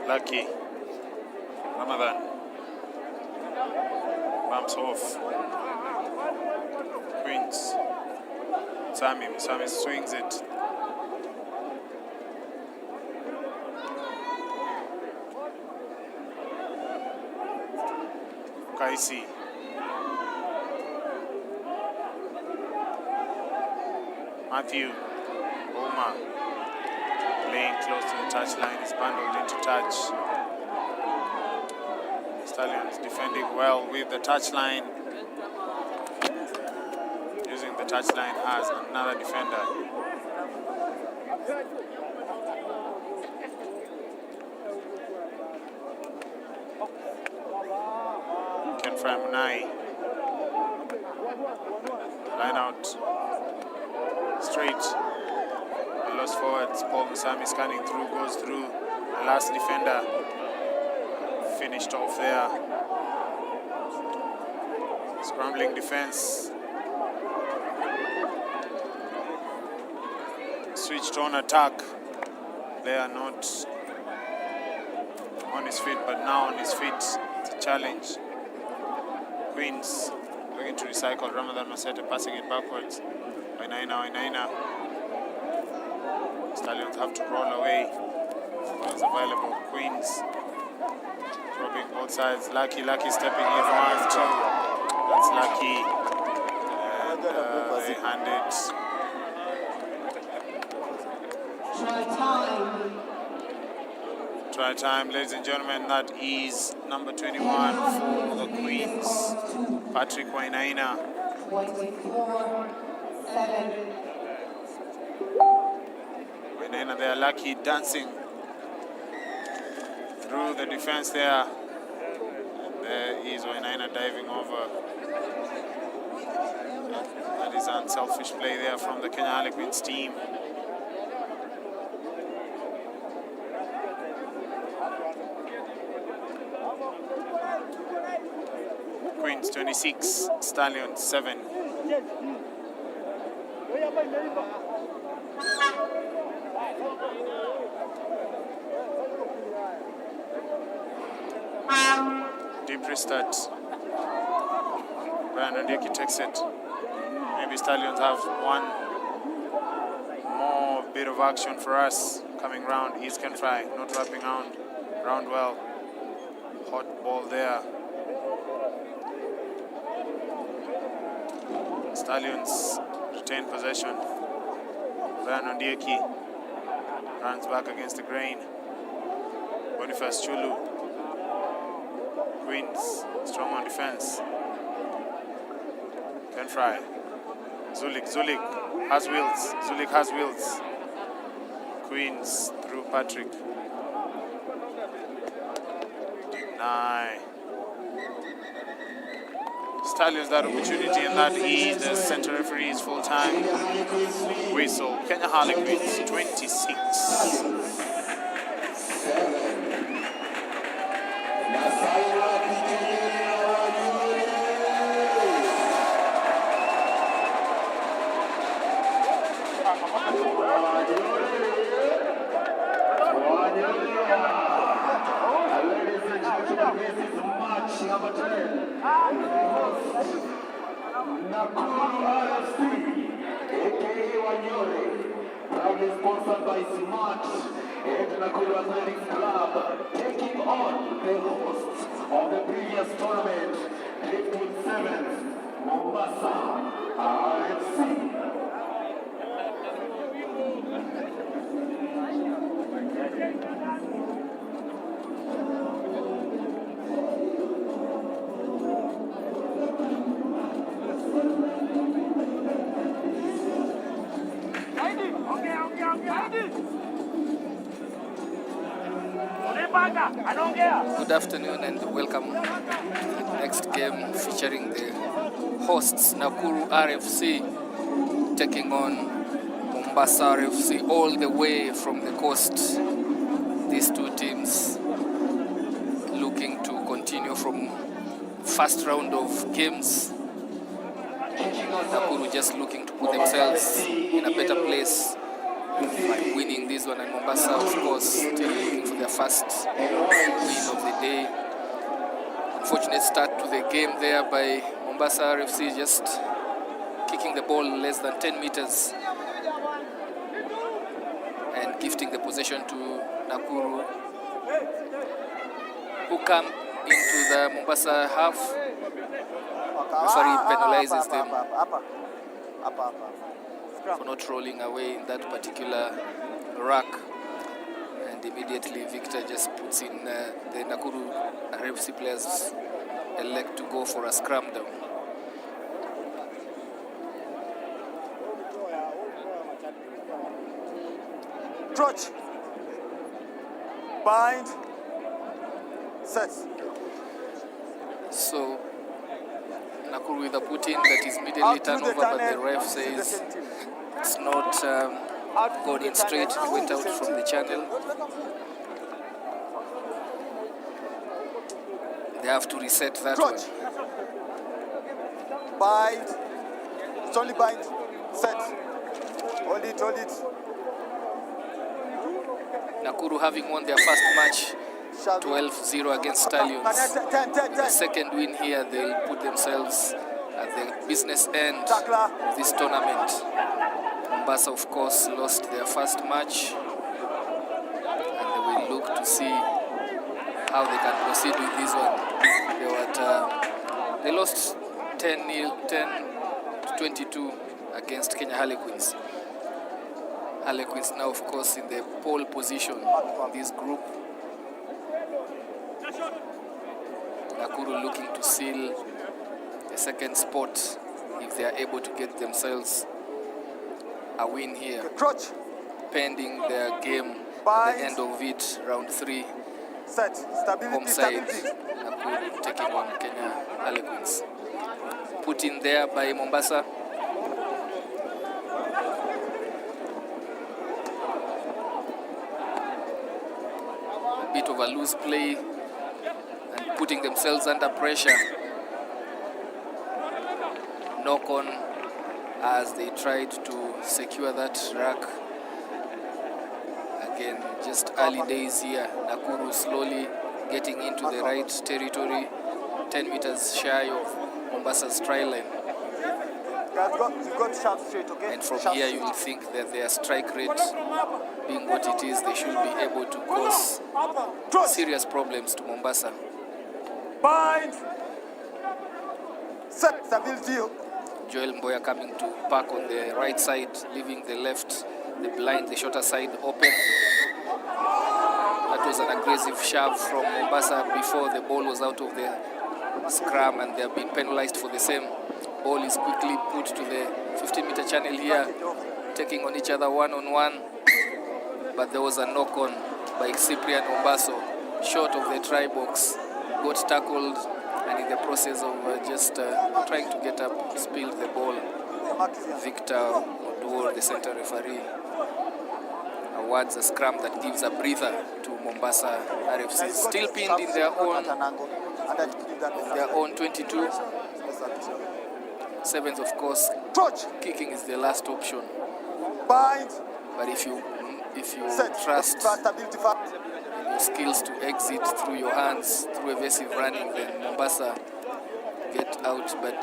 Lucky. Ramadan bumps off. Queens. Sami swings it. Kaisi. Matthew. Boma. Playing close to the touchline. Is bundled into touch. Stallions defending well with the touchline. Using the touchline as another defender. Munai. Line out. Straight. The lost forwards. Paul Musami scanning through, goes through. The last defender. Finished off there. Scrambling defense. Switched on attack. They are not on his feet, but now on his feet. It's a challenge. Queens looking to recycle. Ramadan Masete passing it backwards. Wainaina. Stallions have to roll away. Balls available. Queens probing both sides. Lucky stepping in. 1-2. That's Lucky. And they hand it. Try time, ladies and gentlemen. That is number 21 for the Queens, Patrick Wainaina. 24-7. Wainaina there, Lucky dancing through the defense there. And there is Wainaina diving over. That is unselfish play there from the Kenya Harlequins team. Queens 26, Stallions 7. Deep restart. Brian Ondieki takes it. Maybe Stallions have one more bit of action for us coming round. East can try, not wrapping round well. Hot ball there. Stallions retain possession. Brian Ondieki runs back against the grain. Boniface Chulu. Queens strong on defense. Can fry. Zulik has wheels. Zulik has wheels. Queens through Patrick. Deny. Stallions that opportunity, and that is the center referee's full-time whistle. Kenya Harlequins 26. Proudly sponsored by Smart and Nakuru Athletics Club, taking on the hosts of the previous tournament, Driftwood 7th, Mombasa, RFC. Good afternoon and welcome to the next game featuring the hosts Nakuru RFC taking on Mombasa RFC all the way from the coast. These two teams looking to continue from first round of games. Nakuru just looking to put themselves in a better place by winning this one, and Mombasa, of course, still looking for their first win of the day. Unfortunate start to the game there by Mombasa RFC, just kicking the ball less than 10 meters and gifting the possession to Nakuru, who come into the Mombasa half. Referee penalizes them for not rolling away in that particular rack, and immediately Victor just puts in the Nakuru RFC players elect to go for a scrum down. Approach. Bind. Set. So Nakuru with a put-in that is immediately turned over, but the ref says it's not going in straight. It went out from the channel. They have to reset that one. Bind. It's only bind. Set. Hold it, hold it. Nakuru having won their first match 12-0 against Stallions. The second win here, they'll put themselves at the business end of this tournament. Mombasa, of course, lost their first match, and they will look to see how they can proceed with this one. They lost 10-22 against Kenya Harlequins. Harlequins now, of course, in the pole position in this group. Nakuru looking to seal a second spot if they are able to get themselves a win here, pending their game at the end of it, round 3. Set. Stability, Home side, stability. Nakuru taking on Kenya Harlequins. Put in there by Mombasa. A bit of a loose play and putting themselves under pressure. Knock on as they tried to secure that rack. Again, just early days here. Nakuru slowly getting into the right territory, 10 meters shy of Mombasa's try line. And from here you will think that their strike rate being what it is, they should be able to cause serious problems to Mombasa. Bind. Set. Stability. Joel Mboya coming to park on the right side, leaving the left, the blind, the shorter side open. That was an aggressive shove from Mombasa before the ball was out of the scrum, and they have been penalized for the same. Ball is quickly put to the 15-meter channel here, taking on each other one-on-one. But there was a knock-on by Cyprian Ombaso, short of the try box, got tackled, and in the process of just trying to get up, spilled the ball. Victor Oduor, the center referee, awards a scrum that gives a breather to Mombasa RFC. Still pinned in their own 22. Sevens, of course, kicking is the last option. Bind. But if you trust your skills to exit through your hands, through evasive running, then Mombasa get out. But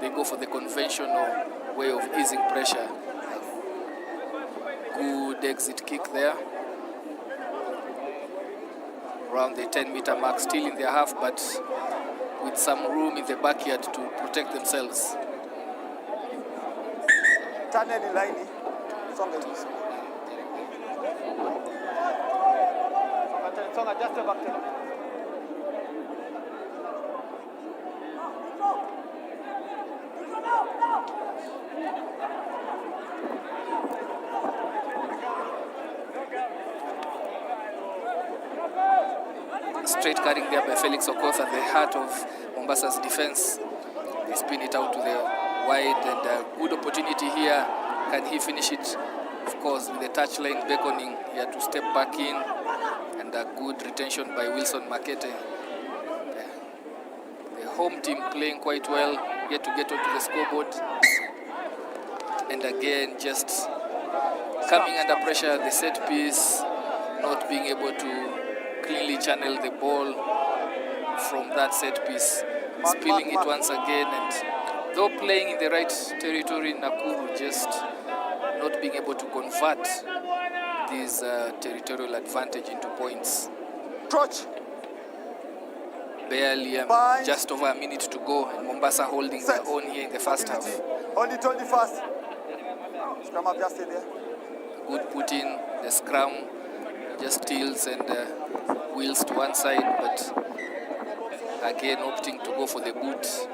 they go for the conventional way of easing pressure. Good exit kick there. Around the 10-meter mark, still in their half, but with some room in the backyard to protect themselves. Turn any line. Straight carrying there by Felix Okoth at the heart of Mombasa's defense. They spin it out to the wide, and a good opportunity here. Can he finish it? Of course, with the touchline beckoning, he had to step back in, and a good retention by Wilson Makete. The home team playing quite well, yet to get onto the scoreboard. And again, just coming under pressure, the set piece, not being able to cleanly channel the ball from that set piece, spilling it once again, and though playing in the right territory, Nakuru just not being able to convert this territorial advantage into points. Approach. Barely just over a minute to go, and Mombasa holding their own here in the first half. Hold it fast. Scrum up, just stay there. Good put in, the scrum just tilts and wheels to one side, but again opting to go for the boot.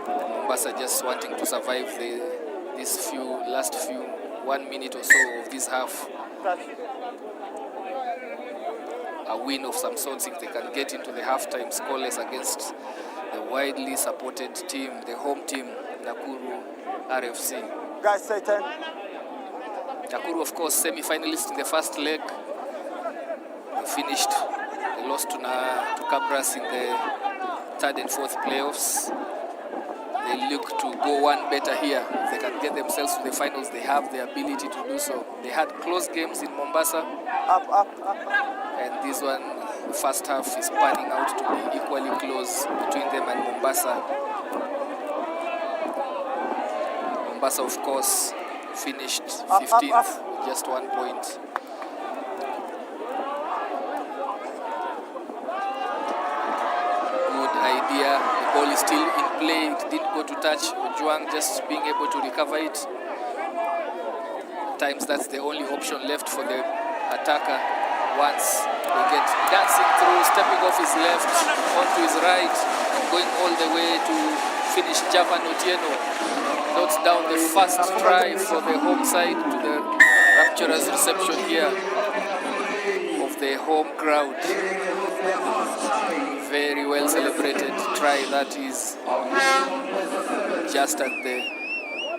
Mombasa just wanting to survive this last 1 minute or so of this half. A win of some sorts if they can get into the halftime scoreless against the widely supported team, the home team, Nakuru RFC. Guys, say 10. Nakuru, of course, semi-finalists in the first leg. They finished. They lost to Cabras in the third and fourth playoffs. They look to go one better here. If they can get themselves to the finals, they have the ability to do so. They had close games in Mombasa. Up. And this one, the first half, is panning out to be equally close between them and Mombasa. Mombasa, of course, finished 15th, just 1 point. Good idea. The ball is still in play. It didn't go to touch. Ojuang just being able to recover it. At times that's the only option left for the attacker. Once they get dancing through, stepping off his left onto his right, and going all the way to finish. Javan Otieno notes down the first try for the home side to the rapturous reception here of the home crowd. Very well celebrated try that is just at the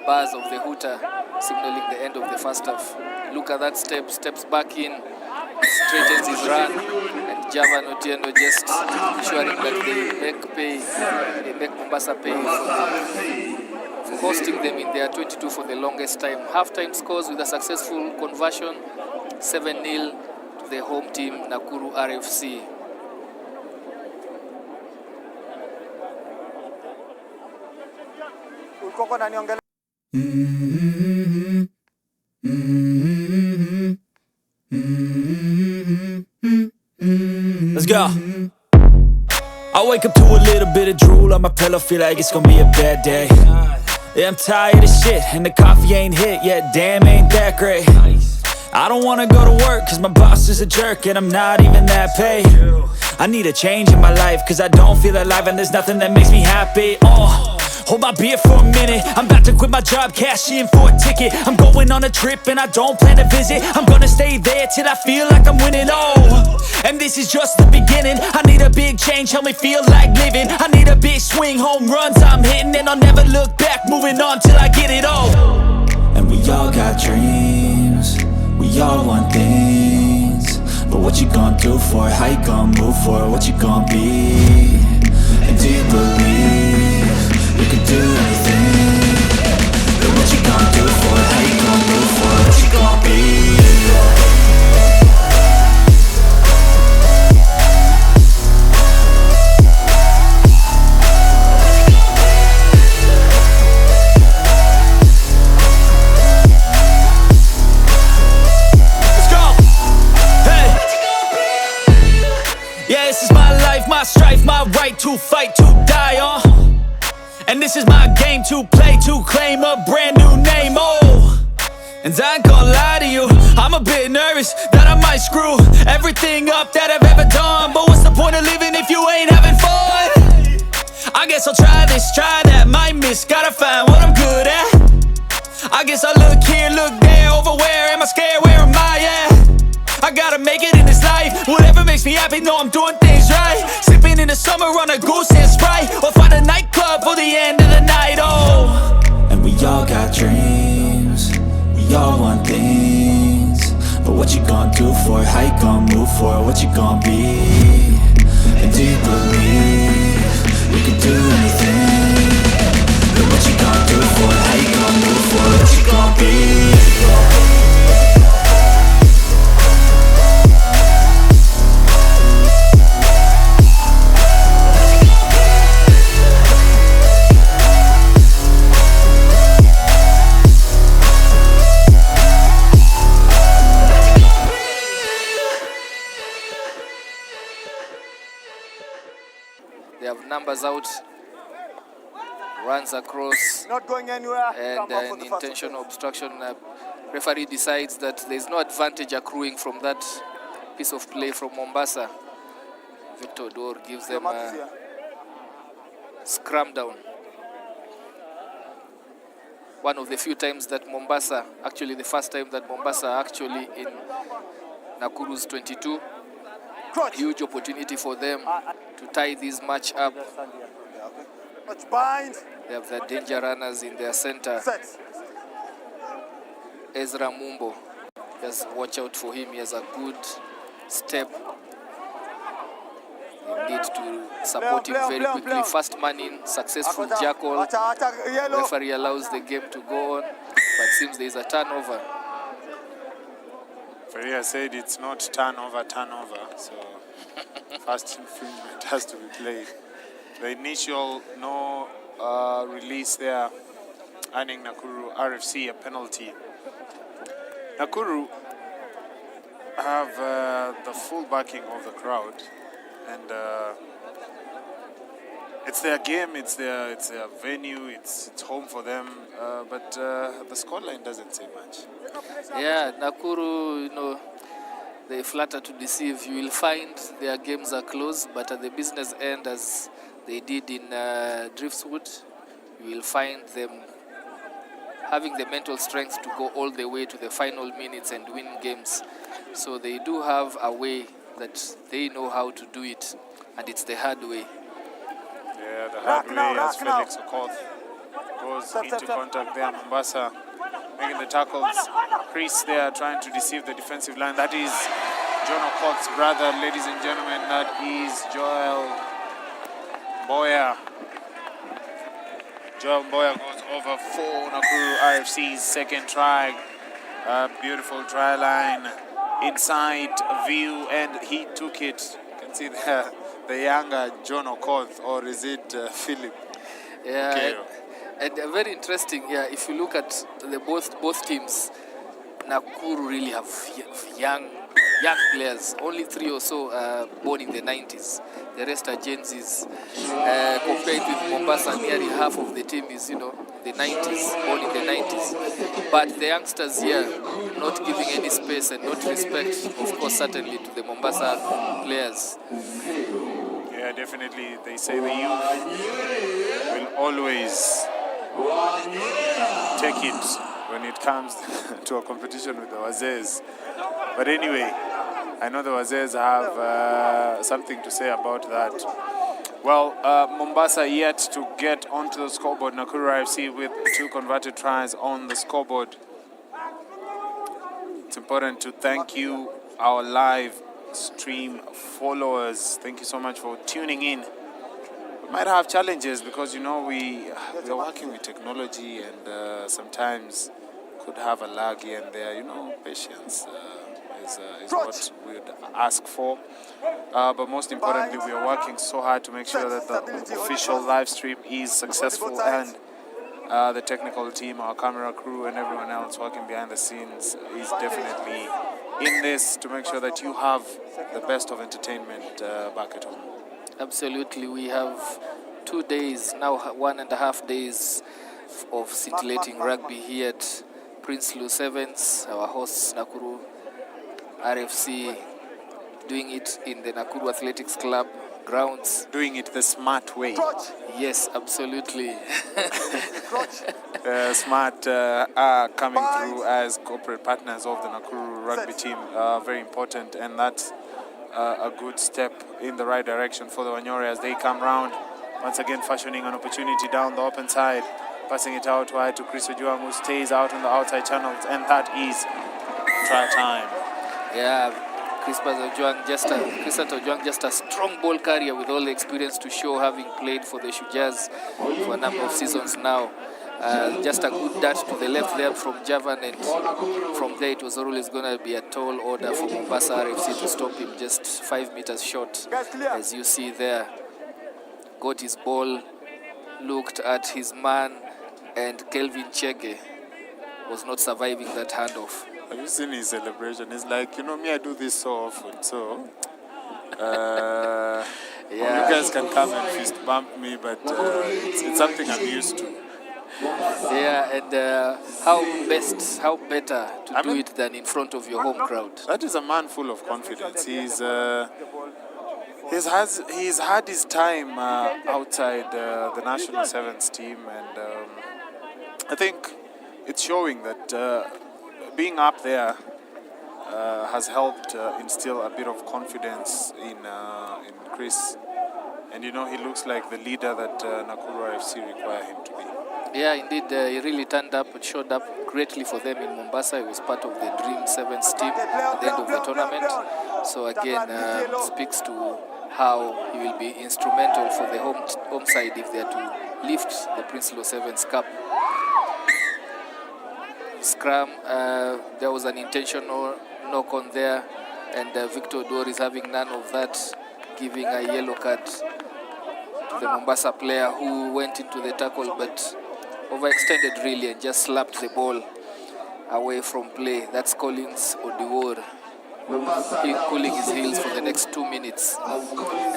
bars of the hooter, signaling the end of the first half. Look at that steps back in, straightens his run, and Javan Otieno just ensuring that they make Mombasa pay for hosting them in their 22 for the longest time. Halftime scores with a successful conversion, 7-0 to the home team, Nakuru RFC. Let's go. I wake up to a little bit of drool on my pillow, feel like it's gonna be a bad day. Yeah, I'm tired of shit, and the coffee ain't hit yet, damn, ain't that great. I don't wanna go to work, cause my boss is a jerk, and I'm not even that paid. I need a change in my life, cause I don't feel alive, and there's nothing that makes me happy. Hold my beer for a minute, I'm about to quit my job, cash in for a ticket. I'm going on a trip and I don't plan to visit. I'm gonna stay there till I feel like I'm winning, and this is just the beginning. I need a big change, help me feel like living. I need a big swing, home runs I'm hitting, and I'll never look back, moving on till I get it all. And we all got dreams, we all want things, but what you gonna do for it? How you gonna move for it? What you gonna be? And do you believe you can do anything? But what you gonna do for it? How you gonna move for it? What you gonna be? My strife, my right to fight, to die on. And this is my game to play, to claim a brand new name, And I ain't gonna lie to you, I'm a bit nervous that I might screw everything up that I've ever done. But what's the point of living if you ain't having fun? I guess I'll try this, try that, might miss, gotta find what I'm good at. I guess I look here, look there, over where am I scared, where am I at? I gotta make it in this life, whatever makes me happy, know I'm doing things right. Sipping in the summer on a goose and Sprite, or find a nightclub for the end of the night, And we all got dreams, we all want things, but what you gonna do for it? How you gonna move for it? What you gonna be? And do you believe you can do anything? But what you gonna do for it? How you gonna move for it? What you gonna be? They have numbers out. Runs across. Not going anywhere. And Come back for an the first intentional obstruction. Referee decides that there's no advantage accruing from that piece of play from Mombasa. Victor Dor gives them a scrum down. One of the few times that Mombasa, actually the first time that Mombasa actually in Nakuru's 22, huge opportunity for them to tie this match up. Bind. They have their danger runners in their center. Set. Ezra Mumbo, just watch out for him. He has a good step. You need to support him very quickly. First man in, successful jackal. Referee allows the game to go on, but seems there is a turnover. Ferreira said it's not turnover, so first infringement has to be played. The initial no release there, earning Nakuru RFC a penalty. Nakuru have the full backing of the crowd, and it's their game, it's their venue, it's home for them. But the scoreline doesn't say much. Yeah, Nakuru, you know, they flatter to deceive. You will find their games are close, but at the business end, as they did in Driftwood, you will find them having the mental strength to go all the way to the final minutes and win games. So they do have a way that they know how to do it, and it's the hard way. Yeah, the hard way as Felix Okoth goes into contact there. Mombasa making the tackles. Chris there trying to deceive the defensive line. That is John Okoth's brother, ladies and gentlemen. That is Joel Boya. Joel Boya goes over for Nakuru RFC's second try. Beautiful try line, inside view, and he took it. You can see the younger John Okoth, or is it Philip? Yeah, Okay. and very interesting. Yeah, if you look at the both teams, Nakuru really have young players. Only 3 or so born in the 90s. The rest are Gen Zs. Compared with Mombasa, nearly half of the team is, the 90s, born in the 90s. But the youngsters here, not giving any space and not respect, of course, certainly to the Mombasa players. Yeah, definitely. They say the youth will always take it when it comes to a competition with the Wazés. But anyway, I know the Wazés have something to say about that. Well, Mombasa yet to get onto the scoreboard. Nakuru RFC with 2 converted tries on the scoreboard. It's important to thank you, our live stream followers. Thank you so much for tuning in. We might have challenges because, we are working with technology, and sometimes could have a lag here and there. Patience is what we would ask for. But most importantly, we are working so hard to make sure that the official live stream is successful, and the technical team, our camera crew, and everyone else working behind the scenes is definitely in this to make sure that you have the best of entertainment back at home. Absolutely. We have 2 days, now 1.5 days of scintillating rugby here at Princeloo Sevens. Our hosts, Nakuru RFC, doing it in the Nakuru Athletics Club grounds. Doing it the smart way. Yes, absolutely. Smart are coming through as corporate partners of the Nakuru rugby team. Very important, and that's a good step in the right direction for the Wanyore as they come round. Once again, fashioning an opportunity down the open side, passing it out wide to Chris Ojuang, who stays out on the outside channels, and that is try time. Yeah, Chris Ojuang, just a strong ball carrier with all the experience to show, having played for the Shujaz for a number of seasons now. Just a good dart to the left there from Javan, and from there it was always going to be a tall order for Mombasa RFC to stop him just 5 meters short. As you see there, got his ball, looked at his man, and Kelvin Chege was not surviving that handoff. Have you seen his celebration? It's like, me, I do this so often, so You Yeah, guys can come and fist bump me, but it's something I'm used to. yeah, and how better to I do mean- it than in front of your home crowd? That is a man full of confidence. He's had his time outside the national sevens team, and I think it's showing that being up there has helped instill a bit of confidence in Chris. And he looks like the leader that Nakuru FC require him to be. Yeah, indeed, he really turned up and showed up greatly for them in Mombasa. He was part of the Dream Sevens team at the end of the tournament. So again, speaks to how he will be instrumental for the home side if they are to lift the Princeloo Sevens Cup. Scrum, there was an intentional knock on there, and Victor Dor is having none of that, giving a yellow card to the Mombasa player who went into the tackle but overextended really and just slapped the ball away from play. That's Collins Odiwor. He cooling his heels for the next 2 minutes, and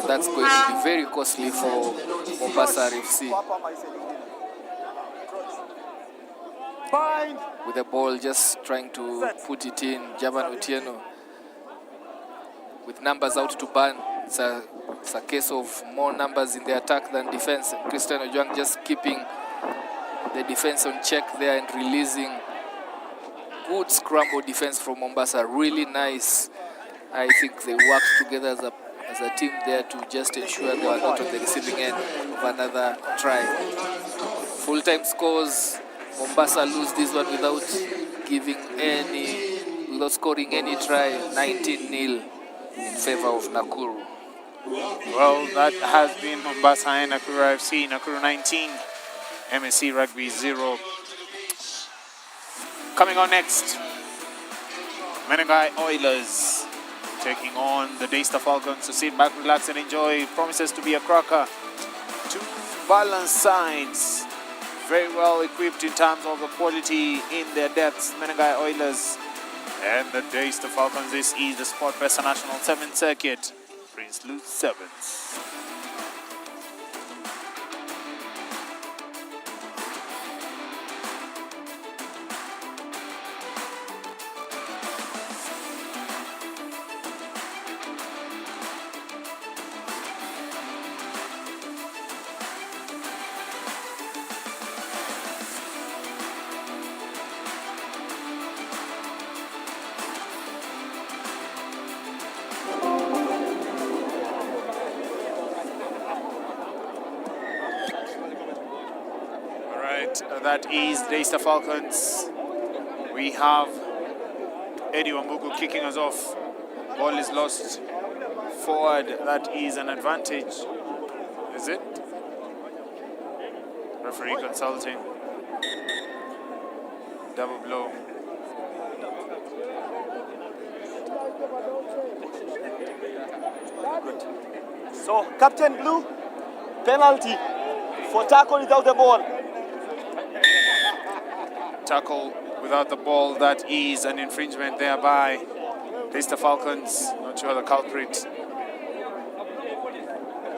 that's going to be very costly for Mombasa RFC. With the ball just trying to put it in, Javan Otieno with numbers out to burn. It's a case of more numbers in the attack than defense. And Christian Ojwang just keeping the defense on check there and releasing good scramble defense from Mombasa. Really nice. I think they worked together as a team there to just ensure they were not on the receiving end of another try. Full-time scores. Mombasa lose this one without scoring any try. 19-0 in favor of Nakuru. Well, that has been Mombasa and Nakuru FC. Nakuru 19, MSC Rugby 0. Coming on next, Menengai Oilers taking on the Daystar Falcons. So sit back, relax and enjoy. Promises to be a cracker. Two balanced sides, very well equipped in terms of the quality in their depths. Menengai Oilers and the Daystar Falcons. This is the Sport Pesa National 7th Circuit, Princeloo Sevens. That is Daystar Falcons. We have Eddie Wambugu kicking us off. Ball is lost forward. That is an advantage. Is it? Referee consulting. Double blow. So, Captain Blue, penalty for tackle without the ball. Tackle without the ball. That is an infringement there by Daystar Falcons. Not sure the culprit.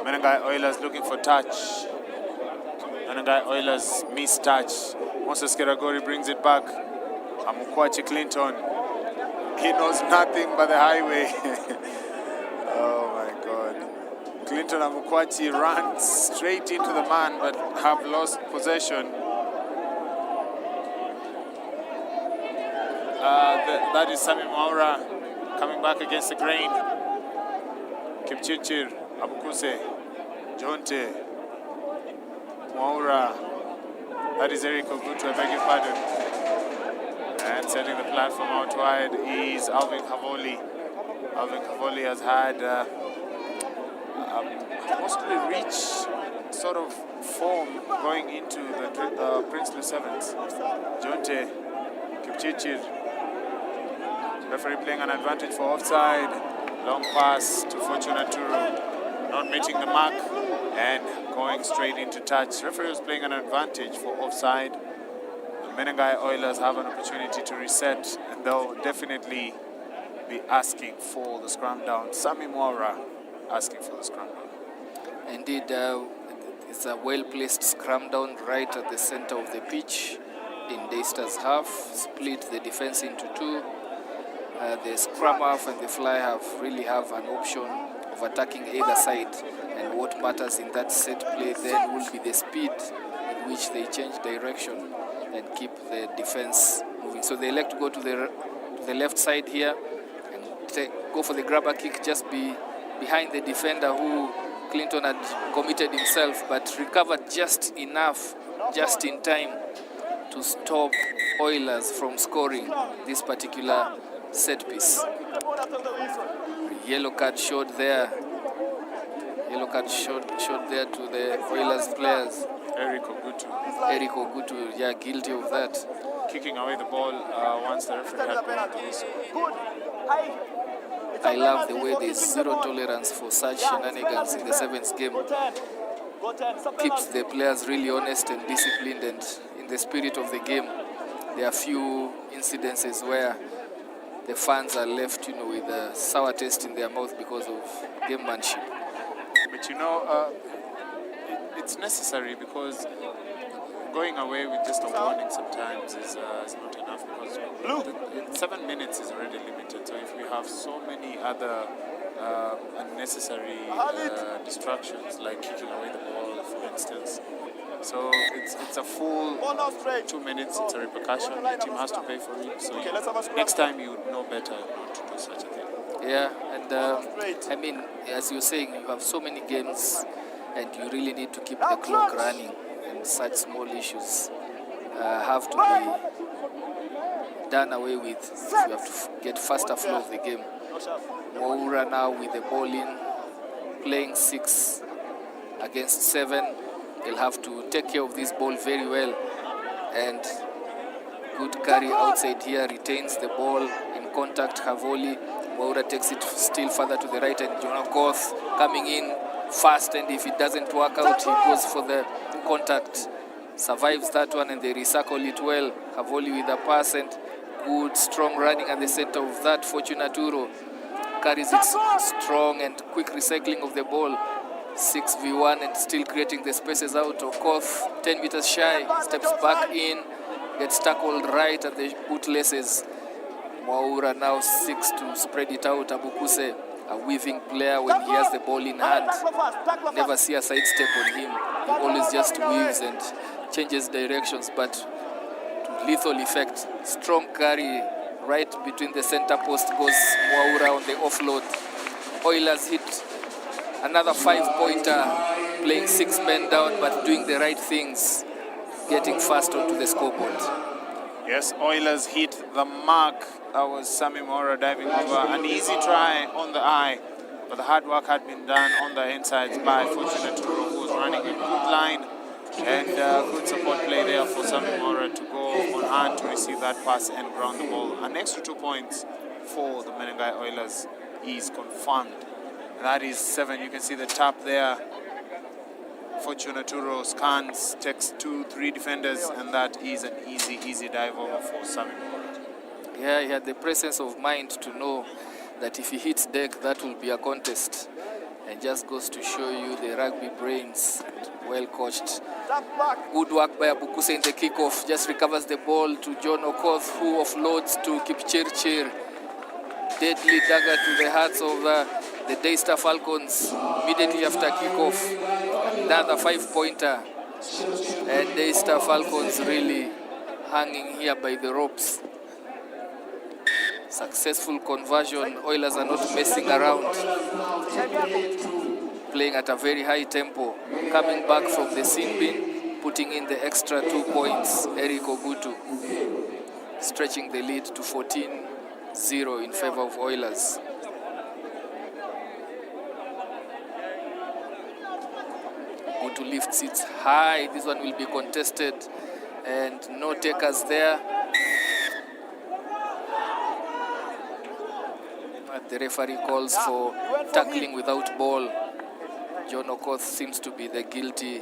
Menengai Oilers looking for touch. Menengai Oilers miss touch. Moses Keragori brings it back. Amukwachi Clinton. He knows nothing but the highway. Oh my God. Clinton Amukwachi runs straight into the man but have lost possession. That is Sami Mwaura coming back against the grain. Kipchirchir, Abukuse, Jonte, Mwaura. That is Eric Ogutu, I beg your pardon. And setting the platform out wide is Alvin Cavoli. Alvin Cavoli has had mostly rich sort of form going into the Princeloo Sevens. Jonte, Kipchirchir. Referee playing an advantage for offside. Long pass to Fortuna Turu. Not meeting the mark and going straight into touch. Referee was playing an advantage for offside. The Menengai Oilers have an opportunity to reset, and they'll definitely be asking for the scrum down. Sami Mwaura asking for the scrum down. Indeed, it's a well-placed scrum down right at the center of the pitch in Deister's half, split the defense into two. The scrum half and the fly half really have an option of attacking either side, and what matters in that set play then will be the speed with which they change direction and keep the defense moving. So they elect to go to the left side here and go for the grabber kick just behind the defender who Clinton had committed himself, but recovered just enough, just in time to stop Oilers from scoring this particular set piece. Yellow card showed there. Yellow card showed there to the Oilers players. Eric Ogutu Eric Ogutu, yeah, guilty of that. kicking away the ball once the referee had blown the whistle. I love the way there's zero tolerance for such shenanigans in the seventh game. Keeps the players really honest and disciplined and in the spirit of the game. There are few incidences where the fans are left, with a sour taste in their mouth because of gamemanship. But it's necessary, because going away with just a warning sometimes is not enough, because 7 minutes is already limited. So if we have so many other unnecessary distractions, like kicking away the ball, for instance, so it's a full 2 minutes. It's a repercussion. The team has to pay for it. So next time you would know better not to do such a thing. Yeah, and as you're saying, you have so many games, and you really need to keep the clock running. And such small issues have to be done away with. You have to get faster flow of the game. Moura now with the ball in, playing 6 against 7. They'll have to take care of this ball very well. And good carry outside here, retains the ball in contact. Havoli, Moura takes it still further to the right, and Jonah Goth coming in fast, and if it doesn't work out, he goes for the contact. Survives that one, and they recircle it well. Havoli with a pass and good strong running at the center of that. Fortunaturo carries it strong and quick recycling of the ball. 6v1 and still creating the spaces out. Okoth 10 meters shy, steps back in, gets tackled right at the bootlaces. Moura now seeks to spread it out. Abukuse, a weaving player when he has the ball in hand. Never see a sidestep on him. He always just weaves and changes directions, but to lethal effect. Strong carry right between the center post goes Moura on the offload. Oilers hit another 5-pointer, playing 6 men down, but doing the right things, getting fast onto the scoreboard. Yes, Oilers hit the mark. That was Sammy Moura diving over. An easy try on the eye, but the hard work had been done on the insides by Fortunaturo, who was running a good line, and good support play there for Sammy Moura to go on hand to receive that pass and ground the ball. An extra 2 points for the Menengai Oilers is confirmed. That is 7. You can see the tap there. Fortunaturo scans, takes 2-3 defenders, and that is an easy dive over for Sammy Moura. Yeah, he had the presence of mind to know that if he hits deck, that will be a contest. And just goes to show you the rugby brains, well coached. Good work by Abukuse in the kickoff. Just recovers the ball to John Okoth, who offloads to Kipchirchir. Deadly dagger to the hearts of the Deister Falcons immediately after kickoff. Another 5-pointer. And Deister Falcons really hanging here by the ropes. Successful conversion. Oilers are not messing around. Playing at a very high tempo. Coming back from the sin bin, putting in the extra 2 points. Eric Ogutu stretching the lead to 14-0 in favor of Oilers. Ogutu lifts it high. This one will be contested, and no takers there. But the referee calls for tackling without ball. John Okoth seems to be the guilty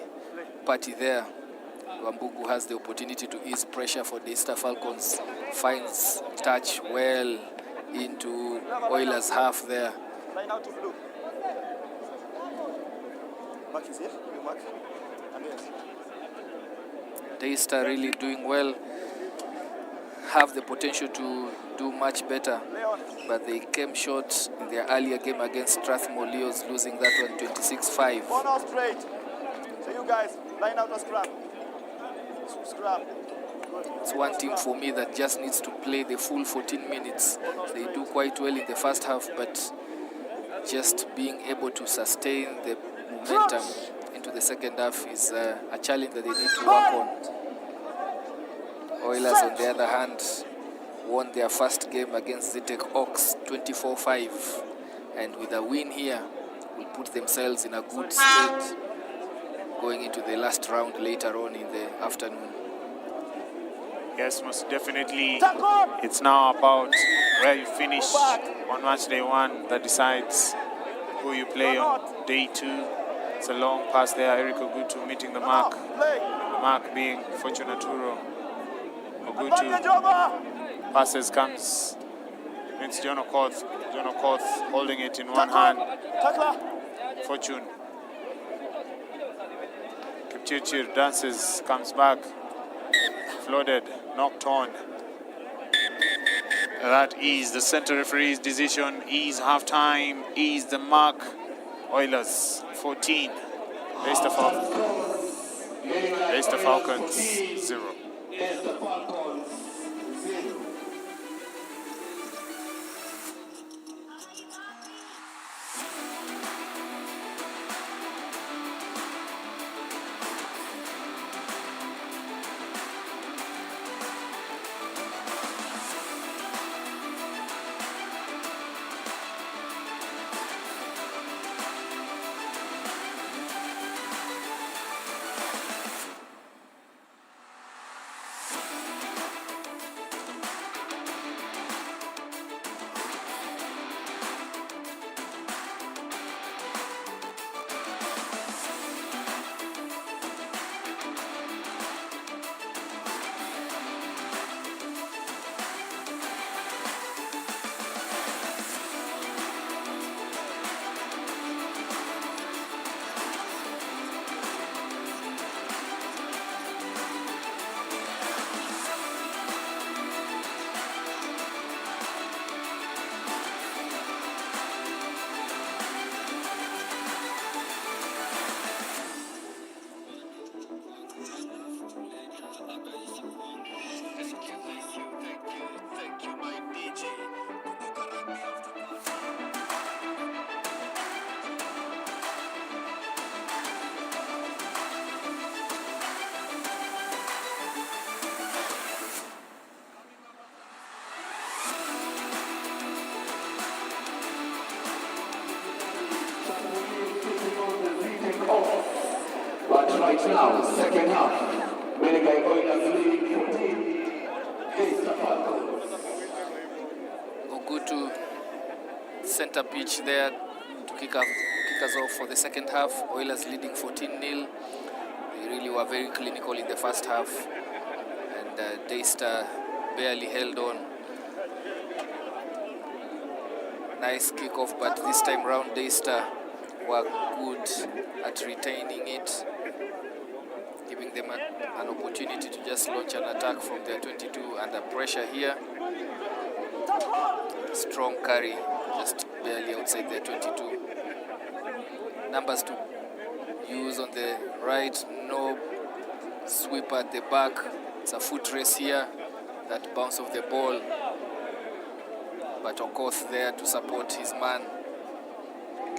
party there. Wambugu has the opportunity to ease pressure for Deister Falcons. Finds touch well into Oilers' half there. line out to blue. Mark is here. Mark. And yes. Daystar really doing well. Have the potential to do much better, but they came short in their earlier game against Strathmore Leos, losing that one 26-5. One out straight. So you guys, line out a scrum. Scrum. It's one team for me that just needs to play the full 14 minutes. They do quite well in the first half, but just being able to sustain the momentum into the second half is a challenge that they need to work on. Oilers, on the other hand, won their first game against Zetech Oaks 24-5, and with a win here, will put themselves in a good state going into the last round later on in the afternoon. Yes, most definitely. It's now about where you finish on match day one that decides who you play on day two. It's a long pass there. Eric Ogutu meeting the mark. The mark being Fortunaturo. Ogutu passes comes. It's John Okoth. John Okoth holding it in one hand. Fortune. Kipchirchir dances, comes back. Flooded, knocked on. That is the center referee's decision. Is halftime, is the mark. Oilers 14, Leicester Falcons 0. But right now, second half, Menegai Oilers leading 14. Leicester Falcons. Ogutu center pitch there to kick us off for the second half. Oilers leading 14-0. They really were very clinical in the first half, and Daystar barely held on. Nice kickoff, but this time round Daystar were good at retaining it, giving them an opportunity to just launch an attack from their 22 under pressure here. Strong carry, just barely outside their 22. Numbers to use on the right, no sweep at the back. It's a foot race here, that bounce of the ball. But Okoth there to support his man,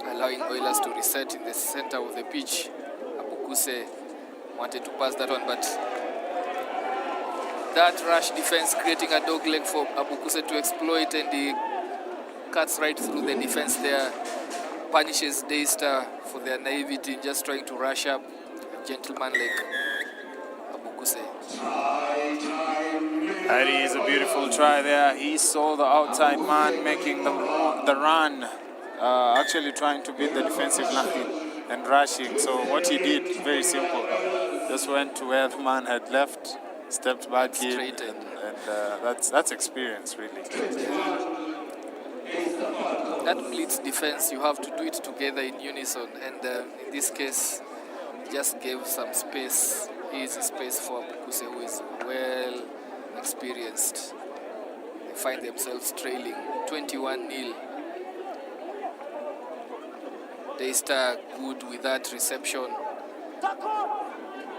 allowing Oilers to reset in the center of the pitch. Abukuse wanted to pass that one, but that rush defense creating a dog leg for Abukuse to exploit, and he cuts right through the defense there, punishes Daystar for their naivety in just trying to rush up. A gentleman like Abukuse. That is a beautiful try there. He saw the outside man making the run, actually trying to beat the defensive line and rushing. So what he did, very simple. Just went to where the man had left, stepped back in, and that's experience, really. that blitz defense, you have to do it together in unison, and in this case, just gave some space, easy space for Princeloo, who is well experienced. They find themselves trailing 21-0. Daystar good with that reception,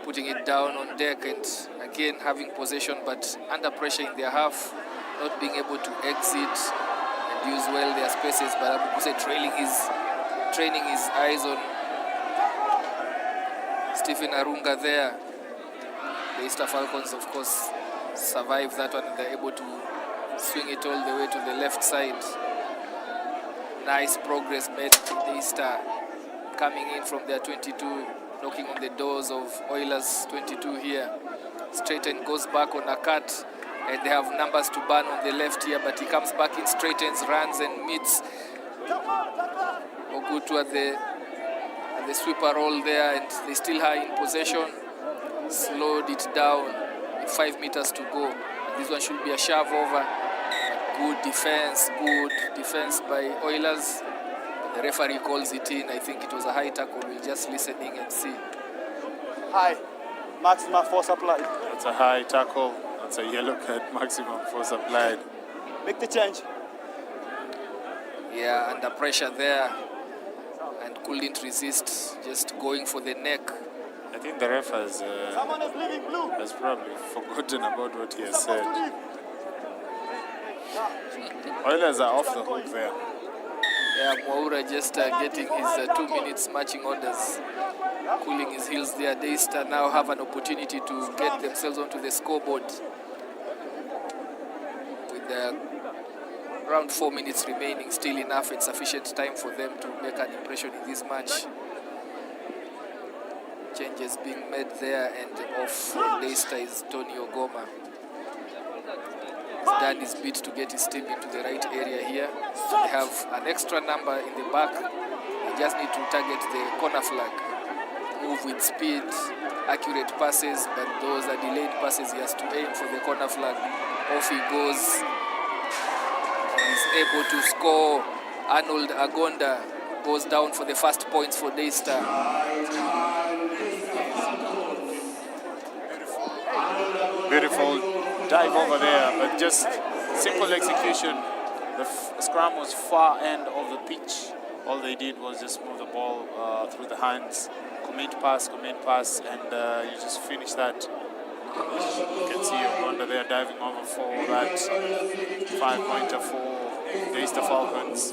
putting it down on deck, and again having possession but under pressure in their half, not being able to exit and use well their spaces. But Abukuse training his eyes on Stephen Arunga there. The Easter Falcons, of course, survive that one, and they're able to swing it all the way to the left side. Nice progress made by the Easter, coming in from their 22, knocking on the doors of Oilers 22 here. Straighten goes back on a cut, and they have numbers to burn on the left here, but he comes back in, straightens, runs and meets Ogutu at the sweeper roll there, and they still are in possession. Slowed it down, 5 meters to go. This one should be a shove over. Good defense by Oilers. The referee calls it in. I think it was a high tackle. We're just listening and see. High, maximum force applied. That's a high tackle. That's a yellow card, maximum force applied. Make the change. Yeah, under pressure there, and couldn't resist, just going for the neck. I think the ref Someone is leaving blue. has probably forgotten about what he has said. Oilers are off the hook there. Yeah, Mwaura just getting his 2 minutes marching orders, cooling his heels there. Daystar now have an opportunity to get themselves onto the scoreboard with around 4 minutes remaining. Still enough and sufficient time for them to make an impression in this match. Changes being made there, and off from Daystar is Tony Ogoma. He's done his bit to get his team into the right area here. They have an extra number in the back. They just need to target the corner flag. Move with speed, accurate passes, but those are delayed passes. He has to aim for the corner flag. Off he goes. He's able to score. Arnold Agonda goes down for the first points for Daystar. Beautiful dive over there, but just simple execution. The scrum was far end of the pitch. All they did was just move the ball through the hands, commit pass, and you just finish that. You can see Uganda there diving over for that 5-pointer for Daystar Falcons.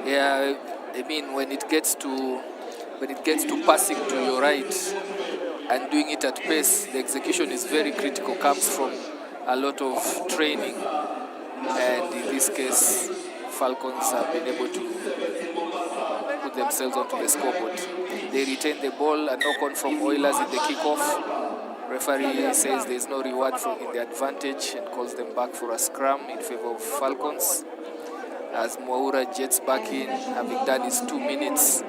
Yeah, I mean when it gets to passing to your right and doing it at pace, the execution is very critical, comes from a lot of training, and in this case Falcons have been able to put themselves onto the scoreboard. They retain the ball, a knock on from Oilers in the kickoff. Referee says there is no reward in the advantage and calls them back for a scrum in favor of Falcons, as Mwaura jets back in, having done his 2 minutes,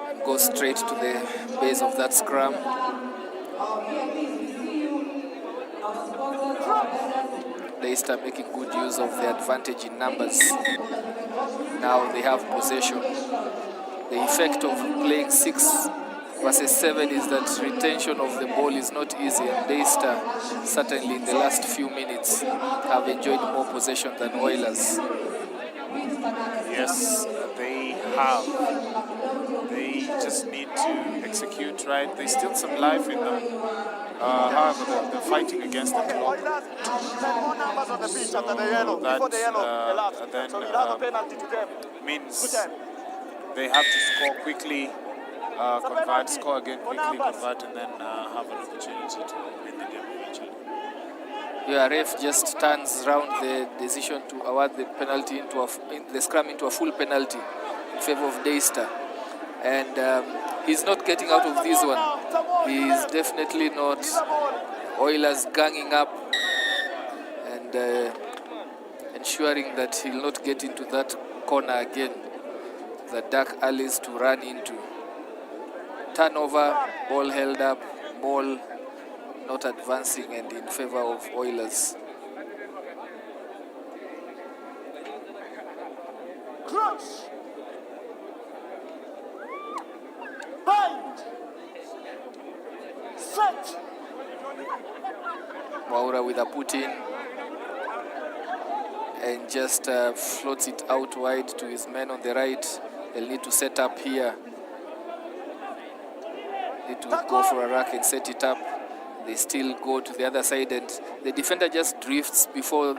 and goes straight to the base of that scrum. Daystar making good use of the advantage in numbers. Now they have possession. The effect of playing 6 versus 7 is that retention of the ball is not easy, and Daystar, certainly in the last few minutes, have enjoyed more possession than Oilers. Yes, they have. They just need to execute right. There's still some life in them. However, they're fighting against the clock. More numbers on the pitch after the yellow. Before the yellow elapsed. Then, So we'll have a penalty to them. means they have to score quickly, score again quickly, convert, and then have an opportunity to win the game eventually. Your ref just turns around the decision to award the penalty the scrum into a full penalty in favor of Daystar, and he's not getting out of this one. He's definitely not. Oilers ganging up and ensuring that he'll not get into that corner again, the dark alleys to run into. Turnover, ball held up, ball not advancing, and in favor of Oilers. with a put-in and just floats it out wide to his men on the right. They'll need to set up here. Need to go for a rack and set it up. They still go to the other side, and the defender just drifts before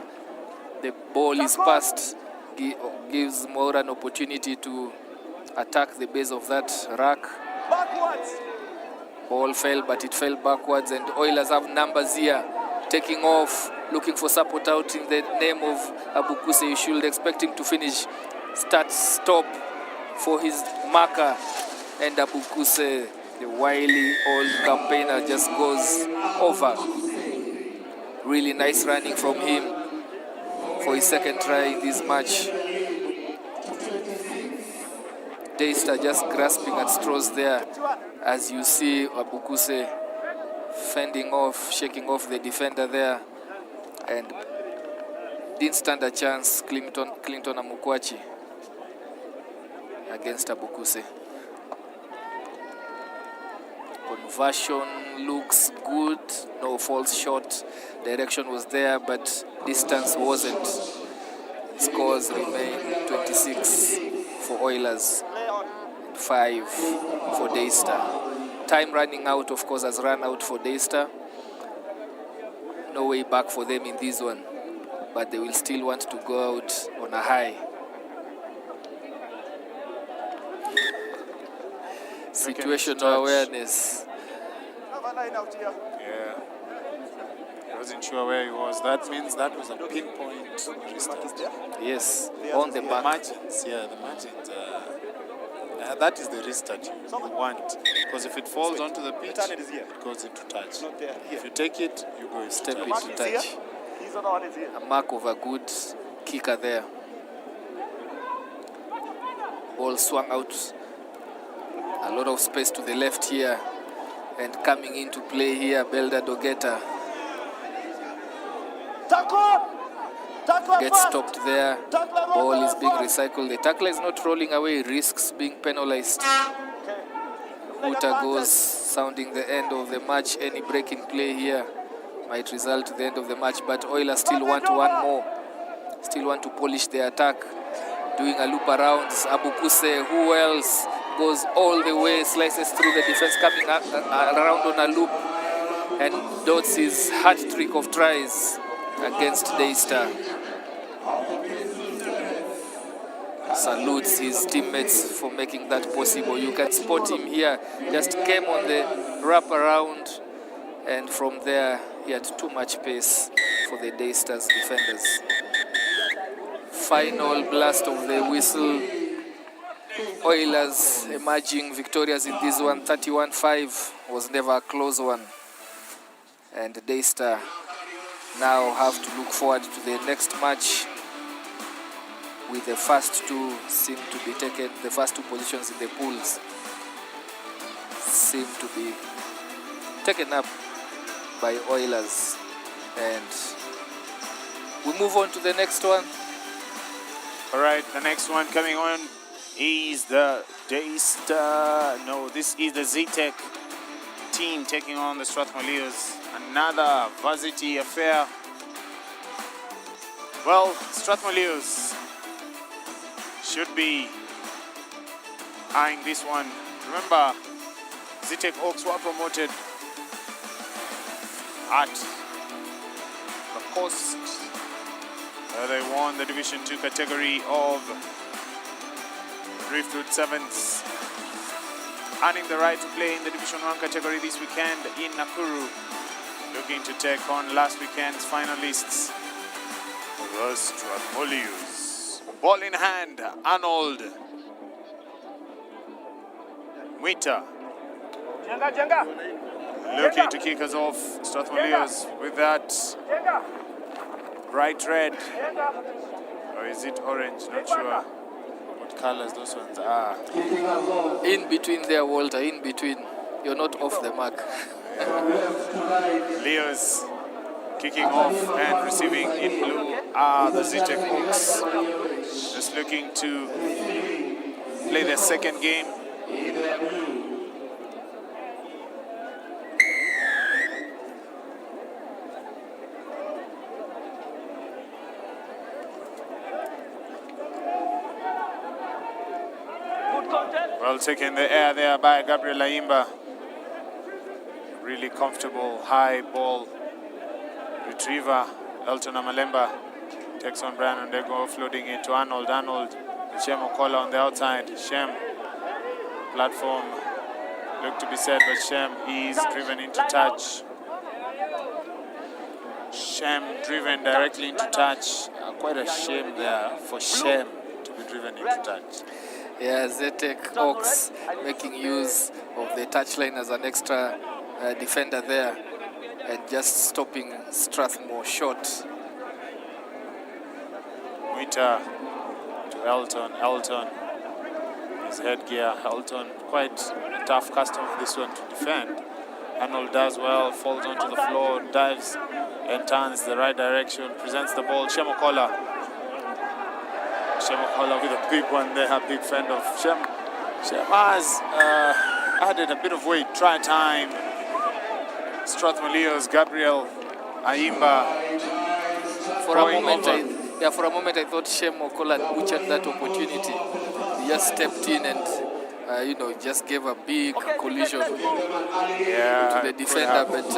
the ball is passed. Gives more an opportunity to attack the base of that rack. Backwards. Ball fell, but it fell backwards, and Oilers have numbers here. Taking off, looking for support out in the name of Abukuse. You should expect him to finish. Stop for his marker, and Abukuse, the wily old campaigner, just goes over. Really nice running from him for his second try in this match. Daystar just grasping at straws there, as you see Abukuse fending off, shaking off the defender there, and didn't stand a chance, Clinton Amukwachi, against Abukuse. Conversion looks good, no false shot. Direction was there, but distance wasn't. Scores remain 26 for Oilers, 5 for Daystar. Time running out, of course, has run out for Daystar. No way back for them in this one, but they will still want to go out on a high. Situational awareness. Yeah. I wasn't sure where he was. That means that was a pinpoint restart. Yes, on the back. Margins, yeah, the margins. That is the restart you want. Because if it falls onto the pitch, it goes into touch. If you take it, you go into Step touch. into touch. A mark of a good kicker there. Ball swung out. A lot of space to the left here. And coming into play here, Belda Dogeta gets stopped there. Ball is being recycled. The tackler is not rolling away, risks being penalized. Uta goes, sounding the end of the match. Any break in play here might result to the end of the match, but Oilers still want one more. Still want to polish the attack. Doing a loop around. Abukuse, who else? Goes all the way, slices through the defense, coming around on a loop, and dots his hat trick of tries against Daystar. Salutes his teammates for making that possible. You can spot him here, just came on the wrap around, and from there he had too much pace for the Daystar's defenders. Final blast of the whistle. Oilers emerging victorious in this one. 31-5 was never a close one, and Daystar now have to look forward to the next match, with the first two seem to be taken, the first two positions in the pools seem to be taken up by Oilers, and we move on to the next one. All right, the next one coming on is the Daystar. No, this is the Z-Tech team taking on the Strathmore-Leos. Another varsity affair. Well, Strathmore-Leos should be eyeing this one. Remember, Z-Tech Oaks were promoted at the coast. They won the Division 2 category of Driftwood Sevens, earning the right to play in the Division 1 category this weekend in Nakuru, looking to take on last weekend's finalists, the Strathmore-Leos. Ball in hand, Arnold Mwita looking to kick us off. Strathmore-Leos with that bright red, or is it orange? Not sure what colors those ones are. In between there, Walter, in between. You're not off the mark. Leos kicking off and receiving in blue are the Z-Tech Oaks. Just looking to play their second game. Well taken the air there by Gabriel Ayimba. Really comfortable high ball retriever. Elton Amalemba takes on Brian Ondego, offloading it to Arnold. Arnold, Shem Okola on the outside. Shem, platform looked to be set, but Shem is driven into touch. Shem driven directly into touch. Quite a shame there for Shem to be driven into touch. Yeah, Zetek Ox making use of the touchline as an extra defender there and just stopping Strathmore short. Muita to Elton. Elton, his headgear. Elton, quite a tough customer this one to defend. Arnold does well, falls onto the floor, dives and turns the right direction, presents the ball. Shemokola. Shemokola with a big one there, a big fend of Shem. Shem has added a bit of weight. Try time. Strathmore Leos, Gabriel Ayimba. For a moment, I thought Shem Okola had butchered that opportunity. He just stepped in and, just gave a big collision to the defender, but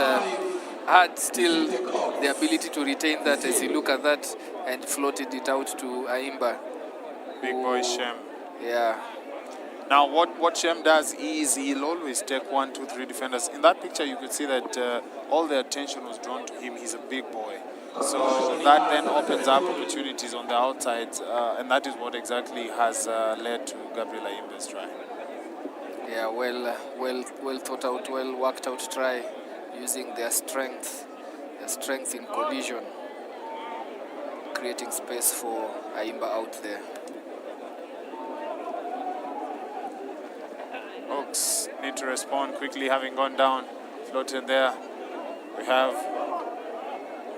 had still the ability to retain that as you look at that and floated it out to Ayimba. Big boy Shem. Yeah. Now, what Shem does is he'll always take 1, 2, 3 defenders. In that picture, you could see that all the attention was drawn to him. He's a big boy. So that then opens up opportunities on the outside, and that is what exactly has led to Gabriel Ayimba's try. Yeah, well thought out, well worked out try, using their strength in collision, creating space for Ayimba out there. Oaks need to respond quickly, having gone down, floated there. We have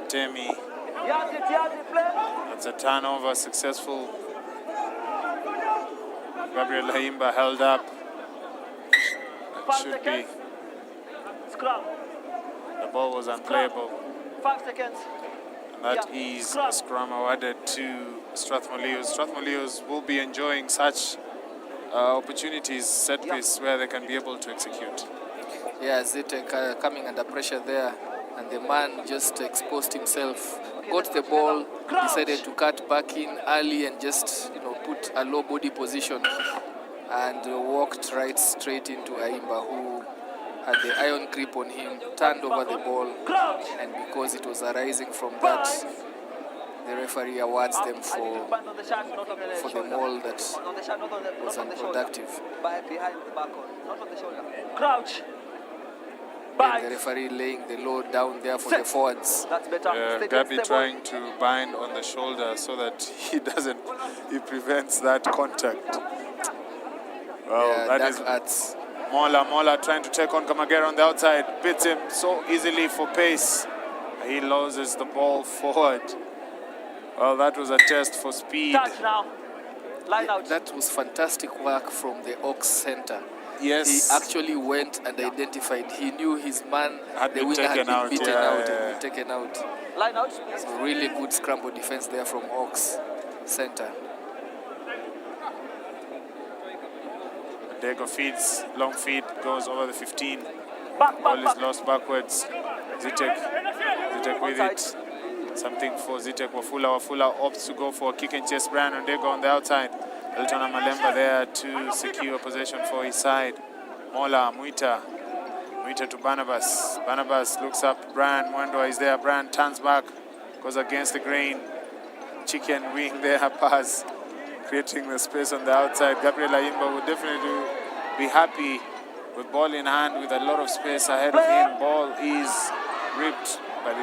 Temi. That's a turnover, successful. Gabriel Ayimba held up. That should be. The ball was unplayable. 5 seconds. And that is a scrum awarded to Strathmore Leos. Strathmore Leos will be enjoying such opportunities, set piece, where they can be able to execute. Yeah, Zetek coming under pressure there, and the man just exposed himself, got the ball, decided to cut back in early and just put a low body position and walked right straight into Ayimba, who had the iron grip on him, turned over the ball, and because it was arising from that, the referee awards them for the maul that was unproductive. Behind the back, not on the shoulder. Crouch. And the referee laying the load down there for the forwards. That's better. Gabi trying to bind on the shoulder so that he prevents that contact. Well, Yeah, that is arts. Mola trying to take on Kamagera on the outside, beats him so easily for pace. He loses the ball forward. Well, that was a test for speed. Touch now. Line out. That was fantastic work from the Ox center. Yes. He actually went and identified. He knew his man, Had the been winger, had taken been out, beaten yeah, out yeah. and been taken out. Line out. So really good scramble defense there from Ox center. Dego feeds, long feed, goes over the 15. Back. Ball is lost backwards. Zitek with it. Something for Zitek. Wafula opts to go for a kick and chase. Brian Ondego on the outside. Elton Amalemba there to secure possession for his side. Mola, Muita to Barnabas. Barnabas looks up. Brian Mwendwa is there. Brian turns back, goes against the grain. Chicken wing there, pass, creating the space on the outside. Gabriel Ayimba would definitely be happy with ball in hand with a lot of space ahead of him. Ball is ripped, but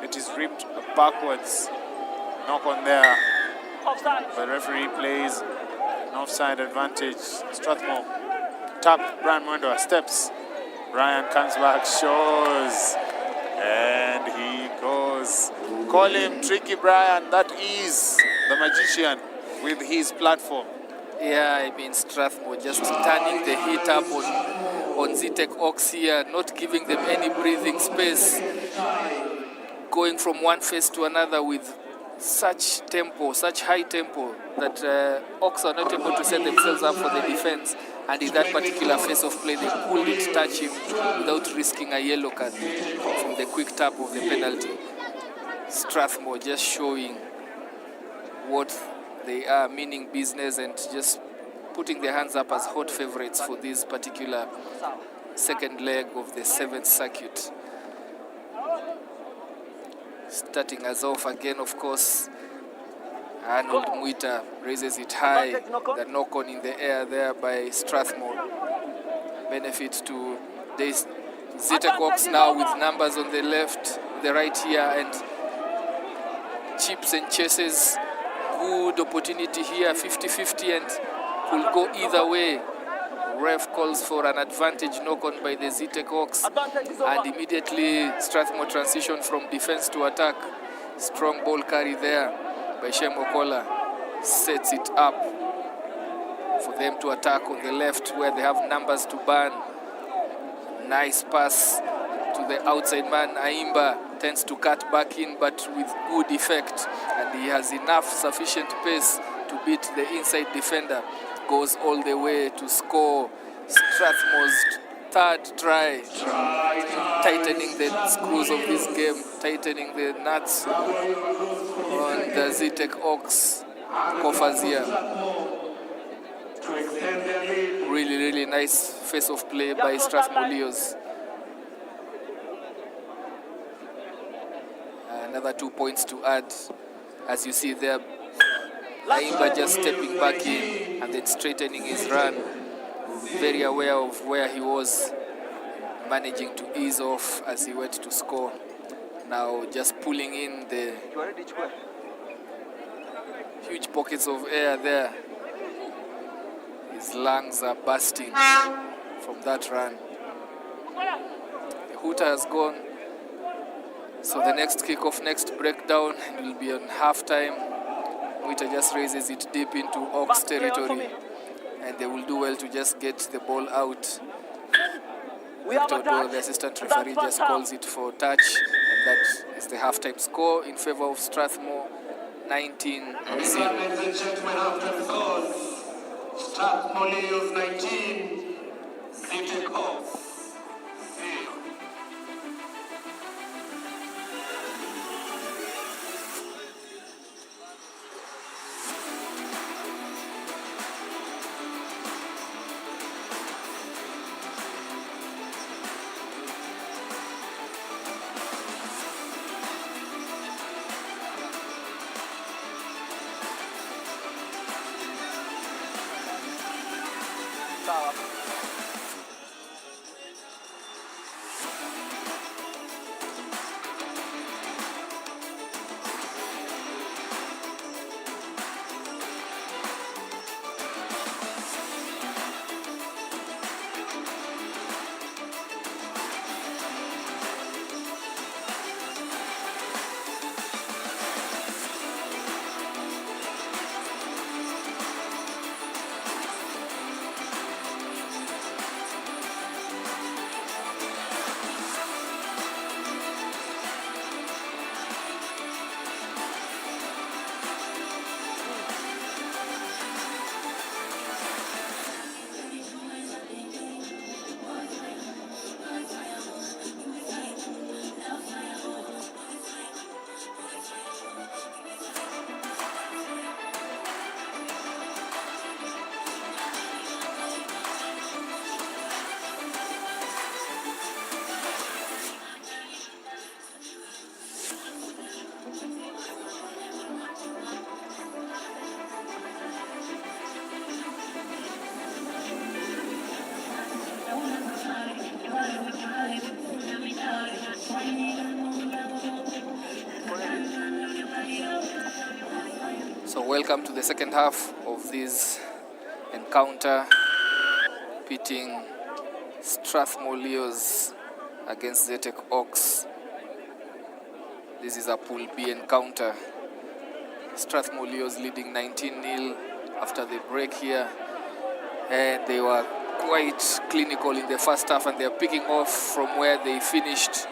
it is ripped backwards. Knock on there. Offside. The referee plays an offside advantage. Strathmore tap. Brian Mwendwa steps. Brian comes back, shows, and he goes. Call him Tricky Brian. That is the magician with his platform. Yeah, I mean Strathmore just turning the heat up on Zitek Ox here, not giving them any breathing space, going from one phase to another with such tempo, such high tempo, that Ox are not able to set themselves up for the defense. And in that particular phase of play, they couldn't touch him without risking a yellow card from the quick tap of the penalty. Strathmore just showing what they are, meaning business, and just putting their hands up as hot favorites for this particular second leg of the 7th circuit. Starting us off again, of course, Arnold Muita raises it high. The knock-on in the air there by Strathmore. Benefit to Zitek Ox now with numbers on the left, the right here, and chips and chases. Good opportunity here, 50-50, and could go either way. Ref calls for an advantage knock-on by the Zitek Ox, and immediately Strathmore transition from defense to attack. Strong ball carry there by Shem Okola. Sets it up for them to attack on the left where they have numbers to burn. Nice pass to the outside man. Aimba tends to cut back in, but with good effect, and he has enough sufficient pace to beat the inside defender. Goes all the way to score. Strathmore's third try, tightening the screws of this game, tightening the nuts on the Zitek Ox coffers here. Really, really nice face of play by Strathmore Leos. Another 2 points to add, as you see there. Aimba just stepping back in and then straightening his run. Very aware of where he was, managing to ease off as he went to score. Now just pulling in the huge pockets of air there. His lungs are bursting from that run. The hooter has gone. So the next kickoff, next breakdown will be on halftime. Muita just raises it deep into Ox territory, and they will do well to just get the ball out. Victor Dole, the assistant referee, just calls it for touch, and that is the halftime score in favor of Strathmore, 19-0. Ladies and gentlemen, halftime scores. Strathmore Leos 19, Zitek Ox 0. So welcome to the second half of this encounter, pitting Strathmore Leos against Zitek Ox. This is a Pool B encounter. Strathmore Leos leading 19-0 after the break here, and they were quite clinical in the first half, and they are picking off from where they finished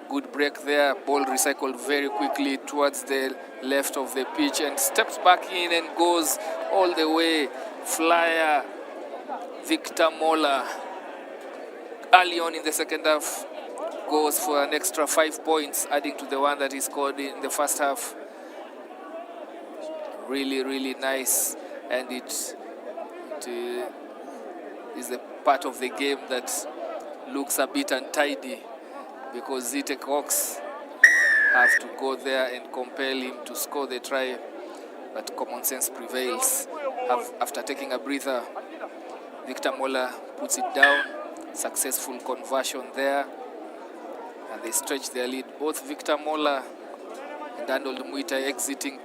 Good break there. Ball recycled very quickly towards the left of the pitch and steps back in and goes all the way. Flyer Victor Mola early on in the second half goes for an extra 5 points, adding to the one that he scored in the first half. Really, really nice, and it is a part of the game that looks a bit untidy because Zitek Hawks have to go there and compel him to score the try, but common sense prevails. After taking a breather, Victor Mola puts it down. Successful conversion there, and they stretch their lead. Both Victor Mola and Arnold Muita exiting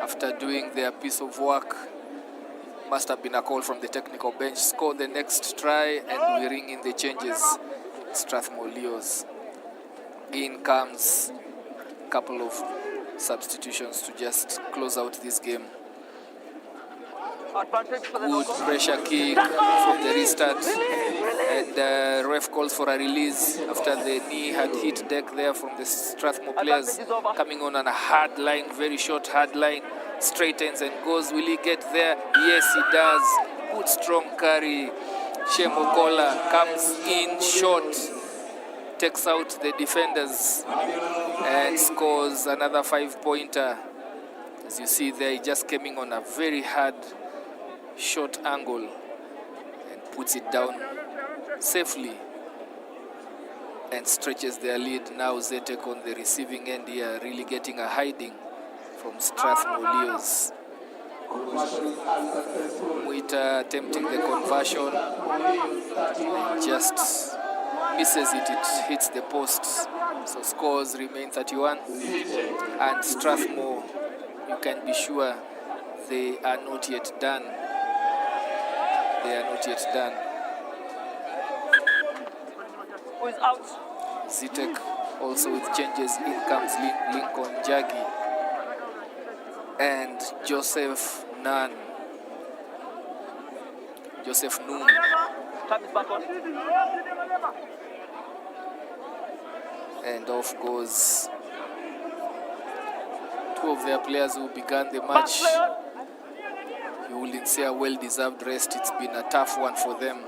after doing their piece of work. Must have been a call from the technical bench. Score the next try, and we ring in the changes. Strathmore Leos. In comes a couple of substitutions to just close out this game. Good pressure kick from the restart, and ref calls for a release after the knee had hit deck there from the Strathmore players. Coming on a hard line, very short hard line, straightens and goes. Will he get there? Yes, he does. Good strong carry. Shemo Kola comes in short, takes out the defenders and scores another 5-pointer. As you see there, he just came in on a very hard short angle and puts it down safely and stretches their lead. Now Zetek on the receiving end here, really getting a hiding from Strathmore Leos. Muita attempting the conversion and just misses it. It hits the posts. So scores remain 31. And Strathmore, you can be sure they are not yet done. They are not yet done. Who is out? Zitek also with changes. In comes Lincoln Jagi and Joseph Nun. Joseph Noon. Time is back on. And off goes two of their players who began the match. You wouldn't say a well-deserved rest. It's been a tough one for them.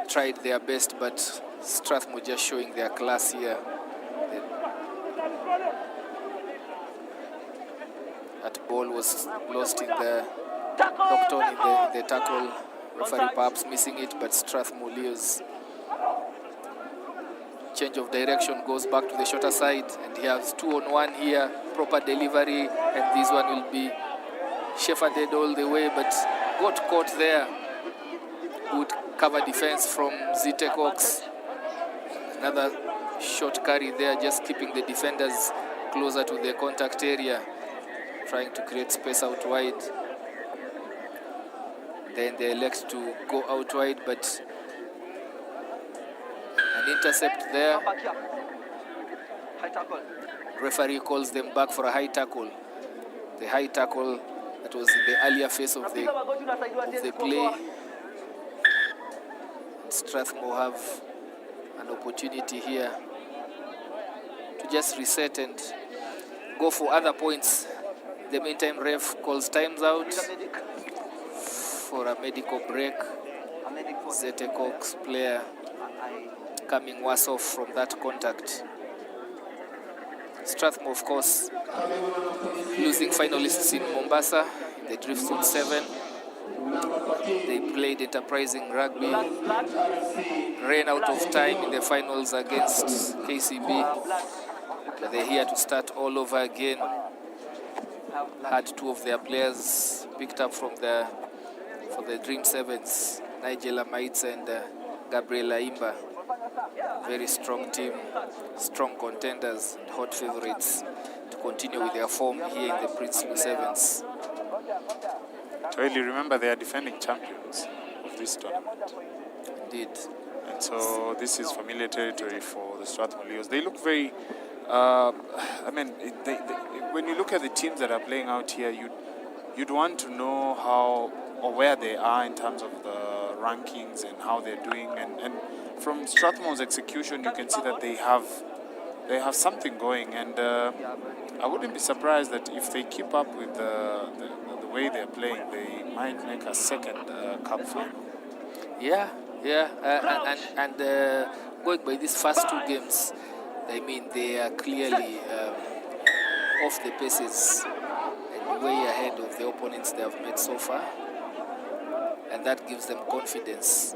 Tried their best, but Strathmore just showing their class here. That ball was lost in the knocked on in the tackle. Referee perhaps missing it, but Strathmore Leos. Change of direction, goes back to the shorter side, and he has 2-on-1 here. Proper delivery, and this one will be shepherded all the way, but got caught there. Good cover defense from Zitek Hawks. Another short carry there, just keeping the defenders closer to the contact area, trying to create space out wide. Then they elect to go out wide, but an intercept there. High tackle. Referee calls them back for a high tackle. The high tackle that was in the earlier phase of the play. Strathmore have an opportunity here to just reset and go for other points. In the meantime, ref calls times out for a medical break. Zetek Hawks player coming worse off from that contact. Strathmore, of course, losing finalists in Mombasa in the Driftwood 7. They played enterprising rugby, ran out of time in the finals against KCB. But they're here to start all over again. Had two of their players picked up for the Dream Sevens, Nigel Amaitz and Gabriela Imba. Very strong team, strong contenders, and hot favorites to continue with their form here in the Princeloo Sevens. Well, you remember they are defending champions of this tournament. Indeed. And so this is familiar territory for the Strathmore Leos. They look very, when you look at the teams that are playing out here, you'd want to know how or where they are in terms of the rankings and how they're doing. And from Strathmore's execution, you can see that they have they have something going, and I wouldn't be surprised that if they keep up with the way they're playing, they might make a second cup final. Yeah, and going by these first two games, I mean they are clearly off the paces and way ahead of the opponents they have met so far, and that gives them confidence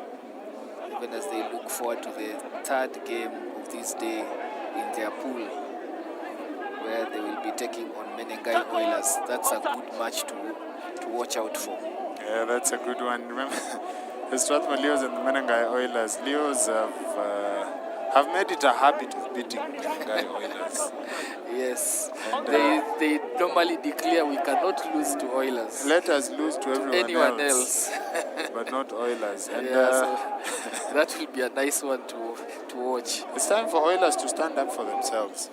even as they look forward to the third game of this day in their pool, where they will be taking on Menengai Oilers. That's a good match to watch out for. Yeah, that's a good one. Remember, the Strathmore Leos and the Menengai Oilers. Leos have made it a habit of beating Menengai Oilers. Yes, And, they normally declare we cannot lose to Oilers. Let us lose to Anyone else. but not Oilers. And So that will be a nice one to watch. it's time for Oilers to stand up for themselves.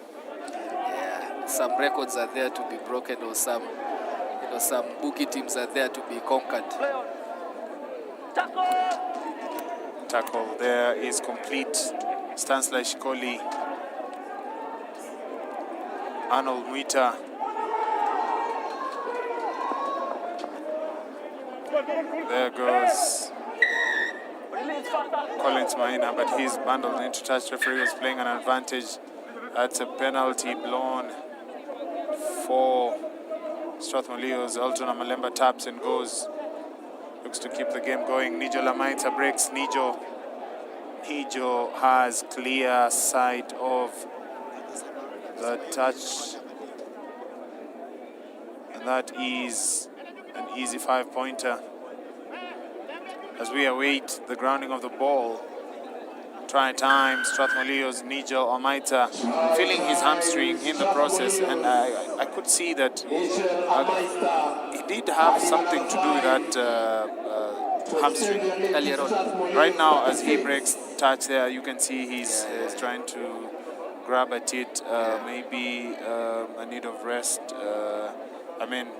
Yeah, some records are there to be broken, or some bookie teams are there to be conquered. Tackle there is complete. Stanislav Shikoli, Arnold Muita. There goes Collins Maina, but he's bundled into touch. Referee was playing an advantage. That's a penalty blown for Strathmore Leos. Alton Malemba taps and goes. Looks to keep the game going. Nijo Lamaita breaks. Nijo has clear sight of the touch. And that is an easy 5-pointer. As we await the grounding of the ball. Try time, Strathmore Leos, Nigel Almeida feeling his hamstring in the process, and I could see that he did have something to do with that hamstring earlier on. Right now, as he breaks touch there, you can see he's trying to grab at it, maybe a need of rest. I mean,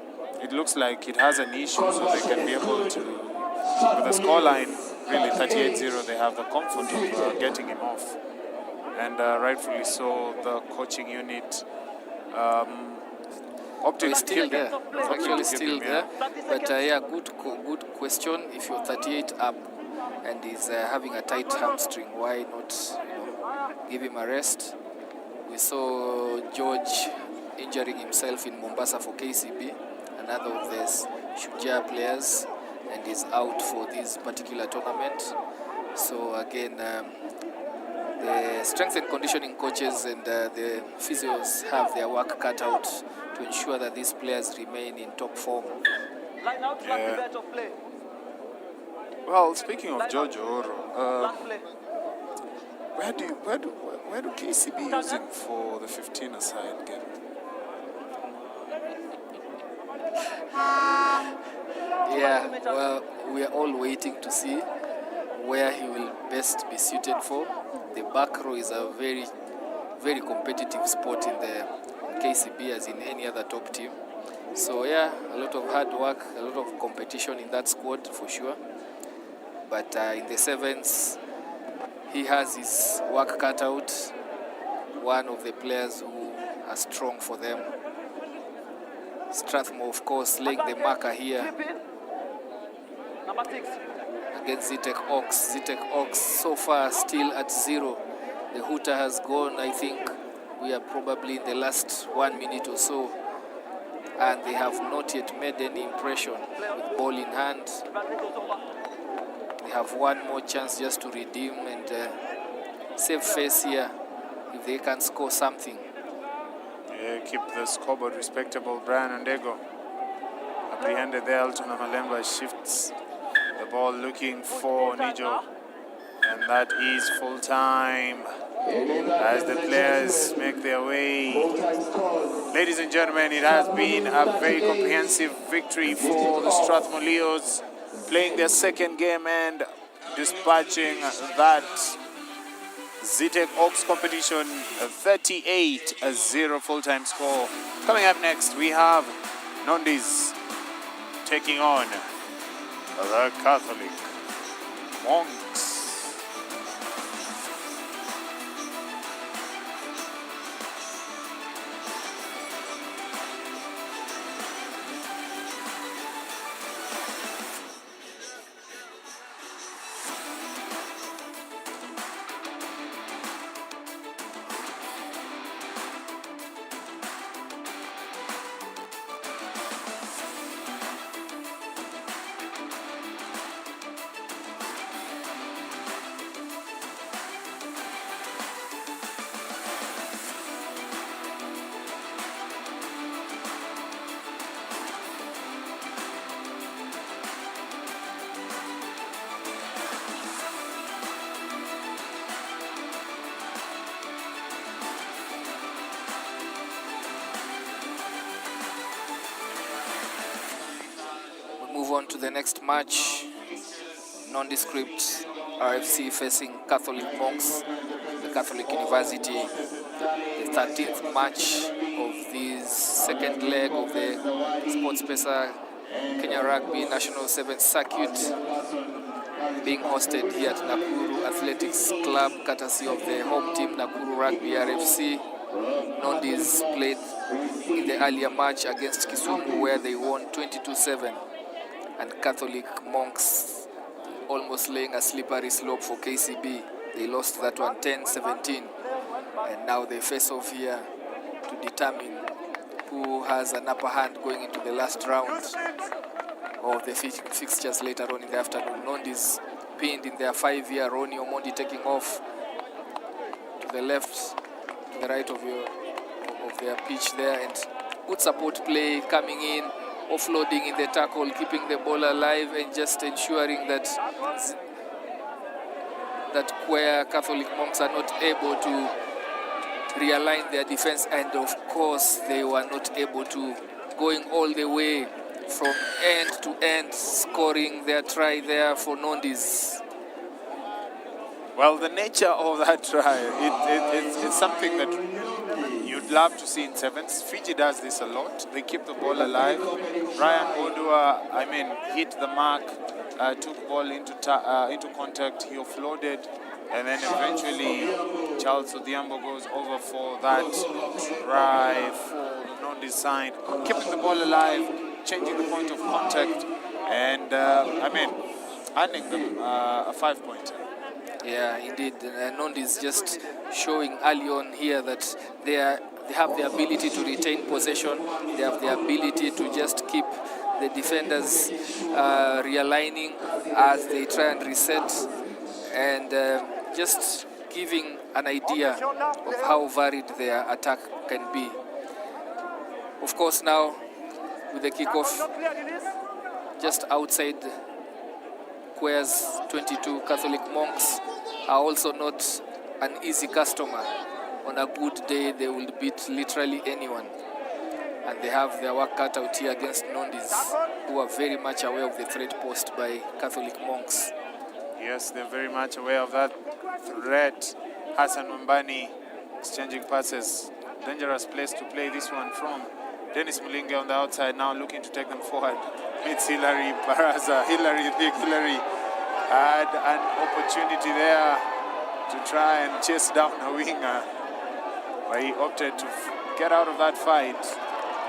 it looks like it has an issue, so they can be able to, with the scoreline, really 38-0, they have the comfort of getting him off. And rightfully so, the coaching unit opted It's still there. It's actually still there. But good question. If you're 38 up and is having a tight hamstring, why not give him a rest? We saw George injuring himself in Mombasa for KCB, another of the Shujaa players, and is out for this particular tournament. So again, the strength and conditioning coaches and the physios have their work cut out to ensure that these players remain in top form. Yeah. Well, speaking of George Oro, where do KCB use him for the 15-a-side game? Yeah, well, we are all waiting to see where he will best be suited for. The back row is a very, very competitive spot in the KCB as in any other top team. So yeah, a lot of hard work, a lot of competition in that squad for sure. But in the sevens, he has his work cut out. One of the players who are strong for them. Strathmore, of course, laying the marker here against Zitek Ox. Zitek Ox so far still at 0. The hooter has gone, I think. We are probably in the last 1 minute or so, and they have not yet made any impression with ball in hand. They have one more chance just to redeem and save face here if they can score something. Yeah, keep the scoreboard respectable. Brian Ondego apprehended there. Alton Malemba shifts the ball looking for Nijo, and that is full time as the players make their way. Ladies and gentlemen, it has been a very comprehensive victory for the Strathmore Leos, playing their second game and dispatching that Zitek Oaks competition, 38-0 full-time score. Coming up next, we have Nondis taking on the Catholic Monks. on to the next match. Nondescript RFC facing Catholic Monks, the Catholic University. The 13th match of this second leg of the Sports Pesa Kenya Rugby National 7th Circuit, being hosted here at Nakuru Athletics Club, courtesy of the home team Nakuru Rugby RFC. Nondis played in the earlier match against Kisumu where they won 22-7, and Catholic Monks almost laying a slippery slope for KCB. They lost that one 10-17, and now they face off here to determine who has an upper hand going into the last round of the fixtures later on in the afternoon. Nondis pinned in their 5-year. Ronnie Omondi taking off to the left, to the right of their pitch there, and good support play coming in, offloading in the tackle, keeping the ball alive, and just ensuring that where Catholic Monks are not able to realign their defense, and of course they were not able to, going all the way from end to end, scoring their try there for Nondis. Well, the nature of that try, it's something that you'd love to see in sevens. Fiji does this a lot. They keep the ball alive. Ryan Odua, hit the mark, took ball into contact, he offloaded, and then eventually Charles Odhiambo goes over for that try for the Nondis side, keeping the ball alive, changing the point of contact, and earning them a 5-pointer. Yeah, indeed. Nondis just showing early on here that they have the ability to retain possession. They have the ability to just keep the defenders realigning as they try and reset, and just giving an idea of how varied their attack can be. Of course, now with the kickoff just outside Queers 22, Catholic Monks are also not an easy customer. On a good day, they will beat literally anyone. And they have their work cut out here against Nondis, who are very much aware of the threat posed by Catholic Monks. Yes, they're very much aware of that threat. Hassan Wambani exchanging passes. Dangerous place to play this one from. Dennis Mulinge on the outside now looking to take them forward. Meets Hilary Baraza. Hilary had an opportunity there to try and chase down a winger, but he opted to get out of that fight.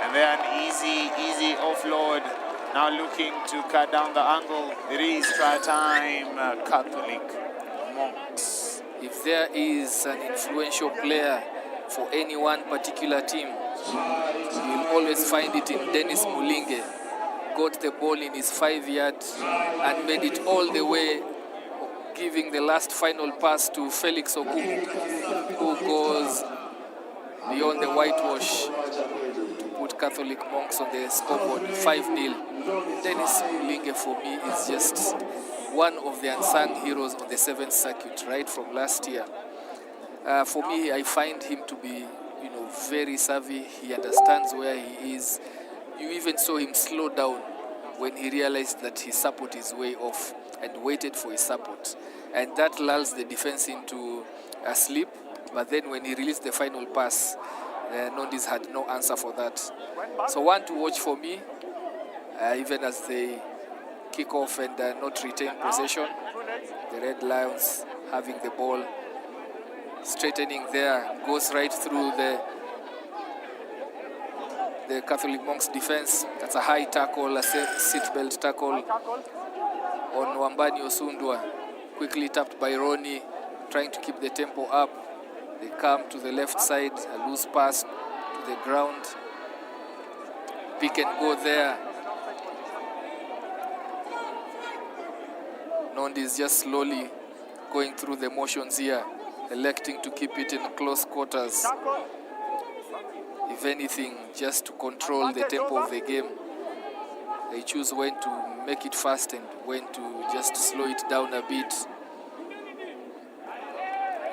And then an easy offload. Now looking to cut down the angle. It is try time, Catholic Monks. If there is an influential player for any one particular team, you'll always find it in Dennis Mulinge. Got the ball in his 5-yard and made it all the way, giving the last final pass to Felix Okumu, who goes beyond the whitewash to put Catholic Monks on the scoreboard 5-0. Dennis Mulinge for me is just one of the unsung heroes on the 7th circuit right from last year. For me, I find him to be very savvy. He understands where he is. You even saw him slow down when he realized that his support is way off and waited for his support. And that lulls the defense into a sleep. But then when he released the final pass, Nondis had no answer for that. So one to watch for me, even as they kick off and not retain possession. The Red Lions having the ball, straightening there, goes right through the Catholic Monks defense. That's a high tackle, a seatbelt tackle on Wambani Osundwa. Quickly tapped by Ronnie, trying to keep the tempo up. They come to the left side, a loose pass to the ground. Pick and go there. Nondis just slowly going through the motions here, electing to keep it in close quarters. If anything, just to control the tempo of the game. They choose when to make it fast and when to just slow it down a bit.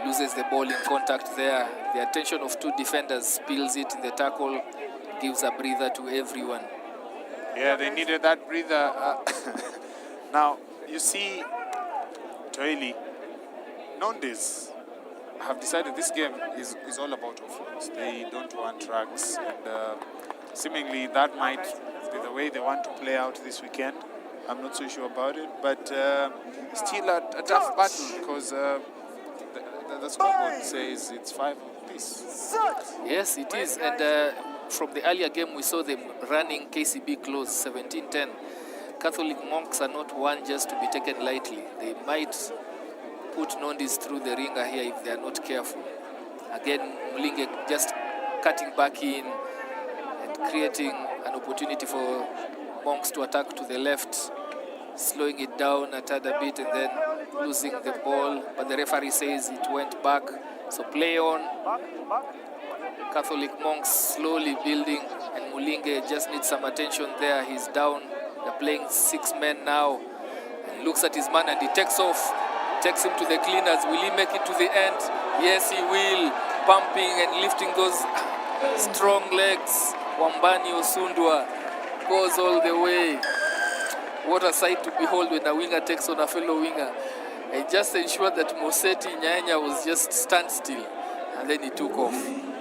Loses the ball in contact there. The attention of two defenders spills it in the tackle, gives a breather to everyone. Yeah, they needed that breather. Now, you see, Toili, Nondes have decided this game is all about offloads. They don't want rugs, and seemingly that might be the way they want to play out this weekend. I'm not so sure about it, but still a tough battle because the scoreboard says it's 5 apiece. Yes, it is. And from the earlier game, we saw them running KCB close 17-10. Catholic monks are not one just to be taken lightly. They might put Nondis through the ringer here if they are not careful. Again, Mulinge just cutting back in and creating an opportunity for monks to attack to the left, slowing it down a tad a bit and then losing the ball. But the referee says it went back. So play on. Catholic monks slowly building, and Mulinge just needs some attention there. He's down. They're playing 6 men now. And looks at his man and he takes off. Takes him to the cleaners. Will he make it to the end? Yes, he will. Pumping and lifting those strong legs. Wambani Osundwa goes all the way. What a sight to behold when a winger takes on a fellow winger. It just ensured that Moseti Nyanya was just standstill, and then he took off.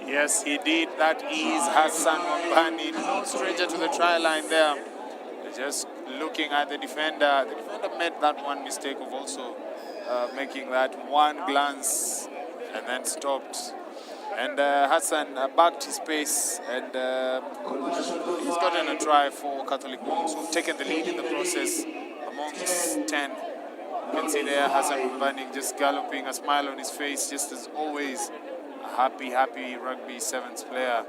Yes, he did. That is Hassan Wambani, no stranger to the try line there. Just looking at the defender. The defender made that one mistake of also making that one glance and then stopped. And Hassan backed his pace, and he's gotten a try for Catholic monks who've taken the lead in the process amongst 10. You can see there Hassan Wambani just galloping, a smile on his face, just as always. A happy rugby sevens player.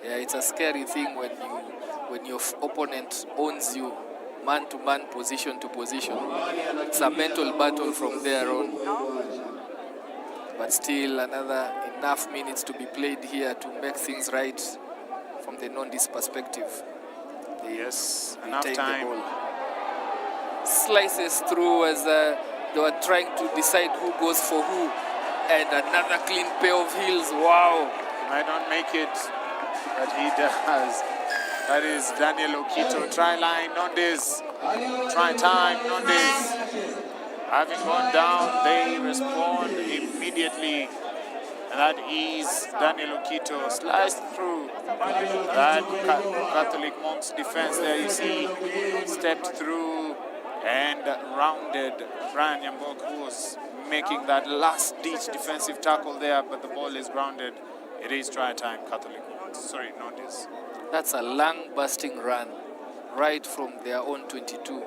Yeah, it's a scary thing when your opponent owns you man-to-man, position to position. It's a mental battle from there on. But still another enough minutes to be played here to make things right from the Nondis perspective. Yes, They enough take time. the ball. Slices through as they were trying to decide who goes for who. And another clean pair of heels. Wow. He might not make it, but he does. That is Daniel Okito. Try line, Nondes. Try time, Nondes. Having gone down, they respond immediately. And that is Daniel Okito. Sliced through that Catholic monks defense there. You see, stepped through and rounded Brian Yambok, who was making that last-ditch defensive tackle there, but the ball is grounded. It is try time, Catholic. Sorry, Nondis. That's a lung-busting run right from their own 22.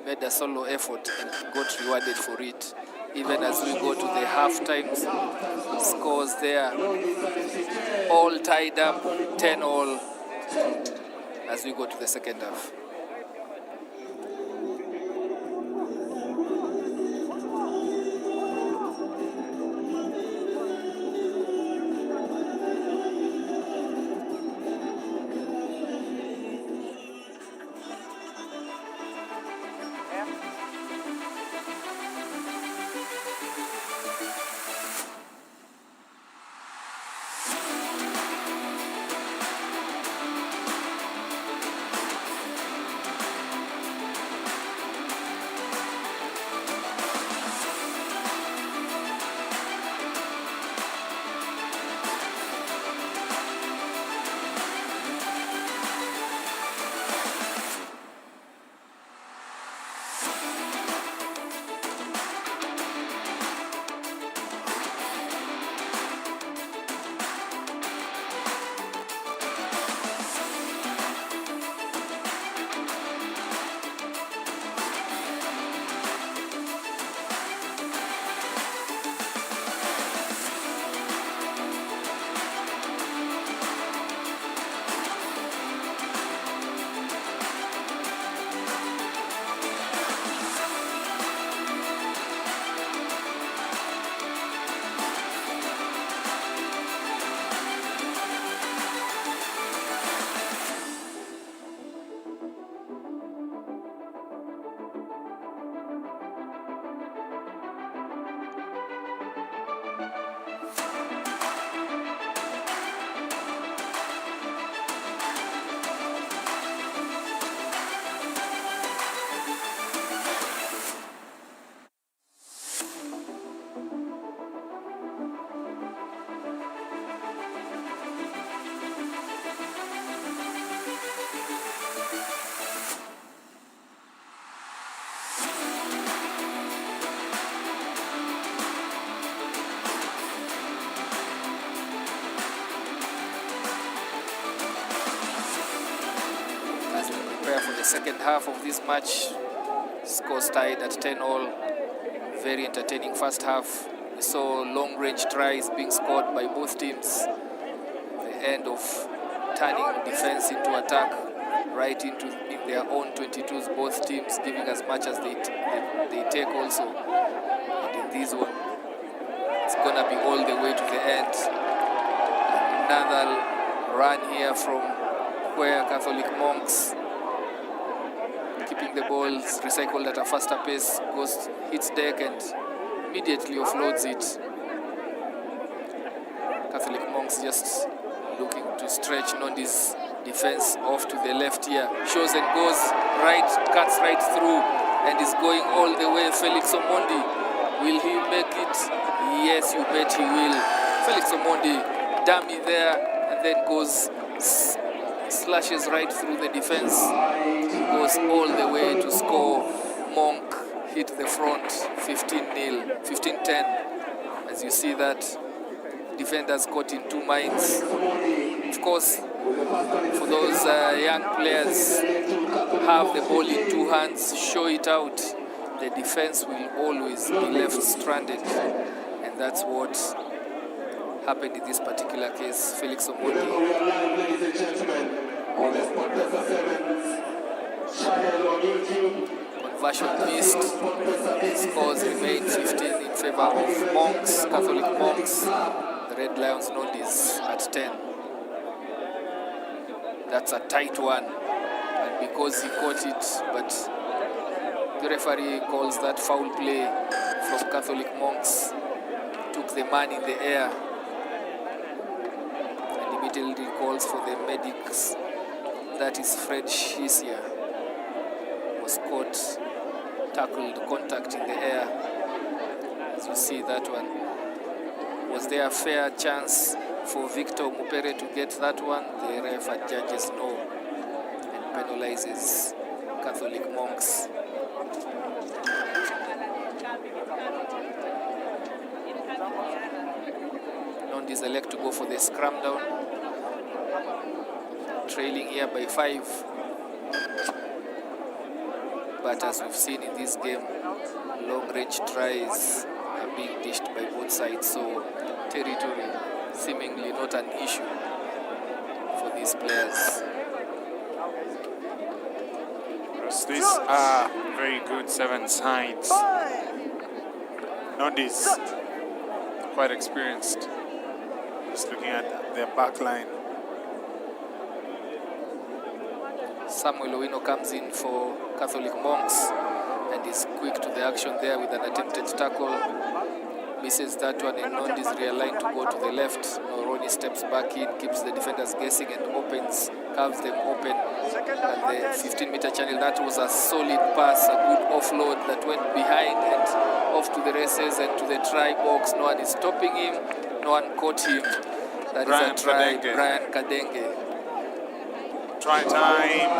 Made a solo effort and got rewarded for it. Even as we go to the half-time scores there, all tied up, 10-all, as we go to the second half. second half of this match. Scores tied at 10-all. Very entertaining first half. We saw long-range tries being scored by both teams. The end of turning defense into attack, right into in their own 22s, both teams giving as much as they take also. And in this one, it's gonna be all the way to the end. Another run here from where Catholic Monks, keeping the balls recycled at a faster pace, hits deck and immediately offloads it. Catholic Monks just looking to stretch Nondi's defense off to the left here. Shows and goes right, cuts right through and is going all the way. Felix Omondi, will he make it? Yes, you bet he will. Felix Omondi, dummy there, and then goes, slashes right through the defense, goes all the way to score. Monk hit the front, 15-0, 15-10. As you see that, defenders caught in two minds. Of course, for those young players, have the ball in two hands, show it out. The defense will always be left stranded, and that's what happened in this particular case. Felix Omondi. Ladies and gentlemen, on the Sportpesa 7's channel on YouTube. Conversion missed. Scores remain 15 in favor of Monks, Catholic Monks. The Red Lions Nondis at 10. That's a tight one, and because he caught it, but the referee calls that foul play from Catholic Monks. Took the man in the air and immediately calls for the medics. That is Fred Shisia. Was caught, tackled, contact in the air. As you see that one. Was there a fair chance for Victor Mupere to get that one? The ref adjudges no and penalizes Catholic Monks. Nondis elect to go for the scrum down, trailing here by 5. But as we've seen in this game, long-range tries are being dished by both sides, so territory seemingly not an issue for these players. These are very good 7 sides. Nondis quite experienced. Just looking at their back line. Samuel Owino comes in for Catholic Monks and is quick to the action there with an attempted tackle. Misses that one, and Nondis realigned to go to the left. Noroni steps back in, keeps the defenders guessing and opens, carves them open at the 15-meter channel. That was a solid pass, a good offload that went behind and off to the races and to the try box. No one is stopping him, no one caught him. That Brian is a try, Kadenge. Brian Kadenge. Try time.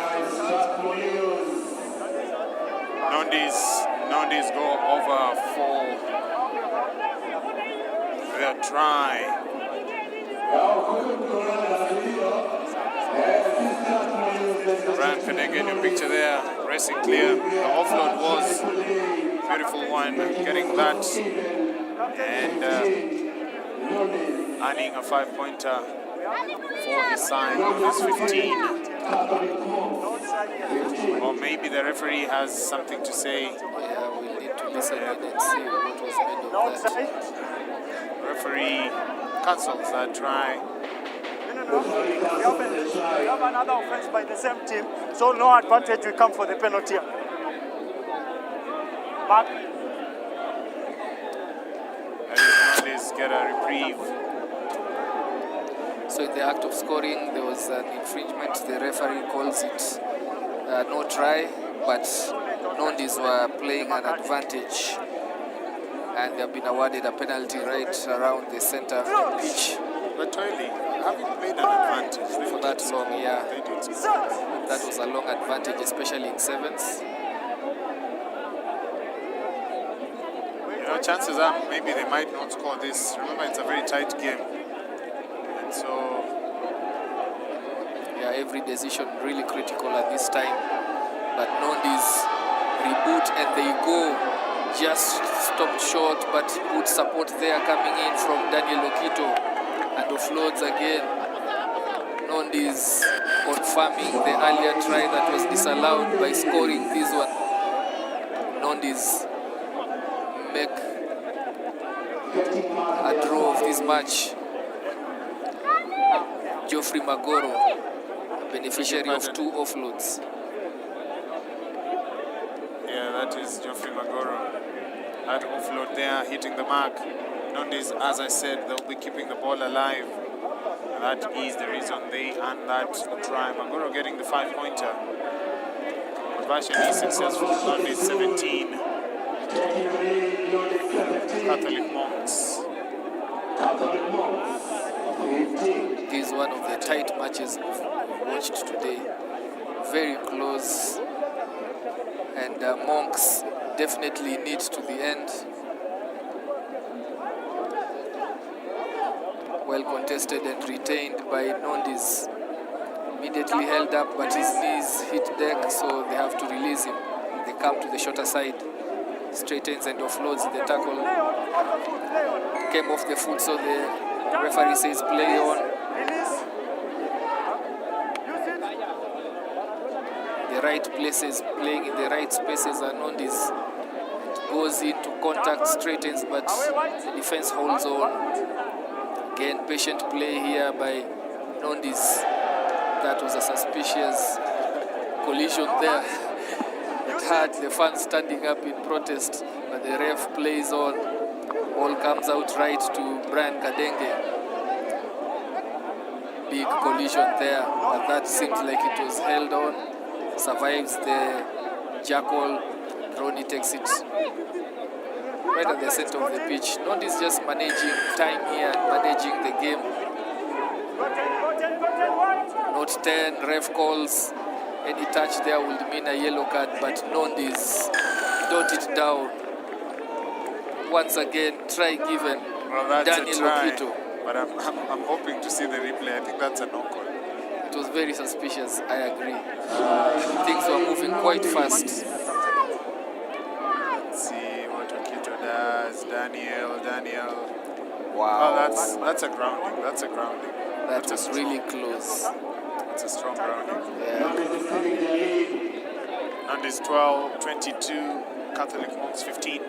Nondis go over for the try. Brian Kadenge in your picture there, racing clear. The offload was a beautiful one, getting that and earning a 5-pointer for his side of his 15. Or maybe the referee has something to say. Yeah, we'll need to listen in and see what was made of that. Referee cancels that try. We have another offense by the same team, so no advantage will come for the penalty. Back. Nondis get a reprieve. So in the act of scoring, there was an infringement. The referee calls it no try, but Nondis were playing an advantage, and they have been awarded a penalty right around the center of the pitch. But Toily, having played an advantage For that long, yeah. They did. That was a long advantage, especially in sevens. You know, chances are maybe they might not score this. Remember, it's a very tight game. And so, Yeah, every decision really critical at this time. but Nondi's reboot and they go, just stopped short, but good support there coming in from Daniel Okito, and offloads again. Nondi's confirming the earlier try that was disallowed by scoring this one. Nondi's make a draw of this match. Geoffrey Magoro, beneficiary of 2 offloads. Yeah, that is Geoffrey Magoro. That offload there, hitting the mark. Nondi's, as I said, they'll be keeping the ball alive. And that is the reason they earned that try. Magoro getting the 5-pointer. Conversion is successful. Nondi's 17. Catholic Monks. This is one of the tight matches we've watched today. Very close. And Monks definitely need to the end. Well contested and retained by Nondi's. Immediately held up, but his knees hit deck, so they have to release him. They come to the shorter side. Straightens and offloads the tackle. Came off the foot, so the referee says play on. The right places, playing in the right spaces are Nondi's. Goes into contact, straightens, but the defense holds on. Again, patient play here by Nondi's. That was a suspicious collision there. It had the fans standing up in protest, but the ref plays on. Ball comes out right to Brian Kadenge. Big collision there, but that seems like it was held on. Survives the jackal. Ronnie takes it right at the center of the pitch. Nondi's just managing time here, managing the game. Not 10, ref calls. Any touch there would mean a yellow card, but Nondi's dot it down. Once again, try given. Well, that's Daniel a try, Okito. but I'm hoping to see the replay. I think that's a no-call. It was very suspicious, I agree. Things were moving quite fast. Let's see what Okito does. Daniel. Wow. Oh, that's a grounding. That's a grounding. That was really close. It's a strong grounding. Yeah. Nondi's 12, 22, Catholic Monks 15.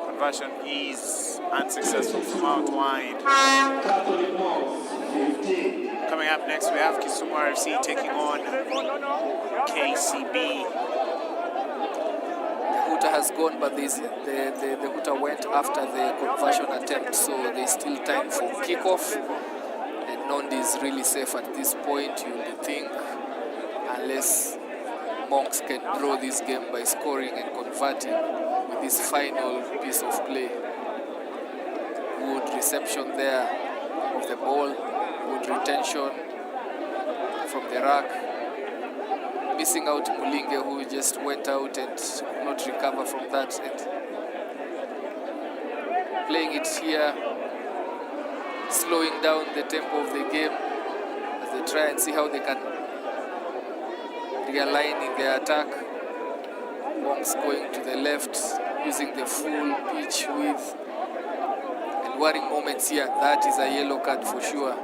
Conversion is unsuccessful from out wide. Coming up next, we have Kisumu RFC taking on KCB. The hooter has gone, but the hooter went after the conversion attempt, so there's still time for kickoff. And Nondi is really safe at this point, you would think, unless Monks can draw this game by scoring and converting with this final piece of play. Good reception there of the ball, good retention from the rack. Missing out Mulinge, who just went out and could not recover from that. And playing it here, slowing down the tempo of the game as they try and see how they can realign in their attack. Monks going to the left, using the full pitch width. And worrying moments here, that is a yellow card for sure.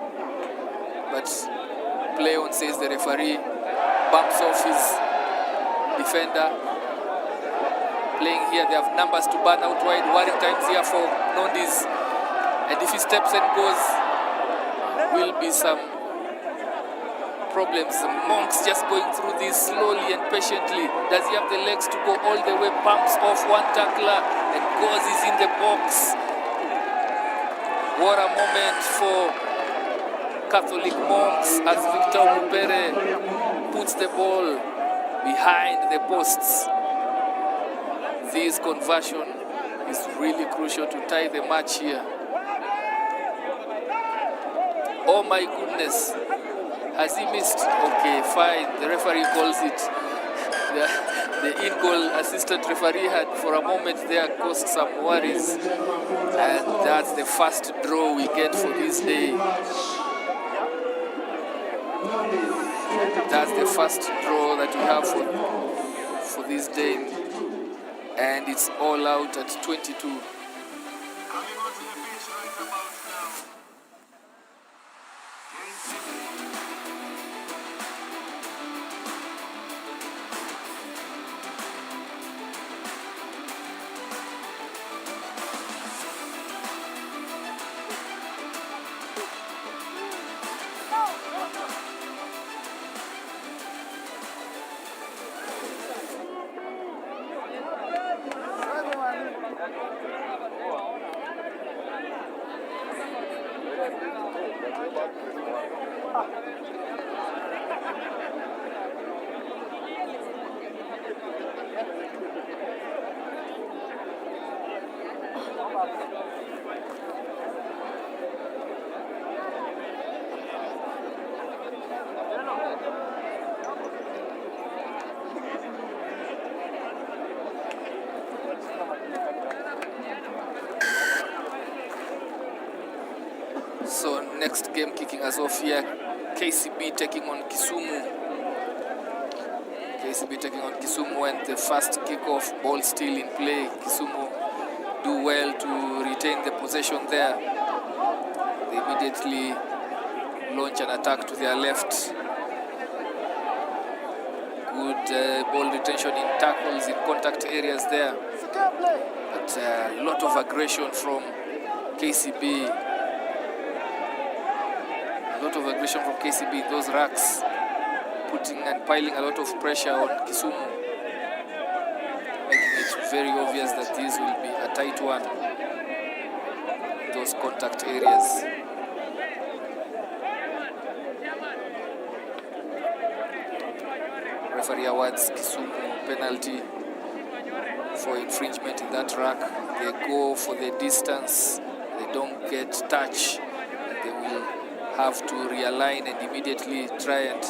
But play on, says the referee. Bumps off his defender. Playing here, they have numbers to burn out wide. Worrying times here for Nondi's. And if he steps and goes, will be some problems. Monks just going through this slowly and patiently. Does he have the legs to go all the way? Pumps off one tackler and goes, he's in the box. What a moment for Catholic Monks as Victor Mupere puts the ball behind the posts. This conversion is really crucial to tie the match here. Oh my goodness. Has he missed? Okay, fine. The referee calls it. The in-goal assistant referee had for a moment there caused some worries. And that's the first draw we get for this day. That's the first draw that we have for this day, and it's all out at 22. So next game kicking us off here, KCB taking on Kisumu. KCB taking on Kisumu, and the first kickoff, ball still in play. Kisumu do well to retain the possession there. They immediately launch an attack to their left. Good ball retention in tackles, in contact areas there. But a lot of aggression from KCB. A lot of aggression from KCB in those racks, putting and piling a lot of pressure on Kisumu, making it very obvious that this will be a tight one in those contact areas. Referee awards Kisumu penalty for infringement in that rack. They go for the distance, they don't get touch, and they will have to realign and immediately try and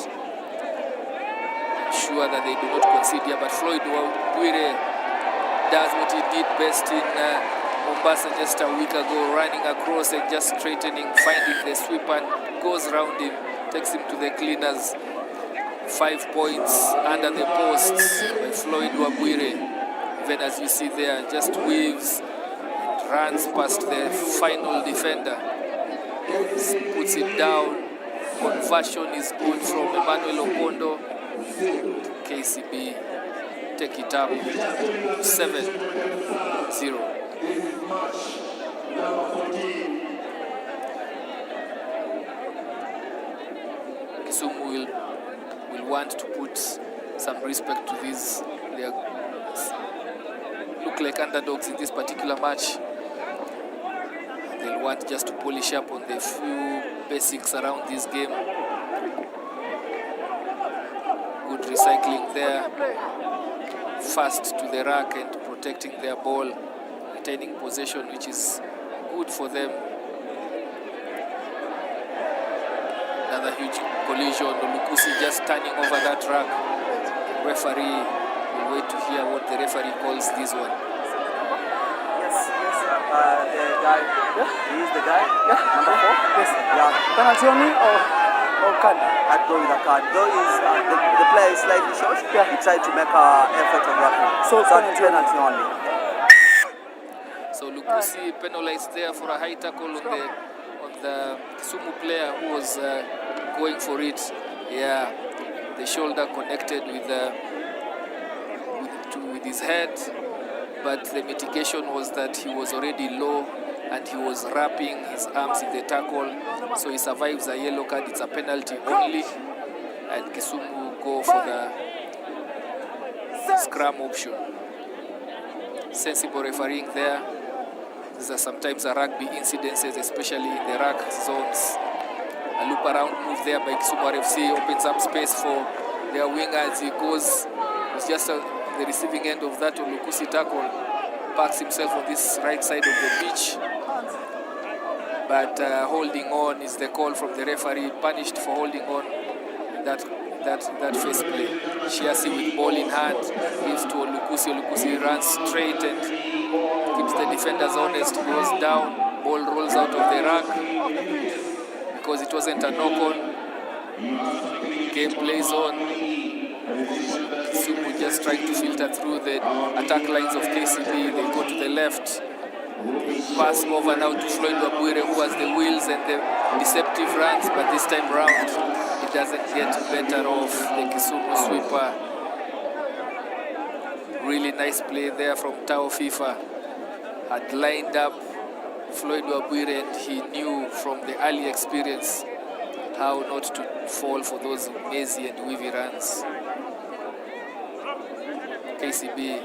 ensure that they do not concede here. But Floyd Wabwire does what he did best in Mombasa just a week ago, running across and just straightening, finding the sweeper, and goes around him, takes him to the cleaners. 5 points under the posts by Floyd Wabwire. Even as you see there, just weaves and runs past the final defender. Puts it down. Conversion is good from Emmanuel Opondo. KCB take it up 7-0. Kisumu will want to put some respect to these. They look like underdogs in this particular match. They'll want just to polish up on the few basics around this game. Good recycling there. Fast to the rack and protecting their ball, retaining possession, which is good for them. Another huge collision. Lukusi just turning over that rack. Referee will wait to hear what the referee calls this one. The guy, he is the guy, number 4? Yes. Yeah. Penalty on me or card? I'd go with a card. Though the player is slightly short, he tried to make an effort on working. So penalty only. So Lukusi penalized there for a high tackle on the Kisumu player who was going for it. Yeah, the shoulder connected with his head. But the mitigation was that he was already low and he was wrapping his arms in the tackle, so he survives a yellow card. It's a penalty only, and Kisumu go for the scrum option. Sensible refereeing there. These are sometimes a rugby incidences, especially in the rack zones. A loop around move there by Kisumu RFC opens up space for their wingers. He goes, it's just the receiving end of that Lukusi tackle, parks himself on this right side of the pitch, but holding on is the call from the referee. Punished for holding on that face play. Shiasi with ball in hand gives to Lukusi. Lukusi runs straight and keeps the defenders honest, goes down, ball rolls out of the rack because it wasn't a knock on. Game plays on. Kisumu just just trying to filter through the attack lines of KCB. They go to the left. Pass over now to Floyd Wabwire, who has the wheels and the deceptive runs, but this time round it doesn't get better off the Kisumu sweeper. Really nice play there from Tao FIFA. Had lined up Floyd Wabwire, and he knew from the early experience how not to fall for those mazy and weavy runs. KCB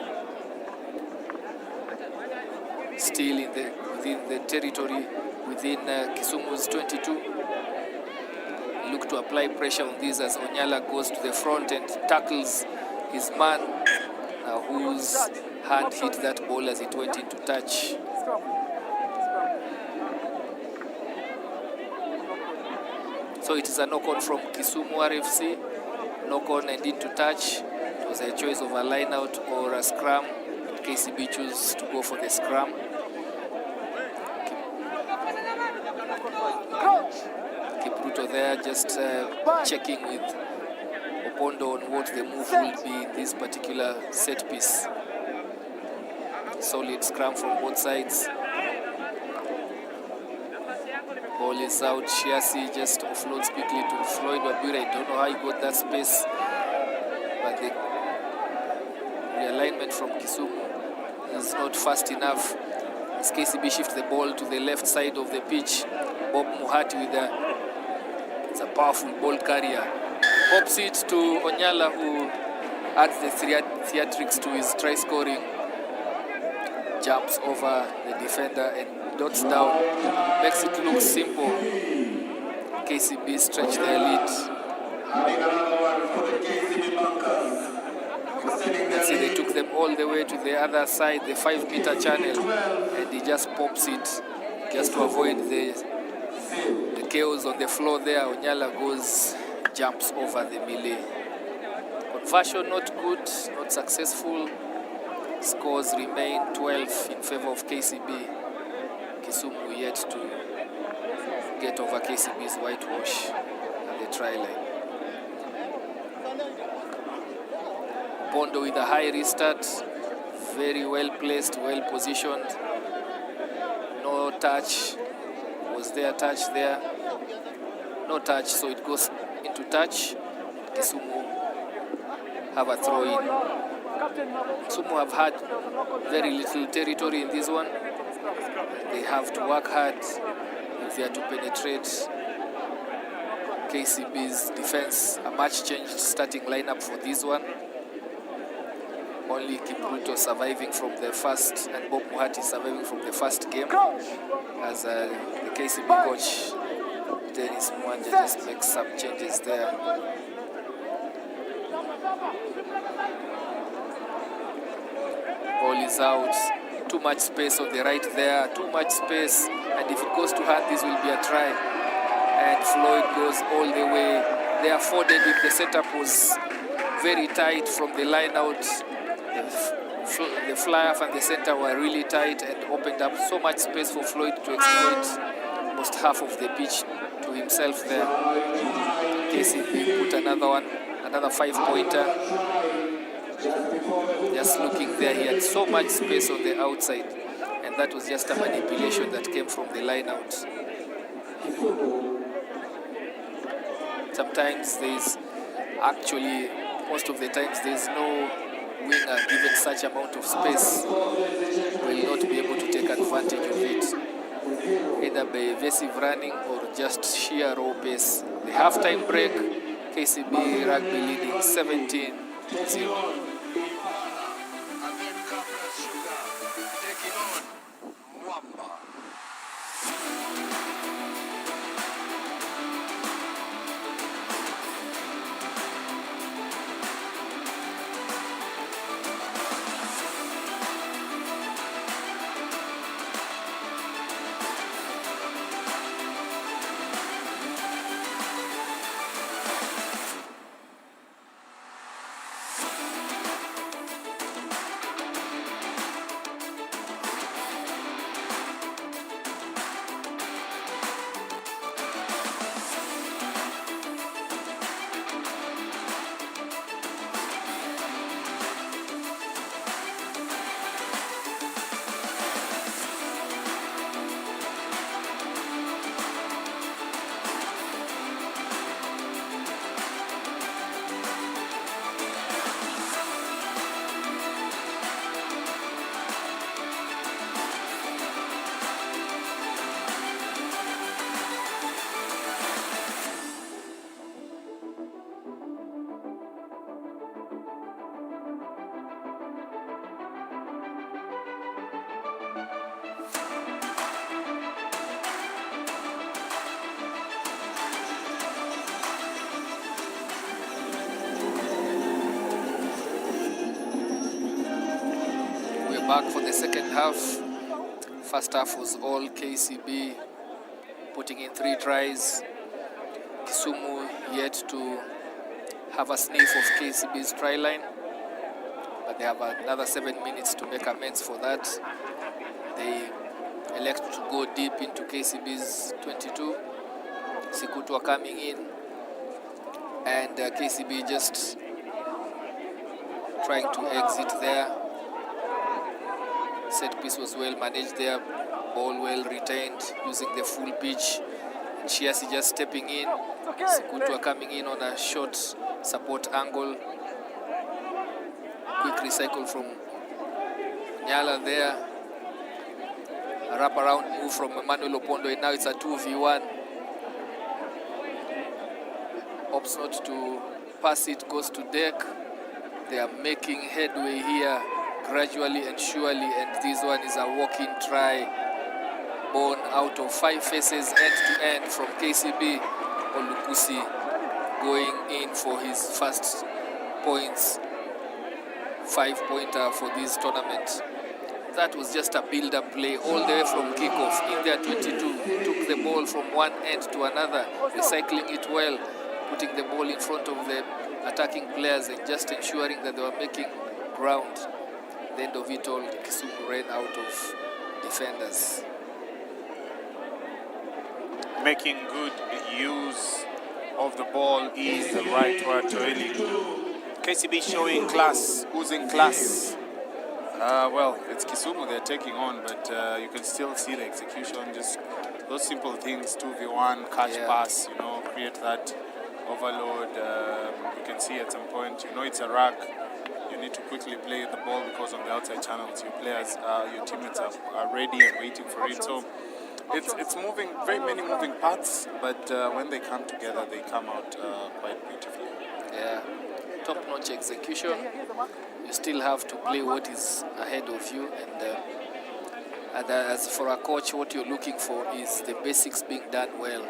still within the territory, within Kisumu's 22. Look to apply pressure on this as Onyala goes to the front and tackles his man, whose hand hit that ball as it went into touch. So it is a knock-on from Kisumu RFC, knock-on and into touch. It was a choice of a line-out or a scrum. KCB choose to go for the scrum. Kipruto there just checking with Opondo on what the move will be in this particular set piece. Solid scrum from both sides. Ball is out. Shiasi just offloads quickly to Floyd Wabwire. I don't know how he got that space, but the realignment from Kisumu is not fast enough. As KCB shift the ball to the left side of the pitch, Bob Muhati with it's a powerful ball carrier. Pops it to Onyala, who adds the theatrics to his try scoring. Jumps over the defender and dots down. Makes it look simple. KCB stretch their lead. See, they took them all the way to the other side, the 5-meter channel, and he just pops it just to avoid the chaos on the floor there. Onyala jumps over the melee. Conversion not good, not successful. Scores remain 12 in favor of KCB. Kisumu yet to get over KCB's whitewash at the try line. Pondo with a high restart, very well placed, well positioned. No touch. Was there a touch there? No touch, so it goes into touch. Kisumu have a throw in. Kisumu have had very little territory in this one. They have to work hard if they are to penetrate KCB's defense. A much changed starting lineup for this one. Only Kipruto surviving from the first, and Bob Muhati surviving from the first game. As the KCB coach, Dennis Mwanja, just makes some changes there. Ball is out. Too much space on the right there. Too much space. And if it goes to hand, this will be a try. And Floyd goes all the way. They are afforded if the setup was very tight from the line out. The fly-off and the center were really tight and opened up so much space for Floyd to exploit almost half of the pitch to himself there. KCB put another 5-pointer. Just looking there, he had so much space on the outside, and that was just a manipulation that came from the line out. Sometimes most of the times there's no winger given such amount of space will not be able to take advantage of it, either by evasive running or just sheer raw pace. The halftime break, KCB Rugby leading 17-0. back for the second half. First half was all KCB putting in 3 tries. Kisumu yet to have a sniff of KCB's try line, but they have another 7 minutes to make amends for that. They elect to go deep into KCB's 22. Sikutu are coming in, and KCB just trying to exit there. Set piece was well managed there, ball well retained using the full pitch. Chiasi just stepping in. Sikutu are coming in on a short support angle. Quick recycle from Nyala there. A wraparound move from Emmanuel Opondo, and now it's a 2v1. Opts not to pass it, goes to deck. They are making headway here gradually and surely, and this one is a walk-in try born out of 5 faces end to end from KCB. Olukusi going in for his first points, 5-pointer for this tournament. That was just a build-up play all the way from kickoff in their 22. Took the ball from one end to another, recycling it well, putting the ball in front of the attacking players and just ensuring that they were making ground. At the end of it all, Kisumu ran out of defenders. Making good use of the ball is the right word to really. KCB showing class, oozing class. Well, it's Kisumu they're taking on, but you can still see the execution. Just those simple things: 2v1, catch, pass. Create that overload. You can see at some point, it's a rack. You need to quickly play the ball because of the outside channels. Your players, your teammates are ready and waiting for it. So it's moving, very many moving parts, but when they come together, they come out quite beautifully. Yeah, top-notch execution. You still have to play what is ahead of you, and as for a coach, what you're looking for is the basics being done well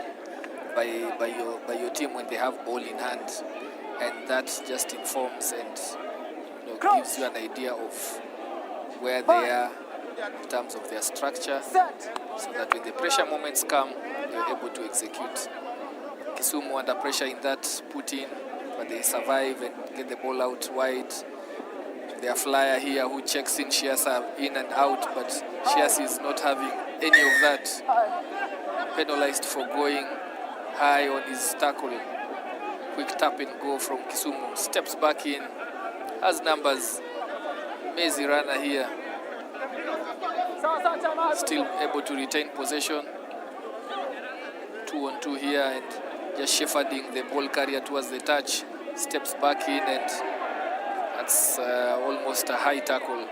by your team when they have ball in hand, and that just informs and gives you an idea of where they are in terms of their structure, so that when the pressure moments come, you're able to execute. Kisumu under pressure in that put in, but they survive and get the ball out wide. Their flyer here who checks in Shiasa in and out, but Shiasa is not having any of that. Penalized for going high on his tackle. Quick tap and go from Kisumu. Steps back in, has numbers. Mezi runner here. Still able to retain possession. 2-on-2 here, and just shepherding the ball carrier towards the touch. Steps back in, and that's almost a high tackle.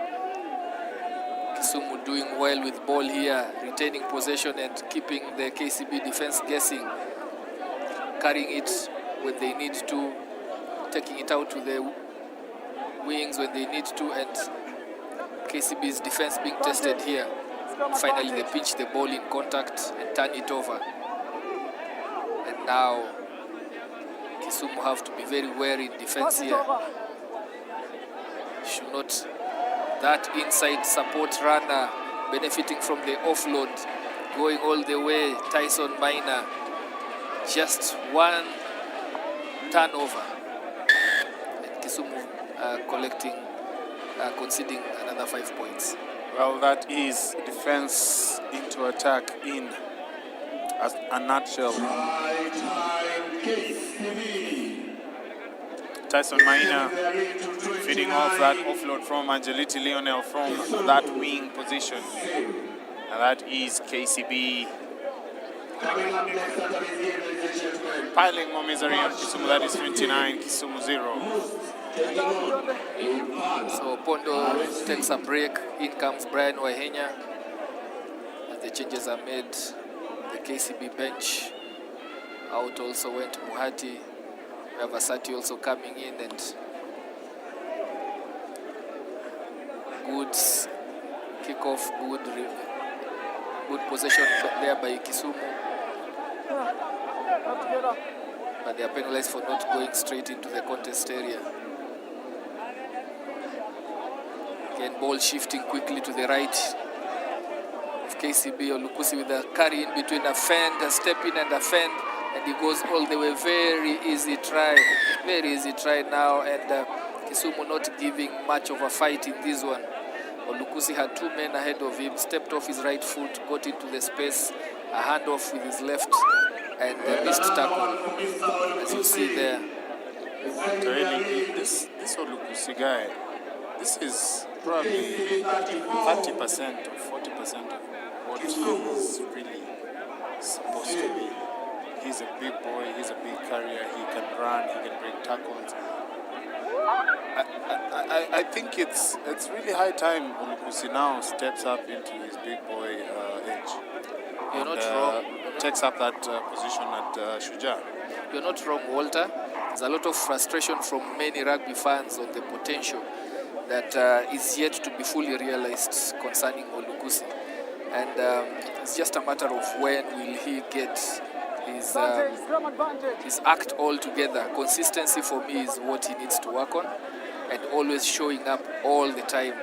Kisumu doing well with ball here, retaining possession and keeping the KCB defense guessing. Carrying it when they need to, taking it out to the wings when they need to, and KCB's defense being tested here. Finally, they pinch the ball in contact and turn it over. And now, Kisumu have to be very wary in defense here. Should not, that inside support runner benefiting from the offload, going all the way, Tyson Minor. Just one turnover. And Kisumu conceding another 5 points. Well, that is defense into attack in a nutshell. Tyson Maina feeding off that offload from Angeliti Lionel from that wing position. And that is KCB piling more misery on Kisumu. That is 29, Kisumu 0. So Pondo takes a break. In comes Brian Wahenya. As the changes are made, the KCB bench out also went Muhati. We have Asati also coming in, and good kickoff, good possession there by Kisumu. But they are penalized for not going straight into the contest area. Again, ball shifting quickly to the right of KCB. Olukusi with a carry in between a fend, a step in and a fend, and he goes all the way. Very easy try now, and Kisumu not giving much of a fight in this one. Olukusi had 2 men ahead of him, stepped off his right foot, got into the space, a handoff with his left, and a missed tackle, as you see there. Really, this Olukusi guy, this is probably 30% or 40% of what he's really supposed to be. He's a big boy, he's a big carrier, he can run, he can break tackles. I think it's really high time Olukusi now steps up into his big boy age. You're not wrong. Takes up that position at Shujaa. You're not wrong, Walter. There's a lot of frustration from many rugby fans on the potential that is yet to be fully realized concerning Olukusi. And it's just a matter of when will he get his act all together. Consistency for me is what he needs to work on, and always showing up all the time.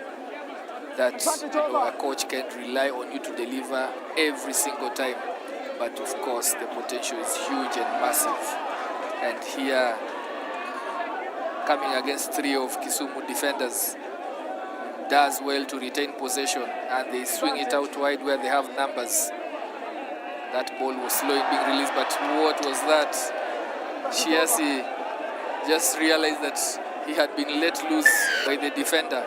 That a coach can't rely on you to deliver every single time. But of course, the potential is huge and massive. And here, coming against 3 of Kisumu defenders, does well to retain possession, and they swing it out wide where they have numbers. That ball was slow in being released, but what was that? Shiasi just realized that he had been let loose by the defender.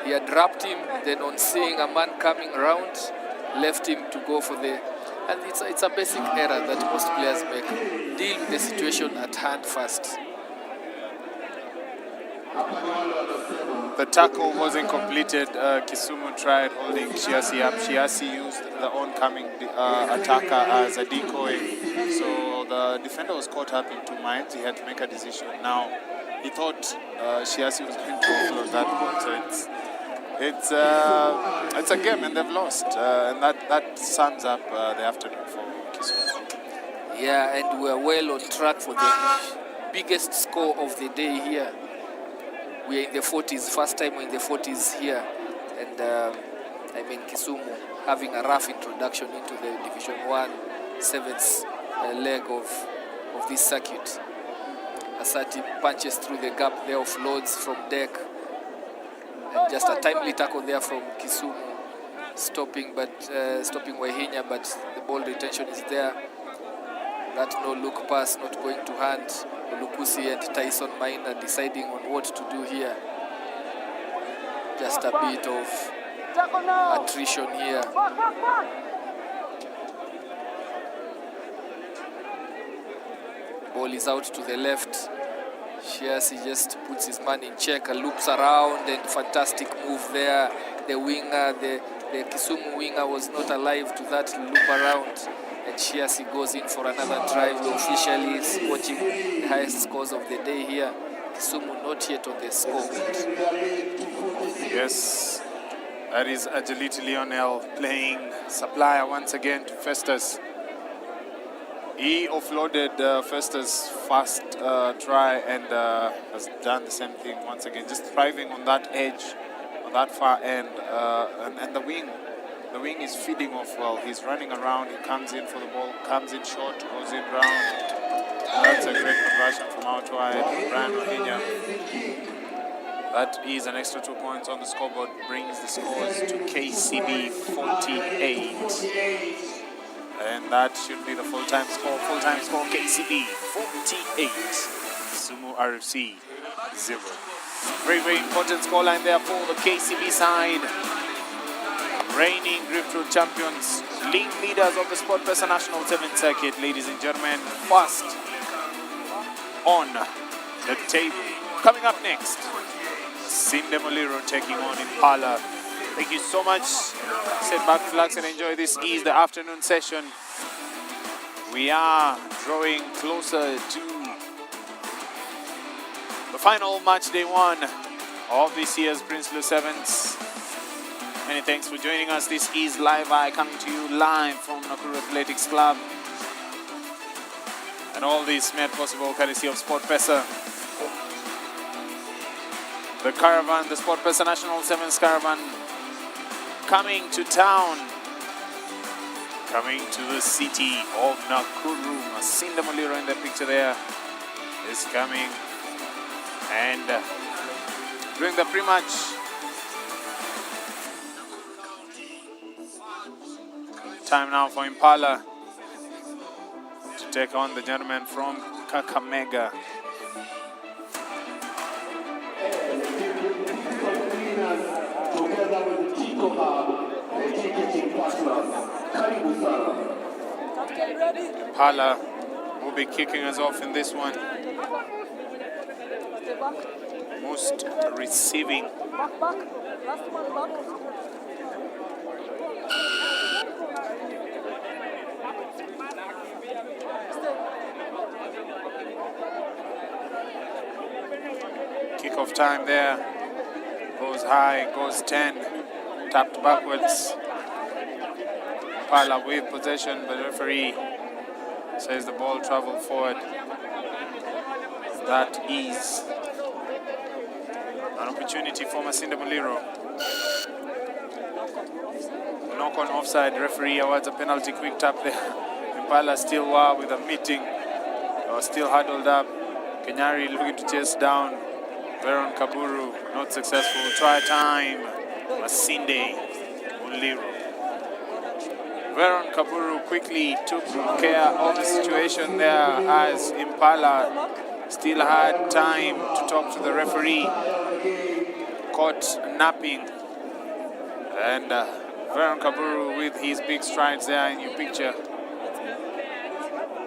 He had wrapped him, then on seeing a man coming around, left him to go for the... And it's a basic error that most players make. Deal with the situation at hand first. The tackle wasn't completed. Kisumu tried holding Shiasi up. Shiasi used the oncoming attacker as a decoy. So the defender was caught up in 2 minds. He had to make a decision. Now, he thought Shiasi was going to offload that ball. So it's a game and they've lost. And that sums up the afternoon for Kisumu. Yeah, and we're well on track for the biggest score of the day here. We're in the 40s, first time we're in the 40s here. And Kisumu having a rough introduction into the Division 1 7th leg of this circuit. Asati punches through the gap there, offloads from deck. And just a timely tackle there from Kisumu, stopping Wahinya, but the ball retention is there. That no-look pass not going to hand. Olukusi and Tyson Maina deciding on what to do here. Just a bit of attrition here. Ball is out to the left. Shiasi just puts his man in check, loops around, and fantastic move there. The winger, the Kisumu winger was not alive to that loop around. And Shiasi goes in for another drive. The officially is watching the highest scores of the day here. Kisumu not yet on the scoreboard. Yes, that is Agility Lionel playing supplier once again to Festus. He offloaded Festus' first try and has done the same thing once again, just thriving on that edge, on that far end, and the wing. The wing is feeding off well. He's running around, he comes in for the ball, comes in short, goes in round. That's a great conversion from out wide, Brian Wahinya. That is an extra 2 points on the scoreboard, brings the scores to KCB 48. And that should be the full-time score. Full-time score, KCB 48. Sumu RFC 0. Very, very important scoreline there for the KCB side. Reigning Driftwood champions, league leaders of the Sport Pesa National 7th Circuit, ladies and gentlemen. First on the table. Coming up next, Sinde Moliro taking on Impala. Thank you so much. Sit back, relax, and enjoy. This is the afternoon session. We are drawing closer to the final match day 1 of this year's Princeloo Sevens. Many thanks for joining us. This is Live Eye coming to you live from Nakuru Athletics Club. And all this made possible courtesy of Sport Pesa. The caravan, the Sport Pesa National Sevens caravan, coming to town, coming to the city of Nakuru. Masinda Muliro in the picture there is coming and doing the pre-match. Time now for Impala to take on the gentleman from Kakamega. Together with Tico Hub, the ticketing partners. Karibu sana. Impala will be kicking us off in this one. Most receiving. Kick-off time there. Goes high, goes 10. Tapped backwards. Impala with possession, but the referee says the ball traveled forward. That is an opportunity for Masinda Muliro. Knock on offside, referee awards a penalty, quick tap there. Impala still were with a meeting. They were still huddled up. Kenyari looking to chase down Veron Kaburu, not successful. Try time, Masinde Muliro. Veron Kaburu quickly took care of the situation there as Impala still had time to talk to the referee. Caught napping. And Veron Kaburu with his big strides there in your picture.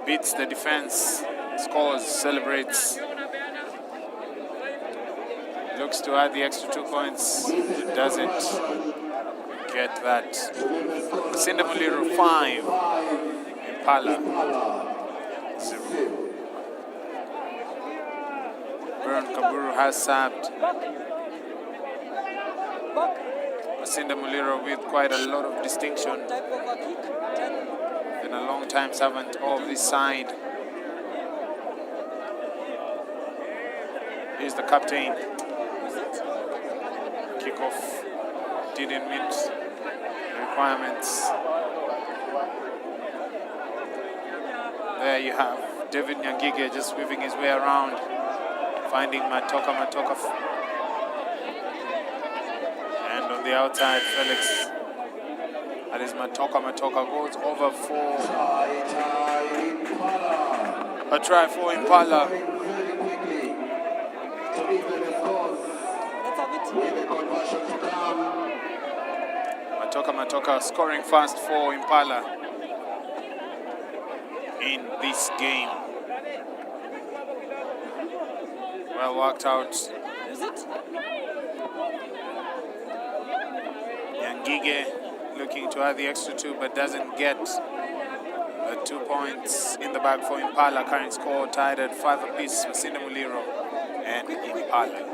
Beats the defense, scores, celebrates. Looks to add the extra 2 points. It doesn't get that. Masinda Muliro 5, Impala 0. Veron Kaburu has served. Masinda Muliro with quite a lot of distinction. Been a long time servant of this side. He's the captain. Kickoff didn't meet the requirements. There you have David Nyangige just weaving his way around, finding Matoka. And on the outside, Felix. That is Matoka goes over for a try for Impala. Matoka scoring fast for Impala in this game. Well worked out. Nyangige looking to add the extra 2 but doesn't get the 2 points in the bag for Impala. Current score tied at 5 apiece. Masinda Muliro and Impala.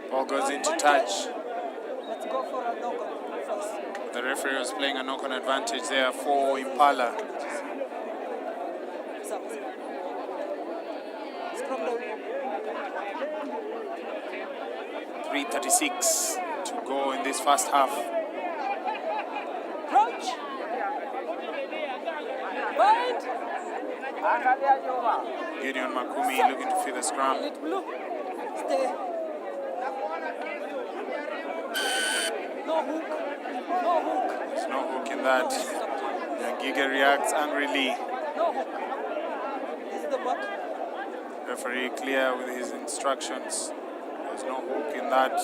Ball goes into touch. Let's go for a knock-on first. The referee was playing a knock-on advantage there for Impala. 3:36 to go in this first half. Approach. Right. Gideon Makumi looking to fill the scrum. Blue. Stay. No hook. No hook. There's no hook in that. Giga reacts angrily. No hook. This is the back. Referee clear with his instructions. There's no hook in that.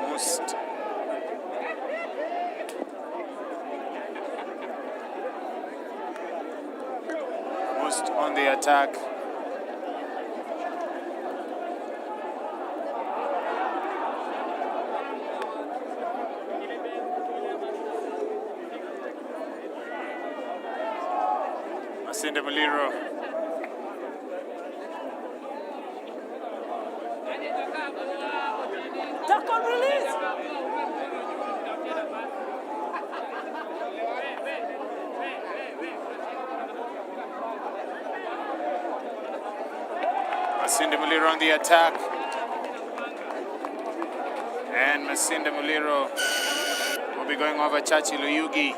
Moose Most on the attack. Masinde Muliro. Tackle release. Masinde Muliro on the attack. And Masinde Muliro will be going over Chachi Luyugi.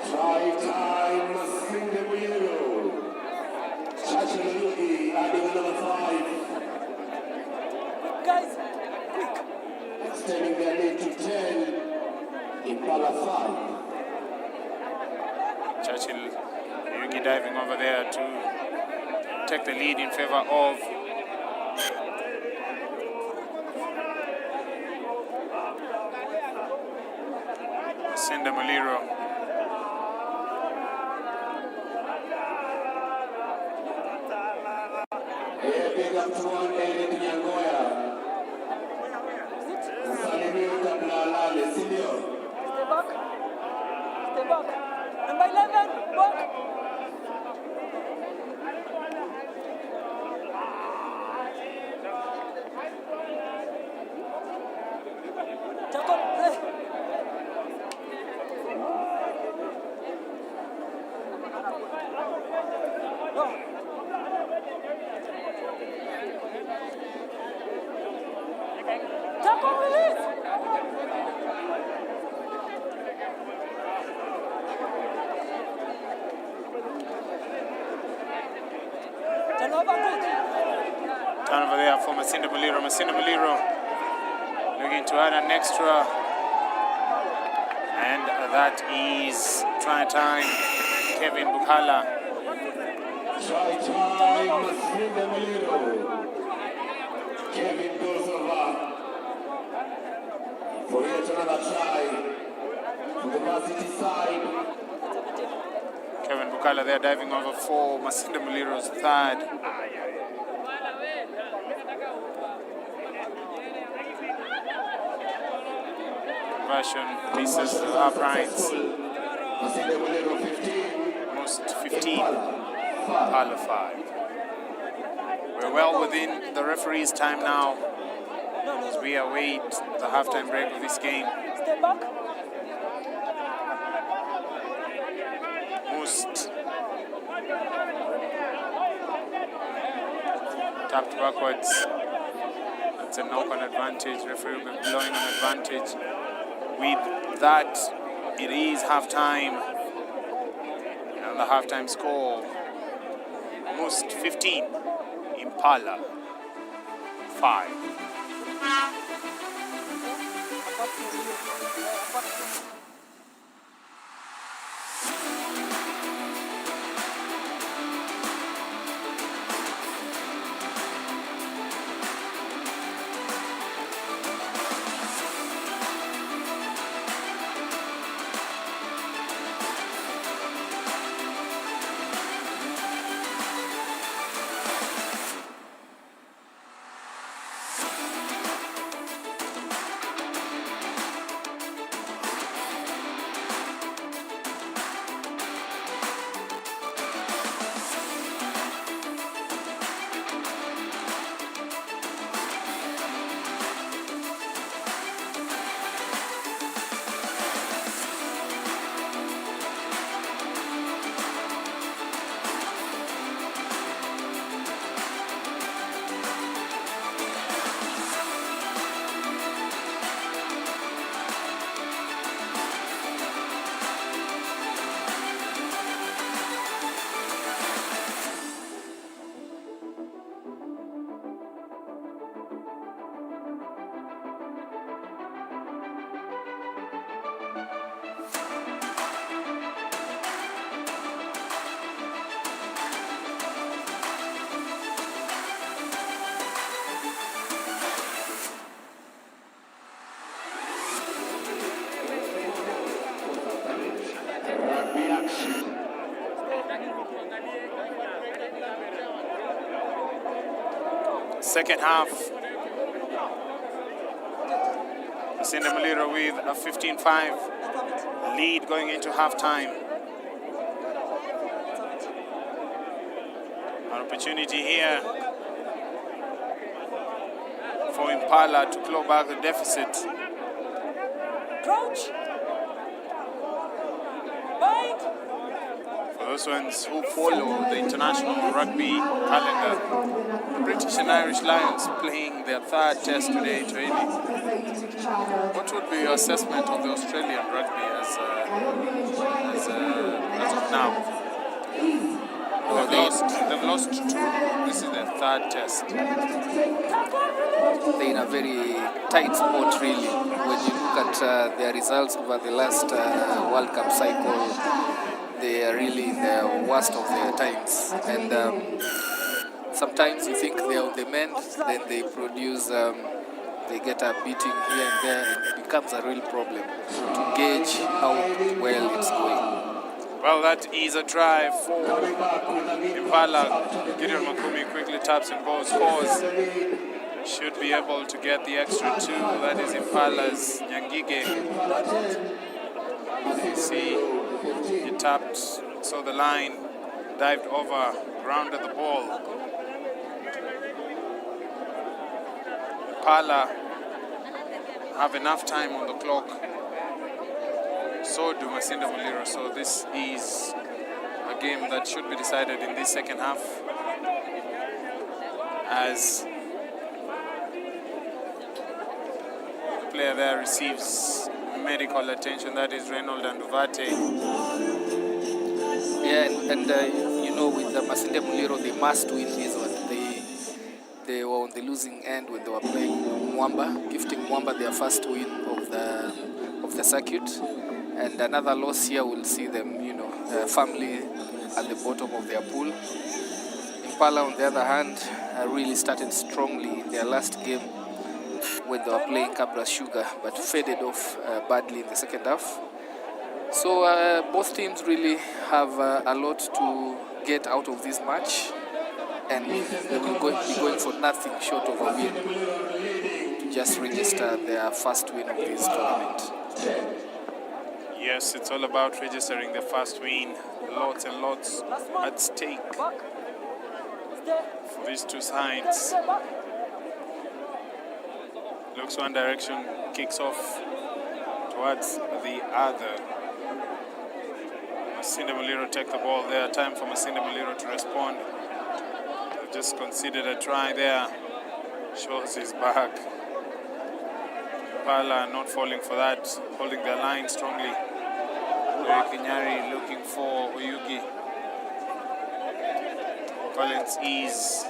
Try time, Masinde Muliro. Chachi Luyugi, adding another 5. Guys, quick. Extending their lead to 10. Impala 5. Chachi Luyugi diving over there to take the lead in favor of Masinde Muliro. Here big up to one Eric Nyangoya. Salimio Kablalale, Silio. Stay back. Stay back. Number 11, back. Tackle, play. No. Tackle release. Turnover, good. Turnover there for Masinde Muliro. Masinde Muliro looking to add an extra. And that is try time. Kevin Bukala. Try time, Masinde Muliro. Kevin goes over. For yet another try. To the varsity side. Kevin Bukala there diving over for Masinde Muliro's third. Conversion pieces to uprights. Masinde Muliro 15. Most 15. Pala 5. We're well within the referee's time now as we await the halftime break of this game. Stay back. Most tapped backwards. That's a knock on advantage. Referee will be blowing on advantage. With that, it is halftime. And the halftime score, Most 15, Impala 5. second half. Masinde Muliro with a 15-5 lead going into halftime. An opportunity here for Impala to claw back the deficit. Crouch. Bind. For those ones who follow the international rugby calendar, the British and Irish Lions playing their third test today training. What would be your assessment of the Australian rugby as of now? They've lost 2. This is their third test. They're in a very tight spot, really. When you look at their results over the last World Cup cycle, they are really in the worst of their times. And sometimes you think they're on the mend, then they produce, they get a beating here and there, and it becomes a real problem to gauge how well it's going. Well, that is a try for Impala. Gideon Makumi quickly taps and goes, scores. Should be able to get the extra 2. That is Impala's Nyangige. You see, he tapped, saw the line, dived over, grounded the ball. Impala have enough time on the clock. So do Masinde Muliro. So this is a game that should be decided in this second half, as the player there receives medical attention. That is Reynold Anduvate. Yeah, and you know, with the Masinde Muliro, they must win this one. They were on the losing end when they were playing Mwamba, gifting Mwamba their first win of the circuit. And another loss here will see them, you know, firmly at the bottom of their pool. Impala, on the other hand, really started strongly in their last game when they were playing Cabra Sugar, but faded off badly in the second half. So both teams really have a lot to get out of this match, and they will be going for nothing short of a win to just register their first win of this tournament. Yes, it's all about registering the first win. Lots and lots at stake for these two sides. Looks one direction, kicks off towards the other. Masinde Muliro take the ball there. Time for Masinde Muliro to respond. They've just conceded a try there. Shows his back. Impala not falling for that, holding their line strongly. Kinyari looking for Oyugi. Collins is,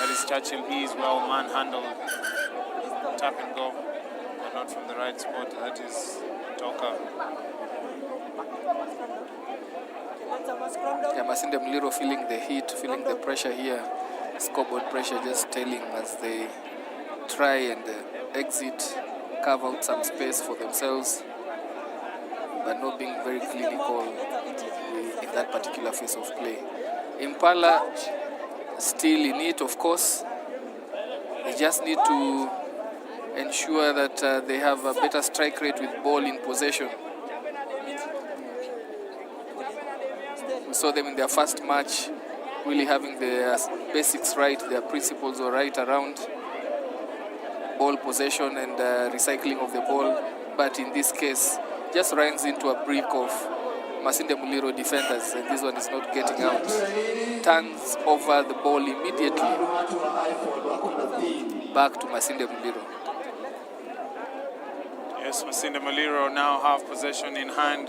that is Churchill is well manhandled. Tap and go, but not from the right spot. That is Toka. Yeah, Masinde Muliro feeling the heat, feeling the pressure here. Scoreboard pressure just tailing as they try and exit, carve out some space for themselves, but not being very clinical in that particular phase of play. Impala still in it, of course. They just need to ensure that they have a better strike rate with ball in possession. We saw them in their first match really having their basics right, their principles were right around ball possession and recycling of the ball, but in this case just runs into a brick of Masinde Muliro defenders, and this one is not getting out. Turns over the ball immediately back to Masinde Muliro. Yes, Masinde Muliro now have possession in hand,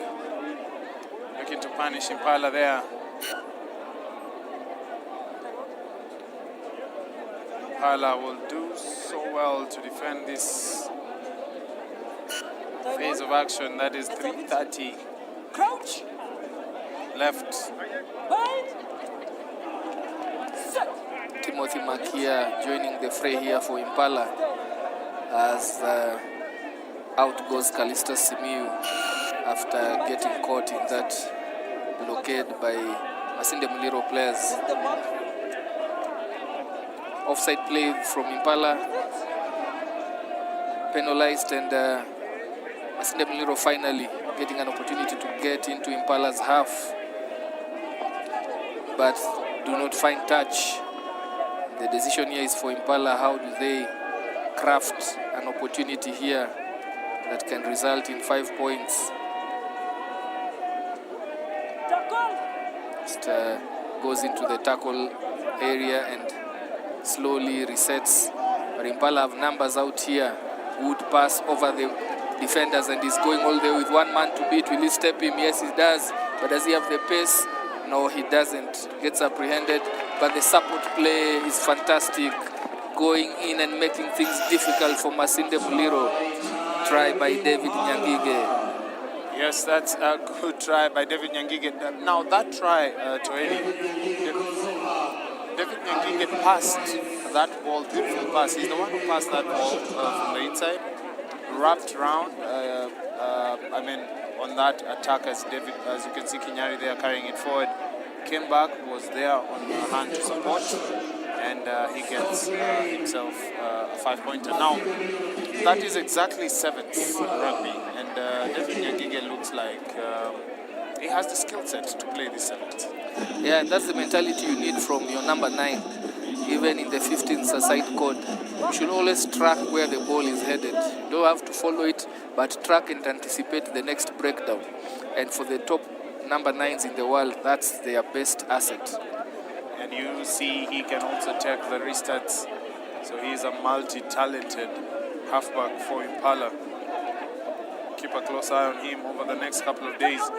looking to punish Impala there. Impala will do so well to defend this phase of action. That is 3:30 Crouch. left. Timothy Makia joining the fray here for Impala as out goes Calista Simiu after getting caught in that blockade by Masinde Muliro players. offside play from Impala, penalized, and Masinde Muliro finally getting an opportunity to get into Impala's half, but do not find touch. The decision here is for Impala. How do they craft an opportunity here that can result in 5 points? Just goes into the tackle area and slowly resets. But Impala have numbers out here. Would pass over the defenders and is going all the way with one man to beat. Will he step him? Yes, he does. But does he have the pace? No, he doesn't. Gets apprehended. But the support play is fantastic. Going in and making things difficult for Masinde Muliro. Try by David Nyangige. Yes, that's a good try by David Nyangige. Now that try, David Nyangige passed that ball, beautiful pass. He's the one who passed that ball from the inside, wrapped around. On that attack, as you can see, Kinyari there carrying it forward, came back, was there on hand to support, and he gets himself a 5-pointer. Now, that is exactly seventh rugby, and David Nyangige looks like he has the skill set to play this seventh. Yeah, and that's the mentality you need from your number 9. Even in the 15th side code, you should always track where the ball is headed. You don't have to follow it, but track and anticipate the next breakdown. And for the top number 9s in the world, that's their best asset. And you see he can also take the restarts. So he's a multi-talented halfback for Impala. Keep a close eye on him over the next couple of days.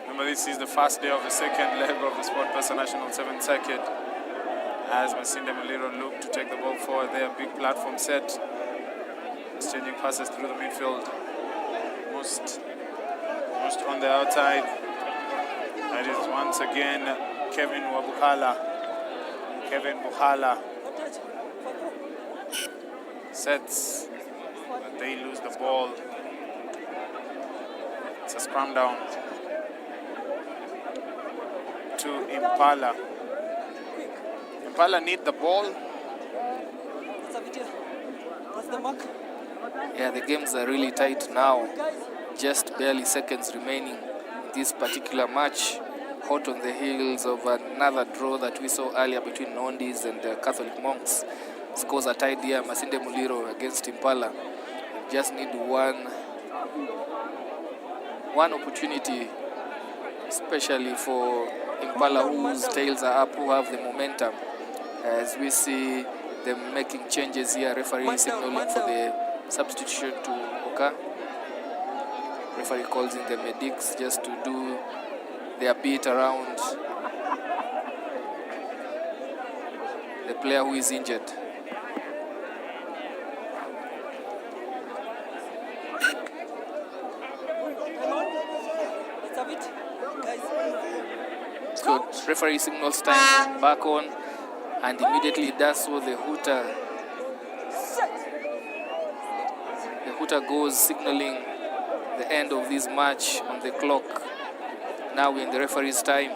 Remember, this is the first day of the second leg of the Sport Pesa National 7th Circuit. As Masinde Muliro look to take the ball forward there, big platform set. Exchanging passes through the midfield. Most on the outside. That is once again Kevin Buhala sets, but they lose the ball. It's a scrum down to Impala. Impala need the ball. What's the mark? Yeah, the games are really tight now. Just barely seconds remaining in this particular match. Hot on the heels of another draw that we saw earlier between Nondis and Catholic Monks. Scores are tied here. Masinde Muliro against Impala. Just need one opportunity, especially for Impala, whose tails are up, who have the momentum. As we see them making changes here, referee signaling for the substitution to Oka. Referee calls in the medics just to do their beat around the player who is injured. So referee signals time back on, and immediately does so. The hooter goes, signaling the end of this match on the clock. Now we're in the referee's time.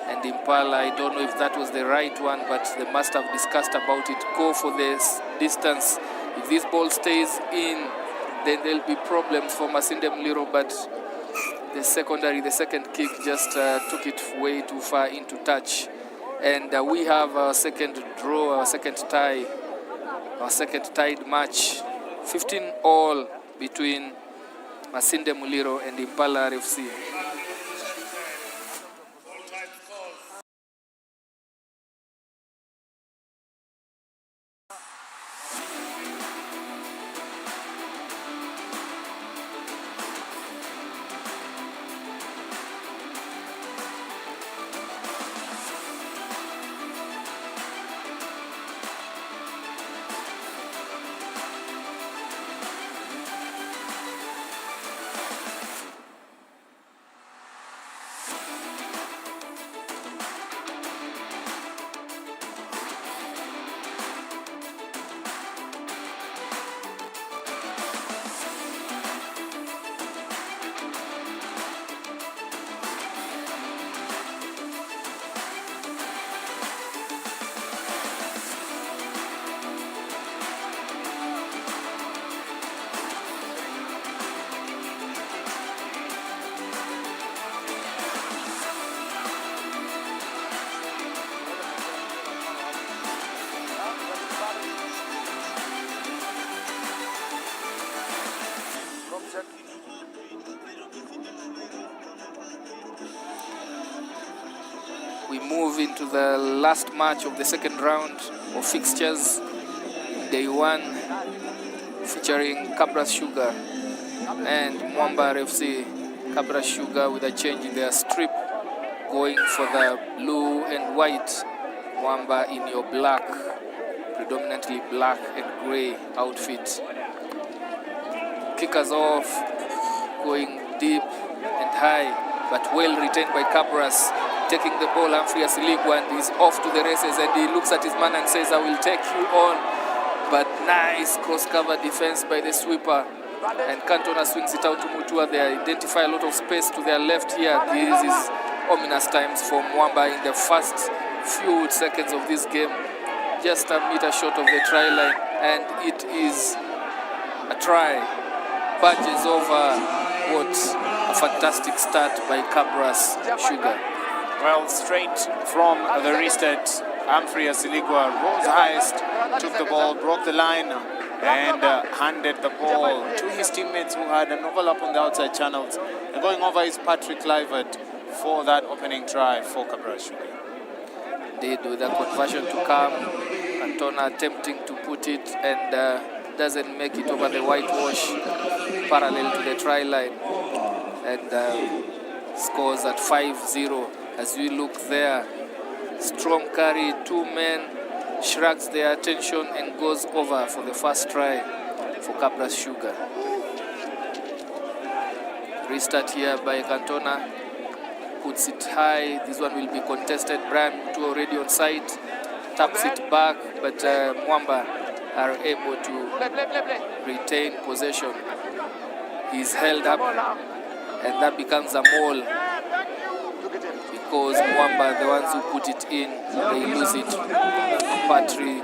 And Impala, I don't know if that was the right one, but they must have discussed about it. Go for this distance. If this ball stays in, then there'll be problems for Masinde Muliro, but the second kick just took it way too far into touch. And we have our second draw, our second tied match. 15-all between Masinde Muliro and Impala RFC. we move into the last match of the second round of fixtures. Day 1, featuring Cabra Sugar and Mwamba RFC. Cabra Sugar with a change in their strip, going for the blue and white. Mwamba in your black, predominantly black and grey outfit. Kickers off, going deep and high, but well retained by Cabras. Taking the ball, Humphrey Asiligwa, and he's off to the races, and he looks at his man and says, I will take you on. But nice cross-cover defense by the sweeper. And Cantona swings it out to Mutua. They identify a lot of space to their left here. This is ominous times for Mwamba in the first few seconds of this game. Just a meter short of the try line, and it is a try. Badges over. What a fantastic start by Cabras Sugar. Well, straight from the restart, Humphrey Asiligwa rose highest, took the ball, broke the line, and handed the ball to his teammates who had an overlap on the outside channels. And going over is Patrick Clivert for that opening try for Cabra Sugar. Did with a conversion to come. Cantona attempting to put it and doesn't make it over the whitewash parallel to the try line, and scores at 5-0. As we look there, strong carry, 2 men, shrugs their attention and goes over for the first try for Cabra Sugar. Restart here by Cantona, puts it high. This one will be contested. Brian Mutu already on site, taps it back, but Mwamba are able to retain possession. He's held up, and that becomes a maul because Mwamba, the ones who put it in, they lose it. Patrick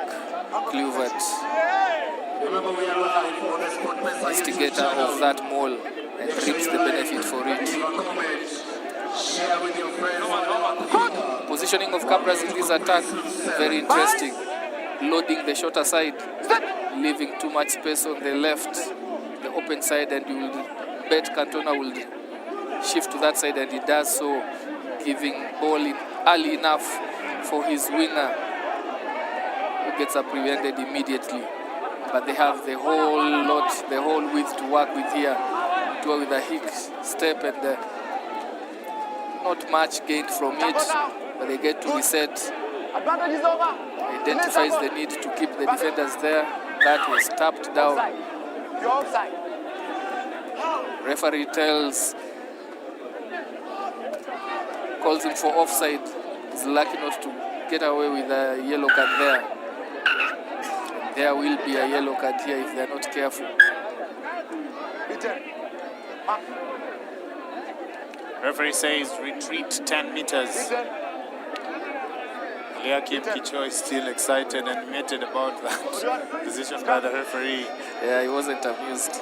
Kluivert, instigator of that maul, and reaps the benefit for it. Positioning of Cabras in this attack, very interesting. Loading the shorter side, leaving too much space on the left, the open side, and you will bet Cantona will shift to that side, and he does so, giving ball in early enough for his winger, who gets apprehended immediately. But they have the whole width to work with here. To with a hick step, and not much gained from it, but they get to reset. Identifies the need to keep the defenders there. That was tapped down. Referee calls him for offside. He's lucky not to get away with a yellow card there. There will be a yellow card here if they're not careful. Referee says retreat 10 meters. Liakim Kicho is still excited and animated about that decision by the referee. Yeah, he wasn't amused.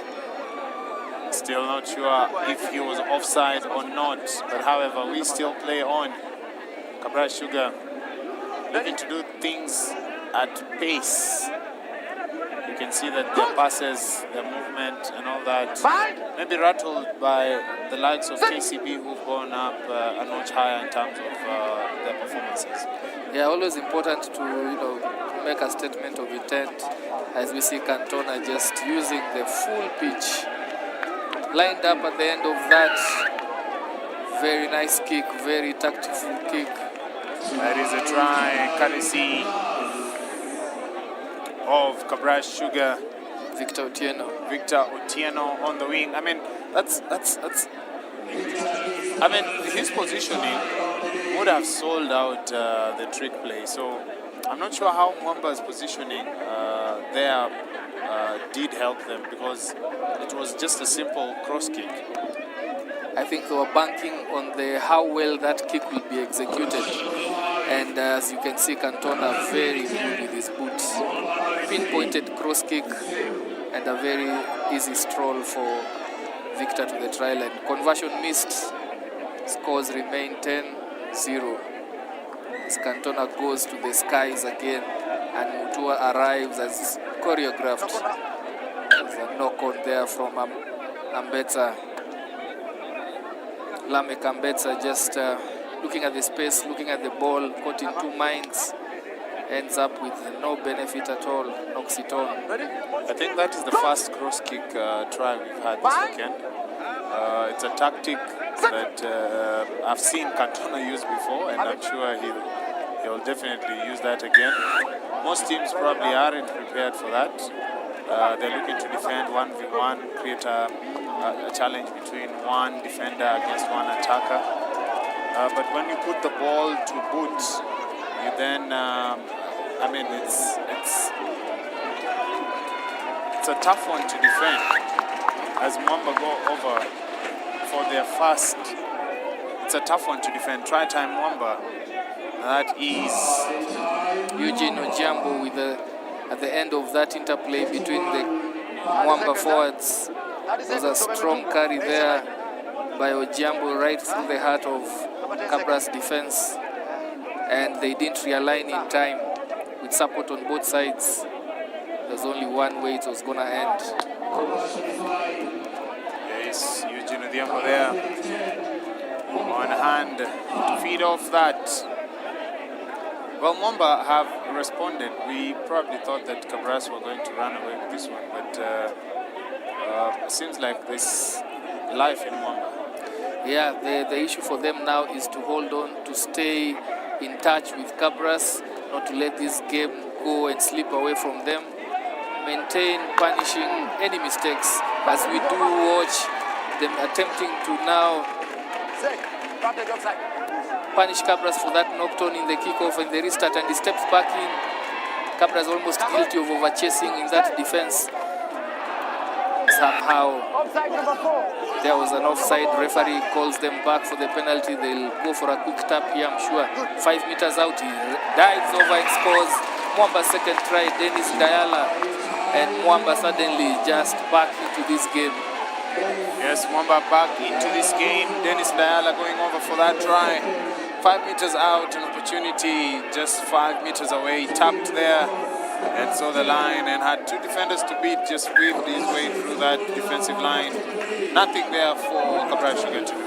Still not sure if he was offside or not, but however, we still play on. Cabra Sugar looking to do things at pace. You can see that their passes, their movement and all that maybe rattled by the likes of KCB, who've gone up a notch higher in terms of their performances. Yeah, always important to make a statement of intent, as we see Cantona just using the full pitch. Lined up at the end of that. Very nice kick, very tactful kick. That is a try, courtesy of Cabra Sugar. Victor Otieno on the wing. I mean, that's. I mean, his positioning would have sold out the trick play. So I'm not sure how Mwamba's positioning there did help them, because it was just a simple cross kick. I think they were banking on how well that kick will be executed. And as you can see, Cantona very good with his boots. Pinpointed cross kick and a very easy stroll for Victor to the try line. Conversion missed. Scores remain 10-0. As Cantona goes to the skies again, and Mutua arrives as choreographed. There's a knock on there from Ambetsa. Lamek Ambetsa just looking at the space, looking at the ball, caught in two minds, ends up with no benefit at all, knocks it on. I think that is the first cross kick try we've had this weekend. It's a tactic that I've seen Cantona use before, and I'm sure he'll definitely use that again. Most teams probably aren't prepared for that. They're looking to defend 1v1, create a challenge between one defender against one attacker. But when you put the ball to boot, you then, it's a tough one to defend. As Mwamba go over for their first, it's a tough one to defend. Try time Mwamba. That is Eugene Ojambo with at the end of that interplay between the Mwamba forwards. There's a strong carry there by Ojambo right through the heart of Cabra's defense, and they didn't realign in time with support on both sides. There's only one way it was gonna end. Yes, Eugene Odiambo there on hand to feed off that. Well, Mwamba have responded. We probably thought that Cabras were going to run away with this one, but seems like there's life in Mwamba. Yeah, the issue for them now is to hold on, to stay in touch with Cabras, not to let this game go and slip away from them. Maintain punishing any mistakes, as we do watch them attempting to now punish Cabras for that knocked on in the kickoff and the restart, and he steps back in. Cabras almost guilty of overchasing in that defense. Somehow there was an offside. Referee calls them back for the penalty. They'll go for a quick tap here, I'm sure. 5 meters out, he dives over and scores. Mwamba's second try, Dennis Dayala, and Mwamba suddenly just back into this game. Yes, Mwamba back into this game. Dennis Dayala going over for that try. 5 meters out, an opportunity just 5 meters away. Tapped there and saw the line and had two defenders to beat. Just weaved his way through that defensive line. Nothing there for Cabral Sugar to do.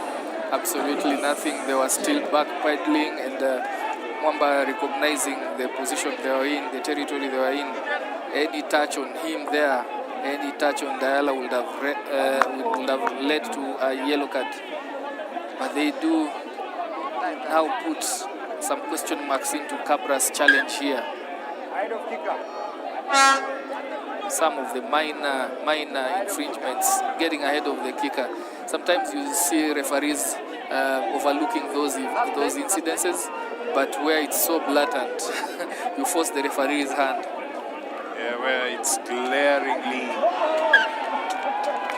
Absolutely nothing. They were still backpedaling, and Mwamba recognizing the position they were in, the territory they were in. Any touch on him there, any touch on Dayala would have led to a yellow card. But they do now put some question marks into Cabra's challenge here. Some of the minor infringements, getting ahead of the kicker. Sometimes you see referees overlooking those incidences, but where it's so blatant, you force the referee's hand. Yeah, where it's glaringly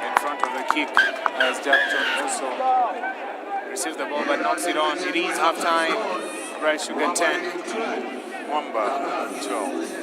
in front of the kick, as Jackson also receives the ball but knocks it on. It is half time. Bright Sugar 10, Mwamba 12.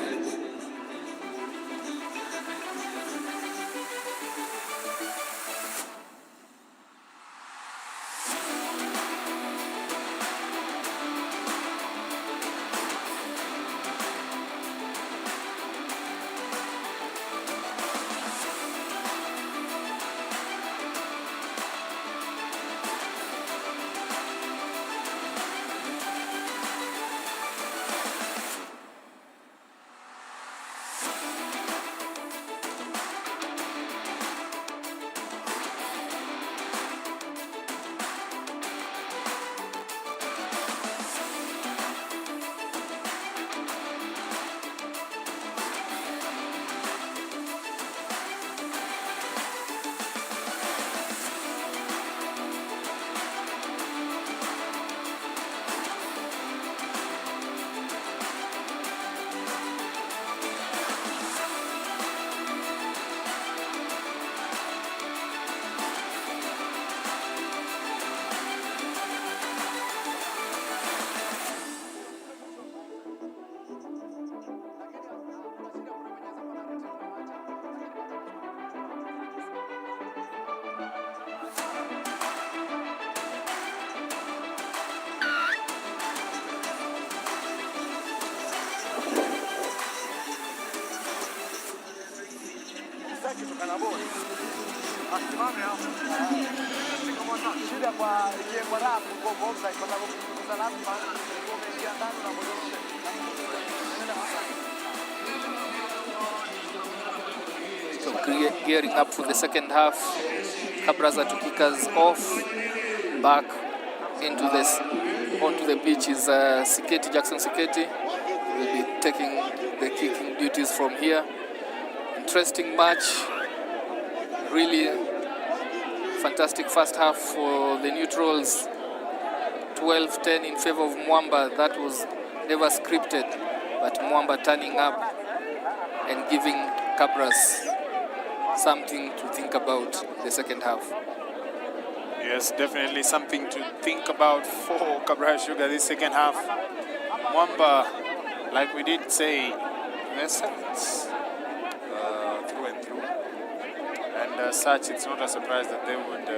So gearing up for the second half. Cabras are to kick us off. Back into this onto the pitch is Jackson Siketi. Will be taking the kicking duties from here. Interesting match. Really fantastic first half for the neutrals. 12-10 in favor of Mwamba. That was never scripted, but Mwamba turning up and giving Cabras something to think about the second half. Yes, definitely something to think about for Cabra Sugar this second half. Mwamba, like we did say, they're sevens through and through. And as such, it's not a surprise that they would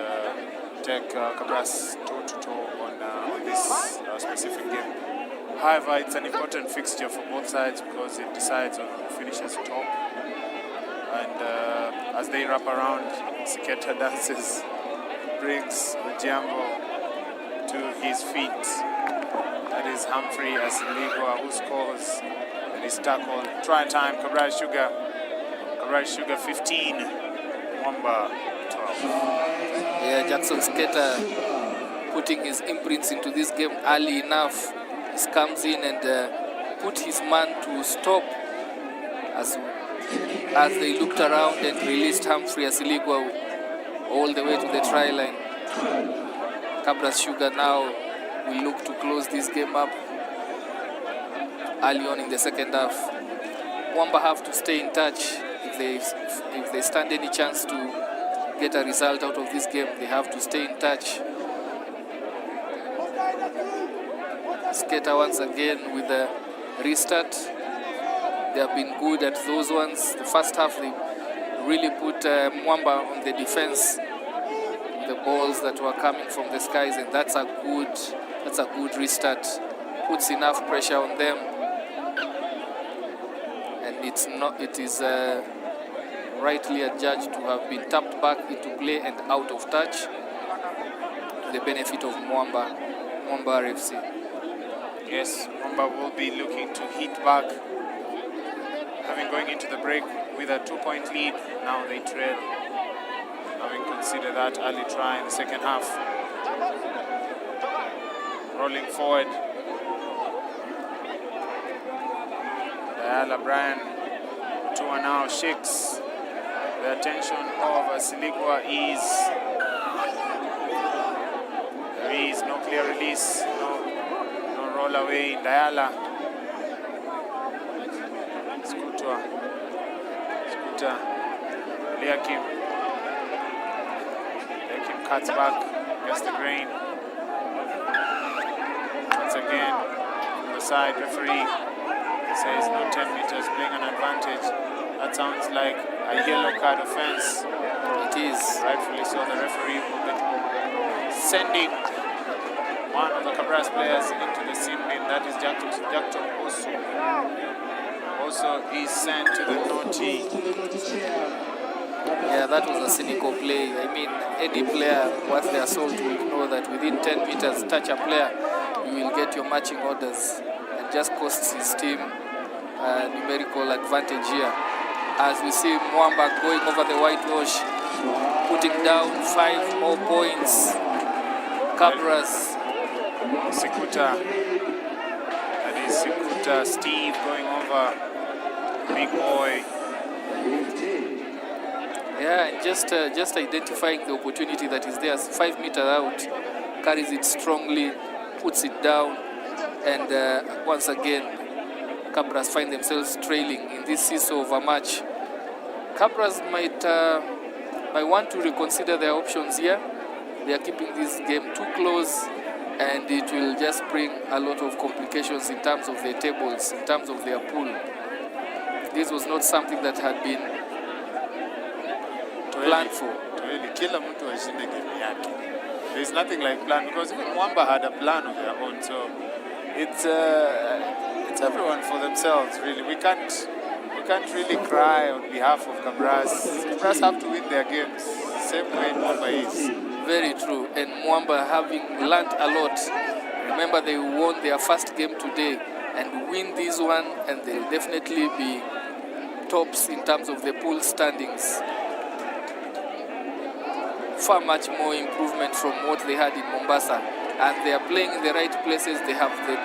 take Cabras toe-to-toe on this specific game. However, it's an important fixture for both sides because it decides on who finishes top. And as they wrap around, Siketa dances, brings Ojiambo to his feet. That is Humphrey Asiligwa, who scores and is tackled. Try time, Cabra Sugar. Cabra Sugar 15, Mwamba 12. Yeah, Jackson Skater putting his imprints into this game early enough. He comes in and put his man to stop as they looked around and released Humphrey Asiligwa all the way to the try line. Cabra Sugar now will look to close this game up early on in the second half. Mwamba have to stay in touch if they stand any chance to get a result out of this game. They have to stay in touch. Skater once again with a restart. They have been good at those ones. The first half they really put Mwamba on the defense, the balls that were coming from the skies, and that's a good restart. Puts enough pressure on them, and it is rightly adjudged to have been tapped back into play and out of touch to the benefit of Mwamba RFC. Yes, Mwamba will be looking to hit back, having going into the break with a 2-point lead. Now they trail, having considered that early try in the second half. Rolling forward, Diala Brian Tua now shakes. The attention of Asiligwa is there is no clear release, no roll away. Diala Scooter Liakim cuts back, gets the grain. Once again, from the side, referee says no 10 meters, playing an advantage. That sounds like a yellow card offense. It is. Rightfully so, the referee will be sending one of the Cabras players into the sin bin. That is Jackson Osu. Also is sent to the naughty. Yeah, that was a cynical play. I mean, any player, once they are sold, will know that within 10 meters, touch a player, you will get your matching orders. And just costs his team numerical advantage here. As we see Mwamba going over the whitewash, putting down 5 more points. Cabras. Sikuta. That is Sikuta. Steve going over. Big boy. Yeah, and just identifying the opportunity that is there. 5 meters out, carries it strongly, puts it down, and once again, Cabras find themselves trailing in this seesaw of a match. Cabras might want to reconsider their options here. They are keeping this game too close, and it will just bring a lot of complications in terms of their tables, in terms of their pool. This was not something that had been planned for. Kila mtu ashinde game yake. There is nothing like plan, because even Mwamba had a plan of their own. So it's everyone for themselves, really. We can't really cry on behalf of Cabras. Cabras have to win their games, same way Mwamba is. Very true. And Mwamba, having learned a lot Remember, they won their first game today and win this one, and they'll definitely be tops in terms of the pool standings. Far much more improvement from what they had in Mombasa, and they are playing in the right places. They have the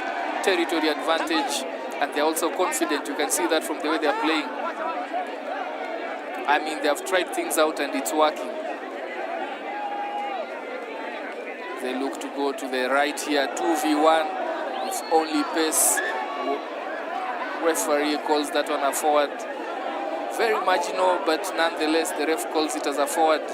territory advantage, and they're also confident. You can see that from the way they are playing. I mean, they have tried things out and it's working. They look to go to the right here, 2v1. It's only pace. Referee calls that one a forward. Very marginal, but nonetheless, the ref calls it as a forward.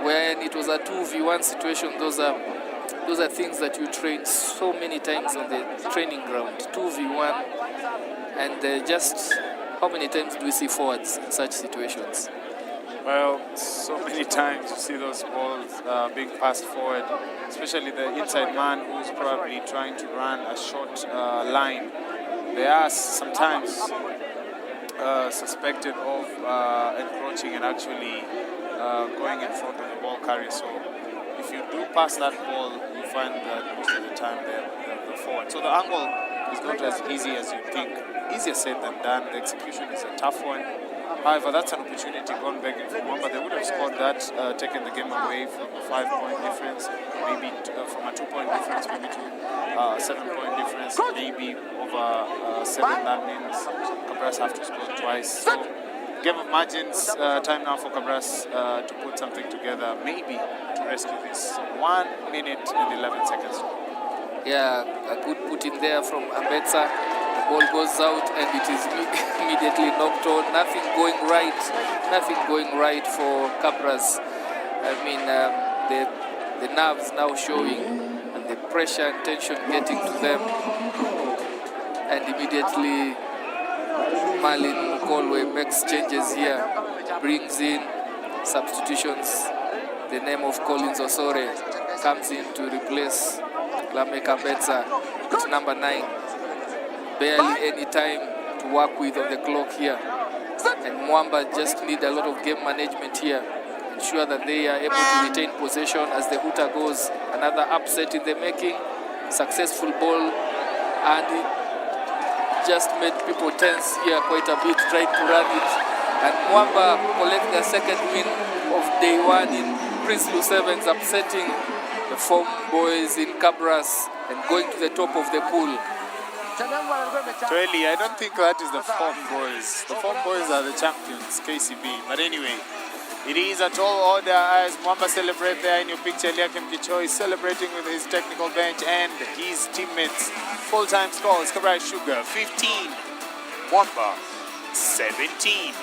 When it was a 2v1 situation, those are things that you train so many times on the training ground. 2v1, and just how many times do we see forwards in such situations? Well, so many times you see those balls being passed forward, especially the inside man who's probably trying to run a short line. They are sometimes suspected of encroaching and actually going in front of the ball carrier. So if you do pass that ball, you find that most of the time they're forward. So the angle is not as easy as you think. Easier said than done. The execution is a tough one. However, that's an opportunity gone begging for one, but they would have scored that, taken the game away from a 5-point difference, maybe from a 2-point difference, maybe to a 7-point difference, maybe over 7. That means Cabras have to score twice. So, game of margins, time now for Cabras to put something together, maybe to rescue this. 1 minute and 11 seconds. Yeah, a good put in there from Ambetsa. The ball goes out and it is immediately knocked on. Nothing going right for Cabras. I mean, the nerves now showing and the pressure and tension getting to them. And immediately Marlin Mukolwe makes changes here, brings in substitutions. The name of Collins Osore comes in to replace Lamek Ambetsa at number 9. Barely any time to work with on the clock here. And Mwamba just need a lot of game management here. Ensure that they are able to retain possession as the hooter goes. Another upset in the making. Successful ball. And it just made people tense here quite a bit trying to run it. And Mwamba collect their second win of day 1 in Princeloo Sevens, upsetting the form boys in Cabras and going to the top of the pool. Really, I don't think that is the form boys. The form boys are the champions, KCB. But anyway, it is a tall order as Mwamba celebrate there in your picture. Liakim Kichoi celebrating with his technical bench and his teammates. Full-time scores, Cabras Sugar 15, Mwamba 17.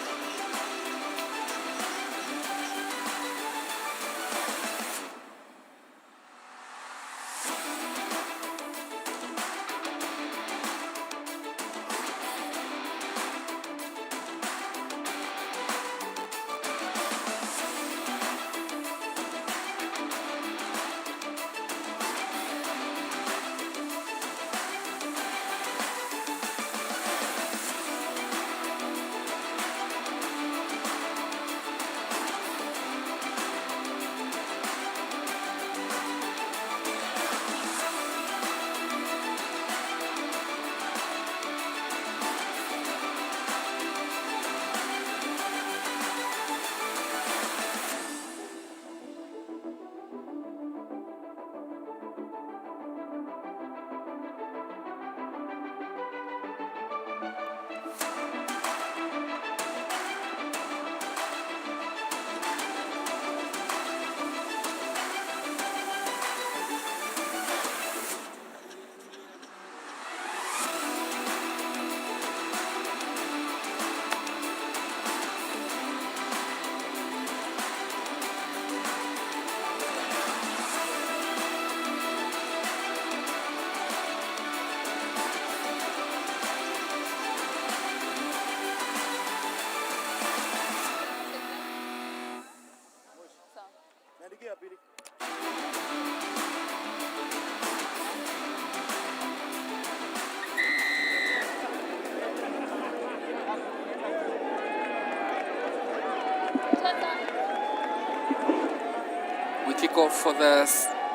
We kick off for the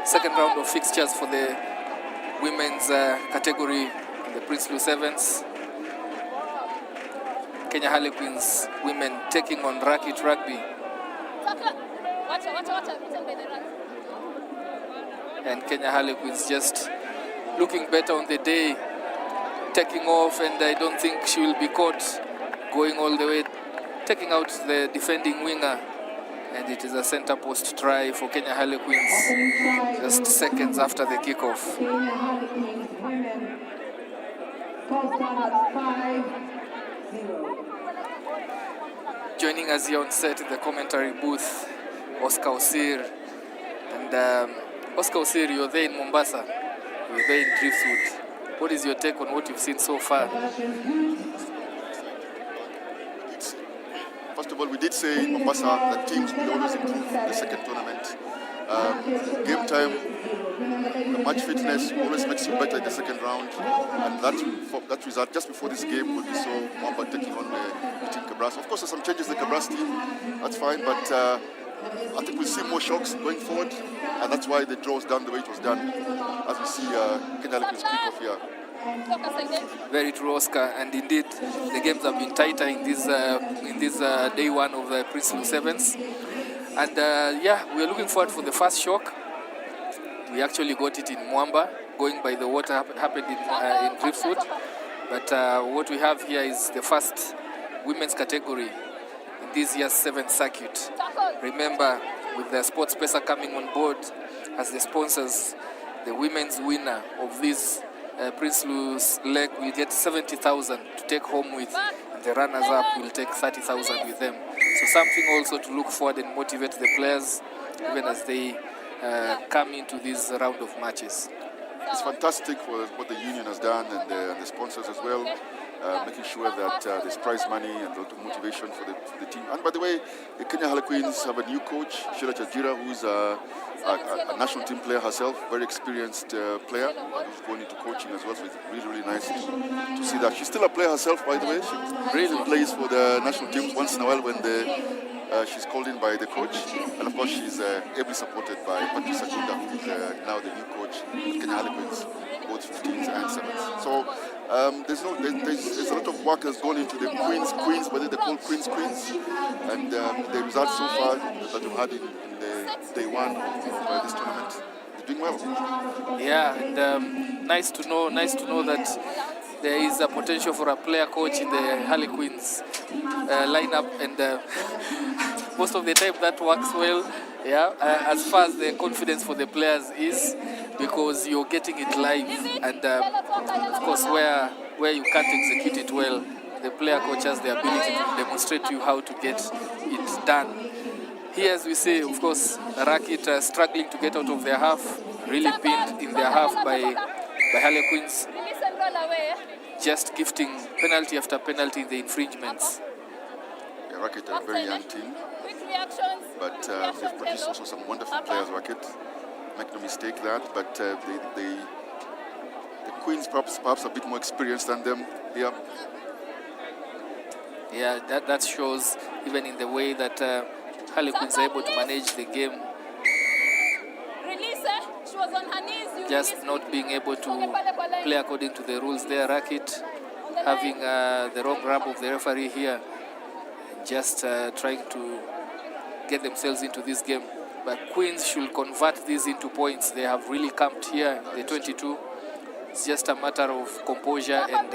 second round of fixtures for the women's category in the Princeloo Sevens. Kenya Harlequins women taking on Racket Rugby. And Kenya Harlequins just looking better on the day, taking off, and I don't think she will be caught going all the way, taking out the defending winger. And it is a center post try for Kenya Harlequins just seconds after the kickoff. Kenya Harlequins women. Call down at 5-0. Joining us here on set in the commentary booth, Oscar Osir. And Oscar Osir, you're there in Mombasa, you're there in Driftwood. What is your take on what you've seen so far? First of all, we did say in Mombasa that teams will always improve in the second tournament. Game time, the match fitness always makes you better in the second round, and that result just before this game will be so Mwamba taking on the team Cabras. Of course, there's some changes in the Cabras team, that's fine, but I think we'll see more shocks going forward, and that's why the draw was done the way it was done, as we see Kenya Harlequins kick off here. Very true, Oscar, and indeed the games have been tighter in this day one of the Princeloo Sevens. And yeah, we are looking forward for the first shock. We actually got it in Mwamba, going by the water happened in Driftwood. But what we have here is the first women's category in this year's 7th circuit. Remember, with the Sports Pesa coming on board as the sponsors, the women's winner of this Princeloo's leg will get 70,000 to take home with, and the runners-up will take 30,000 with them. So something also to look forward and motivate the players, even as they come into this round of matches. It's fantastic for what the union has done and the sponsors as well, making sure that there's prize money and a lot of motivation for the team. And by the way, the Kenya Harlequins have a new coach, Sheila Chajira, who's a national team player herself, very experienced player, who's going into coaching as well. So it's really, really nice to see that. She's still a player herself, by the way. She really plays for the national teams once in a while when she's called in by the coach. And of course, she's ably supported by Patrice Agunda, who's now the new coach of Kenya Harlequins, both 15s and 7s. So there's a lot of work that's gone into the Queens, whether they call Queens. And the results so far that we've had in the day one of this tournament, they're doing well. Yeah, and nice to know that there is a potential for a player coach in the Harlequins lineup, and most of the time that works well. Yeah, as far as the confidence for the players is, because you're getting it live, and of course where you can't execute it well, the player coach has the ability to demonstrate to you how to get it done. Here, as we see, of course, Racket struggling to get out of their half, really pinned in their half by Harlequins, just gifting penalty after penalty in the infringements. Yeah, Racket are a very young team, but they've produced also some wonderful players, Racket. Make no mistake that, but the Queens perhaps a bit more experienced than them here. Yeah, that shows even in the way that Harlequins are able to manage the game. Just not being able to play according to the rules there. Racket having the wrong grab of the referee here, just trying to get themselves into this game. But Queens should convert these into points. They have really camped here, the 22. It's just a matter of composure and...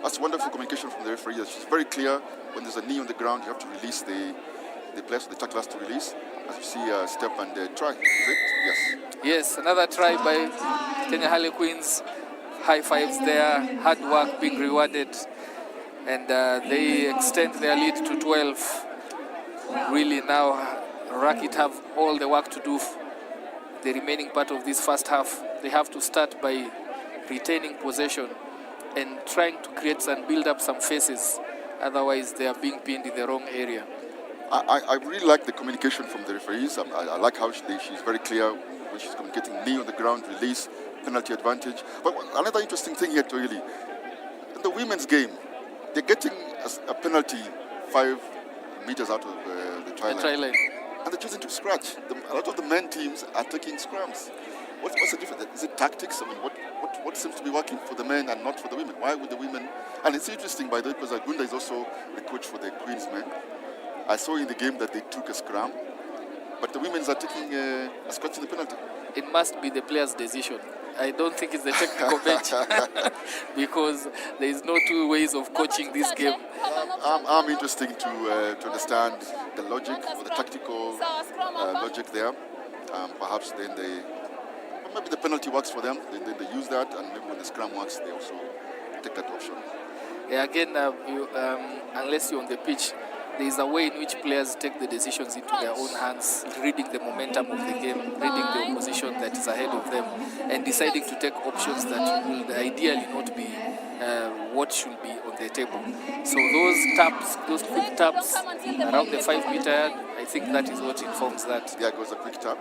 That's wonderful communication from the referee. She's very clear. When there's a knee on the ground, you have to release the players, the tacklers to release. As you see, step and try. Is it? Yes. Yes, another try by Kenya Harlequins. High fives there, hard work being rewarded. And they extend their lead to 12. Really now, Racket have all the work to do. The remaining part of this first half, they have to start by retaining possession and trying to create and build up some faces. Otherwise, they are being pinned in the wrong area. I really like the communication from the referees. I like how she's very clear when she's communicating. Knee on the ground, release, penalty advantage. But another interesting thing here, really, in the women's game, they're getting a penalty 5 meters out of the try line. And they're choosing to scratch. A lot of the men teams are taking scrums. What's the difference? Is it tactics? I mean, what seems to be working for the men and not for the women? Why would the women? And it's interesting, by the way, because Agunda is also the coach for the Queens men. I saw in the game that they took a scrum, but the women's are taking a scratch in the penalty. It must be the player's decision. I don't think it's the technical bench because there is no two ways of coaching this game. I'm interested to understand the logic or the tactical logic there. Perhaps then maybe the penalty works for them. Then they use that, and maybe when the scrum works, they also take that option. Yeah, again, unless you're on the pitch, there is a way in which players take the decisions into their own hands, reading the momentum of the game, reading the opposition that is ahead of them, and deciding to take options that will ideally not be what should be on the table. So those quick taps around the 5 meter yard, I think that is what informs that. There goes a quick tap,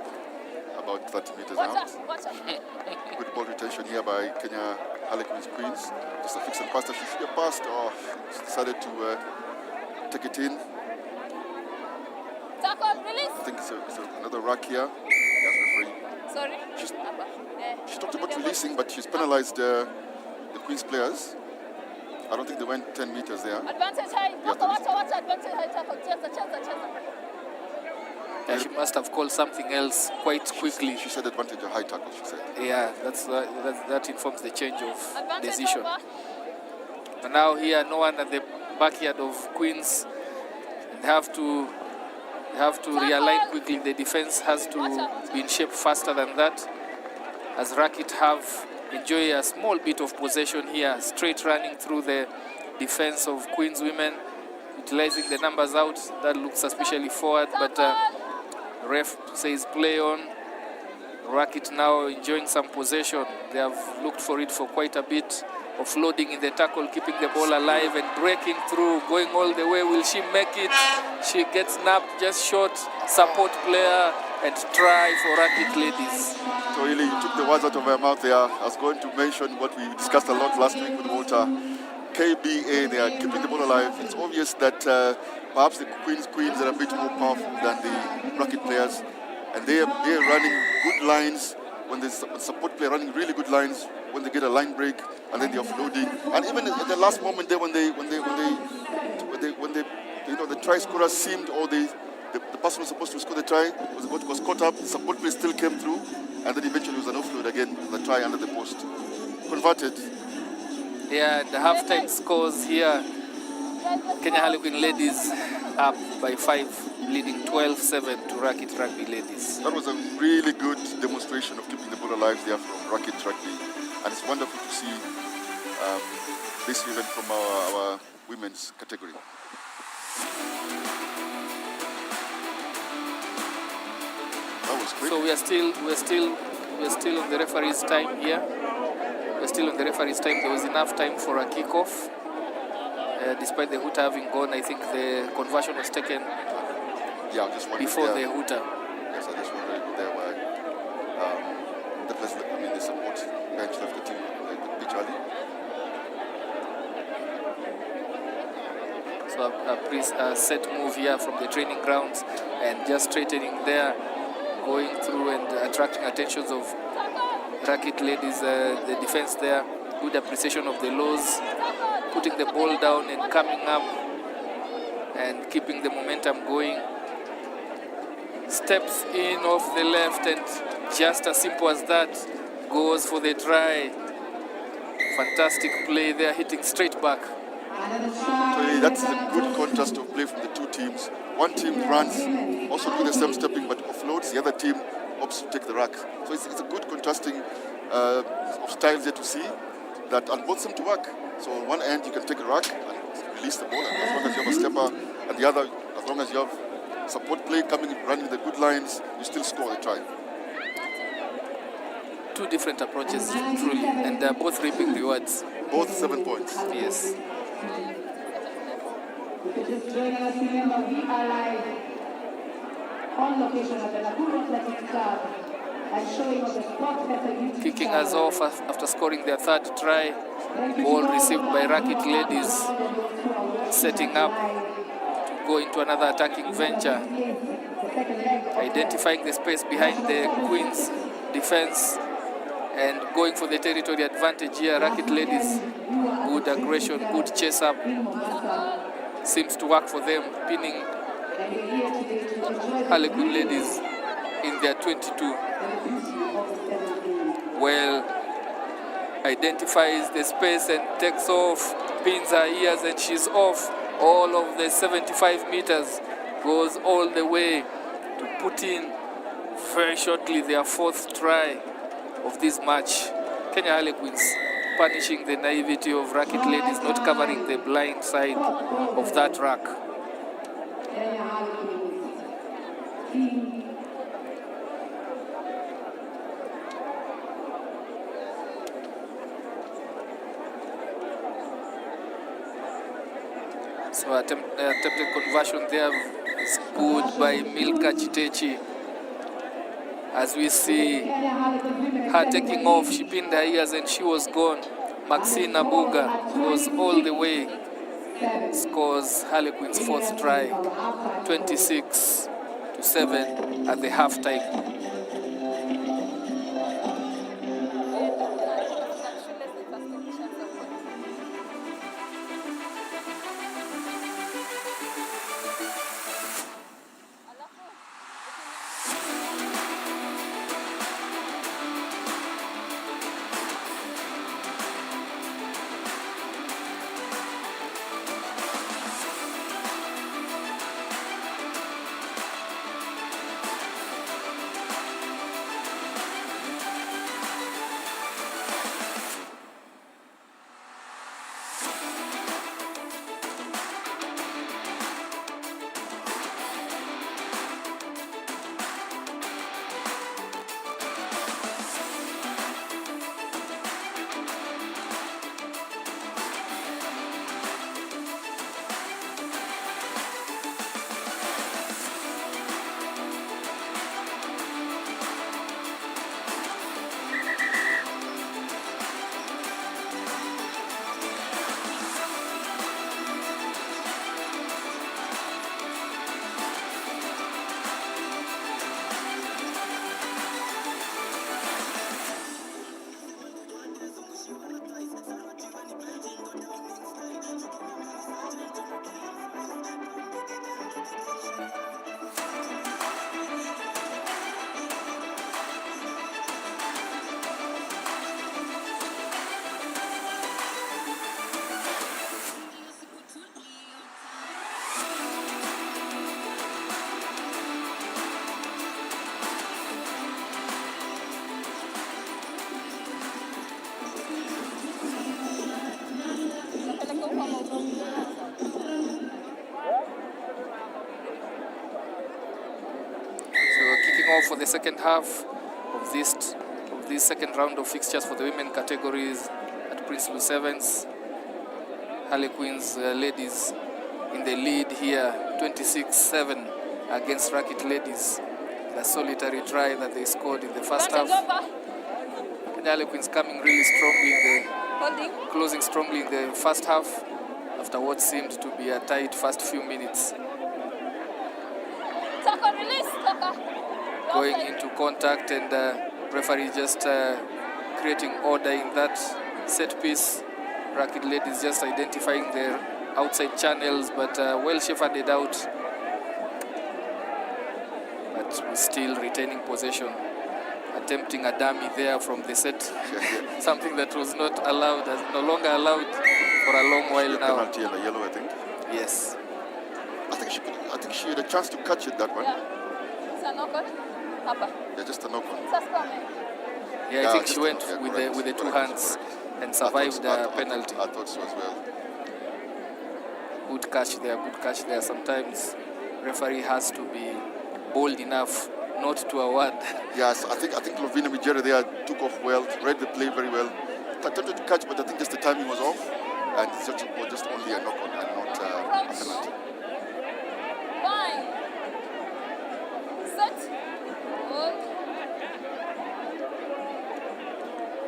about 30 meters out. Good ball retention here by Kenya Harlequins Queens. Just a fix and pass that she should have passed. Oh, she decided to take it in. I think it's another rack here. Yes, referee. Sorry? She talked about releasing, but she's penalized the Queens players. I don't think they went 10 meters there. Advantage high. Watch advantage high tackle. Cheza. Yeah, she must have called something else quite quickly. She said advantage a high tackle, she said. Yeah, that informs the change of decision. And now here, no one at the backyard of Queens. They have to realign quickly. The defense has to be in shape faster than that. As Racket have enjoy a small bit of possession here, straight running through the defense of Queens women, utilizing the numbers out. That looks suspiciously forward, but ref says play on. Racket now enjoying some possession. They have looked for it for quite a bit. Offloading in the tackle, keeping the ball alive and breaking through, going all the way. Will she make it? She gets napped, just short. Support player and try for Racket ladies. So really, you took the words out of my mouth there. I was going to mention what we discussed a lot last week with Walter. KBA, they are keeping the ball alive. It's obvious that perhaps the Queens are a bit more powerful than the Racket players, and they are running good lines. When there's a support player running really good lines, when they get a line break, and then they're offloading, and even at the last moment there, when the try scorer seemed, or the person was supposed to score the try was caught up, the support player still came through, and then eventually it was an offload again, the try under the post, converted. Yeah, the halftime scores here. Kenya Harlequin ladies up by 5, leading 12-7 to Racket Rugby ladies. That was a really good demonstration of keeping the ball alive there from Racket Rugby. And it's wonderful to see this event from our women's category. That was quick. So we're still on the referee's time here. We're still on the referee's time. There was enough time for a kickoff. Despite the hooter having gone, I think the conversion was taken before the hooter. Yes, I just wondered there why the support bench left the team the pitch early. So a set move here from the training grounds and just straightening there, going through and attracting attentions of Racket ladies, the defense there. Good appreciation of the lows, putting the ball down and coming up and keeping the momentum going. Steps in off the left and just as simple as that, goes for the try. Fantastic play there, hitting straight back. So that's a good contrast of play from the two teams. One team runs, also do the same stepping but offloads. The other team opts to take the rack. So it's a good contrasting of styles there to see that and both seem to work. So on one end you can take a rack and release the ball, and as long as you have a stepper, and the other, as long as you have support play coming, running the good lines, you still score the try. Two different approaches, truly, and they're both reaping rewards. Both 7 points. Yes. Just joining us, remember we are live on location at the Nakuru Athletics Club and showing of the Sports Center YouTube Kicking us off after scoring their third try. Ball received by Racket ladies, setting up to go into another attacking venture. Identifying the space behind the Queens defense. and going for the territory advantage here. Racket Ladies, good aggression, good chase up. Seems to work for them, pinning Harlequin Ladies in their 22. Well, identifies the space and takes off, pins her ears, and she's off. All of the 75 meters, goes all the way to put in very shortly their 4th try of this match. Kenya Harlequins punishing the naivety of Racket Ladies, not covering the blind side of that rack. So attempted conversion there is good by Milka Chitechi. As we see her taking off, she pinned her ears and she was gone. Maxine Abuga goes all the way, scores Harlequin's 4th try, 26-7 at the halftime. For the second half of this second round of fixtures for the women categories at Princeloo Sevens. Harlequins ladies in the lead here, 26-7 against Racket Ladies. The solitary try that they scored in the first half. And Harlequins coming really strongly closing strongly in the first half after what seemed to be a tight first few minutes. Going into contact, and referee just creating order in that set piece. Racket Ladies just identifying their outside channels, but well shepherded out. But still retaining possession. Attempting a dummy there from the set. Something that was not allowed, no longer allowed for a long while now. Penalty and a yellow, I think. Yes. I think she had a chance to catch it, that one. Yeah, just a knock on. Yeah, I think she went with the two hands and survived the penalty. I thought so as well. Good catch there. Sometimes referee has to be bold enough not to award. Yes, I think Lovina Mijere there took off well, read the play very well. Attempted to catch, but I think just the timing was off, and it's just only a knock on and not a penalty.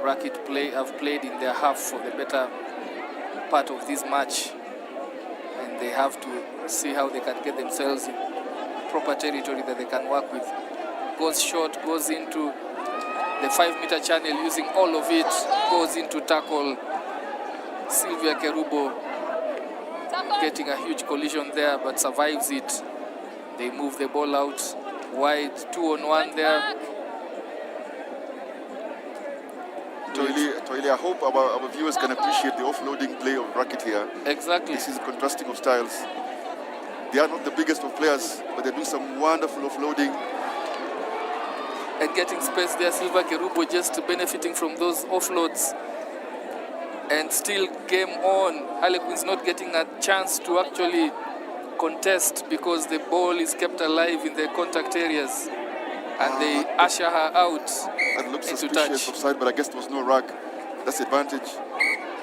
Racket have played in their half for the better part of this match, and they have to see how they can get themselves in proper territory that they can work with. Goes short, goes into the 5-meter channel, using all of it, goes into tackle. Sylvia Kerubo getting a huge collision there, but survives it. They move the ball out wide, 2-on-1 there. Toili, I hope our viewers can appreciate the offloading play of Racket here. Exactly. This is contrasting of styles. They are not the biggest of players, but they're doing some wonderful offloading. And getting space there, Silva Kerubo just benefiting from those offloads. And still game on. Harlequins not getting a chance to actually contest because the ball is kept alive in the contact areas. And they usher her out. That looks into suspicious touch. offside, but I guess there was no rug. That's advantage,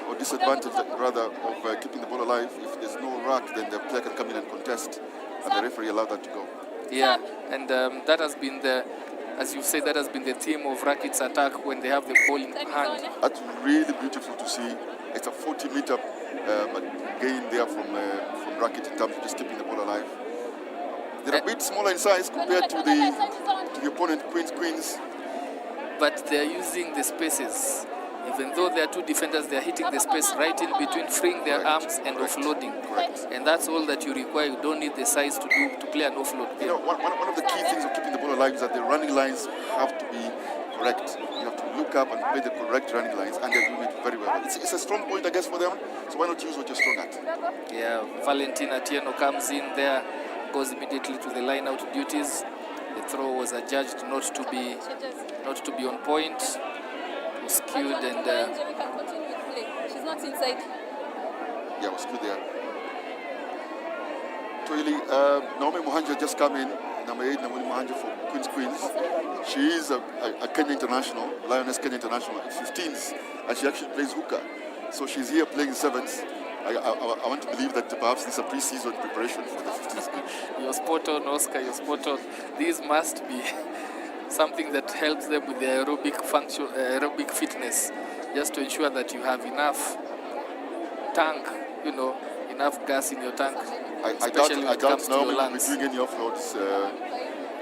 or disadvantage rather, of keeping the ball alive. If there's no rug, then the player can come in and contest, and the referee allowed that to go. Yeah, and that has been the, as you say, that has been the theme of Racket's attack when they have the ball in hand. That's really beautiful to see. It's a 40-meter gain there from Racket in terms of just keeping the ball alive. They're a bit smaller in size compared to the opponent, Queens. But they're using the spaces. Even though there are two defenders, they're hitting the space right in between, freeing their arms and offloading. And that's all that you require. You don't need the size to play an offload game. You know, one of the key things of keeping the ball alive is that the running lines have to be correct. You have to look up and play the correct running lines, and they're doing it very well. It's a strong point, I guess, for them. So why not use what you're strong at? Yeah, Valentina Tieno comes in there, goes immediately to the line-out duties. The throw was adjudged not to be on point. It was skewed and she's not inside. Yeah, it was skewed there. Toili, Naomi Mohanja just come in. Number 8, Naomi Mohanja for Queens. She is a Kenya international, Lioness Kenya international, 15s, and she actually plays hooker. So she's here playing 7s. I want to believe that perhaps this is a pre-season preparation for the 15s game. You're spot on, Oscar, you're spot on. These must be something that helps them with their aerobic fitness, just to ensure that you have enough tank, enough gas in your tank. I doubt now we will be doing any offloads.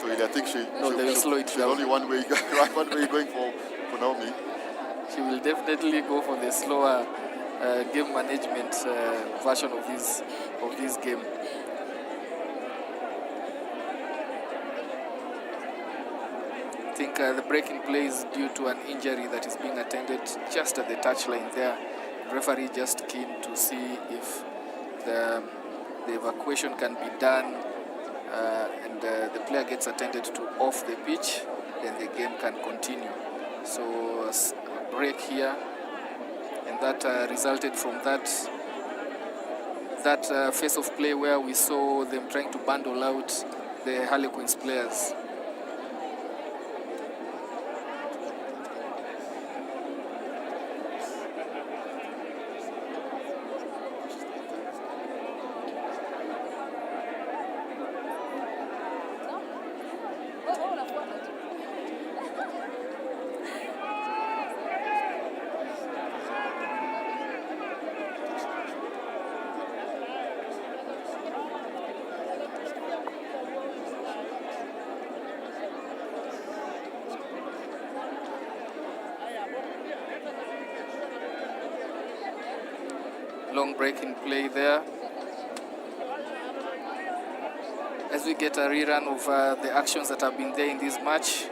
Toili, I think they will slow it down. Only one way going for Naomi. She will definitely go for the slower game management version of this game. I think the breaking play is due to an injury that is being attended just at the touchline there. The referee just keen to see if the evacuation can be done and the player gets attended to off the pitch, then the game can continue. So break here, and that resulted from that phase of play where we saw them trying to bundle out the Harlequins players. Long break in play there. As we get a rerun of the actions that have been there in this match.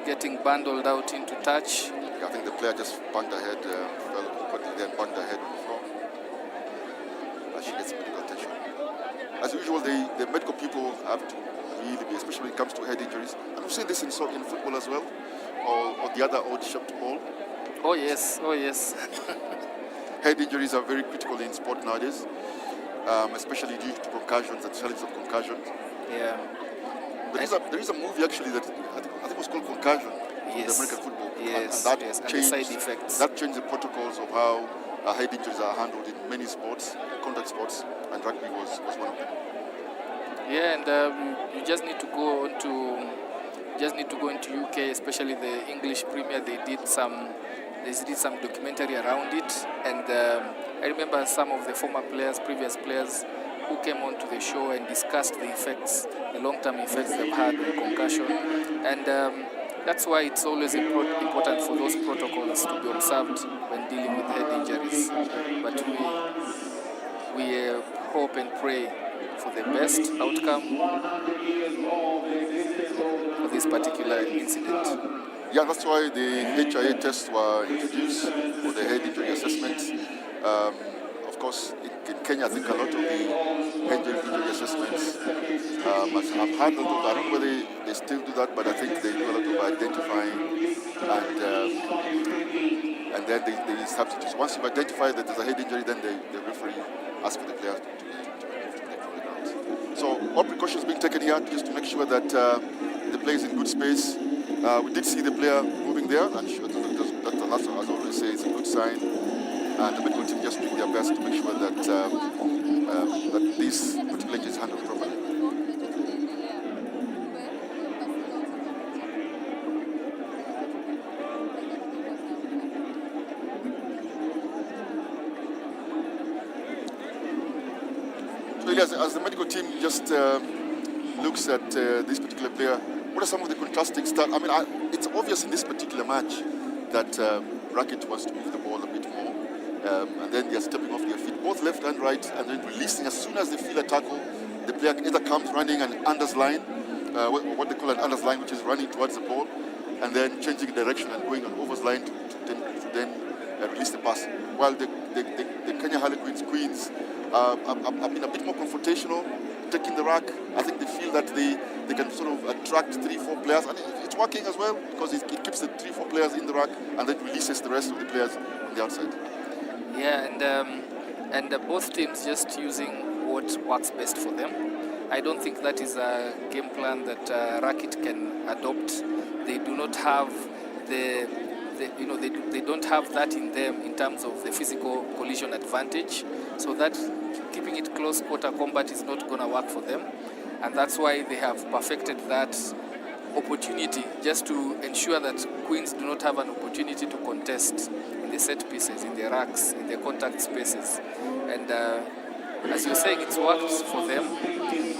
Getting bundled out into touch. Yeah, I think the player just banged her head, then banged her head on the floor. As she gets medical attention. As usual, the medical people have to really be, especially when it comes to head injuries. And we've seen this in football as well, or the other odd-shaped ball. Oh yes, oh yes. Head injuries are very critical in sport nowadays, especially due to concussions and signs of concussions. Yeah. There is a movie actually that I think it was called Concussion in the American football. Yes, and that yes, changed and the side effects. That changed the protocols of how head injuries are handled in many sports, contact sports, and rugby was one of them. Yeah, and you just need to go into UK, especially the English Premier. They did some documentary around it, and I remember some of the previous players who came onto the show and discussed the long-term effects they've had with concussion. And that's why it's always important for those protocols to be observed when dealing with head injuries. But we hope and pray for the best outcome for this particular incident. Yeah, that's why the HIA tests were introduced for the head injury assessment. Of course, in Kenya, I think a lot of the head injury assessments, I've heard a lot of, I don't know whether they still do that, but I think they do a lot of identifying and then they substitute. Once you've identified that there's a head injury, then the referee asks for the player to be removed from the ground. So all precautions being taken here just to make sure that the player is in good space. We did see the player moving there, and that's, as I always say, it's a good sign. And the medical team just doing their best to make sure that that this particular injury is handled properly. So, Elias, as the medical team just looks at this particular player, what are some of the contrasting stuff? I mean, it's obvious in this particular match that Racket wants to move the ball a bit more. And then they're stepping off their feet, both left and right, and then releasing as soon as they feel a tackle. The player either comes running an unders-line, what they call an unders-line, which is running towards the ball, and then changing direction and going on overs line to then release the pass. While the Kenya Harlequins Queens have been a bit more confrontational, taking the rack. I think they feel that they can sort of attract 3-4 players, and it's working as well because it keeps the 3-4 players in the rack and then releases the rest of the players on the outside. Yeah, and both teams just using what works best for them. I don't think that is a game plan that Racket can adopt. They do not have they don't have that in them in terms of the physical collision advantage. So that keeping it close quarter combat is not going to work for them, and that's why they have perfected that opportunity just to ensure that Queens do not have an opportunity to contest in the set pieces, in the racks, in the contact spaces. And as you're saying, it's worked for them.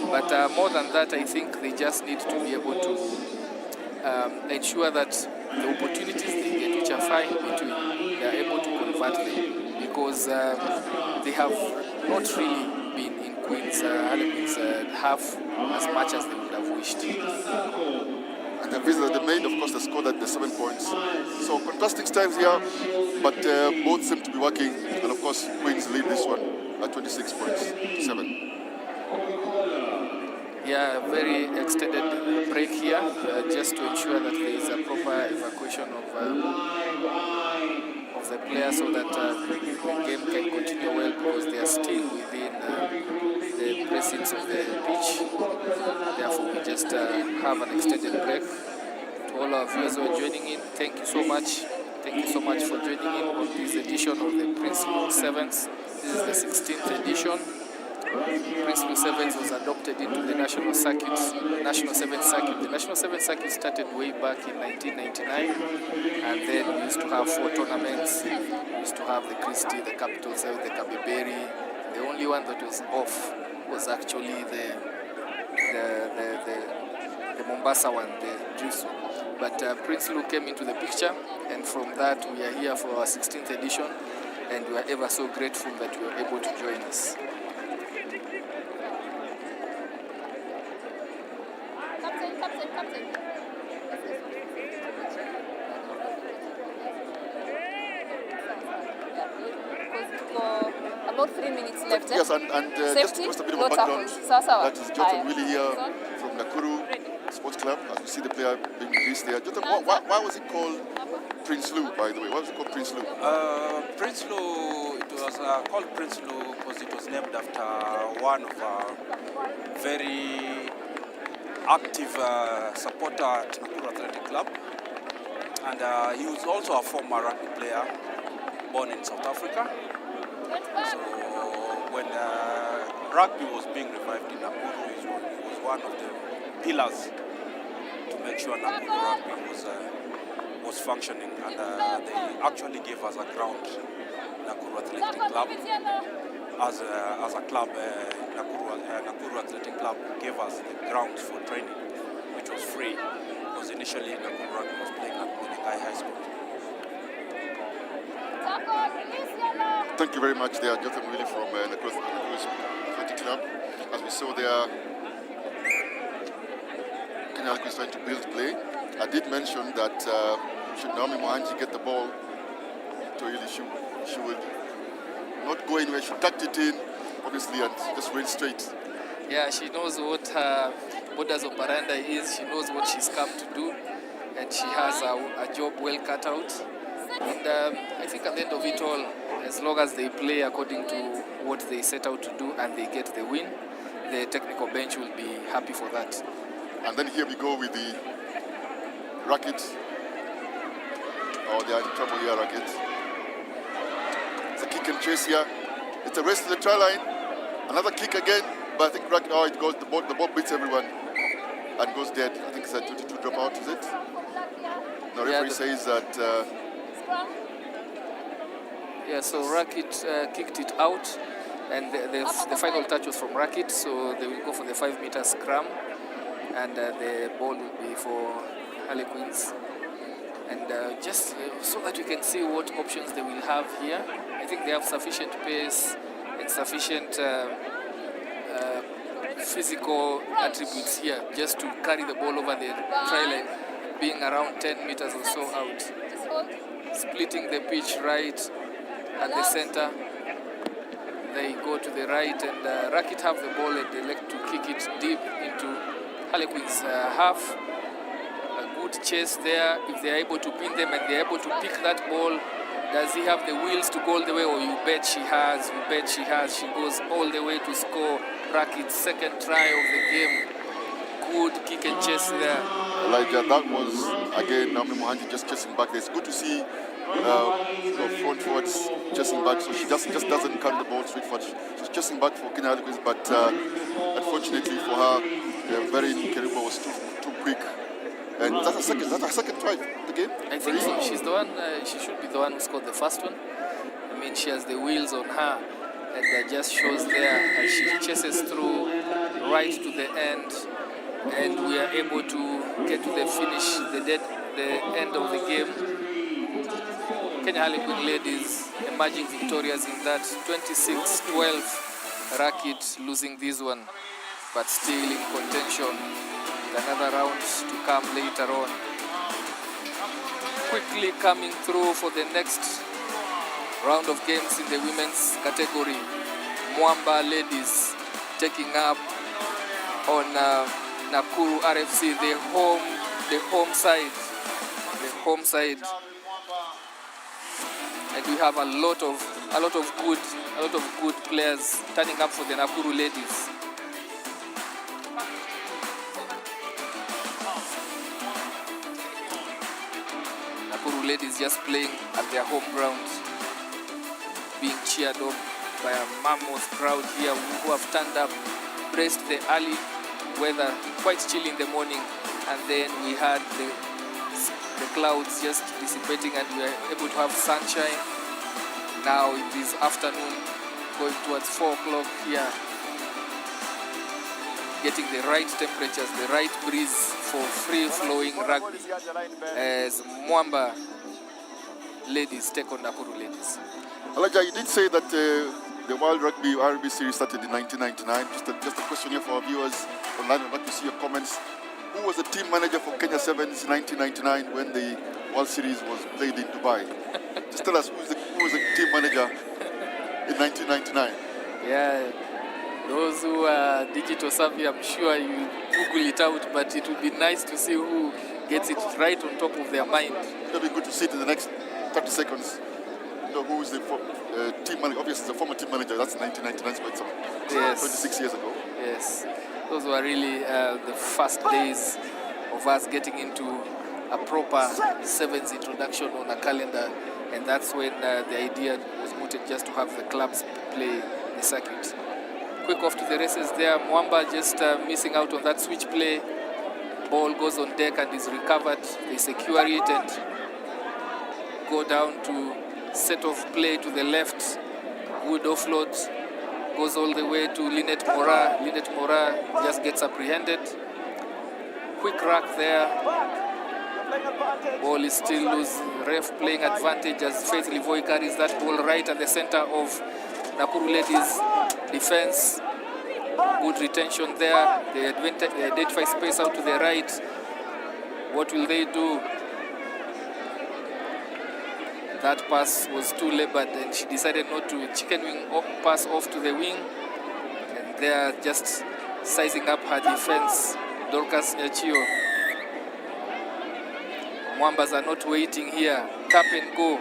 But more than that, I think they just need to be able to ensure that the opportunities they get, which are fine between, they are able to convert them. Because they have not really been in Queens, Harlequins half as much as they would have wished. And the visit they made, of course, they scored at the 7 points. So contrasting styles here, but both seem to be working. And of course, Queens lead this one at 26 points to 7. Yeah, very extended break here, just to ensure that there is a proper evacuation of the players so that the game can continue well, because they are still within the precincts of the pitch. Therefore, we just have an extended break. To all our viewers who are joining in, thank you so much. Thank you so much for joining in on this edition of the Princeloo Sevens. This is the 16th edition. Princeloo Sevens was adopted into the national circuit, national Sevens circuit. The national Sevens circuit started way back in 1999, and then we used to have 4 tournaments. We used to have the Christie, the Capital Seven, the Kabiberi. The only one that was off was actually the Mombasa one, the Princeloo. But Princeloo came into the picture, and from that we are here for our 16th edition, and we are ever so grateful that you were able to join us. Captain. About 3 minutes left. Yes, and just to post a bit of a background, that is Jotham Willie here from Nakuru Sports Club. As you see the player being released there. Jotham, why was it called Princeloo, by the way? Why was it called Princeloo? Princeloo, it was called Princeloo because it was named after one of our very active supporter at Nakuru Athletic Club. And he was also a former rugby player born in South Africa. So when rugby was being revived in Nakuru, he was one of the pillars to make sure Nakuru rugby was functioning. And they actually gave us a ground, Nakuru Athletic Club. As a club, Nakuru Athletic Club gave us the grounds for training, which was free. Because in initially Nakuru Rugby was playing at Menengai High School. Thank you very much. They are Jonathan Willie from the Cross Athletic Club. As we saw there, Kenya is trying to build play. I did mention that should Naomi Mohanji get the ball to Ili, she would not go anywhere. She tucked it in, obviously, and just went straight. Yeah, she knows what her modus operandi is. She knows what she's come to do, and she has a job well cut out. And I think at the end of it all, as long as they play according to what they set out to do and they get the win, the technical bench will be happy for that. And then here we go with the racket. Oh, they are in trouble here, racket. It's a kick and chase here. It's a race to the try line. Another kick again, but I think racket. Oh, it goes. The ball beats everyone and goes dead. I think it's a 22 dropout. Is it? The referee says that. Yeah, so Racket kicked it out, and the final touch was from Racket, so they will go for the 5-meter scrum, and the ball will be for Harlequins. And just so that you can see what options they will have here, I think they have sufficient pace and sufficient physical attributes here just to carry the ball over the try line, being around 10 meters or so out. Splitting the pitch right at the center. They go to the right, and Racket have the ball and they like to kick it deep into Harlequins' half. A good chase there. If they're able to pin them and they're able to pick that ball, does he have the wheels to go all the way? Or you bet she has. You bet she has. She goes all the way to score Racket's second try of the game. Good kick and chase there. Elijah, that was again Naomi Mohanji just chasing back. It's good to see front forwards chasing back, so she just doesn't carry the ball straight forward. She's chasing back for Kenya Harlequins, but unfortunately for her, very Keribo was too quick. And that's a second try of the game. I think so. She's the one. She should be the one who scored the first one. I mean, she has the wheels on her, and that just shows there as she chases through right to the end, and we are able to get to the finish, the end of the game. Kenya Harlequin ladies emerging victorious in that 26-12. Racket losing this one, but still in contention. Another round to come later on. Quickly coming through for the next round of games in the women's category. Mwamba ladies taking up on Nakuru RFC, the home side. And we have a lot of good players turning up for the Nakuru ladies. Nakuru ladies just playing at their home ground, being cheered on by a mammoth crowd here who have turned up, braced the early weather, quite chilly in the morning, and then we had the clouds just dissipating and we were able to have sunshine. Now in this afternoon, going towards 4 o'clock here, getting the right temperatures, the right breeze for free-flowing rugby as Mwamba ladies take on Nakuru ladies. Elijah, you did say that the World Rugby RB series started in 1999. Just a question here for our viewers online. I'd like to see your comments. Who was the team manager for Kenya Sevens in 1999 when the World Series was played in Dubai? Just tell us who was the team manager in 1999? Yeah, those who are digital savvy, I'm sure you Google it out, but it would be nice to see who gets it right on top of their mind. It'll be good to see it in the next 30 seconds. You know, who is the team manager? Obviously, the former team manager. That's 1999, so it's Yes. 26 years ago. Yes, those were really the first days of us getting into a proper sevens introduction on a calendar, and that's when the idea was mooted just to have the clubs play the circuit. Quick off to the races there. Mwamba just missing out on that switch play. Ball goes on deck and is recovered. They secure it and go down to set of play to the left. Good offload. Goes all the way to Lynette Mora. Lynette Mora just gets apprehended. Quick rack there. Ball is still loose. Ref playing advantage as Faith Livoy carries that ball right at the center of Nakuru Ladies' defense. Good retention there. They identify space out to the right. What will they do? That pass was too labored and she decided not to chicken wing pass off to the wing. And they are just sizing up her defense. Dorcas Nyachio. Mwambas are not waiting here. Tap and go.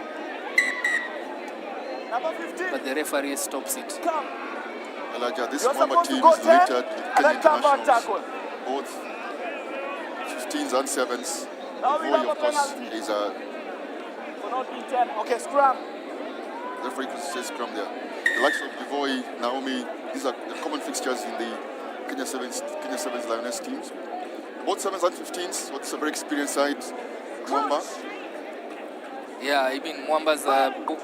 But the referee stops it. Elijah, this Mwamba team is littered with Kenya internationals, both 15s and 7s. Livoy, of course, is a Okay, scrum. referee could say scrum there. The likes of Livoy, Naomi, these are the common fixtures in the Kenya Sevens Lioness teams. Both 7s and 15s, what's a very experienced side. Mwamba. Yeah, I mean Mwamba's book,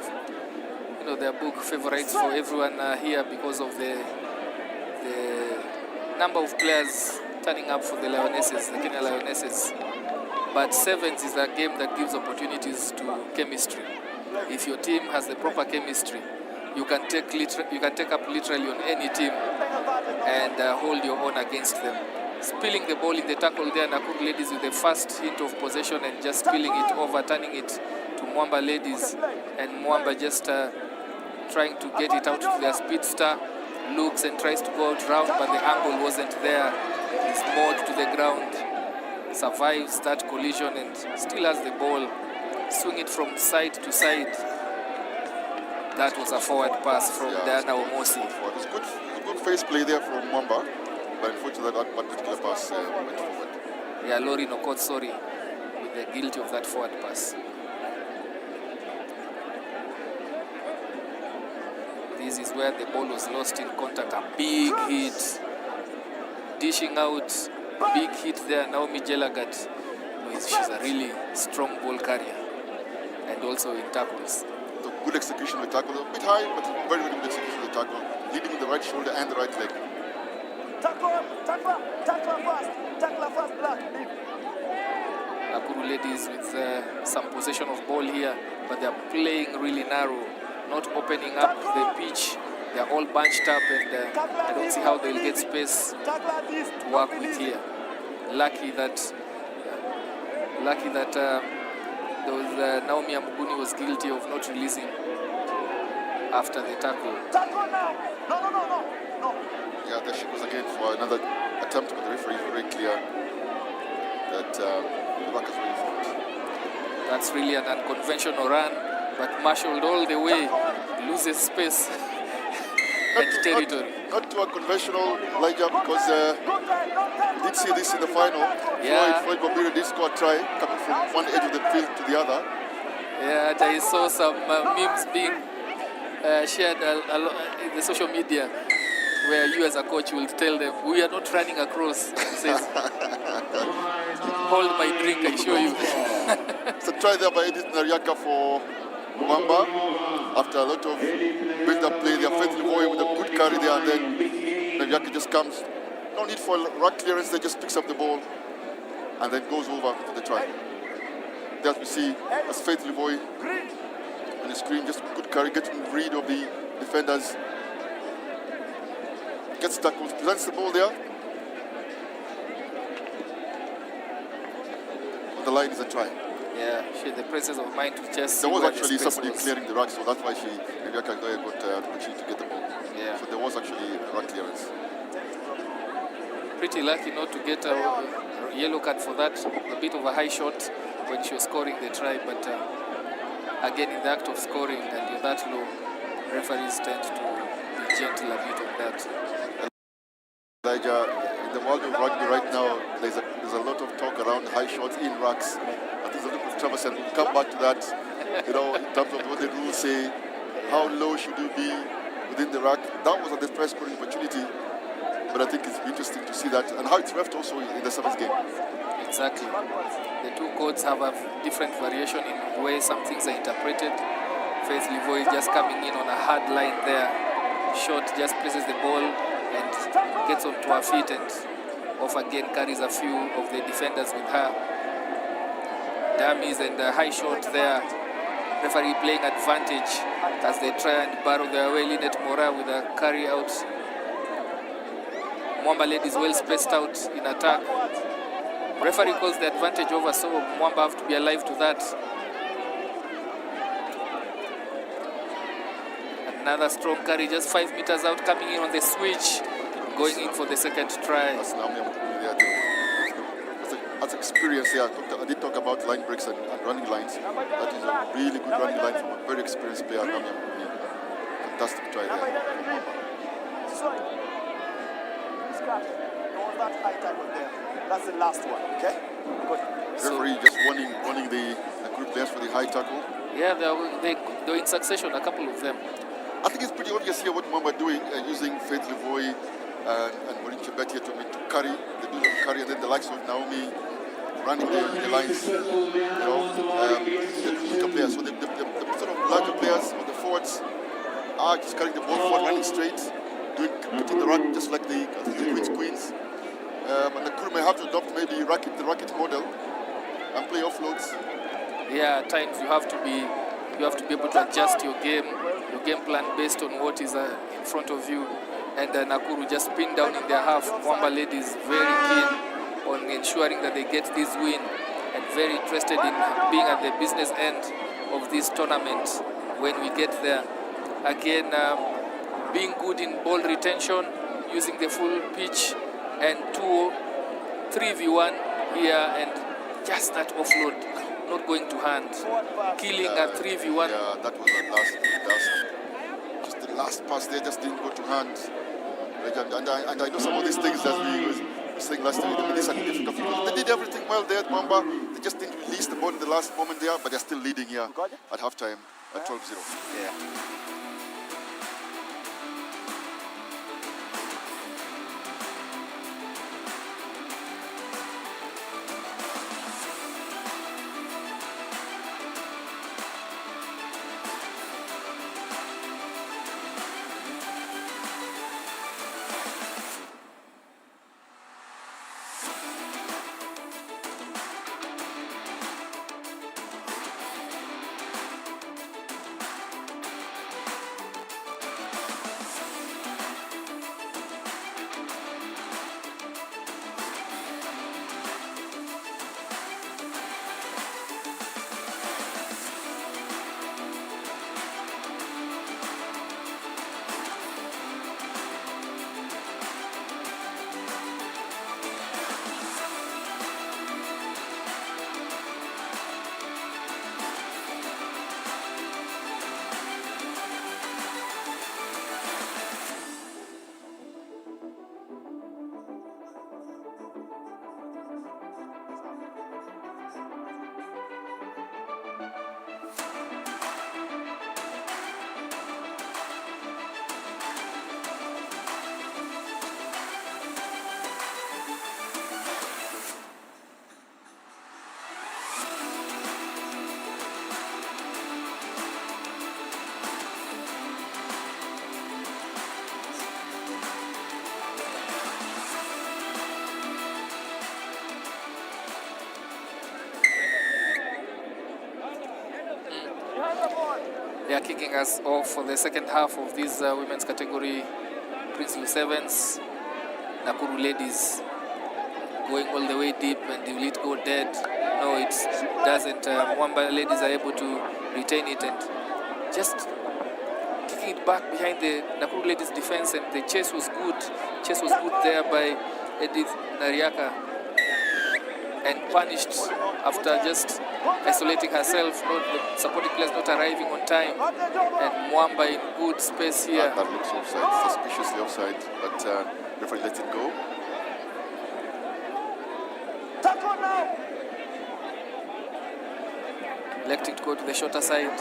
they're book favorites for everyone here because of the number of players turning up for the Lionesses, the Kenya Lionesses. But 7s is a game that gives opportunities to chemistry. If your team has the proper chemistry, you can take up literally on any team and hold your own against them. Spilling the ball in the tackle there, Nakuru Ladies with the first hint of possession and just spilling it over, turning it to Mwamba Ladies, and Mwamba just trying to get it out to their speedster, looks and tries to go out round, but the angle wasn't there. He's moored to the ground, survives that collision and still has the ball. Swing it from side to side. That was a forward pass from Diana Omosi. It's good face play there from Mwamba, but unfortunately that particular pass went forward. Yeah, Lori Nokotsori with the guilty of that forward pass. This is where the ball was lost in contact. A big hit. Dishing out. Big hit there. Naomi Jelagat. She's a really strong ball carrier. And also in tackles. The good execution of the tackle. A bit high, but very, very good execution of the tackle. Leading with the right shoulder and the right leg. Tackle fast, Black. Nakuru Ladies with some possession of ball here, but they are playing really narrow, not opening up the pitch. They are all bunched up, and I don't see how they'll get space to work with here. Lucky that Naomi Amuguni was guilty of not releasing after the tackle. No. Yeah, there she goes again for another attempt, but the referee is very clear that the back is really fought. That's really an unconventional run, but marshaled all the way, loses space and territory. Not too unconventional, Elijah, because we did see this in the final. Yeah. Floyd Bobiri did score a try coming from one edge of the field to the other. Yeah, I saw some memes being shared in the social media, where you as a coach will tell them, we are not running across. He says, hold my drink, I show you. It's a try there by Edith Nariaka for Mwamba. After a lot of build-up play, they are Faith Livoy with a good carry there, and then Nariaka just comes. No need for ruck clearance, they just picks up the ball and then goes over for the try. There we see as Faith Livoy on the screen, just good carry, getting rid of the defenders. Gets tackled, presents the ball there. On the line is a try. Yeah, she had the presence of mind to just. There was actually the somebody clearing the ruck, so that's why Nariaka got an opportunity to get the ball. Yeah. So there was actually a ruck clearance. Pretty lucky not to get a yellow card for that. A bit of a high shot when she was scoring the try, but again, in the act of scoring and you're that low, referees tend to be gentle a bit on that. Elijah, in the world of rugby right now, there's a lot of talk around high shots in rucks. I think there's a little bit of controversy, and we'll come back to that, in terms of what the rules say, how low should you be within the ruck. That was a depressed scoring opportunity, but I think it's interesting to see that, and how it's left also in the sevens game. Exactly. The two codes have a different variation in the way some things are interpreted. Faith Livoy is just coming in on a hard line there. Short just places the ball and gets onto her feet and off again, carries a few of the defenders with her. dummies and a high shot there. Referee playing advantage as they try and barrel their way. Linet Mora with a carry out. Mwamba ladies well spaced out in attack. Referee calls the advantage over, so Mwamba have to be alive to that. Another strong carry, just 5 meters out, coming in on the switch, going in for the second try. That's experience here. I did talk about line breaks and running lines. That is a really good running line from a very experienced player. Fantastic try there. That high tackle there. That's the last one, okay? Good. Referee just warning the group players for the high tackle. Yeah, they're in succession, a couple of them. I think it's pretty obvious here what Mwamba are doing, using Faith Levoy and Maureen Chebet here to carry. They do the carry, and then the likes of Naomi running the lines, the quicker players. So the sort of larger players, or the forwards, are just carrying the ball forward, running straight, putting the ruck just like the Queens. And the crew may have to adopt maybe the racket model and play offloads. Yeah, at times you have to be able to adjust your game plan based on what is in front of you. And Nakuru just pinned down in their half. Mwamba ladies very keen on ensuring that they get this win and very interested in being at the business end of this tournament when we get there. Again, being good in ball retention, using the full pitch, and 3v1 here, and just that offload, not going to hand, killing a 3v1. Yeah, that was just the last pass there, just didn't go to hand. And I know some of these things that we were saying last time, these are difficult because they did everything well there at Mwamba. They just didn't release the ball in the last moment there, but they're still leading here at halftime at 12-0. Yeah. They are kicking us off for the second half of this women's category. Princeloo Sevens, Nakuru ladies going all the way deep, and will it go dead? No, it doesn't. Mwamba ladies are able to retain it and just kicking it back behind the Nakuru ladies' defense, and the chase was good. Chase was good there by Edith Nariaka, and punished after just isolating herself, the supporting players not arriving on time, and Mwamba in good space here. That looks offside, suspiciously offside, but referee lets it go. Electing to go to the shorter side.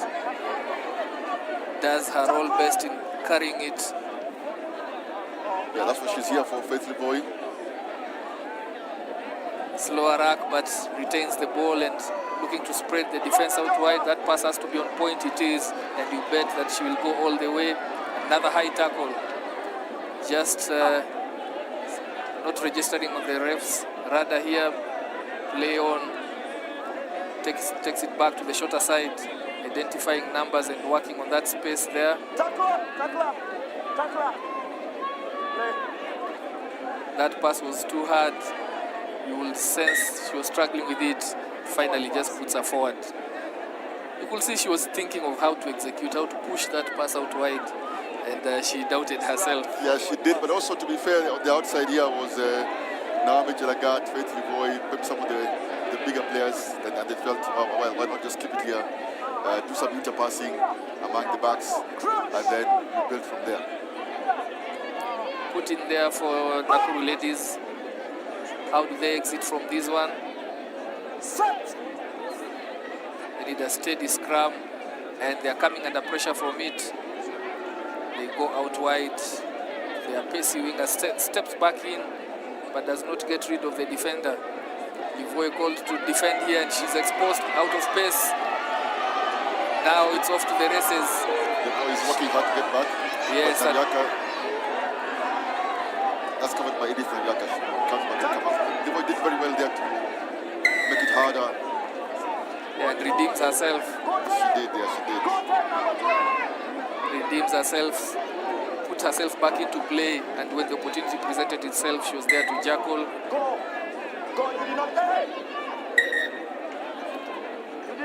Does her role best in carrying it. Yeah, that's what she's here for, Faith Levoy. Slower rack, but retains the ball and looking to spread the defense out wide. That pass has to be on point, it is, and you bet that she will go all the way. Another high tackle. Just not registering on the ref's radar here. Play on. takes it back to the shorter side, identifying numbers and working on that space there. Tackler. That pass was too hard. You will sense she was struggling with it. Finally just puts her forward. You could see she was thinking of how to execute, how to push that pass out wide, and she doubted herself. Yeah, she did, but also to be fair, on the outside here was Naomi Jalagat, Faith Livoy, maybe some of the bigger players, and they felt, oh, well, why not just keep it here, do some interpassing among the backs, and then build from there. Put in there for Nakuru ladies. How do they exit from this one? They need a steady scrum, and they are coming under pressure from it. They go out wide. Their pacey winger steps back in, but does not get rid of the defender. Livoy called to defend here, and she's exposed out of pace. Now it's off to the races. Livoy is working hard to get back. Yes, that's covered by Edith Navyaka. Livoy did very well there to make it harder. And redeems herself. She did. Redeems herself, put herself back into play, and when the opportunity presented itself, she was there to jackal.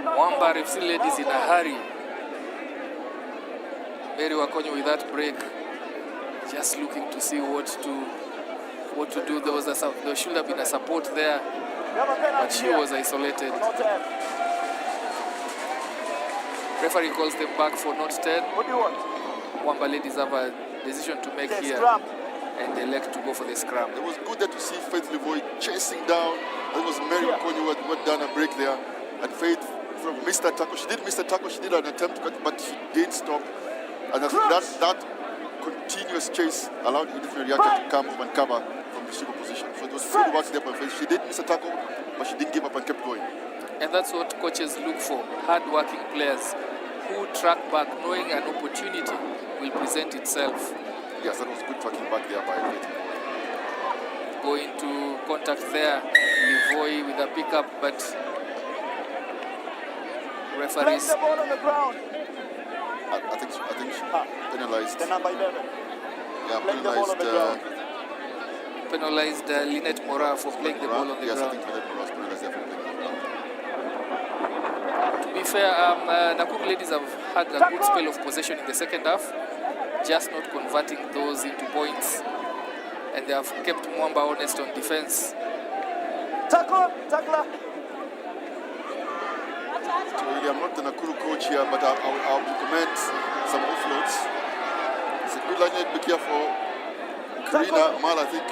Mwamba RFC ladies in a hurry. Mary Wakonyo with that break, just looking to see what to do. There should have been a support there, but she was isolated. Referee calls them back for not 10. What do you want? Mwamba ladies have a decision to make here, and they elect to go for the scrum. It was good there to see Faith Livoy chasing down. It was Mary Wakonyo who had done a break there, and Faith from missed that tackle. She did miss the tackle. She did an attempt to cut, but she didn't stop. And I think that continuous chase allowed Edith Noriaka to come up and cover from the super position. So it was good work there by Faith. She did miss a tackle, but she didn't give up and kept going. And that's what coaches look for, hard-working players who track back, knowing an opportunity will present itself. Yes, that was good tracking back there by Faith. Going to contact there, Livoy with a pickup, but referees. Place the ball on the ground. I think she penalized. The number 11. Yeah, Playing the ball on the ground. Penalized Lynette Mora for playing the ball on the ground. Yes, I think Lynette Mora was penalized there for playing the ball. To be fair, Nakuru ladies have had a good spell of possession in the second half, just not converting those into points, and they have kept Mwamba honest on defense. Tackler. So really, I'm not the Nakuru coach here, but I'll recommend some offloads. It's a good line, be careful. Karina Mal, I think.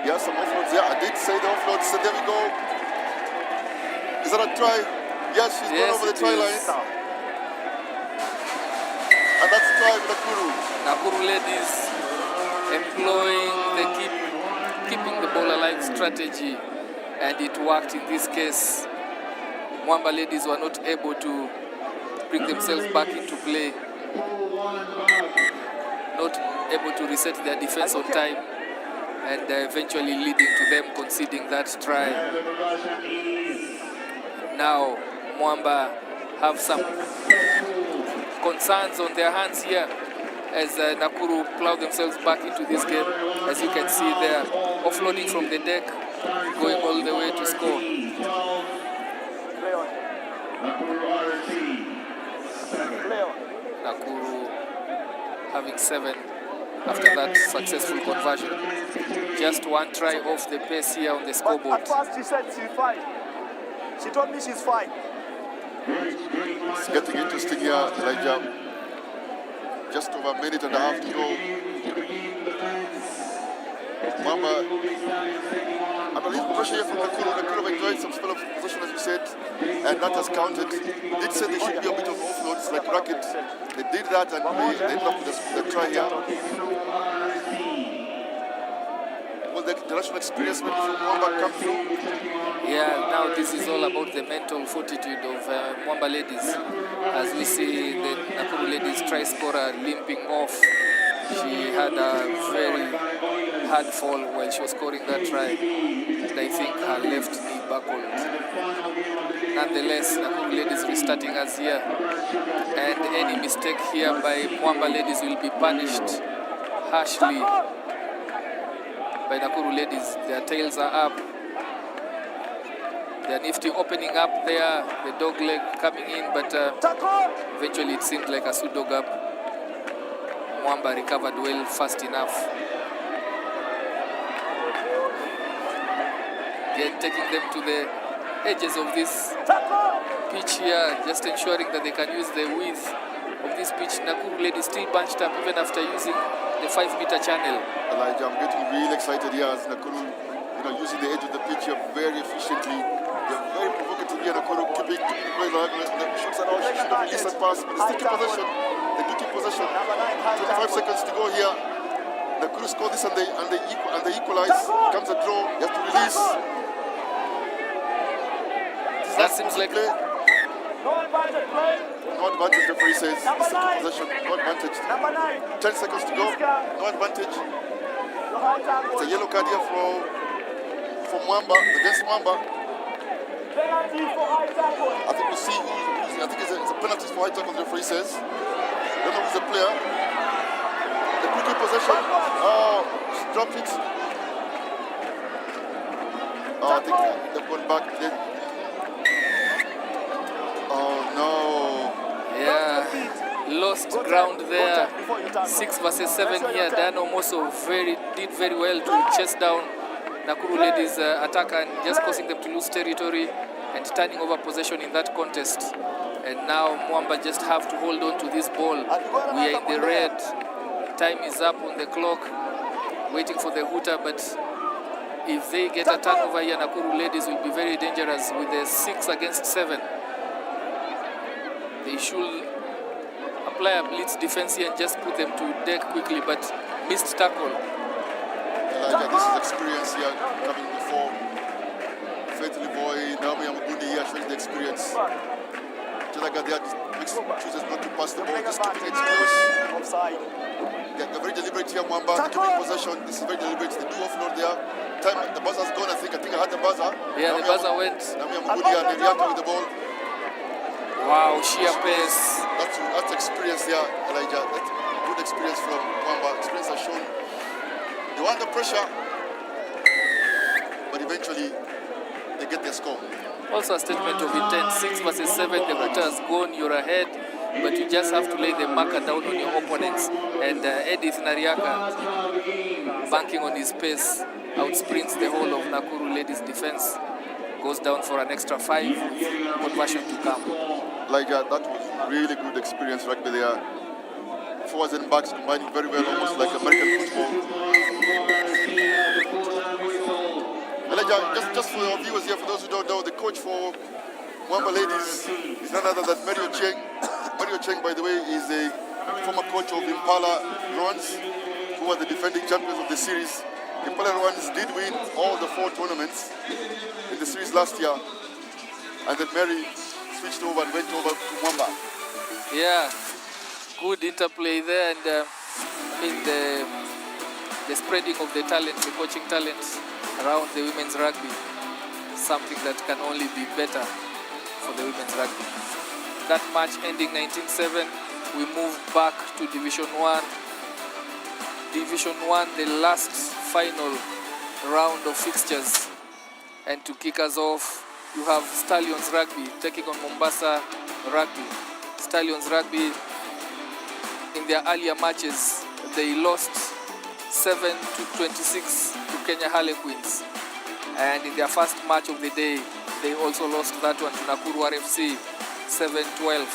Yeah, some offloads. Yeah, I did say the offloads. So there we go. Is that a try? Yes, she's gone over the try line. And that's a try with Nakuru. Nakuru ladies employing the keeping the ball alive strategy, and it worked in this case. Mwamba ladies were not able to bring themselves back into play, not able to reset their defense on time, and eventually leading to them conceding that try. Now Mwamba have some concerns on their hands here as Nakuru plow themselves back into this game. As you can see there, offloading from the deck, going all the way to score. Nakuru having 7 after that successful conversion. Just one try off the pace here on the scoreboard. At first she said she's fine. She told me she's fine. It's getting interesting here, Elijah. Just over a minute and a half to go. Mama, under little pressure here from Nakuru. Nakuru have enjoyed some spell of possession, as you said, and that has counted. Did say there should be a bit of offloads like racket. They did that, and they ended up with the try here. Will the international experience maybe from Mwamba come through? Yeah, now this is all about the mental fortitude of Mwamba ladies. As we see the Nakuru ladies try scorer limping off She had a very hard fall while she was scoring that try, and I think her left knee buckled. Nonetheless, Nakuru Ladies restarting us here, and any mistake here by Mwamba Ladies will be punished harshly by Nakuru Ladies. Their tails are up. They're nifty opening up there, the dog leg coming in, but eventually it seemed like a pseudo gap. Mwamba recovered well fast enough. Again, taking them to the edges of this pitch here, just ensuring that they can use the width of this pitch. Nakuru Ladies still bunched up even after using the 5-meter channel. Elijah, I'm getting really excited here as Nakuru, using the edge of the pitch here very efficiently. They're very provocative here. Nakuru keeping very long. The shots are out. She should have released that pass, but they still keep possession. They do keep possession. 25 seconds to go here. Nakuru score this and they equalize. Comes a draw. You have to release. That seems like play. No advantage, the referee says. Still keep possession. No advantage. 10 seconds to go. No advantage. It's a yellow card here for Mwamba, against Mwamba. I think we'll see I think it's a penalty for high tackle, the referee says. Don't know who's the player. The quick possession. Oh, she dropped it. Oh, I think they've gone back. Oh no. Yeah, lost ground there. 6 versus 7 here. Dano Moso did very well to chase down Nakuru Ladies attacker and just causing them to lose territory and turning over possession in that contest. And now Mwamba just have to hold on to this ball. We are in the red. Time is up on the clock, waiting for the hooter, but if they get a turnover here, Nakuru Ladies will be very dangerous with the 6 against 7. They should apply a blitz defense here and just put them to deck quickly, but missed tackle. Elijah, this is experience here coming before. Faithfully boy, Naomi Amagundi here showing the experience. Jalaga there chooses not to pass the ball, just keeping it close. They're very deliberate here, Mwamba, keeping possession. This is very deliberate. They do offload there. Time, the buzzer's gone, I think I had the buzzer. Yeah, the buzzer went. Naomi Amagundi and they reacted with the ball. Wow, sheer pace. That's experience there, Elijah. That's good experience from Mwamba. Experience has shown. They were under pressure, but eventually they get their score. Also a statement of intent. 6 versus 7, the hooter has gone, you're ahead, but you just have to lay the marker down on your opponents. And Edith Nariaka, banking on his pace, outsprints the whole of Nakuru Ladies defense. Goes down for an extra 5 with conversion to come. Elijah, that was really good experience rugby there. Forwards and backs combining very well, almost like American football. Elijah, just for your viewers here, for those who don't know, the coach for Mwamba Ladies is none other than Mario Cheng. Mario Cheng, by the way, is a former coach of Impala Ruans, who are the defending champions of the series. Impala Ruans did win all the 4 tournaments in the series last year, and then Mary switched over and went over to Mwamba. Yeah, good interplay there, and in the spreading of the talent, the coaching talent around the women's rugby, something that can only be better for the women's rugby. That match ending 19-7, we move back to Division 1. Division 1, the last final round of fixtures. And to kick us off, you have Stallions Rugby taking on Mombasa Rugby. Stallions Rugby, in their earlier matches, they lost 7-26 to Kenya Harlequins. And in their first match of the day, they also lost that one to Nakuru RFC, 7-12.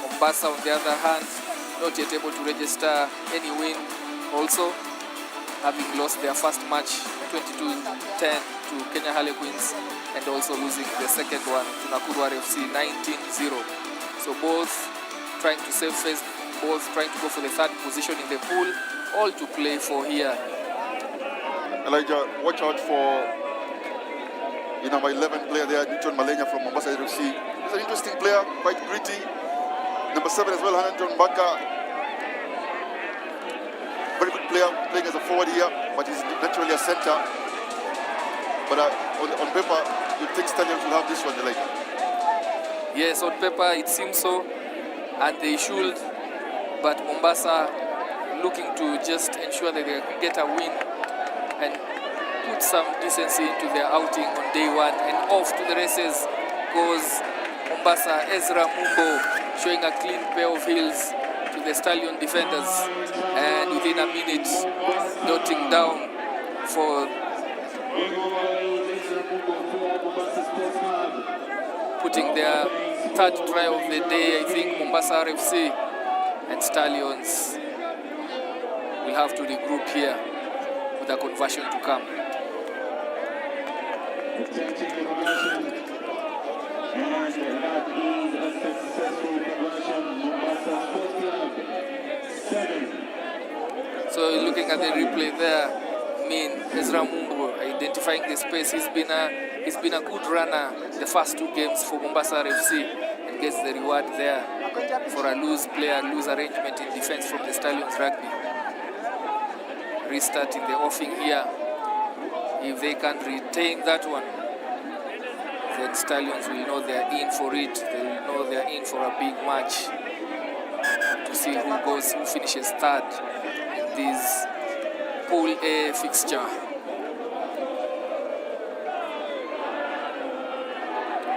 Mombasa, on the other hand, not yet able to register any win also, having lost their first match 22-10 to Kenya Harlequins, and also losing the second one to Nakuru RFC 19-0. So both trying to save face, both trying to go for the 3rd position in the pool, all to play for here. Elijah, watch out for number 11 player there, Newton Malenya from Mombasa RFC. He's an interesting player, quite gritty. Number 7 as well, Hanan John Baka. very good player, playing as a forward here, but he's naturally a center. But on paper, you think Stallions will have this one, Elijah? Yes, on paper it seems so, and they should. But Mombasa looking to just ensure that they can get a win and put some decency into their outing on day one. And off to the races goes Mombasa. Ezra Mumbo showing a clean pair of heels to the Stallion defenders, and within a minute dotting down for putting their third try of the day. I think Mombasa RFC and Stallions will have to regroup here with a conversion to come. So looking at the replay there, Ezra Mumbo identifying the space. He's been a good runner the first two games for Mombasa RFC and gets the reward there for a loose arrangement in defense from the Stallions rugby. Restarting the offing here. If they can retain that one, then Stallions will know they're in for it. They will know they're in for a big match to see who finishes third in this Pool A fixture.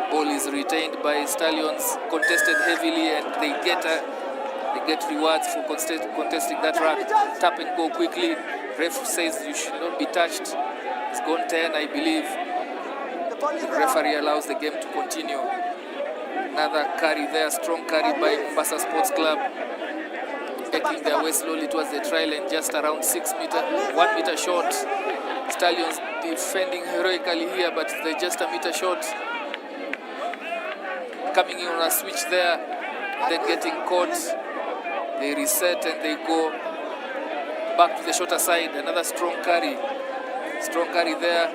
Ball is retained by Stallions, contested heavily, and they get rewards for contesting that run. Tap and go quickly. Ref says you should not be touched. It's gone 10, I believe. The referee allows the game to continue. Another carry there, strong carry by Mombasa Sports Club, making their way slowly towards the try line, just around 1 meter short. Stallions defending heroically here, but they're just a meter short. Coming in on a switch there, then getting caught. They reset and they go back to the shorter side. Another strong carry there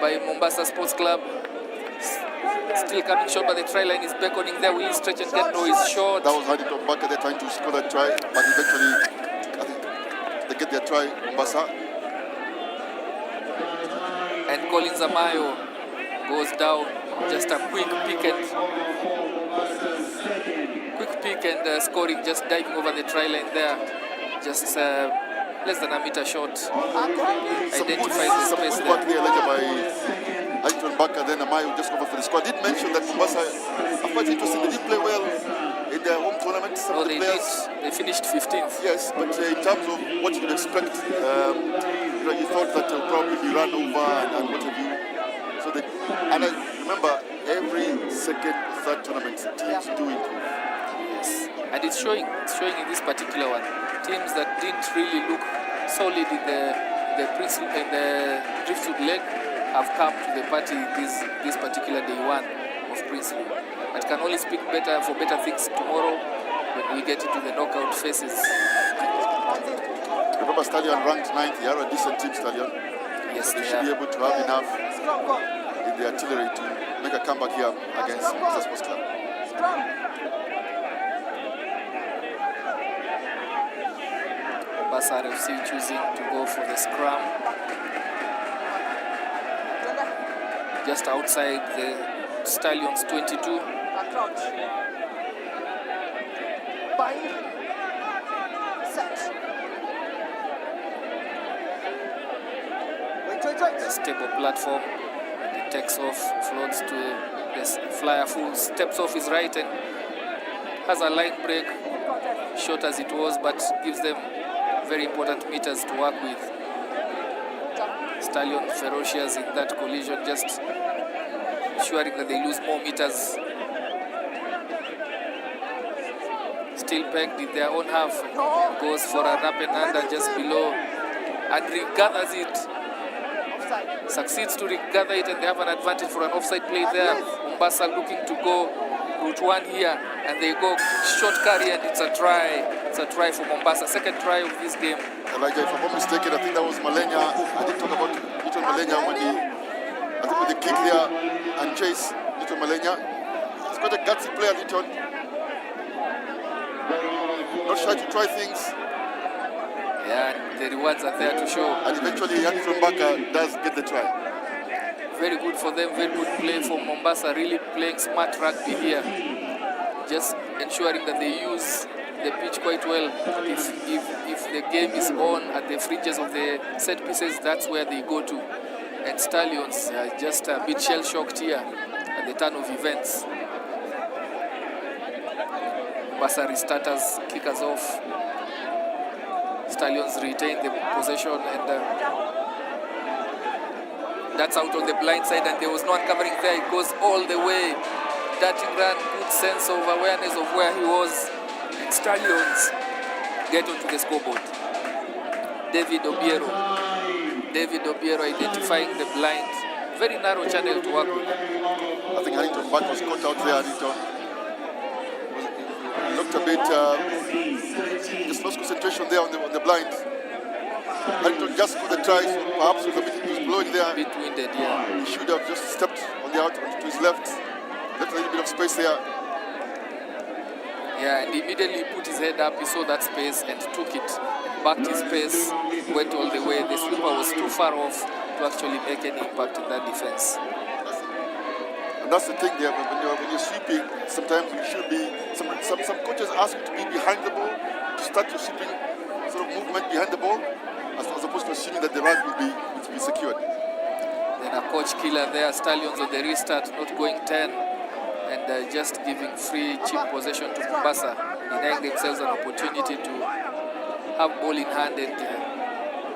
by Mombasa Sports Club. Still coming short, but the try line is beckoning there. Will he stretch and get? No, he's short. That was Haddington Baker. They're trying to score that try, but eventually I think they get their try, Mombasa. And Collins Amayo goes down. Just a quick pick and scoring, just diving over the try line there. Just less than a meter short. Identifies the space Some there. good there later by Haddington Baker, then Amayo just over for the squad. I did mention that Mombasa are quite interesting. They did play well in their home tournament. Some of the players, they finished 15th. Yes, but in terms of what you would expect, you thought that they'll probably be run over and what have you. So and I remember every second, third tournament, teams do improve. Yes, and it's showing in this particular one. Teams that didn't really look solid in the Princeloo and the Driftwood leg have come to the party this particular day one of Princeloo. But can only speak for better things tomorrow when we get into the knockout phases. Remember, Stallion ranked 9th. They are a decent team, Stallion. Yes, they should be able to have enough in the artillery to make a comeback here against Mombasa Sports Club. Mombasa RFC choosing to go for the scrum. Just outside the Stallions 22. A stable platform, and it takes off, floats to the flyer full, steps off his right and has a line break, short as it was, but gives them very important meters to work with. Stallion ferocious in that collision, just ensuring that they lose more meters. Still pegged in their own half, goes for a wrap and under just below and regathers it. Succeeds to regather it, and they have an advantage for an offside play there. Mombasa looking to go route one here, and they go short carry, and it's a try. It's a try for Mombasa, second try of this game. Elijah, if I'm not mistaken, I think that was Malenya. I did talk about Newton Malenya when I think with the kick there and chase Newton Malenya. He's quite a gutsy player, Newton. Not shy to try things. Yeah, and the rewards are there to show. And eventually, Hamilton Baka does get the try. Very good for them, very good play for Mombasa, really playing smart rugby here. Just ensuring that they use the pitch quite well. If the game is on at the fringes of the set pieces, that's where they go to. And Stallions are just a bit shell-shocked here at the turn of events. Mombasa restarters, kickers off. Stallions retain the possession, and that's out on the blind side, and there was no one covering there. It goes all the way. Darting run, good sense of awareness of where he was. And Stallions get onto the scoreboard. David Obiero identifying the blind. Very narrow channel to work with. I think Harrington Buck was caught out there. He looked a bit, just lost concentration there on the blind. Harrington just got the try, so perhaps he was blowing there. A bit winded, yeah. He should have just stepped on the out to his left. Left a little bit of space there. Yeah, and immediately put his head up, he saw that space and took it. And backed his pace, went all the way. The sweeper was too far off to actually make any impact in that defense. And that's the thing there, when you're sweeping, sometimes you should be, some coaches ask you to be behind the ball, to start your sweeping sort of movement behind the ball, as opposed to assuming that the run will be secured. Then a coach killer there, Stallions on the restart, not going 10, and just giving free, cheap possession to Mombasa, denying themselves an opportunity to have ball in hand and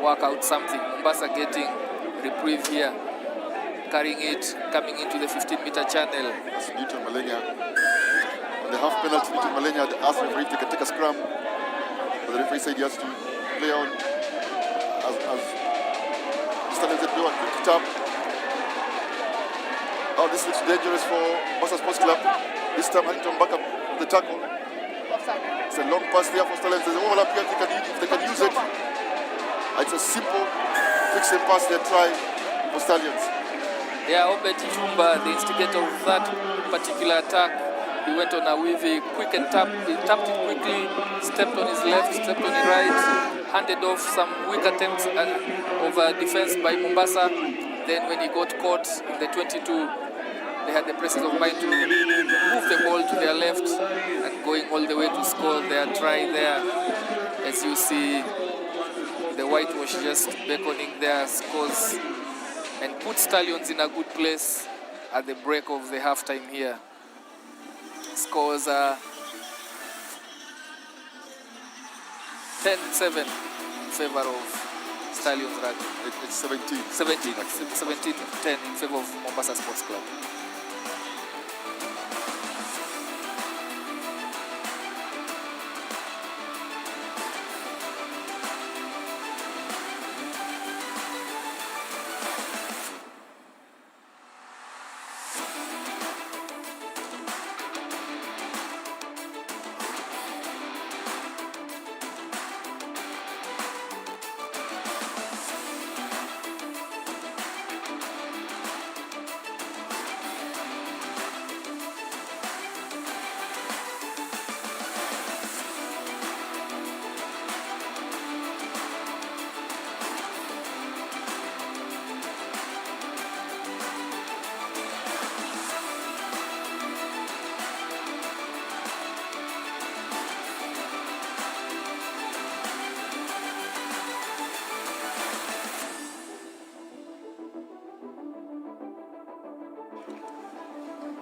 work out something. Mombasa getting reprieve here, carrying it, coming into the 15-meter channel. That's Newton Malenya. On the half penalty, Newton Malenya had asked the referee if they can take a scrum, but the referee said he has to play on as Stallions had blown and picked it up. Oh, this looks dangerous for Mombasa Sports Club. This time Harrington back up the tackle. It's a long pass there for Stallions. There's an overlap here if they can use it. It's a simple fix and pass there try for Stallions. Yeah, Obed Chumba, the instigator of that particular attack, he went on a wavy, quick and tap. He tapped it quickly, stepped on his left, stepped on his right, handed off some weak attempts of defense by Mombasa. Then when he got caught in the 22, they had the presence of mind to move the ball to their left and going all the way to score their try there. As you see, the whitewash just beckoning their scores and put Stallions in a good place at the break of the halftime here. Scores are 10-7 in favor of Stallions rugby. It's 17 to 10 in favor of Mombasa Sports Club.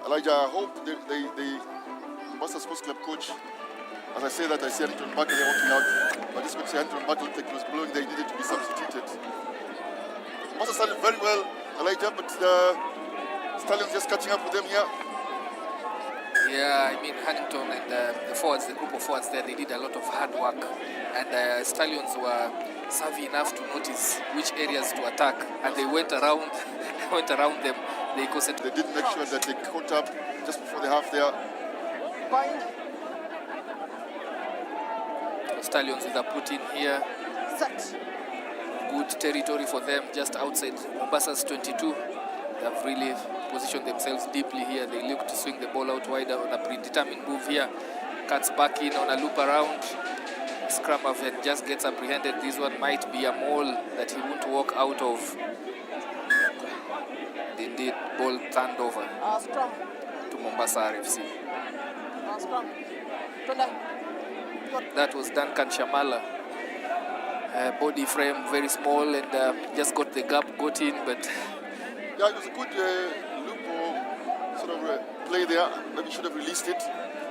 Elijah, I hope the Mombasa Sports Club coach, as I say that, I see Anton Buckle there walking out, but this could say Anton Buckle looked like he was blowing there, he needed to be substituted. Mombasa started very well, Elijah, but Stallions just catching up with them here. Yeah, I mean, Huntington and the forwards, the group of forwards there, they did a lot of hard work, and Stallions were savvy enough to notice which areas to attack, and they went around them. They did make sure that they caught up just before the half there. Stallions with a put in here. Good territory for them, just outside Mombasa's 22. They have really positioned themselves deeply here. They look to swing the ball out wider on a predetermined move here. Cuts back in on a loop around. scrum off and just gets apprehended. This one might be a mole that he won't walk out of. Indeed, ball turned over Scrum. to Mombasa RFC. Scrum. Tunda. That was Duncan Shamala. Body frame very small and just got the gap, got in, but Yeah, it was a good loop or sort of play there. Maybe should have released it.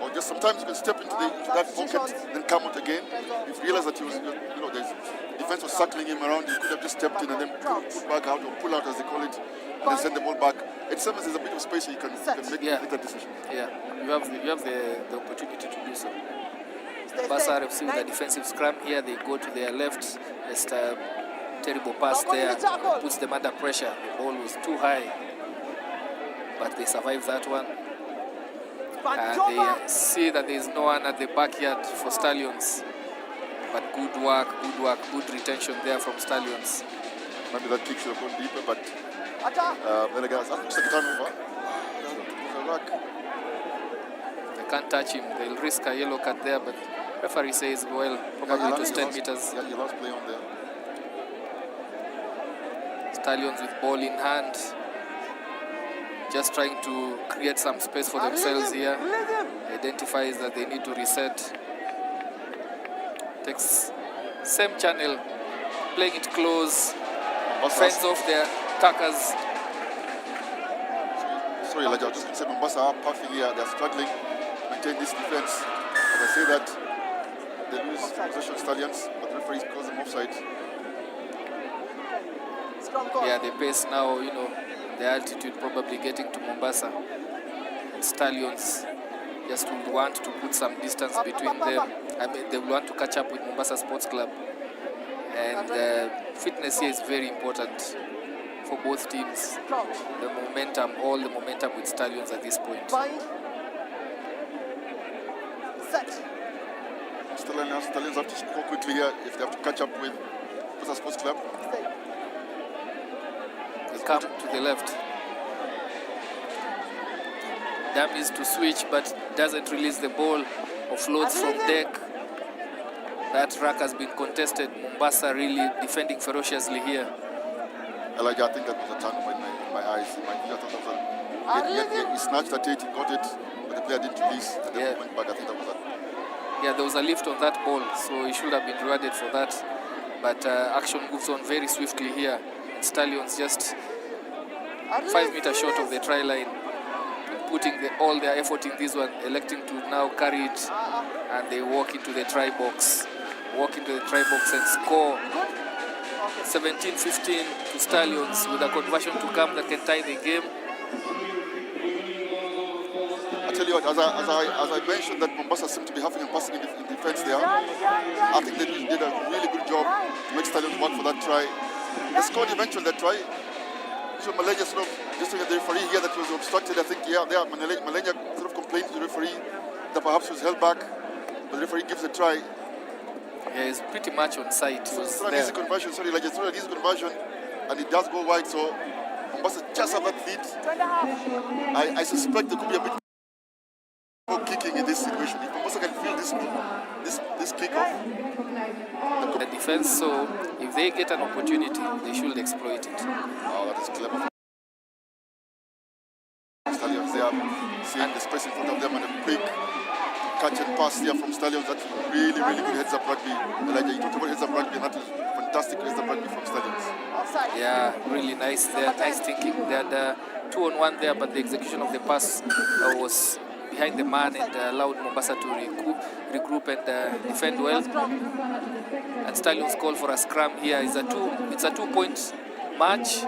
Or just sometimes you can step into that pocket, then come out again. If you realize that he was, the defense was circling him around, he could have just stepped in and then put back out or pull out as they call it, and then send the ball back. At times there's a bit of space so you can make that decision. yeah, you have the opportunity to do so. Mombasa RFC with a defensive scrum here, they go to their left. Just a terrible pass there, puts them under pressure. The ball was too high, but they survived that one. And they see that there is no one at the backyard for Stallions. But good work, good retention there from Stallions. Maybe that kick should have gone deeper, but then again, it looks like a turnover. There's a rack. They can't touch him. They'll risk a yellow card there, but referee says, well, probably it was 10 meters. Yeah, your last play on there. Stallions with ball in hand. Just trying to create some space for themselves here. Identifies that they need to reset. Takes same channel, playing it close. Fends off their attackers. Sorry, Elijah, I was just going to say Mombasa are puffing here. They're struggling to maintain this defense. As I say that, they lose possession Stallions, but the referee calls them offside. Yeah, the pace now, the altitude probably getting to Mombasa. And Stallions just would want to put some distance between them. I mean, they will want to catch up with Mombasa Sports Club. And fitness here is very important for both teams. The momentum, all the momentum with Stallions at this point. Stallions have to score quickly here if they have to catch up with Mombasa Sports Club. They come to the left. Dummies to switch, but doesn't release the ball. Offloads from deck. That rack has been contested. Mombasa really defending ferociously here. Elijah, I think that was a turnover in my eyes. In my view, I thought that was he snatched at it, he got it, but the player didn't release. And then went back. I think that was Yeah, there was a lift on that ball, so he should have been rewarded for that. But action moves on very swiftly here. Stallions just 5 meters short of the try line, putting all their effort in this one, electing to now carry it, and they walk into the try box. Walk into the try box and score. 17-15 to Stallions with a conversion to come that can tie the game. I tell you what, as I mentioned that Mombasa seemed to be having a passing in defense there, I think they did a really good job to make Stallions work for that try. They scored eventually that try. So Malaysia sort of, just looking at the referee here that was obstructed, I think, Malaysia sort of complained to the referee that perhaps was held back, but the referee gives a try. Yeah, he's pretty much on site. It's an easy conversion, sorry, like it's an easy conversion, and it does go wide, so Mombasa just have that lead. I suspect there could be a bit more kicking in this situation. If Mombasa can feel this kickoff. The defense, so if they get an opportunity, they should exploit it. Oh, that is clever. Stallions there, seeing the space in front of them and a quick catch and pass here from Stallions. That's really good heads up rugby. Elijah, you talked about heads up rugby, and that is fantastic heads up rugby from Stallions. Yeah, really nice there, nice thinking. They had 2-on-1 there, but the execution of the pass was behind the man and allowed Mombasa to regroup and defend well. And Stallions call for a scrum here. It's a 2-point match,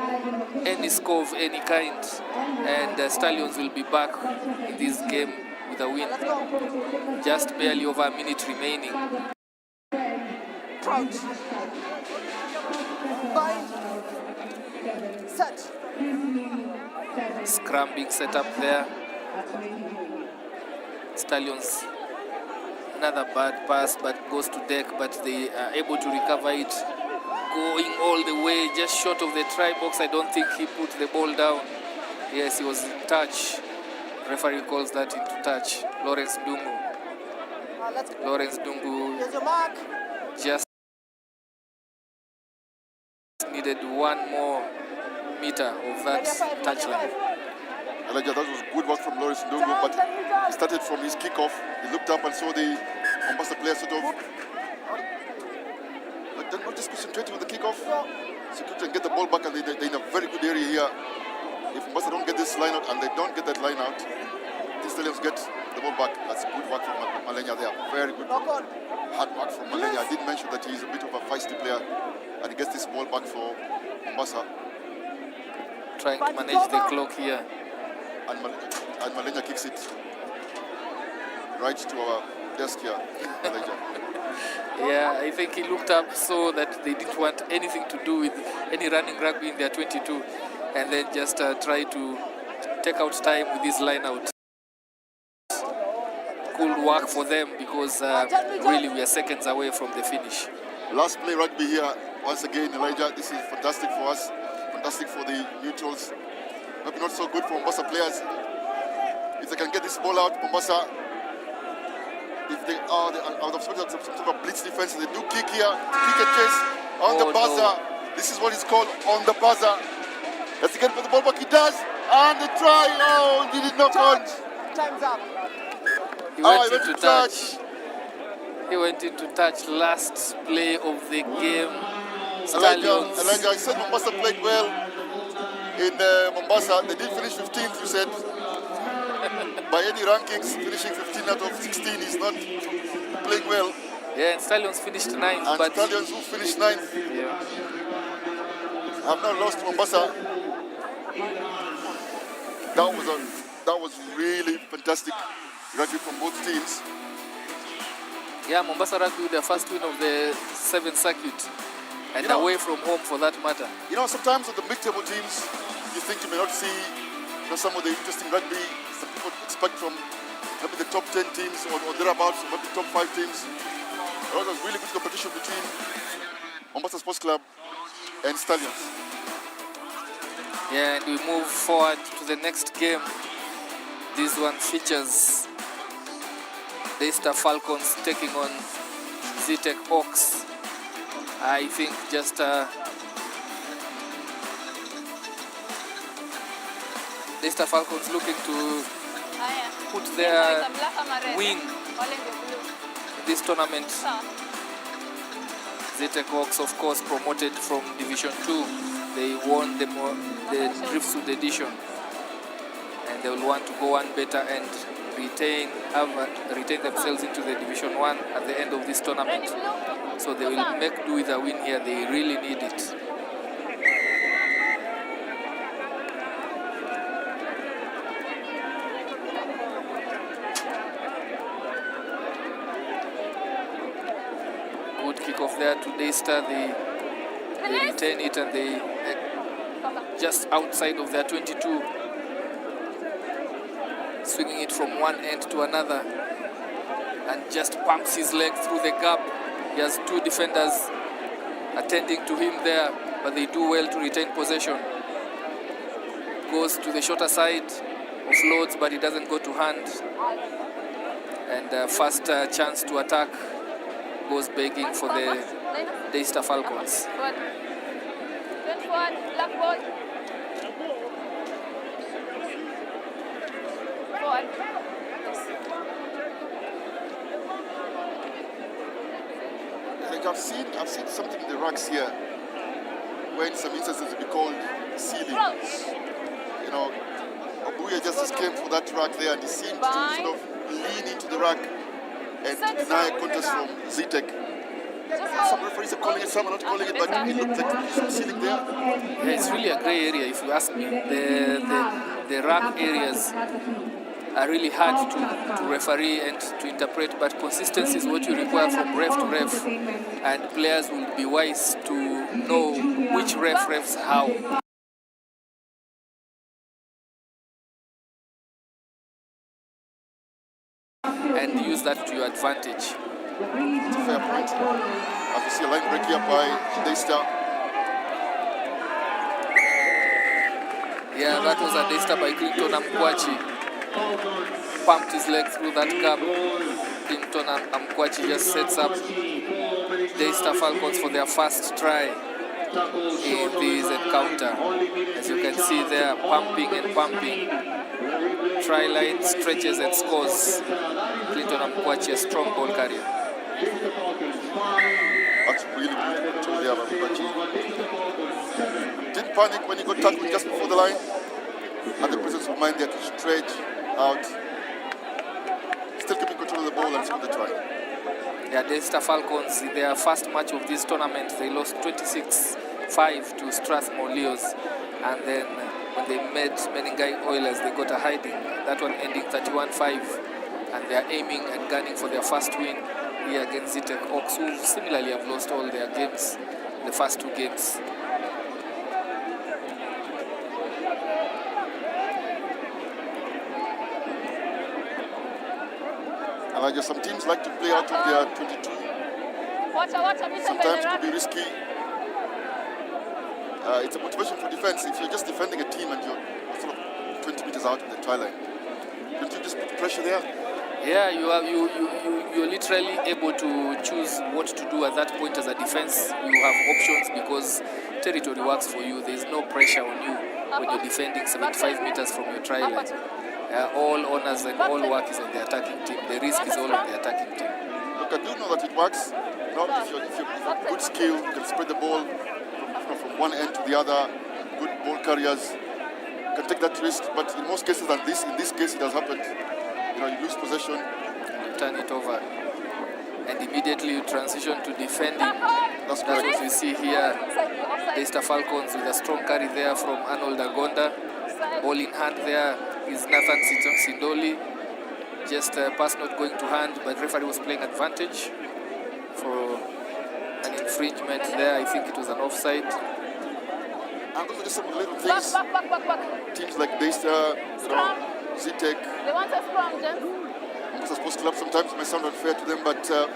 any score of any kind, and Stallions will be back in this game with a win. Just barely over a minute remaining. Crouch. Bind. Set. Scrum being set up there. Stallions, another bad pass, but goes to deck, but they are able to recover it. Going all the way, just short of the try box. I don't think he put the ball down. Yes, he was in touch. Referee calls that into touch. Lawrence Dungu. Lawrence Dungu just needed one more meter of that touchline. Elijah, that was good work from Lawrence Ndungu, but he started from his kickoff. He looked up and saw the Mombasa player sort of not just concentrating on the kickoff, so you can get the ball back, and they're in a very good area here. If Mombasa don't get this line out, and they don't get that line out, the Stallions get the ball back. That's good work from Malenya there. Very good hard work from Malenya. I did mention that he's a bit of a feisty player, and he gets this ball back for Mombasa. Trying to manage the clock here. And Malenya kicks it right to our desk here. Yeah, I think he looked up so that they didn't want anything to do with any running rugby in their 22, and then just try to take out time with this line out. Cool work for them, because really we are seconds away from the finish. Last play rugby here, once again, Elijah. This is fantastic for us, fantastic for the neutrals. Maybe not so good for Mombasa players. If they can get this ball out, Mombasa, if they are out of some sort of a blitz defense, they do kick here, kick and chase on the buzzer. No. This is what is called on the buzzer. Let's get the ball back. He does, and the try. Oh, he did not punch. Time's up. He went into touch. He went into touch last play of the game. Elijah, I said Mombasa played well in Mombasa. They did finish 15th, you said. By any rankings, finishing 15 out of 16 is not playing well. Yeah, and Stallions finished 9th. And but Stallions who finished 9th. Yeah. Have not lost to Mombasa. That was really fantastic rugby from both teams. Yeah, Mombasa Rugby, their first win of the 7th circuit, and away from home for that matter. You know, sometimes with the mid-table teams, you think you may not see some of the interesting rugby that people expect from maybe the top 10 teams or thereabouts, maybe the top 5 teams. There was a really good competition between Mombasa Sports Club and Stallions. Yeah, and we move forward to the next game. This one features Daystar Falcons taking on Zetech Hawks. I think just Daystar Falcons looking to put their win in this tournament. Zetech Hawks, of course, promoted from Division 2. They won the Driftwood edition, and they will want to go one better and retain themselves into the Division 1 at the end of this tournament. So they will make do with a win here. They really need it. Good kickoff there to Daystar. They retain it, and they just outside of their 22, swinging it from one end to another, and just pumps his leg through the gap. He has two defenders attending to him there, but they do well to retain possession. Goes to the shorter side, offloads, but he doesn't go to hand. And first chance to attack goes begging for the Daystar Falcons. Like I've seen something in the racks here, where in some instances it be called sealing. You know, Obuya just came for that rack there, and he seemed to sort of lean into the rack and to deny a contest from Zetech. Some referees are calling it, some are not calling it, but it looked like some sealing there. Yeah, it's really a grey area, if you ask me. The rack areas are really hard to referee and to interpret, but consistency is what you require from ref to ref, and players will be wise to know which ref refs how. And use that to your advantage. It's a fair point. As you see a line break here by Daystar. Yeah, that was a Daystar by Clinton Amkwachi. Pumped his leg through that gap. Clinton and Amkwachi just sets up Daystar Falcons for their first try in this encounter. As you can see, they are pumping and pumping. Try line stretches and scores. Clinton Amkwachi, a strong ball carrier. That's really good control there by Amkwachi. Didn't panic when he got tackled just before the line. Had the presence of mind there to stretch out. Still keeping control of the ball and score the try. Yeah, Daystar Falcons, in their first match of this tournament, they lost 26-5 to Strathmore Leos. And then when they met Menengai Oilers, they got a hiding. That one ending 31-5. And they are aiming and gunning for their first win here against Zetech Oaks, who similarly have lost all their games, the first two games. Some teams like to play out of their 22. Sometimes to be risky. It's a motivation for defense. If you're just defending a team and you're sort of 20 meters out of the try line, don't you just put pressure there? Yeah, you're literally able to choose what to do at that point as a defense. You have options because territory works for you. There's no pressure on you when you're defending 75 meters from your try line. All honors and all work is on the attacking team. The risk is all on the attacking team. Look, I do know that it works. You know, if you have good skill, you can spread the ball from one end to the other. Good ball carriers can take that risk. But in most cases, in this case, it has happened. You know, you lose possession, you turn it over, and immediately you transition to defending. That's what we see here. Daystar Falcons with a strong carry there from Arnold Agonda. Ball in hand there is Nathan Sindoli. Just a pass not going to hand, but referee was playing advantage for an infringement there. I think it was an offside. And those are just some little things. Teams like Daystar, Zetech, it's a sports club. Sometimes it may sound unfair to them, but that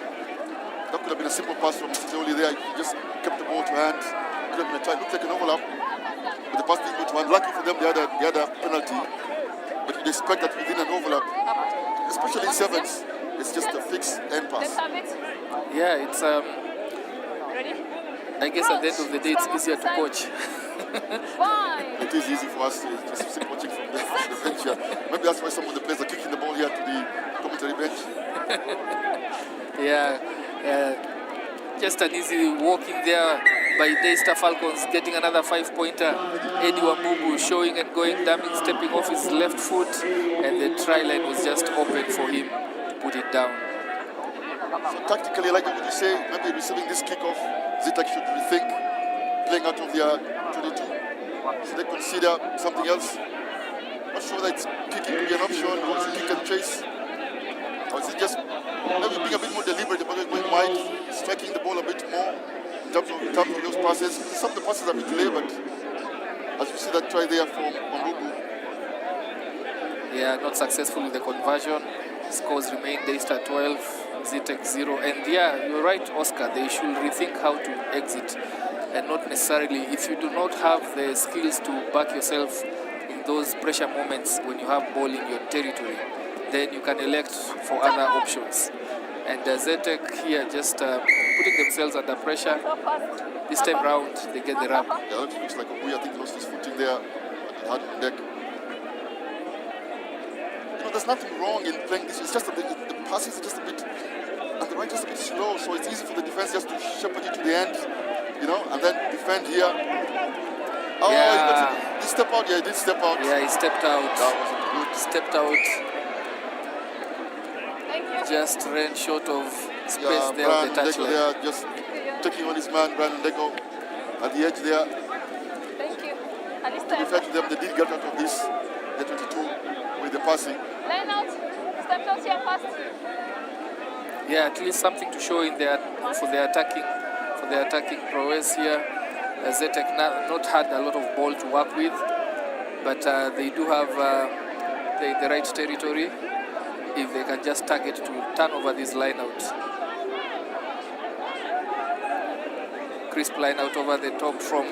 could have been a simple pass from Sindoli there. He just kept the ball to hand. Could have been a try. It looked like an overlap. But the pass didn't go to hand. Lucky for them, they had a penalty. But you'd expect that within an overlap, especially in sevens, it's just a fixed end pass. Yeah, it's I guess at the end of the day, it's easier to coach. It is easy for us to just sit watching from the bench here. Maybe that's why some of the players are kicking the ball here to the commentary bench. Yeah, just an easy walk in there by Daystar Falcons, getting another 5-pointer. Eddie Wambubu showing and going, damming, stepping off his left foot, and the try line was just open for him to put it down. So tactically, like would you say, maybe receiving this kickoff, Zetech should rethink playing out of their 22. Should they consider something else? Not sure that it's kicking to be an option, or is it kick and chase? Or is it just maybe being a bit more deliberate about going wide, striking the ball a bit more in terms of those passes? Some of the passes are a bit delayed, but as you see that try there from Wambubu. Yeah, not successful with the conversion. Scores remain Daystar 12, Zetech 0. And yeah, you're right, Oscar, they should rethink how to exit. And not necessarily, if you do not have the skills to back yourself in those pressure moments when you have ball in your territory, then you can elect for other options. And Zetech here just putting themselves under pressure. This time round, they get the rub. Yeah, it looks like Obuya, I think, lost his footing there. Hard on deck. You know, there's nothing wrong in playing this. It's just that the passes are just a bit, and the right just a bit slow, so it's easy for the defense just to shepherd it to the end, you know, and then defend here. Oh, yeah. He stepped out. Yeah, he did step out. Yeah, he stepped out. That wasn't good. Stepped out. Just ran short of space there on the touchline. There, just taking on his man, Brian Ndeko, at the edge there. Thank you. To be fair to them, they did get out of this, the 22, with the passing. Line out. Step out here fast. Yeah, at least something to show in their for the attacking prowess here. Zetech not had a lot of ball to work with, but they do have the right territory if they can just target to turn over this line out. Crisp line out over the top from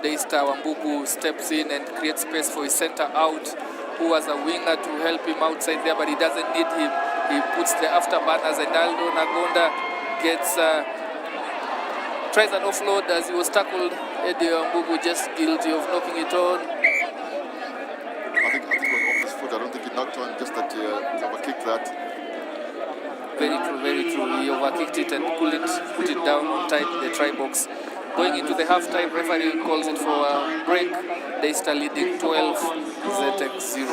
Daystar. Wambubu steps in and creates space for his center out, who was a winger to help him outside there, but he doesn't need him. He puts the afterburners and Aldo Nagonda gets tries an offload as he was tackled. Eddie Mbugu just guilty of knocking it on. I think it was off his foot. I don't think he knocked on, just that he overkicked that. Very true, very true. He overkicked it and couldn't put it down on tight the try box. Going into the halftime, referee calls it for a break. Daystar leading 12, Zetec 0.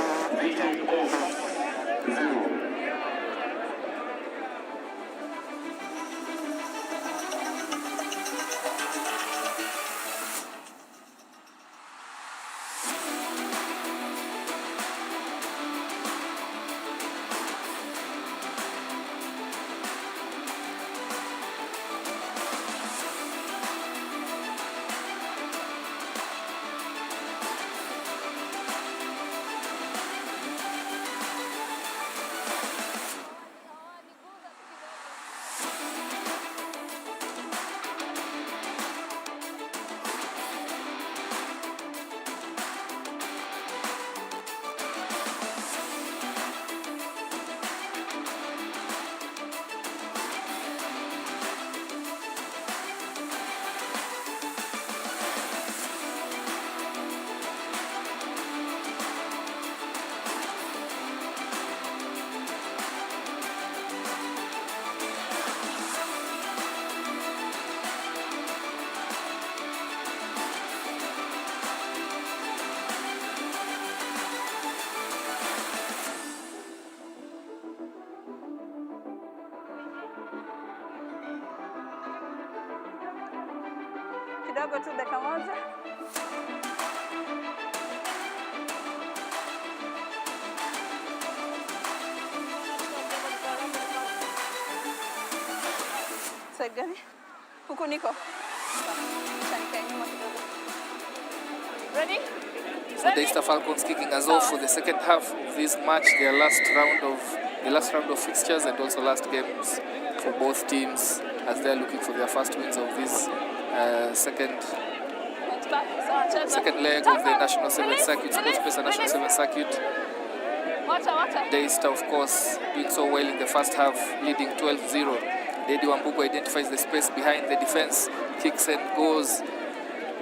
Kidogo tu dakika moja. Side gani? Huku niko. Nikae nyuma kidogo. Ready? So Daystar Falcons kicking us off for the second half of this match, the last round of fixtures and also last games for both teams as they are looking for their first wins of this second leg of the National 7 Circuit, Sports Pesa National 7 Circuit. Daystar, of course, doing so well in the first half, leading 12-0. Eddie Wambugu identifies the space behind the defense, kicks and goes.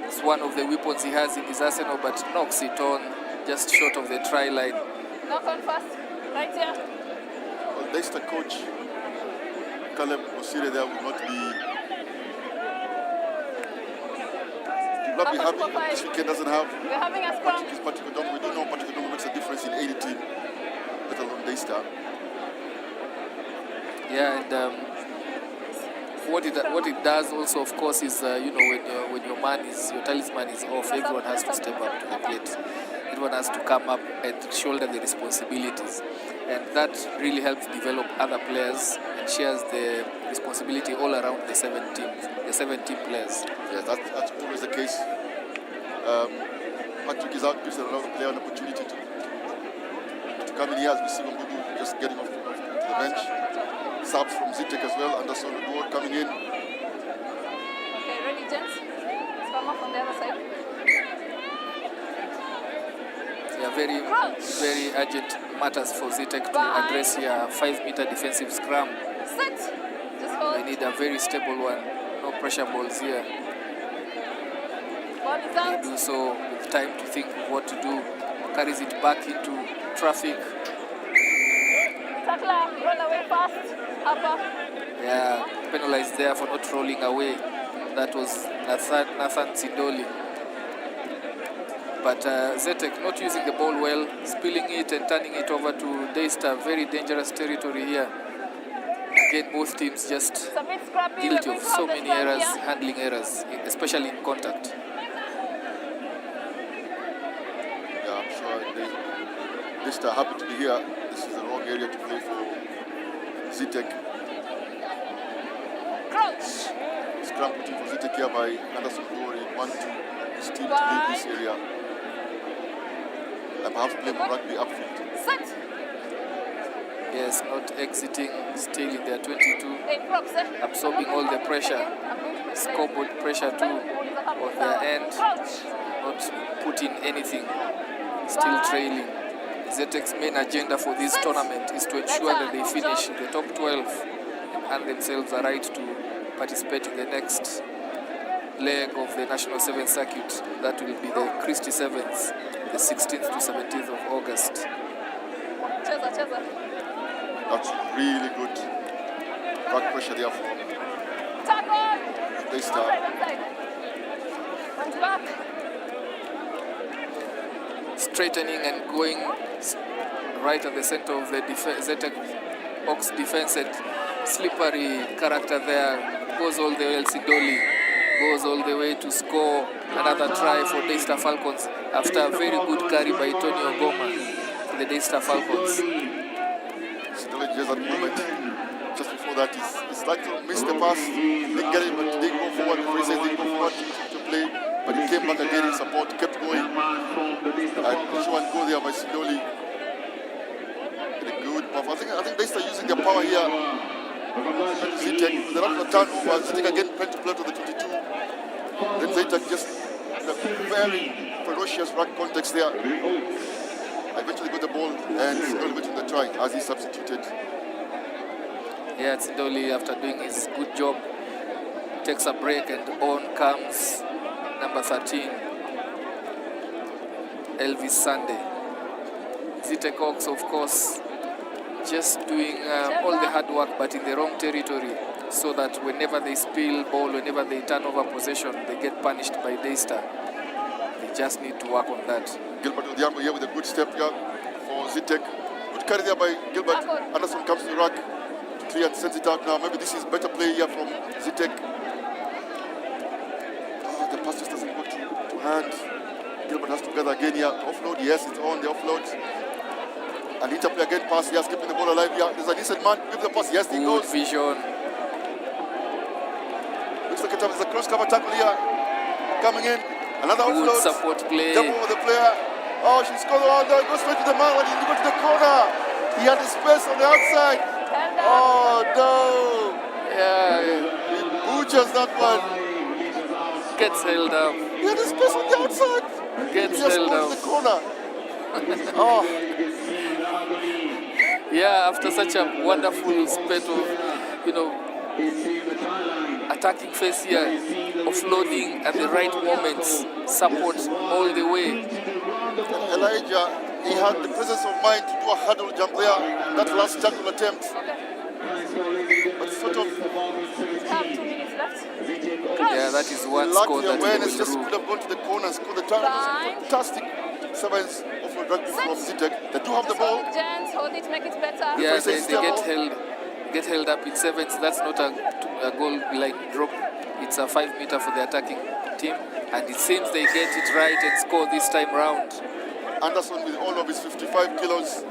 It's one of the weapons he has in his arsenal, but knocks it on just short of the try line. Knock on first, right here. Well, Daystar coach Caleb Osire there will not be happy. This weekend doesn't have. We're having a scrum. Patrick Odom. We do know Patrick Odom makes a difference in any team, let alone Daystar. Yeah, and what it does also, of course, is when your talisman is off, everyone has to step up to the plate. Everyone has to come up and shoulder the responsibilities, and that really helps develop other players and shares the responsibility all around the 7 team players. Yes, that's always the case. Patrick is out, gives another player an opportunity to come in here, as we see Wambugu just getting off to the bench. Subs from Zetec as well, Anderson Odor coming in. Okay, ready, gents? Let's come up on the other side. Yeah, very urgent matters for Zetec to address here. 5-meter defensive scrum. Sit. Just hold. They need a very stable one. No pressure balls here. Ball is out. They do so with time to think of what to do. Carries it back into traffic. Tackler, roll away fast. Upper. Yeah, penalized there for not rolling away. That was Nathan Sindoli. But Zetec not using the ball well, spilling it and turning it over to Daystar. Very dangerous territory here. Again, both teams just guilty of so many errors, handling errors, especially in contact. Yeah, I'm sure Daystar happy to be here. This is the wrong area to play for Zetec. Crouch. Scrum putting for Zetec here by Anderson Odor. He wants his team to leave this area. And perhaps play more rugby upfield. Set. Yes, not exiting, still in their 22, absorbing all the pressure, scoreboard pressure too on their end, not putting anything, still trailing. Zetec's main agenda for this tournament is to ensure that they finish in the top 12 and earn themselves a right to participate in the next leg of the National Sevens Circuit. That will be the Christie Sevens, the 16th to 17th of August. That's really good back pressure there for they start. Straightening and going right at the center of the Zetec box defense, and slippery character there, goes all the way. El Sidoli goes all the way to score another try for Daystar Falcons after a very good carry by Tony Ogoma to the Daystar Falcons. Sidoli just at the moment, just before that, he's like to miss the pass, didn't get it, but didn't go forward. He says didn't go forward to play, but he came back again in support, kept going. And show and go there by Sidoli. Really good pass. I think Daystar using their power here. Zetec, they're not going to turn over. Zetec again trying to play to the 22. Then Zetec just in a very ferocious ruck context there. Eventually got the ball and Sidoli went in the try as he substituted. Yeah, Sidoli, after doing his good job, takes a break, and on comes number 13, Elvis Sunday. Zetec Hawks, of course, just doing all the hard work but in the wrong territory, so that whenever they spill ball, whenever they turn over possession, they get punished by Daystar. They just need to work on that. Gilbert Odhiambo here with a good step here for Zetec. Good carry there by Gilbert. Anderson comes to the rack to clear and sends it out now. Maybe this is better play here from Zetec. Oh, the pass just doesn't go to hand. Gilbert has to gather again here. Offload, yes, it's on the offload. And interplay again, pass, yes, keeping the ball alive here. There's a decent man, give the pass, yes, he goes. Good vision. Looks like there's a cross cover tackle here. Coming in, another Good offload. support play. Jump over the player. Oh, she scores. Oh, no, it goes straight to the man when he got to the corner. He had the space on the outside. Oh, no. Yeah. He butchers that one. Gets held up. He had the space on the outside. Gets he just held goes up. to the corner. Oh. Yeah, after such a wonderful spate of, attacking phase here, offloading at the right moments, support all the way. Elijah, he had the presence of mind to do a hurdle jump there, that last tackle attempt. But sort of... Yeah, that is one score that awareness, will just rule. could have gone to the corner and scored the turnovers. Fantastic sevens of rugby from Zetec. They do have the ball. Hold it, make it better. Yeah, they get held up in sevens. That's not a goal line drop. It's a 5 meter for the attacking team, and it seems they get it right and score this time round. Anderson, with all of his 55 kilos,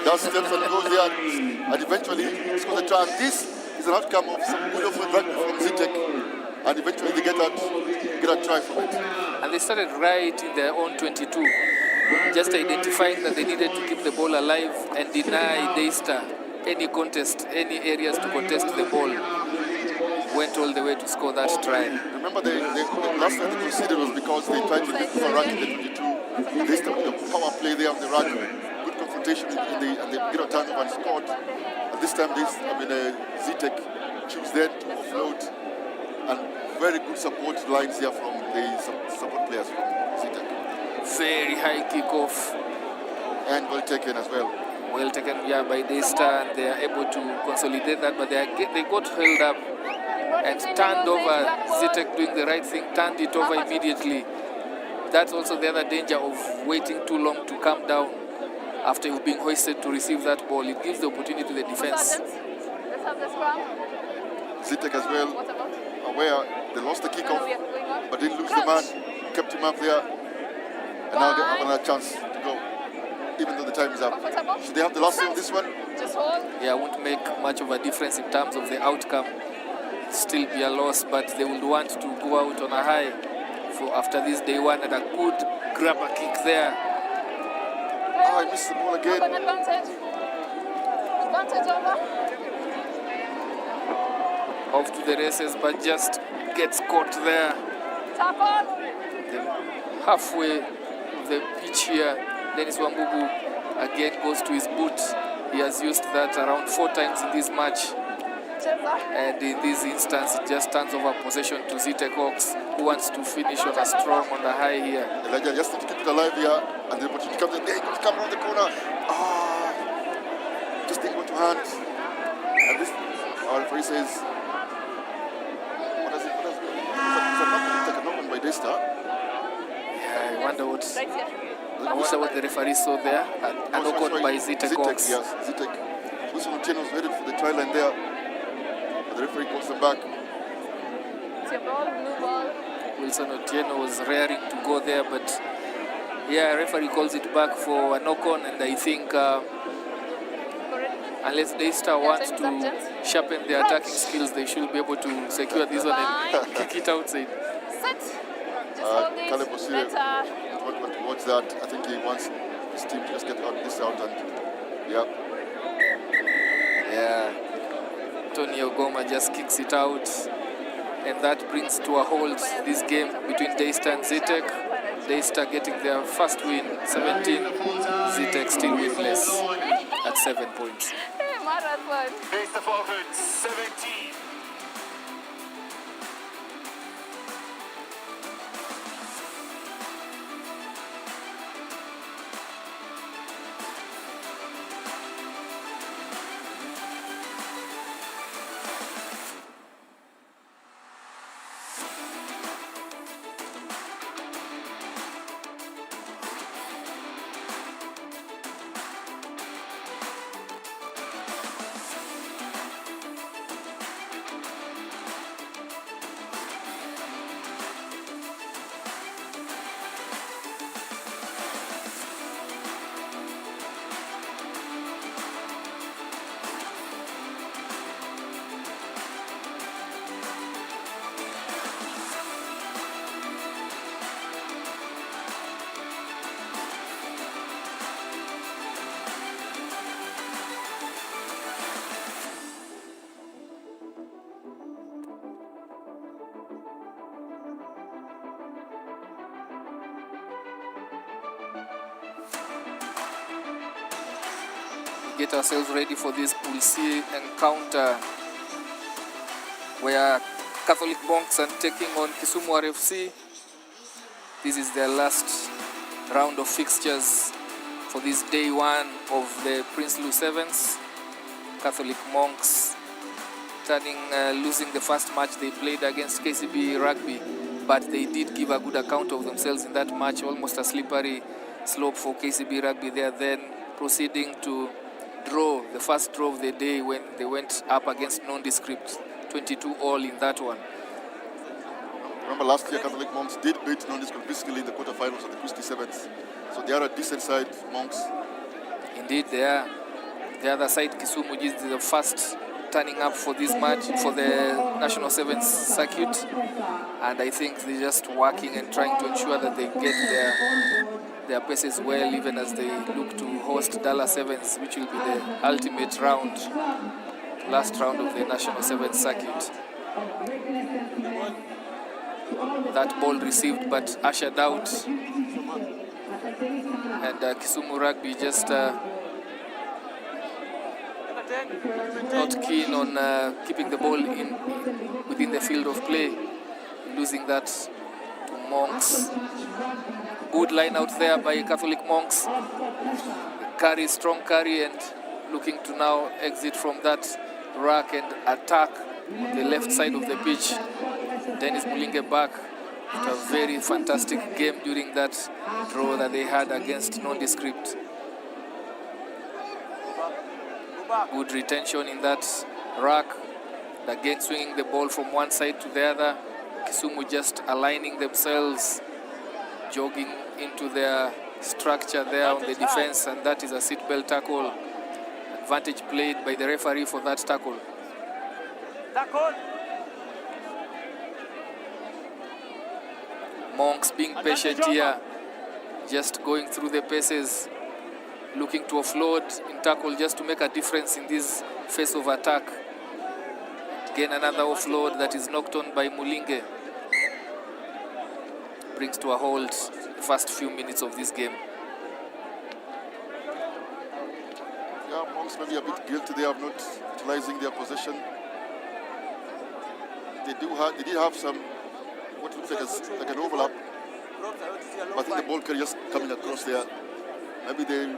does steps and goes there and eventually scores the try. And this is an outcome of some good offensive rugby from Zetec, and eventually they get a try from it. And they started right in their own 22, just identifying that they needed to keep the ball alive and deny Daystar any contest, any areas to contest the ball. Went all the way to score that try. Remember, the last time they conceded was because they tried to get to a rack in the 22. This time, the power play there on the rack, good confrontation and they get a turnover and scored. And this time, Zetec choose then to offload, and very good support lines here from the support players from Zetec. Very high kickoff. And well taken as well. Well taken, yeah, by Daystar, and they are able to consolidate that, but they got held up and turned over. Zetec doing the right thing, turned it over immediately. That's also the other danger of waiting too long to come down after you've been hoisted to receive that ball. It gives the opportunity to the defense. Let's have the scrum. Zetec as well, What about? aware they lost the kickoff, We are going on. but didn't lose the man, kept him up there, and now they have another chance to go, even though the time is up. Comfortable? Should they have the last say on this one? Just hold. Yeah, won't make much of a difference in terms of the outcome. Still be a loss, but they would want to go out on a high for after this day one, and a good grabber kick there. Oh, I missed the ball again. An advantage. Advantage over. Off to the races, but just gets caught there. Tap on. Halfway of the pitch here, Dennis Wambugu again goes to his boot. He has used that around 4 times in this match. And in this instance, it just turns over possession to Zitek Hawks, who wants to finish on a strong, on the high here. Elijah just need to keep it alive here, and the opportunity comes in. There he goes, come around the corner. Just didn't go to hand. And this, our referee says, what is it? It's a knock-on by Daystar. Yeah, I wonder what the referee saw there. A knock-on by Zitek Hawks. Yes, Zitek. Wilson Otieno was waiting for the try line there. But the referee calls them back. It's your ball, blue ball. Wilson Otieno was raring to go there, but yeah, referee calls it back for a knock-on, and I think unless Daystar wants to sharpen their attacking skills, they should be able to secure this one and kick it outside. Set. Just hold it. Caleb Osire don't want to watch that. I think he wants his team to just get this out and yeah. Tony Ogoma just kicks it out, and that brings to a halt this game between Daystar and Zitek. Daystar getting their first win, 17. Zitek still winless at 7 points. Marathon. Daystar Falcons 17. Get ourselves ready for this Pool C encounter where Catholic Monks are taking on Kisumu RFC. This is their last round of fixtures for this day one of the Princeloo Sevens. Catholic Monks losing the first match they played against KCB Rugby, but they did give a good account of themselves in that match, almost a slippery slope for KCB Rugby. They are then proceeding to draw, the first draw of the day when they went up against Nondescript, 22-all in that one. Remember last year Catholic Monks did beat Nondescript basically in the quarterfinals of the Christie Sevens. So they are a decent side, Monks. Indeed they are. The other side, Kisumu, is the first turning up for this match, for the National Sevens circuit. And I think they're just working and trying to ensure that they get their paces well, even as they look to host Dallas Sevens, which will be the ultimate round, last round of the National Sevens circuit. That ball received but ushered out, and Kisumu Rugby just not keen on keeping the ball within the field of play, losing that to Monks. Good line out there by Catholic Monks. Carry, strong carry, and looking to now exit from that rack and attack the left side of the pitch. Dennis Mulinge back. It was a very fantastic game during that draw that they had against Nondescript. Good retention in that rack. Again swinging the ball from one side to the other. Kisumu just aligning themselves, jogging into their structure there on the defense, and that is a seatbelt tackle. Advantage played by the referee for that tackle. Monks being patient here, just going through the paces, looking to offload in tackle just to make a difference in this phase of attack. Again, another offload that is knocked on by Mulinge. Brings to a halt the first few minutes of this game. Monks maybe a bit guilty there of not utilizing their possession. They did have some what looks like an overlap. But I think the ball carrier just coming across there. Maybe they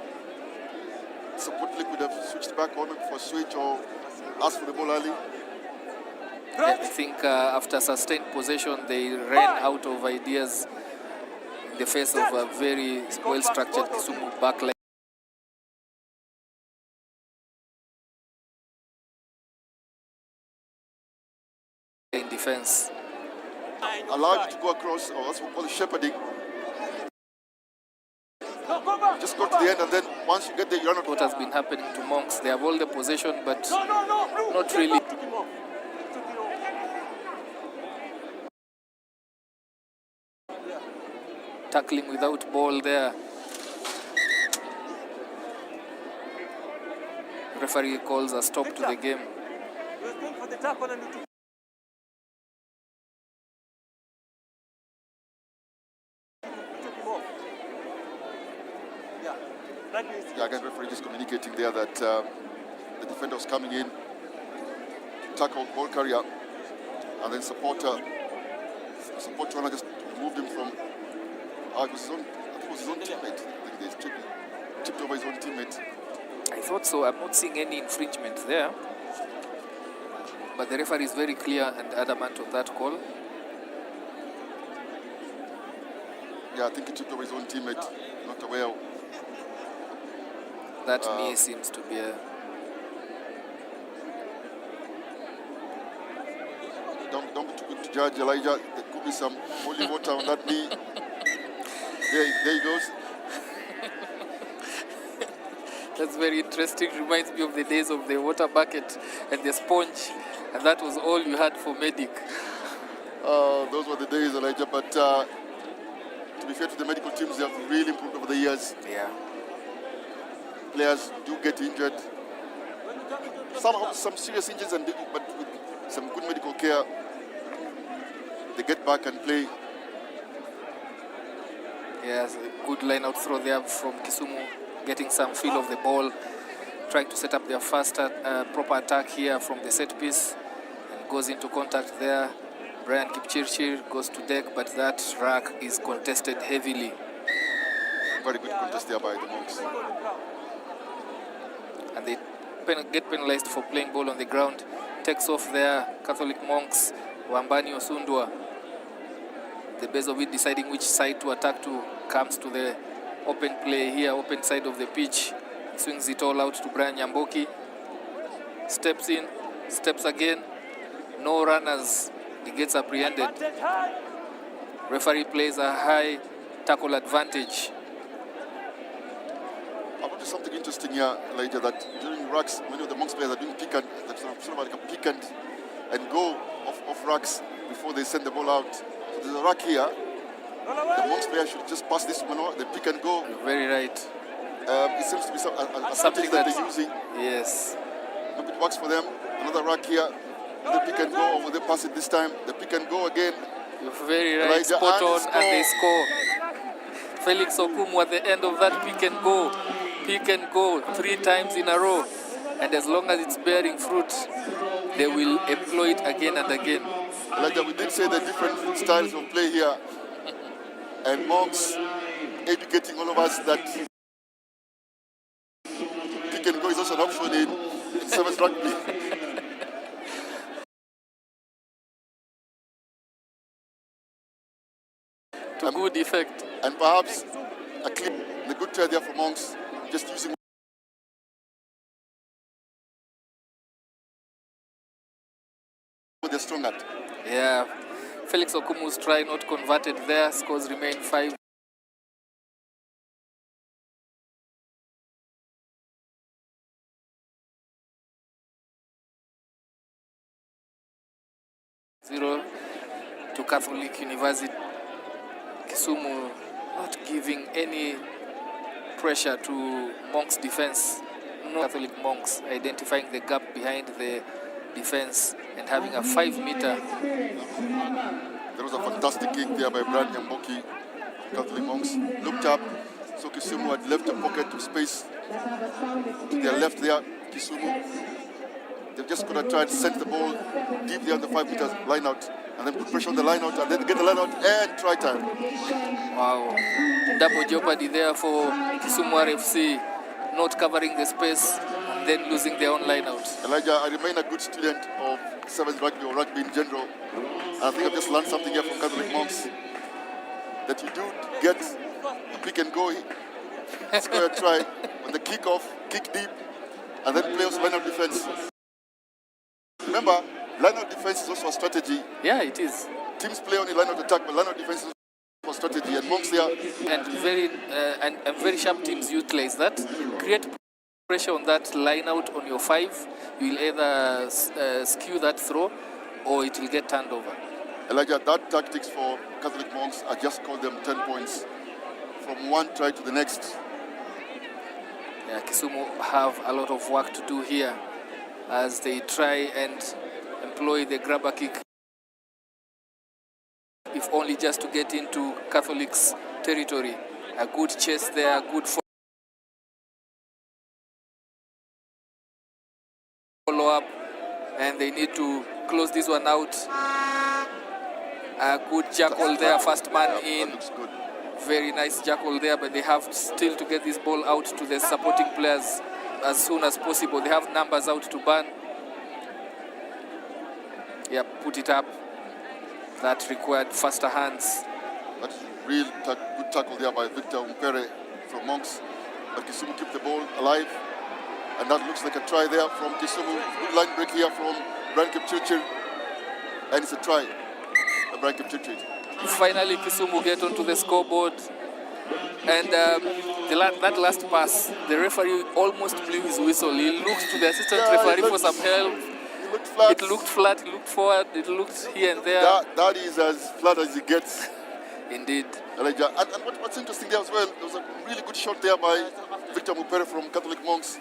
supposedly could have switched back on for a switch or asked for the ball early. I think after sustained possession, they ran out of ideas in the face of a very well-structured Kisumu backline. In defense. Allow you to go across, or that's what we call shepherding. Just go to the end, and then once you get there, you run out. What has been happening to Monks? They have all the possession, but not really. Tackling without ball there. Referee calls a stop to the game. Yeah, again, referee just communicating there that the defender was coming in to tackle ball carrier, and then support runner just moved him from. It was his own, I think it was his own teammate. I think they tipped over his own teammate. I thought so. I'm not seeing any infringement there. But the referee is very clear and adamant on that call. Yeah, I think he tipped over his own teammate. Not aware. That knee seems to be a... Don't be too quick to judge, Elijah. There could be some holy water on that knee. There he goes. That's very interesting. Reminds me of the days of the water bucket and the sponge. And that was all you had for medic. Those were the days, Elijah. But to be fair to the medical teams, they have really improved over the years. Yeah. Players do get injured. Some serious injuries, but with some good medical care, they get back and play. Yes, a good line-out throw there from Kisumu, getting some feel of the ball, trying to set up their first proper attack here from the set piece, and goes into contact there. Brian Kipchirchir goes to deck, but that rack is contested heavily. Very good contest there by the Monks. And they get penalized for playing ball on the ground. Takes off there, Catholic Monks, Wambani Osundwa. The base of it deciding which side to attack to comes to the open play here, open side of the pitch. Swings it all out to Brian Nyamboki. Steps in, steps again. No runners. He gets apprehended. Referee plays a high tackle advantage. I want to something interesting here, Elijah, that during racks, many of the Monks players are doing pick and sort of like a pick and go off racks before they send the ball out. So there's a rack here. The Monks player should just pass this one, the pick and go. You're very right. It seems to be something that they're using. Yes. Maybe it works for them. Another rack here. The pick and go, or will they pass it this time? The pick and go again. You're very right. Elijah, Spot on, and they score. Felix Okumu at the end of that pick and go 3 times in a row. And as long as it's bearing fruit, they will employ it again and again. Elijah, we did say the different styles of play here. And Monks educating all of us that pick and go is also an option in service rugby. To good effect. And perhaps the good try there for Monks, just using what they're strong at. Yeah. Felix Okumu's try not converted there. Scores remain 5. To Catholic University. Kisumu not giving any pressure to Monks' defense. No, Catholic Monks identifying the gap behind the defense and having a 5-meter. There was a fantastic kick there by Brian Nyamboki. Catholic Monks looked up, so Kisumu had left a pocket of space that have a sound To their experience. left there, Kisumu. They've just got to try to send the ball deep there on the 5 meters line out, and then put pressure on the line out, and then get the line out and try time. Wow. Double jeopardy there for Kisumu RFC, not covering the space and then losing their own line out. Elijah, I remain a good student of sevens rugby or rugby in general. And I think I've just learned something here from Catholic monks, that you do get a pick and go, score a try on the kick off, kick deep, and then play also line out defense. Remember, line out defense is also a strategy. Yeah, it is. Teams play on the line out attack, but line out defense is for strategy, and monks there. And very sharp teams utilize that. Create pressure on that line out on your 5. You will either skew that throw or it will get turned over. Elijah, that tactics for Catholic monks, I just call them 10 points from one try to the next. Yeah, Kisumu have a lot of work to do here as they try and employ the grabber kick, if only just to get into Catholic's territory. A good chase there, a good follow-up, and they need to close this one out. A good jackal there, first man in. Very nice jackal there, but they have still to get this ball out to the supporting players as soon as possible. They have numbers out to burn. Yeah, put it up. That required faster hands. That's real good tackle there by Victor Umpere from Monks. But Kisumu keep the ball alive. And that looks like a try there from Kisumu. Good line break here from Brian Kipchirchir. And it's a try by Brian Kipchirchir. Finally, Kisumu get onto the scoreboard. And that last pass, the referee almost blew his whistle. He looked to the assistant referee for some help. It looked flat. It looked flat, it looked forward, it looked here and there. That is as flat as it gets. Indeed. Elijah. And what's interesting there as well, there was a really good shot there by Victor Mupere from Catholic Monks.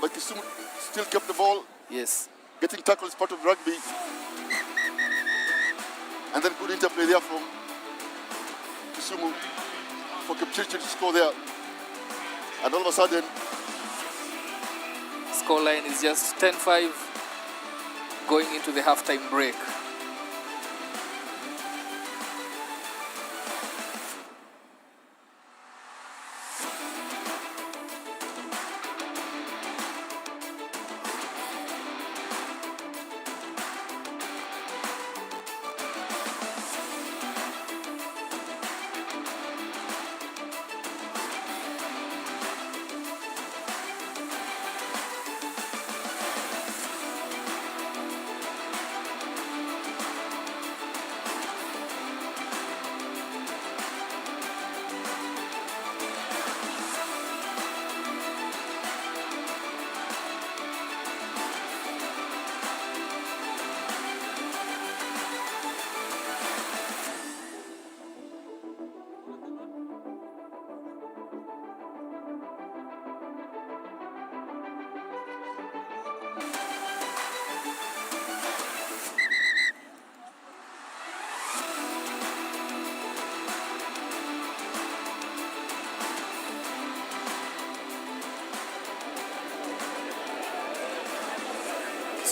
But Kisumu still kept the ball. Yes. Getting tackled is part of rugby. And then good interplay there from Kisumu for Kipchirchir to score there. And all of a sudden, scoreline is just 10-5 going into the halftime break.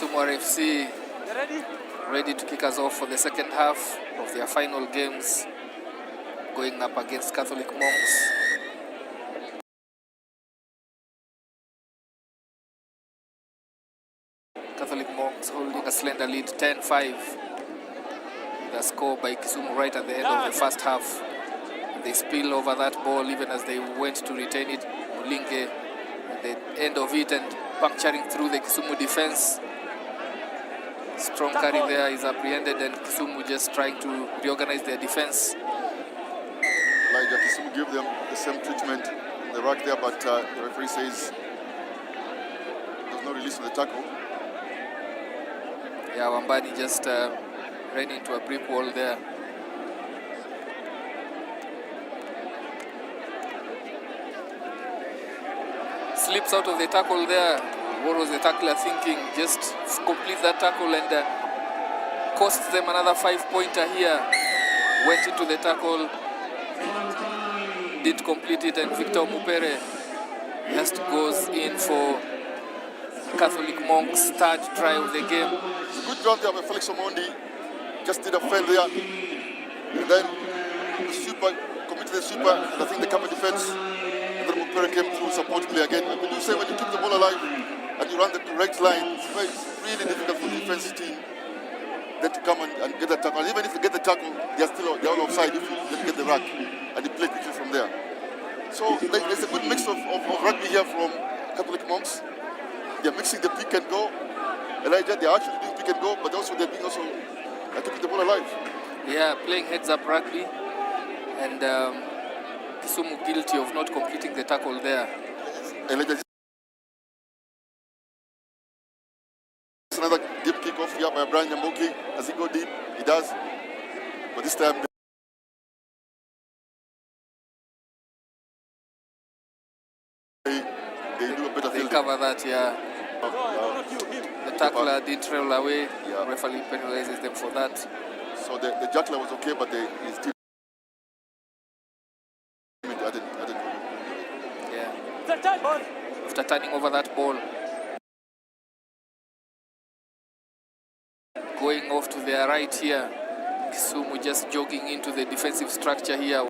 Kisumu RFC ready to kick us off for the second half of their final games, going up against Catholic Monks. Catholic Monks holding a slender lead 10-5. The score by Kisumu right at the end of the first half. They spill over that ball even as they went to retain it. Mulinge at the end of it and puncturing through the Kisumu defense. Strong carry there is apprehended and Kisumu just trying to reorganize their defense. Elijah, Kisumu gave them the same treatment in the rack there, but the referee says there's no release of the tackle. Yeah, Wambani just ran into a brick wall there. Slips out of the tackle there. What was the tackler thinking? Just complete that tackle and cost them another 5-pointer here. Went into the tackle, did complete it, and Victor Mupere Just goes in for Catholic Monk's third try of the game. Good ground there by Felix Omondi. Just did a fail there. And then the super, committed the super, I think the cover defense. And then Mupere came through support play again. And when you say when you keep the ball alive and you run the correct line, it's really difficult for the defense team then to come and get the tackle. And even if you get the tackle, they're all offside if you then get the rack. And you play quickly from there. So there's a good mix of rugby here from Catholic Monks. They're mixing the pick and go. Elijah, they're actually doing pick and go, but also they're being also keeping the ball alive. Yeah, playing heads-up rugby. And Kisumu guilty of not completing the tackle there. Elijah, another deep kick-off here by Brian Nyamboki. Does he go deep? He does. But this time, they do a better They field. cover that, yeah. The tackler didn't trail away. Yeah. Referee penalizes them for that. So the juggler was okay, but he still Yeah. After turning over that ball, going off to their right here, Kisumu just jogging into the defensive structure here.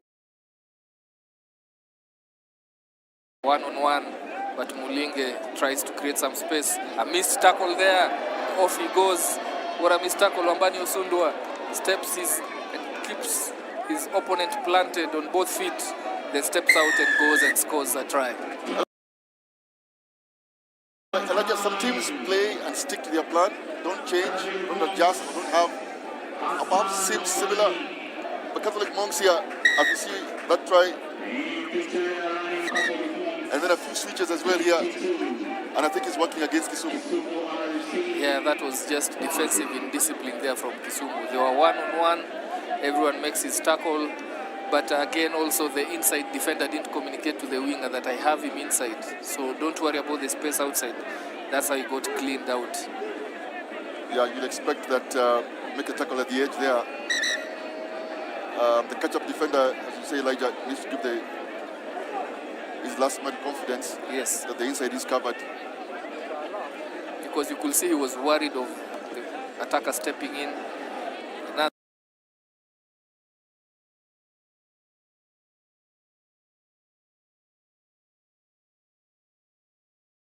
One-on-one, but Mulinge tries to create some space. A missed tackle there. Off he goes. What a missed tackle. Wambani Osundwa steps and keeps his opponent planted on both feet. Then steps out and goes and scores a try. Like some teams play and stick to their plan, don't change, don't adjust, don't have perhaps seems similar. But Catholic Monks here, as you see that try, and then a few switches as well here, and I think it's working against Kisumu. Yeah, that was just defensive indiscipline there from Kisumu. They were one-on-one, everyone makes his tackle, but again also the inside defender didn't communicate to the winger that I have him inside. So don't worry about the space outside. That's how he got cleaned out. Yeah, you'd expect that make a tackle at the edge there. The catch-up defender, as you say, Elijah, needs to give his last man confidence. Yes. That the inside is covered. Because you could see he was worried of the attacker stepping in.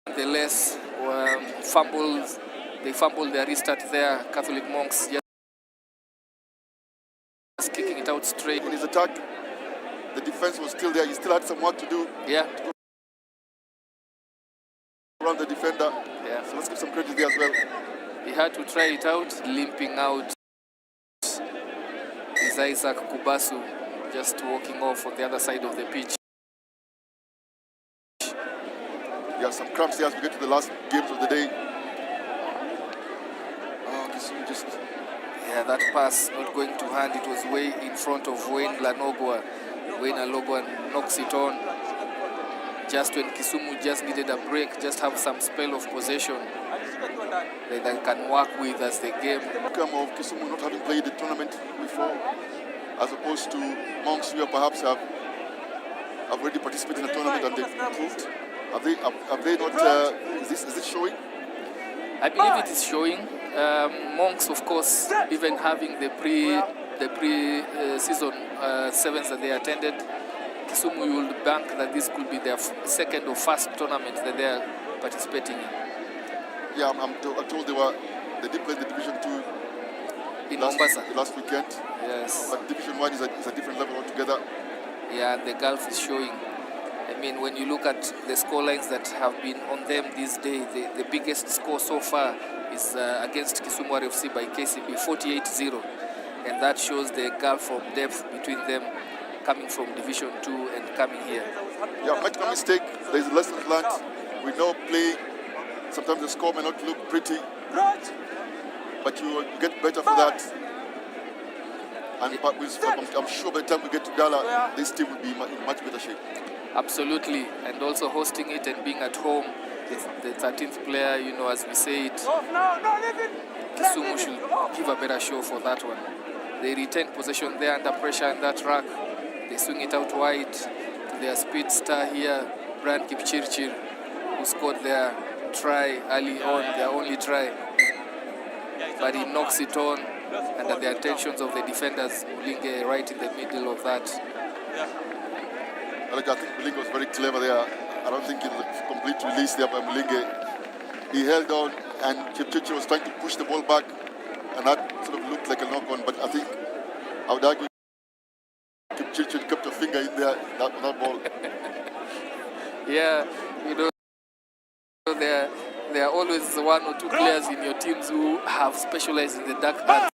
Nonetheless, they fumbled their restart there. Catholic Monks just kicking it out straight. In his attack, the defense was still there. He still had some work to do. Yeah. Around the defender. Yeah. So let's give some credit there as well. He had to try it out, limping out. Is Isaac Kubasu just walking off on the other side of the pitch. Yeah, some cramps here as we get to the last games of the day. Oh, Kisumu just... Yeah, that pass not going to hand. It was way in front of Wayne Lanogwa. Wayne Lanogwa knocks it on. Just when Kisumu just needed a break, just have some spell of possession that they can work with as the game. Outcome of Kisumu not having played the tournament before, as opposed to Monks who perhaps have already participated in the tournament and they've improved. Have they not? Is this showing? I believe it is showing. Monks, of course, even having the pre-season sevens that they attended, Kisumu will bank that this could be their second or first tournament that they are participating in. Yeah, I'm told they did play the Division 2 in Mombasa last weekend. Yes. But Division 1 is a different level altogether. Yeah, the gulf is showing. I mean, when you look at the score lines that have been on them these days, the biggest score so far is against Kisumu RFC by KCB, 48-0. And that shows the gulf of depth between them coming from Division 2 and coming here. Yeah, make no mistake, there's lessons learned. We know play, sometimes the score may not look pretty, but you will get better for that. And I'm sure by the time we get to Gala, this team will be in much better shape. Absolutely, and also hosting it and being at home, the 13th player, you know, as we say it, Kisumu should give a better show for that one. They retain possession there under pressure in that rack. They swing it out wide to their speed star here, Brian Kipchirchir. who scored their try early on, their only try. But he knocks it on under the attentions of the defenders. Mulinge right in the middle of that. I think Mulinge was very clever there. I don't think it was a complete release there by Mulinge. He held on, and Kipchirchir was trying to push the ball back, and that sort of looked like a knock-on. But I think I would argue Kipchirchir kept a finger in there that ball. Yeah, you know, there are always one or two players in your teams who have specialized in the dark arts.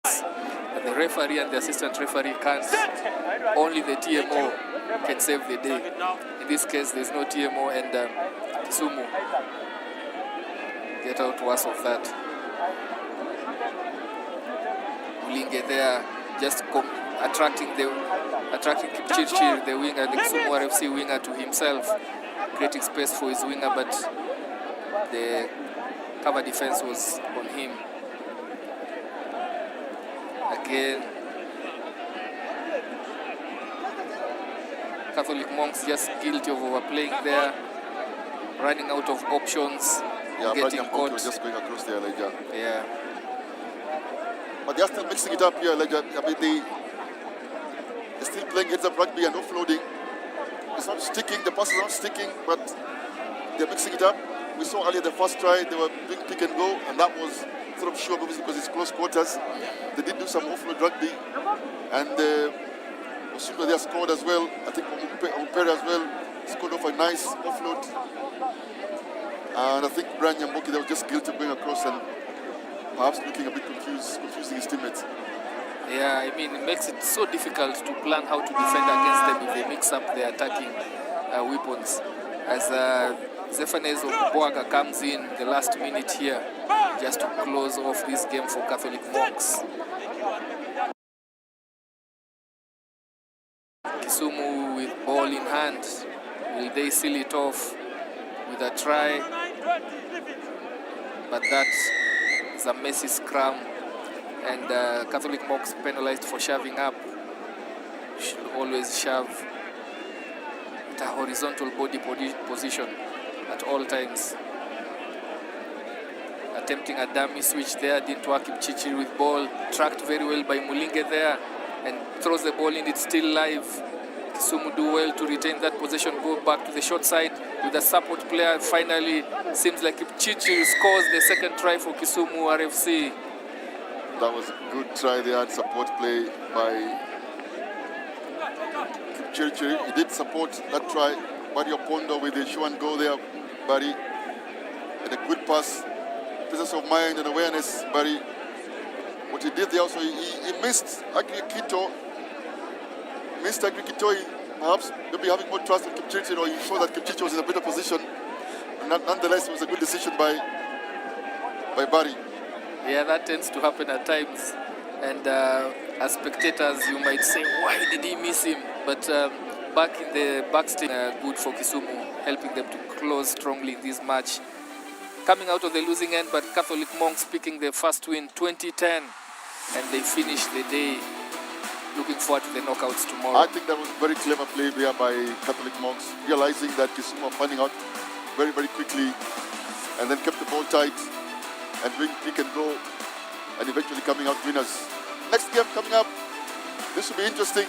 And the referee and the assistant referee can't. Only the TMO can save the day. In this case, there's no TMO, and Kisumu get out worse of that. Mulinge there just attracting Kipchirchir, the winger, the Kisumu RFC winger, to himself, creating space for his winger, but the cover defense was on him. Again, Catholic Monks just guilty of overplaying there, running out of options, getting caught. Just going across there, Elijah. Yeah. But they're still mixing it up here, Elijah. I mean, they're still playing heads-up rugby and offloading. It's not sticking, the pass is not sticking, but they're mixing it up. We saw earlier the first try, they were doing pick and go, and that was sort of sure because it's close quarters. They did do some offload rugby, and Osunda there scored as well. I think Ompere as well scored off a nice offload. And I think Brian Nyamboki, they were just guilty of going across and perhaps looking a bit confusing his teammates. Yeah, I mean, it makes it so difficult to plan how to defend against them if they mix up their attacking weapons. As Zephanes Boaga comes in the last minute here, just to close off this game for Catholic Monks. Kisumu with ball in hand. Will they seal it off with a try? But that is a messy scrum, and Catholic Monks penalized for shoving up. Should always shove at a horizontal body position at all times. Attempting a dummy switch there, didn't work. Kipchirchir with ball, tracked very well by Mulinge there, and throws the ball in, it's still live. Kisumu do well to retain that possession, go back to the short side with a support player. Finally, seems like Kipchirchir scores the second try for Kisumu RFC. That was a good try there and support play by Kipchirchir. He did support that try. Barry Opondo with the show and go there, Barry. And a good pass, presence of mind and awareness, Barry. What he did there also, he missed Agri Kito. Perhaps maybe having more trust in Kipchirchir, or he saw that Kipchirchir was in a better position. Nonetheless, it was a good decision by Barry. Yeah, that tends to happen at times. And as spectators, you might say, why did he miss him? But back in the backstage, good for Kisumu, helping them to close strongly in this match. Coming out of the losing end, but Catholic Monks picking their first win, 2010, and they finish the day. Looking forward to the knockouts tomorrow. I think that was very clever play there by Catholic Monks, realizing that Kisumu are finding out very, very quickly, and then kept the ball tight and doing pick and go, and eventually coming out winners. Next game coming up, this will be interesting.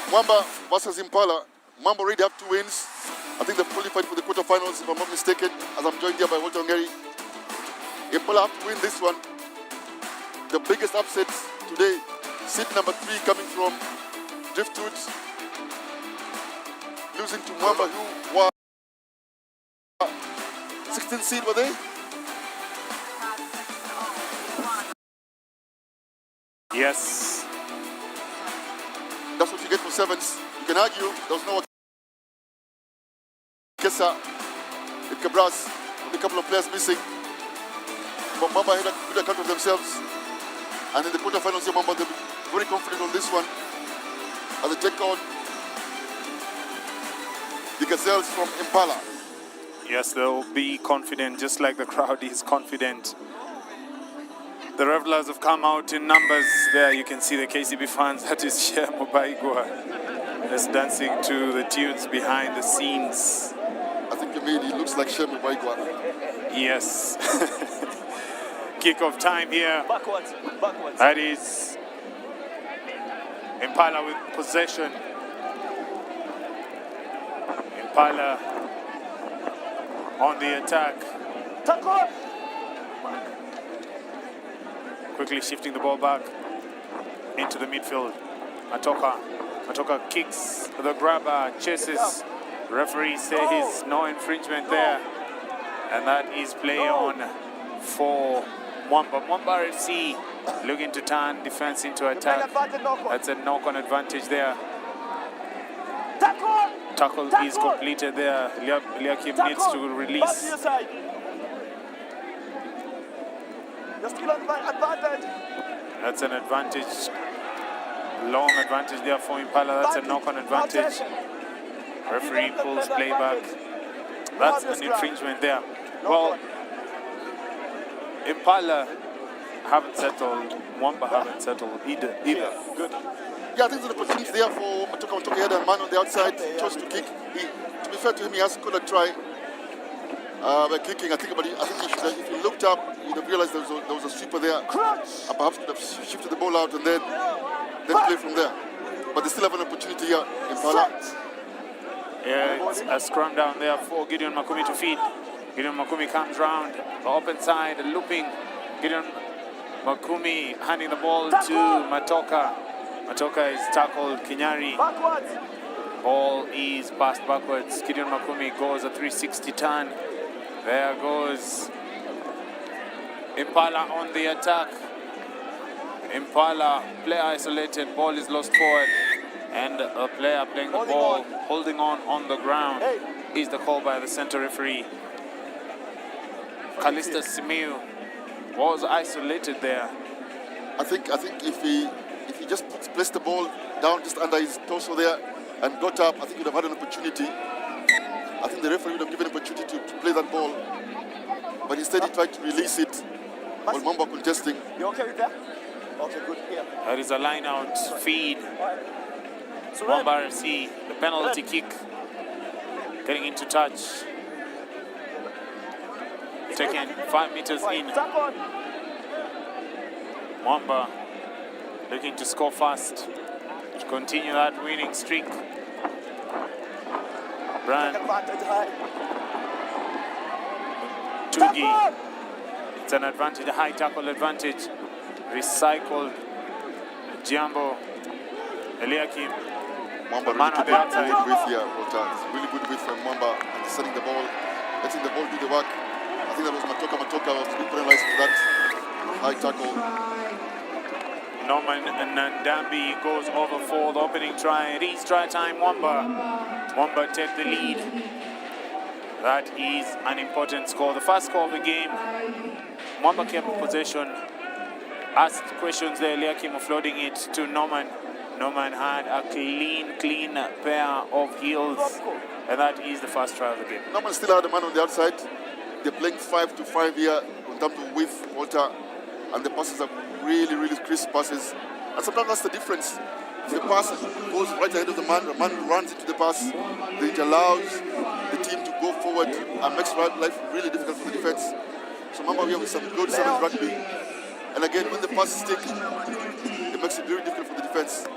Mwamba versus Impala. Mwamba already have 2 wins. I think they've qualified for the quarterfinals, if I'm not mistaken, as I'm joined here by Walter Ngeri. Impala have to win this one. The biggest upset today. Seat number 3 coming from Driftwood, losing to Mwamba, who were 16th seed, were they? Yes. That's what you get for 7s. You can argue there was no Kesa in Cabras, with a couple of players missing. But Mwamba had a good account of themselves. And in the quarterfinals, Mwamba, they'll be very confident on this one as they take on the Gazelles from Impala. Yes, they'll be confident, just like the crowd is confident. The Revelers have come out in numbers there. You can see the KCB fans, that is Shea Mobaigwa, just dancing to the tunes behind the scenes. mean, he looks like Shemi Waigwa. Yes. Kick of time here. Backwards. That is Impala with possession. Impala on the attack. Tackle. Quickly shifting the ball back into the midfield. Matoka kicks the grabber, chases. Referee says no infringement there. And that is play on for Mwamba. Mwamba FC looking to turn defense into attack. That's a knock-on advantage there. Tackle is completed there. Eliakim needs to release. You're still on advantage. That's an advantage. Long advantage there for Impala. That's a knock-on advantage. Referee pulls play back. That's an infringement there. Well, Impala haven't settled. Mwamba haven't settled either. Good. Yeah, I think there's an opportunity there for Matoka. He had a man on the outside, chose to kick. To be fair to him, he has got a try by kicking. I think he should have, if he looked up, he'd have realized there was a sweeper there. And perhaps could have shifted the ball out and then play from there. But they still have an opportunity here, Impala. Yeah, it's a scrum down there for Gideon Makumi to feed. Gideon Makumi comes round, the open side, looping. Gideon Makumi handing the ball to Matoka. Matoka is tackled. Kinyari. Ball is passed backwards. Gideon Makumi goes a 360 turn. There goes Impala on the attack. Impala, player isolated, ball is lost forward. And a player playing the ball, holding on the ground, is the call by the center referee. Kalista Simiu was isolated there. I think if he just placed the ball down just under his torso there and got up, I think he would have had an opportunity. I think the referee would have given an opportunity to play that ball. But instead he tried to release it while Mwamba contesting. You okay with that? Okay, good. Here. There is a line out feed. Mwamba FC, the penalty kick, getting into touch. Taken 5 meters in. Mwamba looking to score fast, to continue that winning streak. Brand Tugi. It's an advantage, a high tackle advantage. Recycled. Jambo. Eliakim. Mwamba really took a good width here, Walter. Really good width from Mwamba, understanding the ball, letting the ball do the work. I think that was Matoka. Matoka was being penalized for that high tackle. Norman Nandambi goes over for the opening try. It is try time, Mwamba. Mwamba take the lead. That is an important score. The first score of the game. Mwamba kept possession. Asked questions there, Eliakim offloading it to Norman. Norman had a clean pair of heels, and that is the first try of the game. Norman still had a man on the outside. They're playing 5-to-5 here in terms of width, Walter, and the passes are really crisp passes. And sometimes that's the difference. If the pass goes right ahead of the man runs into the pass, then it allows the team to go forward and makes life really difficult for the defense. So Mwamba here with some good service rugby. And again, when the pass is taken, it makes it very difficult for the defense.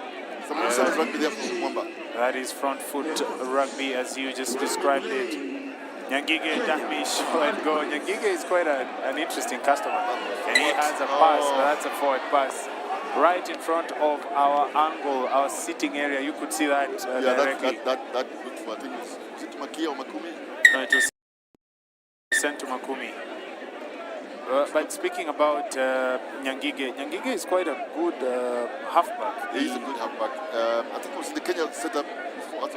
Some good service rugby there from Mwamba. That is front foot rugby as you just described it. Nyangige Dahmish and go. Nyangige is quite an interesting customer. And he has a pass, but that's a forward pass. Right in front of our angle, our sitting area. You could see that directly. That looked for, I think, was it Makia or Makumi? No, it was sent to Makumi. But speaking about Nyangige, Nyangige is quite a good halfback. He is a good halfback. I think it was in the Kenya setup before.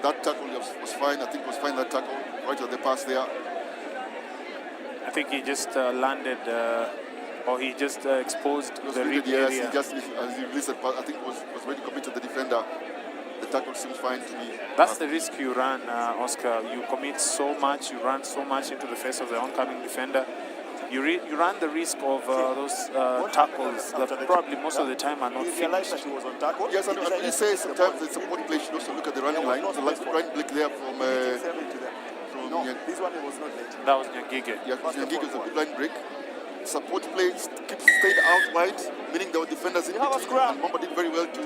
That tackle was fine. I think it was fine, that tackle, right at the pass there. I think he just landed, or he just exposed the rib area. Yes, he just, as he released that pass, I think it was ready to commit to the defender. The tackle seems fine to me. That's the risk you run, Oscar. You commit so much, you run so much into the face of the oncoming defender. you run the risk of those tackles that probably most of the time are not finished. Yes, and when you say sometimes the support play should also look at the running line. The running play there from this one was not late. That was Nyangige. Yeah, Nyangige was a good line break. Support play stayed out wide, meaning there were defenders in between, and Mamba did very well to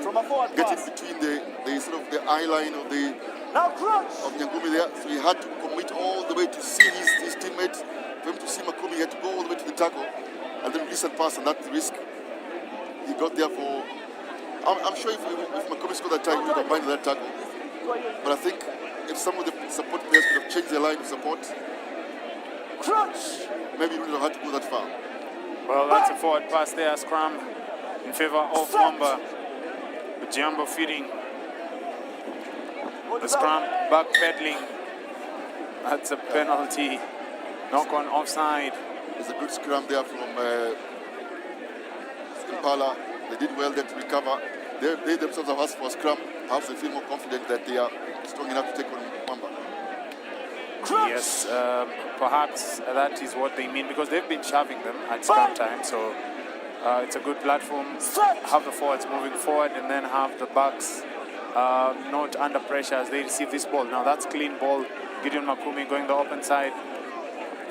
get in between the sort of the eye line of Nyangumi there. So he had to commit all the way to see his teammate. For him to see Makumi, he had to go all the way to the tackle and then release and pass, and that's the risk he got there for. I'm sure if Makumi scored that try, he would have minded that tackle. But I think if some of the support players could have changed their line of support, maybe he wouldn't have had to go that far. Well, that's a forward pass there, scrum in favor of Mwamba. Jambo feeding. The scrum backpedaling. That's a penalty. Knock on offside. There's a good scrum there from Impala. They did well there to recover. They themselves have asked for a scrum. Perhaps they feel more confident that they are strong enough to take on Mwamba. Yes, perhaps that is what they mean, because they've been shoving them at scrum time. So it's a good platform. Have the forwards moving forward and then have the backs not under pressure as they receive this ball. Now that's clean ball. Gideon Makumi going the open side,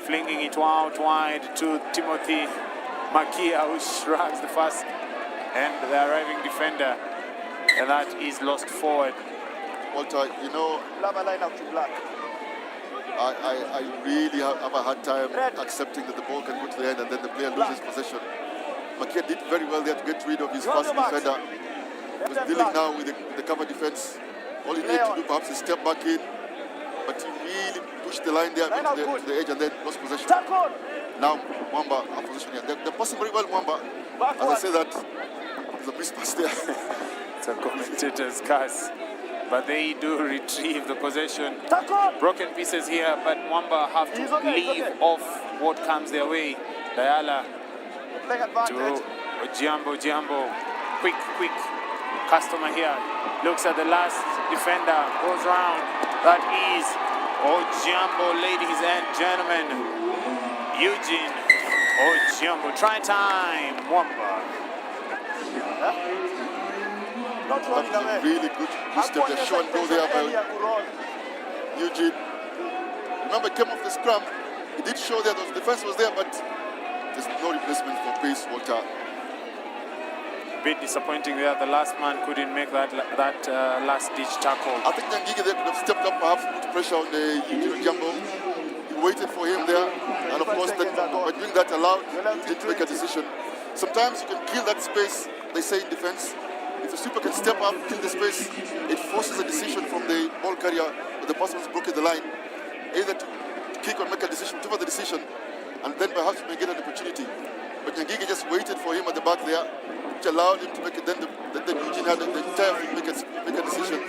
flinging it out wide to Timothy Makia, who shrugs the first and the arriving defender, and that is lost forward. Walter, you know, I really have a hard time accepting that the ball can go to the end and then the player loses possession. Makia did very well there to get rid of his first defender. He was dealing now with the cover defense. All he needed to do perhaps is step back in, but he really pushed the line there to the edge and then lost possession. Now Mwamba have possession here. They're passing very well, Mwamba. As I say that, there's a missed pass there. It's a commentator's curse. But they do retrieve the possession. Broken pieces here, but Mwamba have to leave off what comes their way. Dayala to Jambo. Quick customer here. Looks at the last defender, goes round. That is Jambo, ladies and gentlemen. Eugene Jambo. Try time, Mwamba. That was a really good step. They're show and go there by Eugene. Remember, came off the scrum. He did show there, the defense was there, but there's no replacement for pace, Walter. A bit disappointing there. The last man couldn't make that last-ditch tackle. I think Nyangige there could have stepped up, perhaps put pressure on the Eugene Jambo. He waited for him there, and of course, by doing that allowed him to make a decision. Sometimes you can kill that space, they say in defense. If a sweeper can step up, kill the space, it forces a decision from the ball carrier or the person who's broken the line, either to kick or make a decision, whatever the decision, and then perhaps you may get an opportunity. But Nyangige just waited for him at the back there, which allowed him to make it. Then Eugene had the entire field make a decision,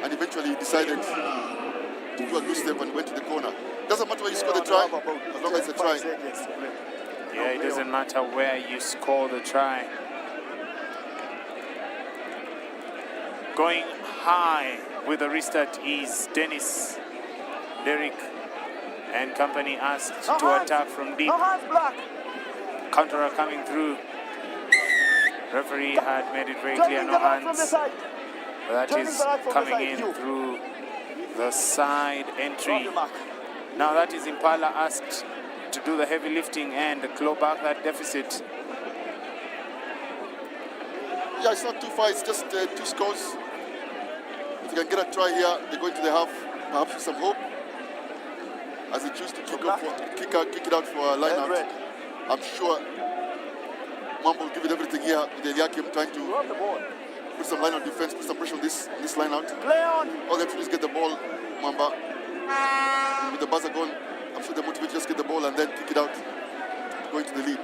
and eventually decided to do a good step and went to the corner. Doesn't matter where you score the try, as long as it's a try. Yeah, it doesn't matter where you score the try. Going high with the restart is Dennis, Derek, and company asked to attack from deep. Counter coming through. Referee had made it very clear, no hands. But that is coming in through the side entry. Now that is Impala asked to do the heavy lifting and claw back that deficit. Yeah, it's not too far, it's just 2 scores. If you can get a try here, they go into the half, perhaps with some hope, as they choose to kick it out for a line out. I'm sure Mwamba will give it everything here with Eliakim trying to put some line on defense, put some pressure on this line out. All they have to do is get the ball, Mwamba. With the buzzer going, I'm sure they're motivated to just get the ball and then kick it out, going to the lead.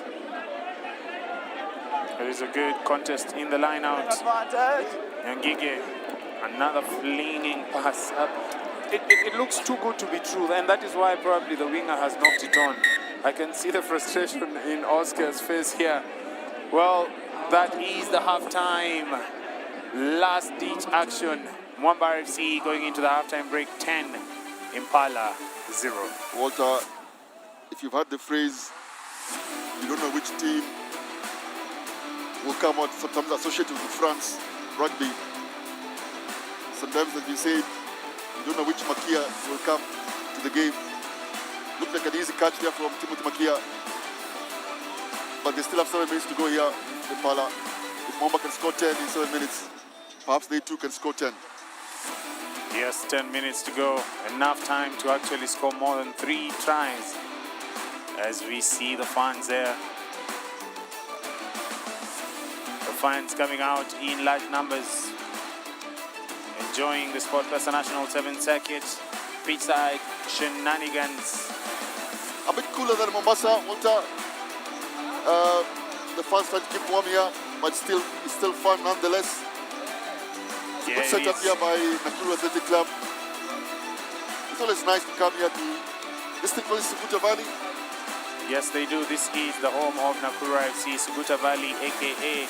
There is a good contest in the line out. Nyangige, another flinging pass up. It looks too good to be true, and that is why probably the winger has knocked it on. I can see the frustration in Oscar's face here. Well, that is the halftime. Last-ditch action. Mwamba FC going into the halftime break 10. Impala 0. Walter, if you've heard the phrase, You don't know which team will come out, sometimes associated with France rugby. Sometimes, as you said, you don't know which Makia will come to the game. Looked like an easy catch there from Timothy Makia. But they still have 7 minutes to go here in Impala. If Mwamba can score 10 in 7 minutes, perhaps they too can score 10. Yes, 10 minutes to go. Enough time to actually score more than 3 tries. As we see the fans there. The fans coming out in large numbers. Enjoying the Sport Pesa National 7th Circuit. Beachside shenanigans. A bit cooler than Mombasa, Walter. The fans trying to keep warm here, but it's still fun nonetheless. Yeah, good setup here by Nakuru Athletic Club. It's always nice to come here to this thing called Suguta Valley. Yes, they do. This is the home of Nakuru FC, Suguta Valley, aka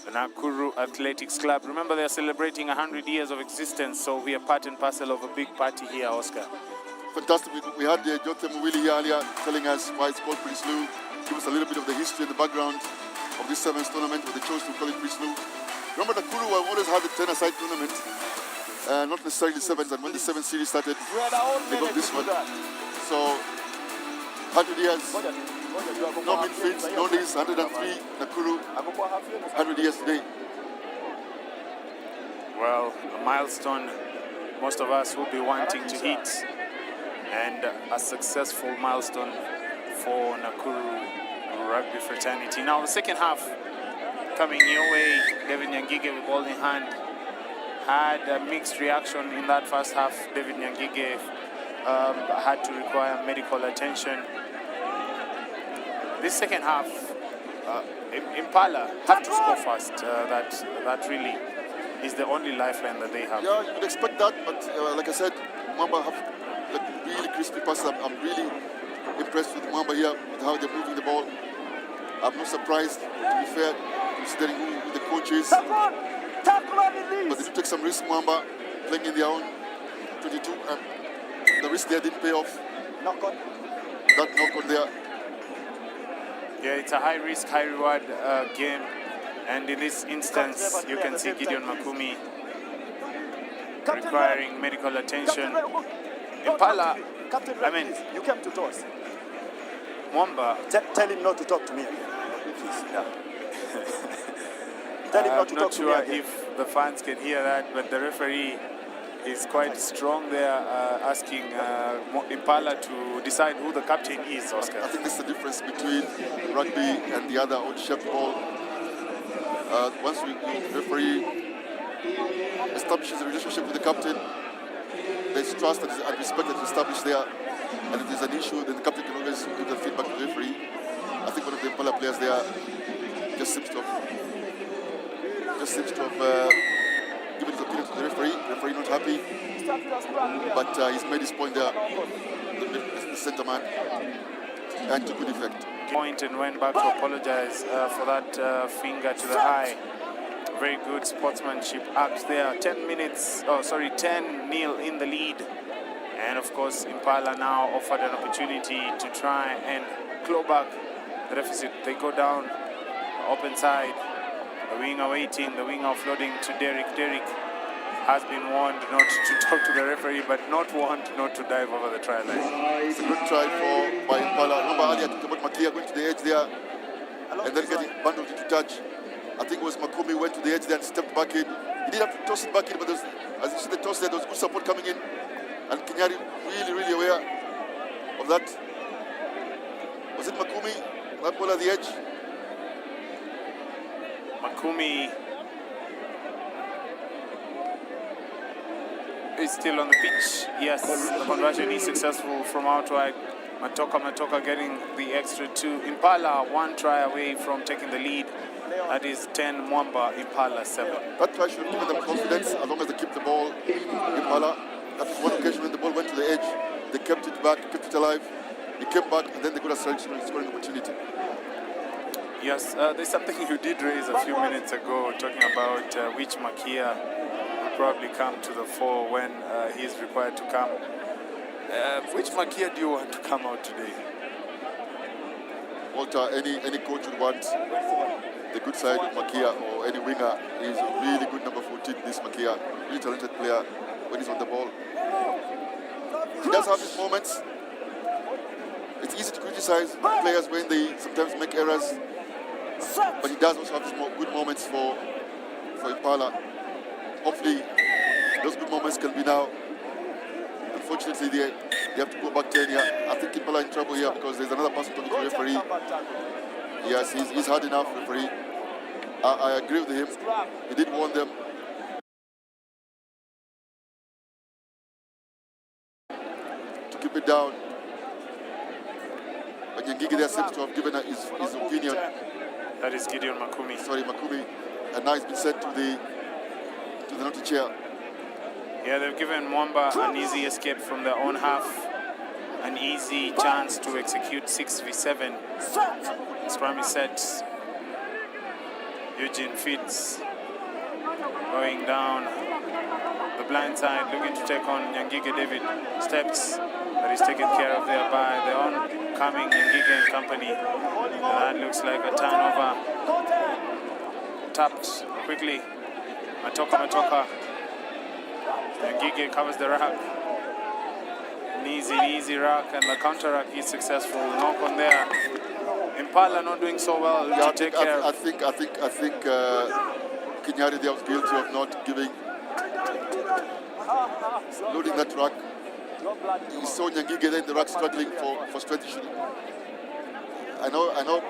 the Nakuru Athletics Club. Remember, they're celebrating 100 years of existence, so we are part and parcel of a big party here, Oscar. Fantastic. We had Jonathan Mwili here earlier telling us why it's called Princeloo. Give us a little bit of the history and the background of this 7th tournament, where they chose to call it Princeloo. Remember, Nakuru always had a 10-a-side tournament, not necessarily 7s, and when the 7th series started, they got this one. So, 100 years, no midfields, no knees, 103, Nakuru, 100 years today. Well, a milestone most of us will be wanting to hit, and a successful milestone for Nakuru rugby fraternity. Now, the second half coming your way. David Nyangige with ball in hand had a mixed reaction in that first half. David Nyangige had to require medical attention. This second half, Impala have to score fast. That really is the only lifeline that they have. Yeah, you would expect that, but like I said, Mwamba have really crispy passes. I'm really impressed with Mwamba here, with how they're moving the ball. I'm not surprised, to be fair, considering who the coach is. But they do take some risk, Mwamba, playing in their own 22, and the risk there didn't pay off. Knock on. That knock on there. Yeah, it's a high risk, high reward game. And in this instance, you can see Gideon Makumi requiring medical attention. Impala, I mean, you came to toss. Mwamba. Tell him not to talk to me. Yeah. Tell him not to talk to me. I'm not sure if the fans can hear that, but the referee is quite strong there, asking Impala to decide who the captain is, Oscar. I think this is the difference between rugby and the other old-shaped ball. Once the referee establishes a relationship with the captain, there's trust and respect that is established there. And if there's an issue, then the captain can always give the feedback to the referee. I think one of the Impala players there just seems to have given his opinion to the referee. The referee not happy, but he's made his point there. The centre man, and to good effect. Point and went back to apologize for that finger to the eye. Very good sportsmanship act there. 10 nil in the lead. And of course, Impala now offered an opportunity to try and claw back the deficit. They go down open side. The winger waiting, the winger offloading to Derek. Derek has been warned not to talk to the referee, but not warned not to dive over the try line. It's a good try by Impala. Remember earlier I talked about Makia going to the edge there and then getting bundled into touch. I think it was Makumi went to the edge there and stepped back in. He didn't have to toss it back in, but as you see the toss there was good support coming in. And Kenyari really aware of that. Was it Makumi? That ball at the edge? Makumi is still on the pitch. Yes, the conversion is successful from out wide. Matoka getting the extra 2. Impala 1 try away from taking the lead. That is 10 Mwamba, Impala 7. That try should give them confidence as long as they keep the ball. Impala, that one occasion when the ball went to the edge, they kept it back, kept it alive. He came back and then they got a scoring opportunity. Yes, there's something you did raise a few minutes ago, talking about which Makia will probably come to the fore when he is required to come. Which Makia do you want to come out today? Walter, any coach would want the good side of Makia or any winger. He's a really good number 14, this Makia. Really talented player when he's on the ball. He does have his moments. It's easy to criticize players when they sometimes make errors, but he does also have his good moments for Impala. Hopefully, those good moments can be now. Unfortunately, they have to go back 10 here. I think Impala in trouble here because there's another person talking to the referee. Yes, he's hard enough, referee. I agree with him. He did warn them. To keep it down. But Nyangigi there seems to have given his opinion. That is Gideon Makumi. Sorry, Makumi. And now he's been sent to the naughty chair. Yeah, they've given Mwamba an easy escape from their own half. An easy chance to execute 6v7. Scrum is set. Eugene Fitz going down the blind side, looking to take on Nyangige David. Steps, but he's taken care of there by the oncoming Nyangige and company. That looks like a turnover. Tapped quickly. Matoka. Nyangige covers the rack. An easy rack, and the counter rack is successful. Knock on there. Impala not doing so well to take care. I think Kinyari there was guilty of not loading that rack. He saw Nyangige there in the rack struggling for strength. I know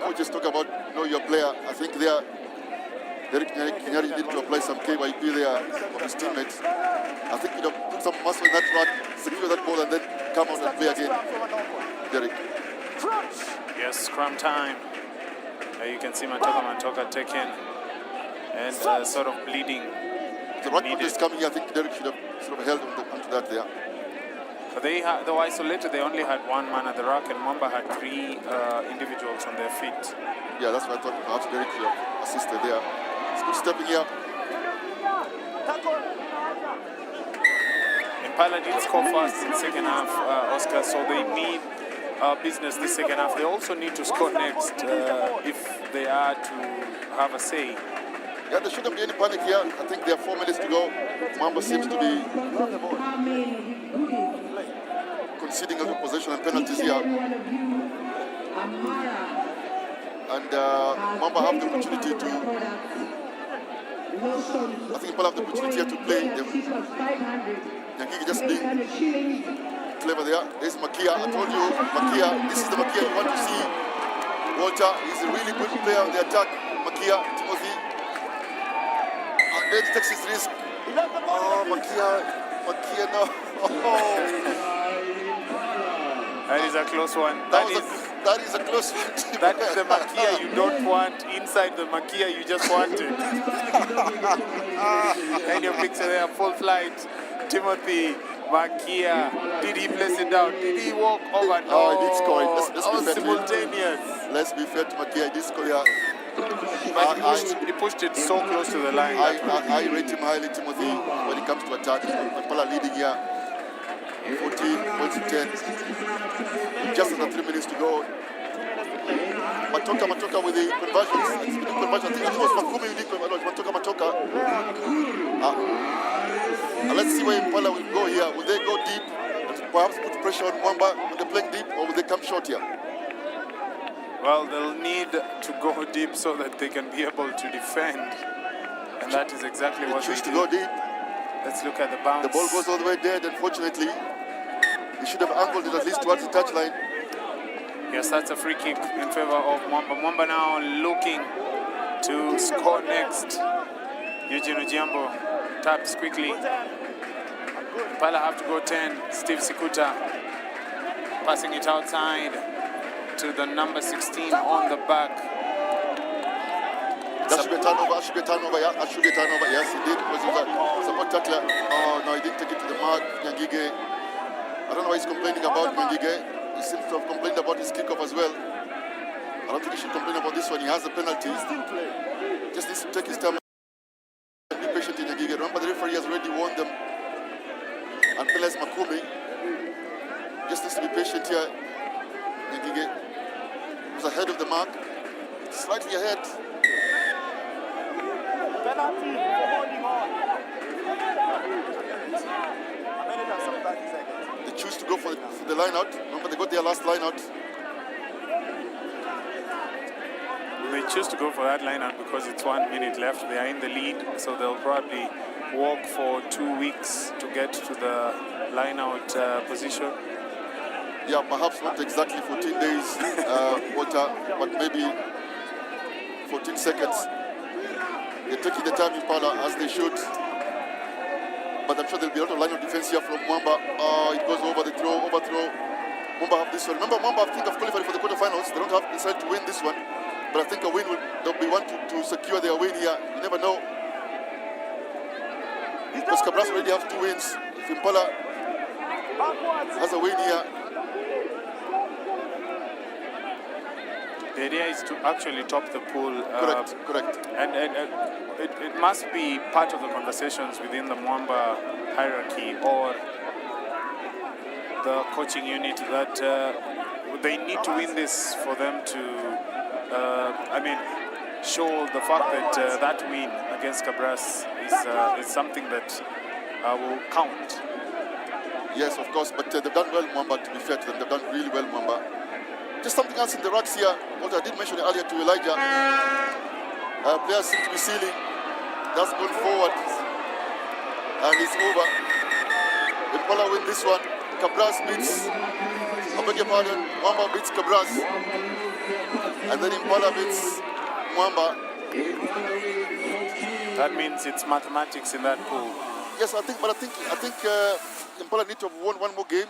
coaches talk about know your player. I think Derek Kinyari needed to apply some KYP there for his teammates. I think he'd have put some muscle in that rack, secure that ball, and then come out and play again. Derek. Yes, scrum time. You can see Matoka taken and sort of bleeding. The rack is coming here. I think Derek should have sort of held onto that there. But they were isolated. They only had one man at the rack, and Mwamba had 3 individuals on their feet. Yeah, that's what I thought. Perhaps Derek should have assisted there. It's good stepping here. Impala did score first in the second half, Oscar, so they need business this second half. They also need to score next if they are to have a say. Yeah, there shouldn't be any panic here. I think there are 4 minutes to go. Mwamba seems to be conceding a possession and penalties here. And Mwamba have the opportunity to... I think Impala have the opportunity here to play. Nyangigi just being clever there. There's Makia. I told you, Makia, this is the Makia you want to see. Walter, he's a really good player on the attack. Makia, Timothy. And then takes his risk. Oh, Makia, no. Oh. That is a close one. That is a close one. That is the Makia you don't want inside the Makia you just wanted. And your picture there, full flight. Timothy, Makia, did he place it down? Did he walk over? No, he did score it. Let's be fair simultaneous. Let's be fair to Makia, he did score here. He pushed it so close to the line. I rate him highly, Timothy, when it comes to attack. Impala leading here, 14 points to 10. Just under 3 minutes to go. Matoka with the conversions. I think it was Makumi who did Matoka. Let's see where Impala will go here. Will they go deep and perhaps put pressure on Mwamba when they're playing deep, or will they come short here? Well, they'll need to go deep so that they can be able to defend. And that is exactly what they choose do. to go deep. Let's look at the bounce. The ball goes all the way dead, unfortunately. He should have angled it at least towards the touchline. Yes, that's a free kick in favor of Mwamba. Mwamba now looking to score next. Eugene Ujiambo taps quickly. Impala have to go 10. Steve Sikuta passing it outside to the number 16 on the back. That should be a turnover. Yes, he did. Because he was a support tackler. Oh, no, he didn't take it to the mark. Nyangige. I don't know why he's complaining about Nyangige. He seems to have complained about his kickoff as well. I don't think he should complain about this one. He has a penalty. Just needs to take his time and be patient in Nyangige. Remember, the referee has already warned them. And penalized Makumi. Just needs to be patient here. Nyangige. It was a slightly ahead. Penalty for holding on. A minute and some 30 seconds. They choose to go for the line out. Remember, they got their last line out. They choose to go for that lineup because it's 1 minute left. They are in the lead, so they'll probably walk for 2 weeks to get to the line-out position. Yeah, perhaps not exactly 14 days, but maybe 14 seconds. They're taking the time in Impala as they should. But I'm sure there'll be a lot of line of defense here from Mwamba. It goes over the throw, overthrow. Mwamba have this one. Remember, Mwamba, I think, have qualified for the quarterfinals. They don't have decided to win this one. But I think a win they'll be one to secure their win here. You never know. Because Cabras already have 2 wins. If Impala has a win here. The idea is to actually top the pool. Correct. And it must be part of the conversations within the Mwamba hierarchy or the coaching unit that they need to win this for them to, show the fact that that win against Cabras is something that will count. Yes, of course, but they've done well, Mwamba, to be fair to them. They've done really well, Mwamba. Just something else in the racks here, what I did mention earlier to Elijah. Players seem to be sealing. That's gone forward. And it's over. Impala win this one. Cabras beats, I beg your pardon, Mwamba beats Cabras. And then Impala beats Mwamba. That means it's mathematics in that pool. Yes, I think Impala need to have won one more game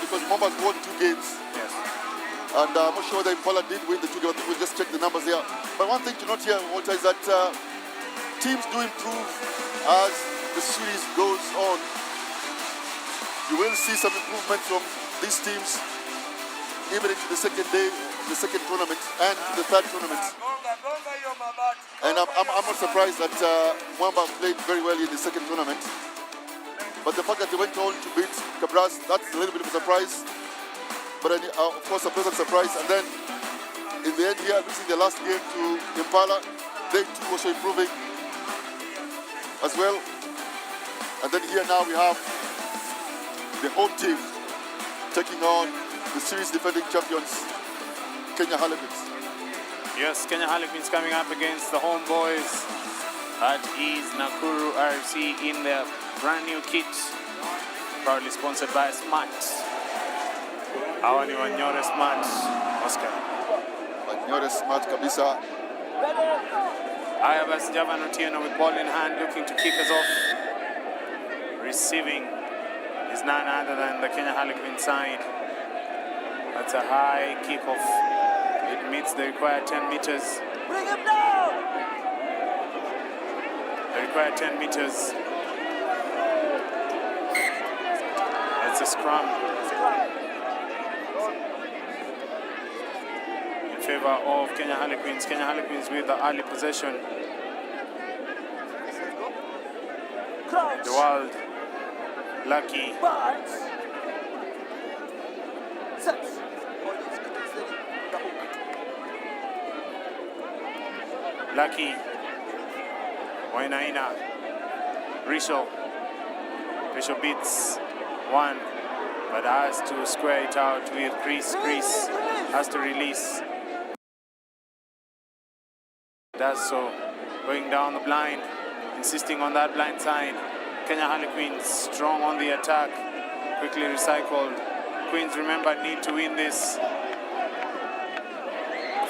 because Mwamba's won 2 games. Yes. And I'm not sure that Impala did win the 2 games. I think we'll just check the numbers there. But one thing to note here, Walter, is that teams do improve as the series goes on. You will see some improvement from these teams even into the second day, the second tournament, and the third tournament. And I'm not surprised that Mwamba played very well in the second tournament. But the fact that they went on to beat Cabras, that's a little bit of a surprise. But of course, a pleasant surprise. And then in the end here, losing the last game to Impala, they too also improving as well. And then here now we have the home team taking on the series defending champions, Kenya Harlequins. Yes, Kenya Harlequins coming up against the homeboys. That is Nakuru RFC in their brand new kit, proudly sponsored by Smart. Hawa ni Wanyore Smart, Oscar. Wanyore Smart kabisa. Ayabas Javan Otieno with ball in hand, looking to kick us off. Receiving is none other than the Kenya Harlequin side. That's a high kickoff. It meets the required 10 meters. Bring him down! The required 10 meters. That's a scrum. In favor of Kenya Harlequins. Kenya Harlequins with the early possession. The world. Lucky. Lucky. Wainaina. Risho beats one, but has to square it out with Chris. Chris has to release. Does so. Going down the blind, insisting on that blind side. Kenya Harlequins strong on the attack. Quickly recycled. Queens, remember, need to win this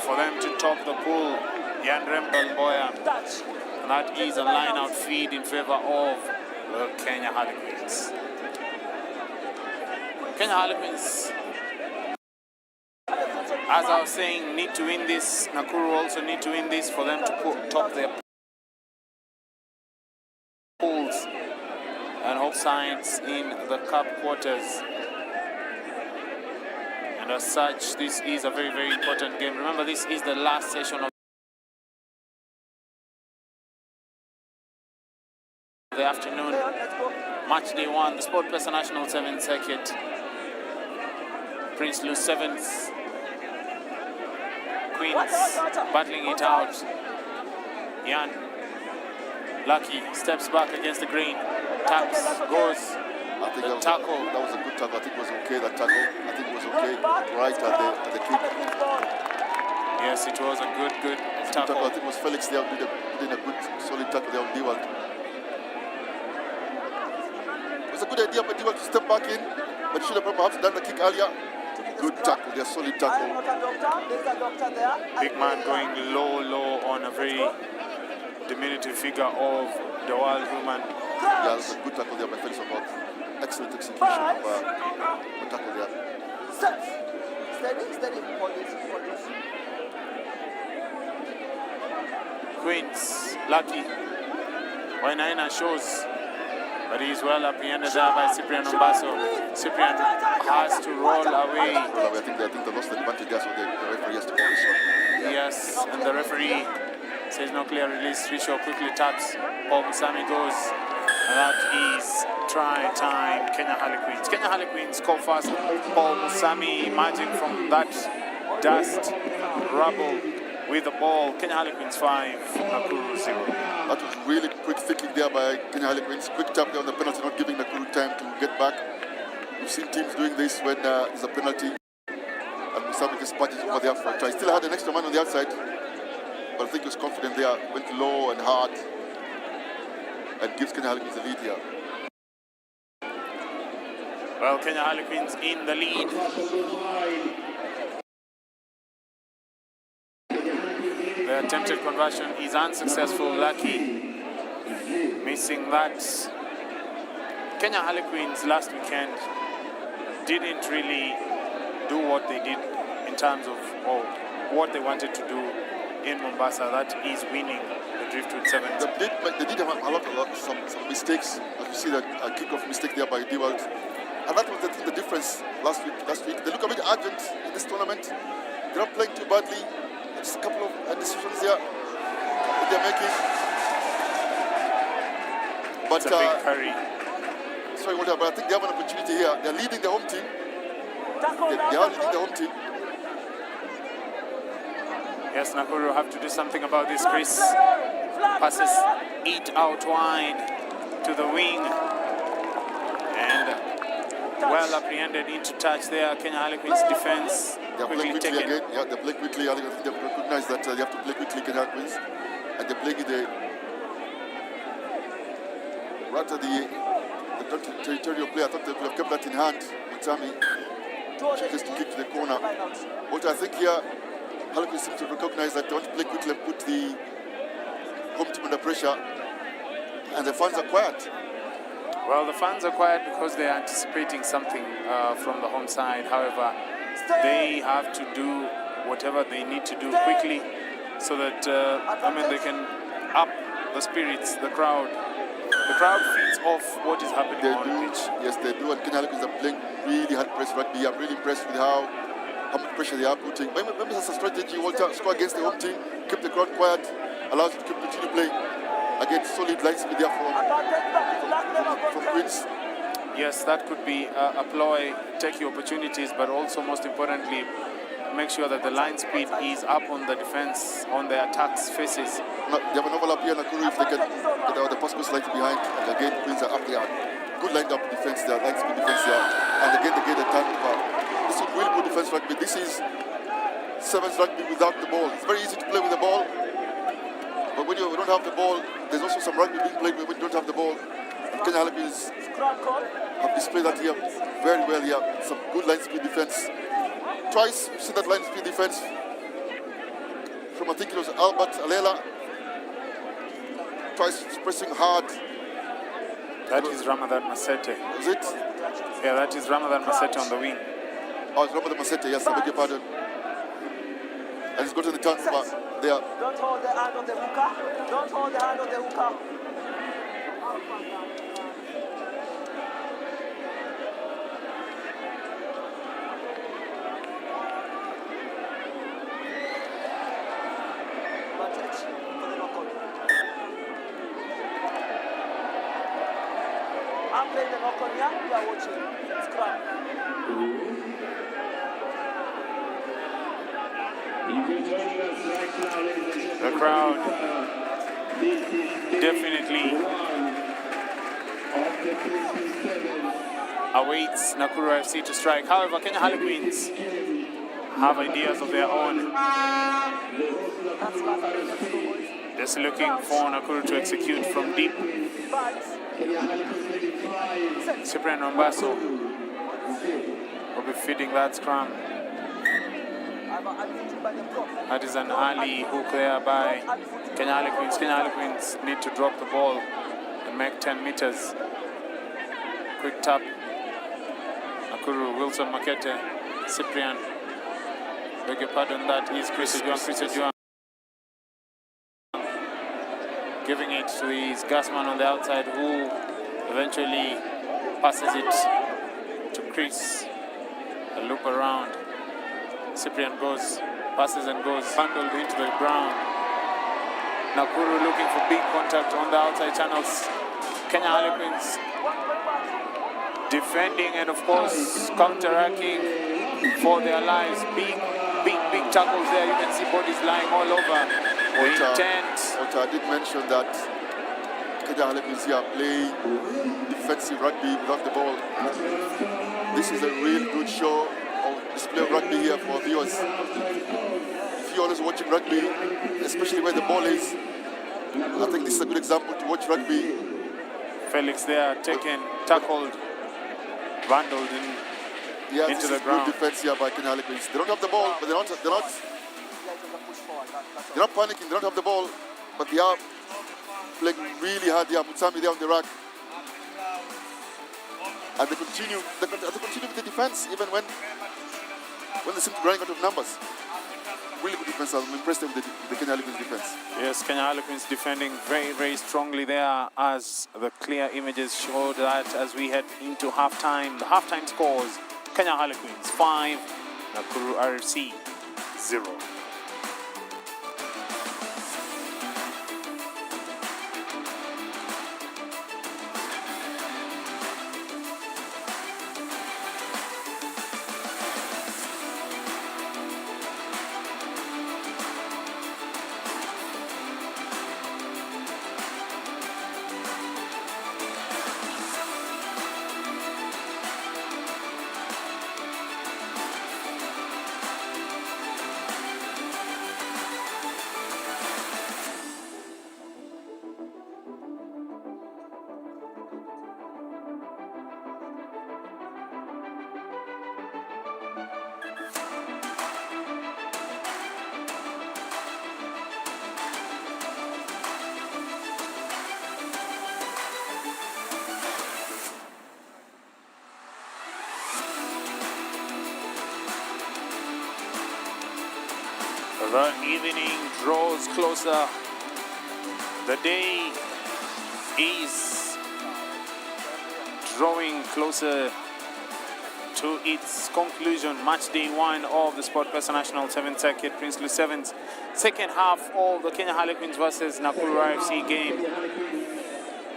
for them to top the pool. Yan Rembel Boya. And that is a line-out feed in favor of the Kenya Harlequins. Kenya Harlequins, as I was saying, need to win this. Nakuru also need to win this for them to top their pools and hope sides in the cup quarters. And as such, this is a very, very important game. Remember, this is the last session of the afternoon. Match day 1, the Sport Pesa National 7th Circuit. Princeloo 7th. Queens battling it out. Yan Lucky steps back against the green. Taps, goes. I think The tackle. That was a good tackle. I think it was okay, that tackle. I think it was okay. Right at the kick. Yes, it was a good tackle. I think it was Felix there did a good solid tackle there on Dewald. It was a good idea for Dewald to step back in, but should have perhaps done the kick earlier. Good tackle there, solid tackle. Big man going low on a very diminutive figure of the world woman. Yeah, it was a good tackle there by Felix about excellent execution of the tackle there. Steady, police. Queens, Lucky. Wainaina shows, but he's well apprehended there by Cyprian Ombaso. Cyprian has to roll away. I think they lost the advantage there, so the referee has to call this one. Yes, and the referee says no clear release. Risho quickly taps. Paul Musami goes. And that is try time. Kenya Harlequins. Kenya Harlequins score first. Paul Musami emerging from that dust, rubble with the ball. Kenya Harlequins 5, Nakuru 0. That was really quick thinking there by Kenya Harlequins. Quick tap there on the penalty, not giving Nakuru time to get back. We've seen teams doing this when there's a penalty and Musami just punches over there for a try. Still had an extra man on the outside, but I think he was confident there. Went low and hard and gives Kenya Harlequins the lead here. Well, Kenya Harlequins in the lead. The attempted conversion is unsuccessful. Lucky missing that. Kenya Harlequins last weekend didn't really do what they did in terms of what they wanted to do in Mombasa. That is winning the Driftwood 7. They did have some mistakes. As you see that kick-off mistake there by Dewald. And that was the difference last week. They look a bit urgent in this tournament. They're not playing too badly. Just a couple of decisions there that they're making. But it's a big curry. Sorry, Walter, but I think they have an opportunity here. They're leading the home team. They are leading the home team. Yes, Nakuru have to do something about this. Chris passes it out wide to the wing. And well apprehended into touch there. Kenya Harlequins defense They're playing quickly taken. again. Yeah, they play quickly. I think they've recognized that they have to play quickly, Kenya Harlequins. And they're playing the right at the territorial player. I thought they would have kept that in hand. Mutami chooses to kick to the corner. But I think here, Harlequins seem to recognize that they want to play quickly and put the home team under pressure. And the fans are quiet. Well, the fans are quiet because they are anticipating something from the home side. However, they have to do whatever they need to do quickly so that they can up the spirits, the crowd. The crowd feeds off what is happening on the pitch. Yes, they do. And Kenya Harlequins are playing really hard press rugby. I'm really impressed with how much pressure they are putting. Maybe that's a strategy. Walter, score against the home team, keep the crowd quiet, allows you to continue playing. Again, solid line speed there from Queens. Yes, that could be a ploy, take your opportunities, but also most importantly, make sure that the line speed is up on the defense, on the attacks faces. No, they have an overlap here, Nakuru, if they can get out the pass goes slightly behind. And again, Queens are up there. Good lined up defense there, line speed defense there. And again, they get a turnover. This is really good defense rugby. This is sevens rugby without the ball. It's very easy to play with the ball. But when you don't have the ball, there's also some rugby being played when you don't have the ball. And Kenya Harlequins have displayed that here very well here. Some good line speed defense. Twice we've seen that line speed defense from, I think it was Albert Alela. Twice pressing hard. That is Ramadan Masete. Is it? Yeah, that is Ramadan Masete on the wing. Oh, it's Ramadan Masete, yes, I beg your pardon. And he's gotten the turnover there. Don't hold the hand on the hooker. Don't hold the hand on the hooker. I'm playing the knock on here. You are watching. Scrum. If you're joining crowd definitely awaits Nakuru FC to strike. However, Kenya Harlequins have ideas of their own. Just looking for Nakuru to execute from deep. Cyprian Rombaso will be feeding that scrum. That is an early hook there by Kenya Harlequins. Kenya Harlequins need to drop the ball and make 10 meters. Quick tap. Nakuru, Wilson Makete, Cyprian. Beg your pardon, that is Chris Ejuang. Giving it to his gasman on the outside, who eventually passes it to Chris. A loop around. Cyprian goes, passes and goes, bundled into the ground. Nakuru looking for big contact on the outside channels. Kenya Harlequins defending and of course counteracting for their lives. Big tackles there. You can see bodies lying all over. I did mention that Kenya Harlequins here are playing defensive rugby without the ball. This is a real good show of display of rugby here for viewers. If you're always watching rugby, especially where the ball is, I think this is a good example to watch rugby. Felix there taken, tackled, bundled into the ground. Good defense here by Kenya Harlequins. They don't have the ball, but they're not panicking. They don't have the ball, but they are playing really hard here. Mutsami there on the rack, and they continue with the defense even when they seem to be running out of numbers. Really good defense. I'm impressed with the Kenya Harlequins defense. Yes, Kenya Harlequins defending very, very strongly there, as the clear images show that as we head into halftime. The halftime scores: Kenya Harlequins 5, Nakuru RFC 0. The evening draws closer. The day is drawing closer to its conclusion. Match day 1 of the SportPesa National 7th Circuit, Princeloo 7th. Second half of the Kenya Harlequins versus Nakuru RFC game.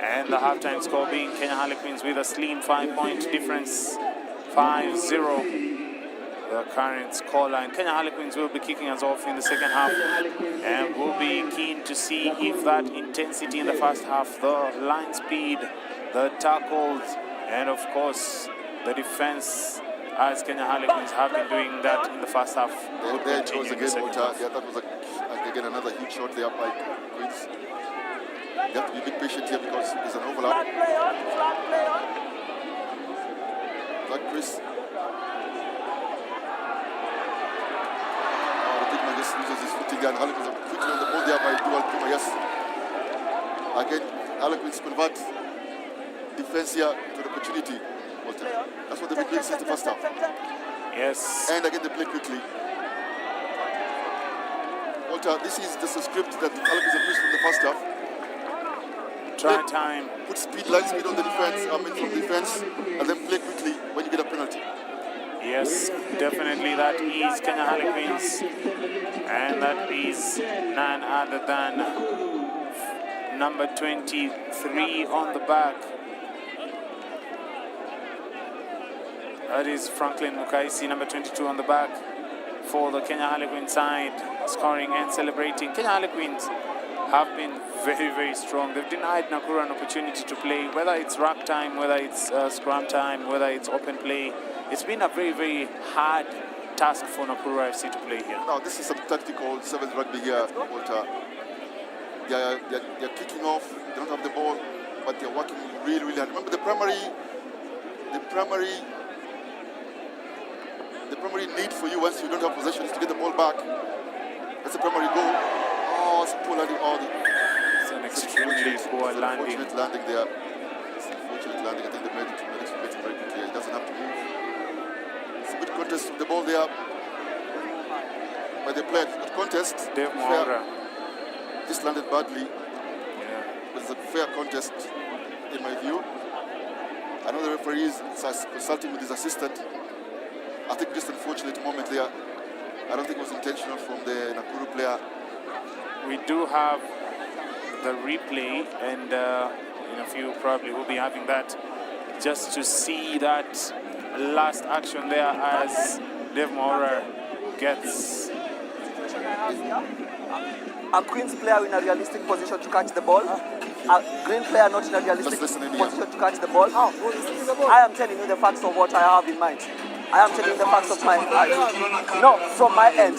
And the halftime score being Kenya Harlequins with a slim 5-point difference, 5-0. The current scoreline. Kenya Harlequins will be kicking us off in the second half, and we'll be keen to see if that intensity in the first half, the line speed, the tackles, and of course the defense, as Kenya Harlequins have been doing that in the first half, will continue in the second half. Yeah, that was again another huge shot there by Queens. You have to be a bit patient here because there's an overlap. Like Chris. Just uses his footing there, and Harlequins are quickly on the ball there by Dual Puma. Yes. Again, Harlequins convert defense here to an opportunity. That's what they've been doing since the first half. Yes. And again, they play quickly. Walter, this is just a script that the Harlequins have used from the first half. Try time. Put line speed on the defense, from defense, and then play quickly when you get a penalty. Yes, definitely that is Kenya Harlequins, and that is none other than number 23 on the back. That is Franklin Mukaisi, number 22 on the back for the Kenya Harlequin side, scoring and celebrating. Kenya Harlequins have been very, very strong. They've denied Nakuru an opportunity to play, whether it's ruck time, whether it's scrum time, whether it's open play. It's been a very, very hard task for Nakuru FC to play here. Now, this is some tactical sevens rugby here, Walter. They're kicking off, they don't have the ball, but they're working really, really hard. Remember the primary need for you once you don't have possession is to get the ball back. That's the primary goal. Oh, it's a poor landing. It's an extremely poor landing. Unfortunate landing there. It's an unfortunate landing. I think the medics will get it very quickly. He doesn't have to move. It's a good contest with the ball there. But they played good contest. Dave Moura just landed badly. Yeah. But it's a fair contest in my view. I know the referee is consulting with his assistant. I think just unfortunate moment there. I don't think it was intentional from the Nakuru player. We do have the replay, and in a few probably will be having that, just to see that last action there as Dave Moura gets a Queen's player in a realistic position to catch the ball. A Green player not in a realistic position to catch the ball. I am telling you the facts of what I have in mind. I am telling you the facts of my no, from my end.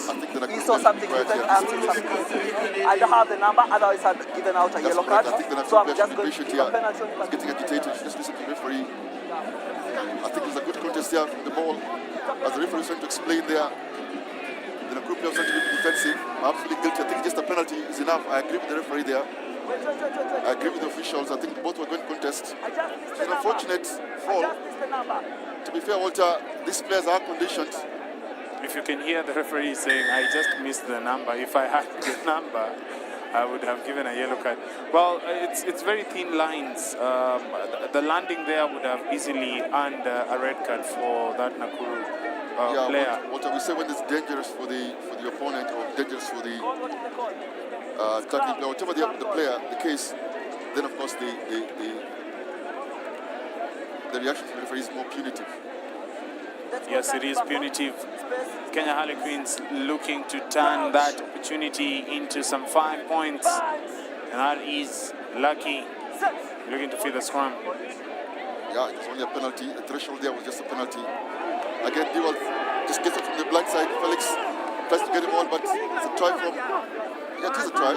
He saw something different. I am seeing something different. I don't have the number, otherwise I'd given out a yellow card. So I'm just going to give a penalty. He's getting agitated. Just listen to the referee. I think there's a good contest there from the ball. As the referee is trying to explain there, the Nakuru player was trying to be defensive. Absolutely guilty. I think just a penalty is enough. I agree with the referee there. I agree with the officials. I think both were going to contest. It's an unfortunate fall. To be fair, Walter, these players are conditioned. If you can hear the referee saying, I just missed the number. If I had the number, I would have given a yellow card. Well, it's very thin lines. The landing there would have easily earned a red card for that Nakuru player. Walter, we say when it's dangerous for the opponent or dangerous for the attacking player, whatever the player, the case, then of course the reaction from the referee is more punitive. Yes, it is punitive. Kenya Harlequins looking to turn that opportunity into some 5 points. And that is Lucky looking to feed the scrum. Yeah, it was only a penalty. The threshold there was just a penalty. Again, Dewald just gets it from the blind side. Felix tries to get him all, but it's a try from... Yeah, it is a try.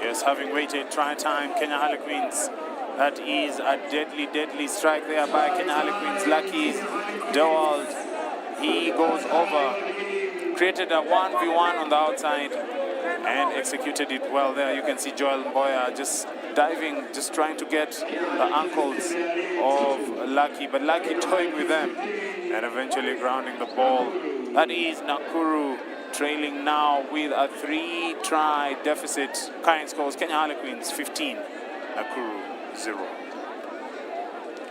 Yes, having waited try time, Kenya Harlequins. That is a deadly, deadly strike there by Kenya Harlequins. Lucky Dewald, he goes over, created a 1v1 on the outside and executed it well there. You can see Joel Mboya just diving, just trying to get the ankles of Lucky, but Lucky toying with them and eventually grounding the ball. That is Nakuru trailing now with a 3-try deficit. Current scores, Kenya Harlequins 15, Nakuru 0.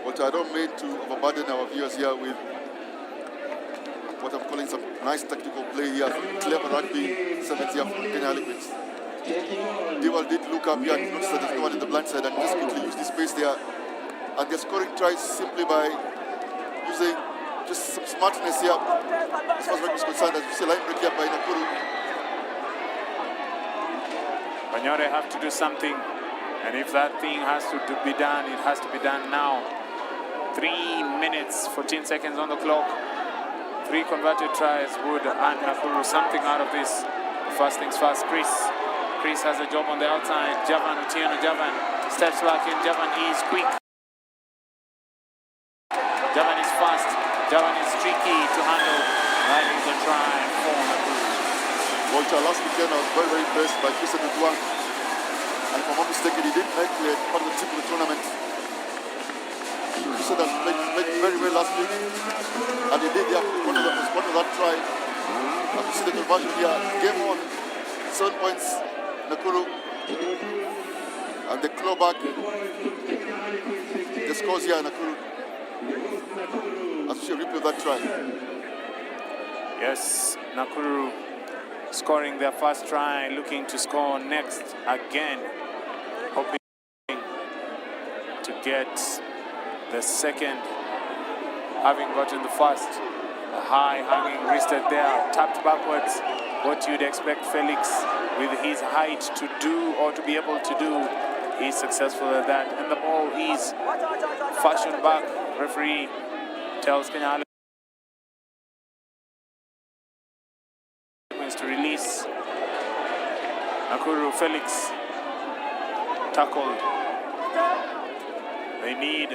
Walter, I don't mean to overburden our viewers here with what I'm calling some nice tactical play here, some clever rugby, 70 here from Kenya Harlequins. Dewald did look up here and noticed that there's no one in the blind side and just quickly used this space there. And they're scoring tries simply by using just some smartness here. As far as rugby is concerned, as you see, line break here by Nakuru. Banyore have to do something. And if that thing has to be done, it has to be done now. 3 minutes, 14 seconds on the clock. 3 converted tries would earn Nakuru something out of this. First things first, Chris has a job on the outside. Javan, Otieno Javan steps back in. Javan is quick. Javan is fast. Javan is tricky to handle. That is a try for Nakuru. Walter, last weekend I was very, very impressed by Christian Udwang. And if I'm not mistaken, he didn't make part of the team for the tournament. He said that played very well last week. And he did one of that try. And you see the conversion here. Game on. 7 points. Nakuru. And the clawback. The scores here, Nakuru. As you see a replay of that try. Yes, Nakuru scoring their first try, looking to score next again. Hoping to get the second, having gotten the first. high hanging wristed there, tapped backwards. What you'd expect Felix with his height to do or to be able to do. He's successful at that. And the ball is fashioned back. Referee tells Kenya Harlequins to release. Nakuru Felix tackled. They need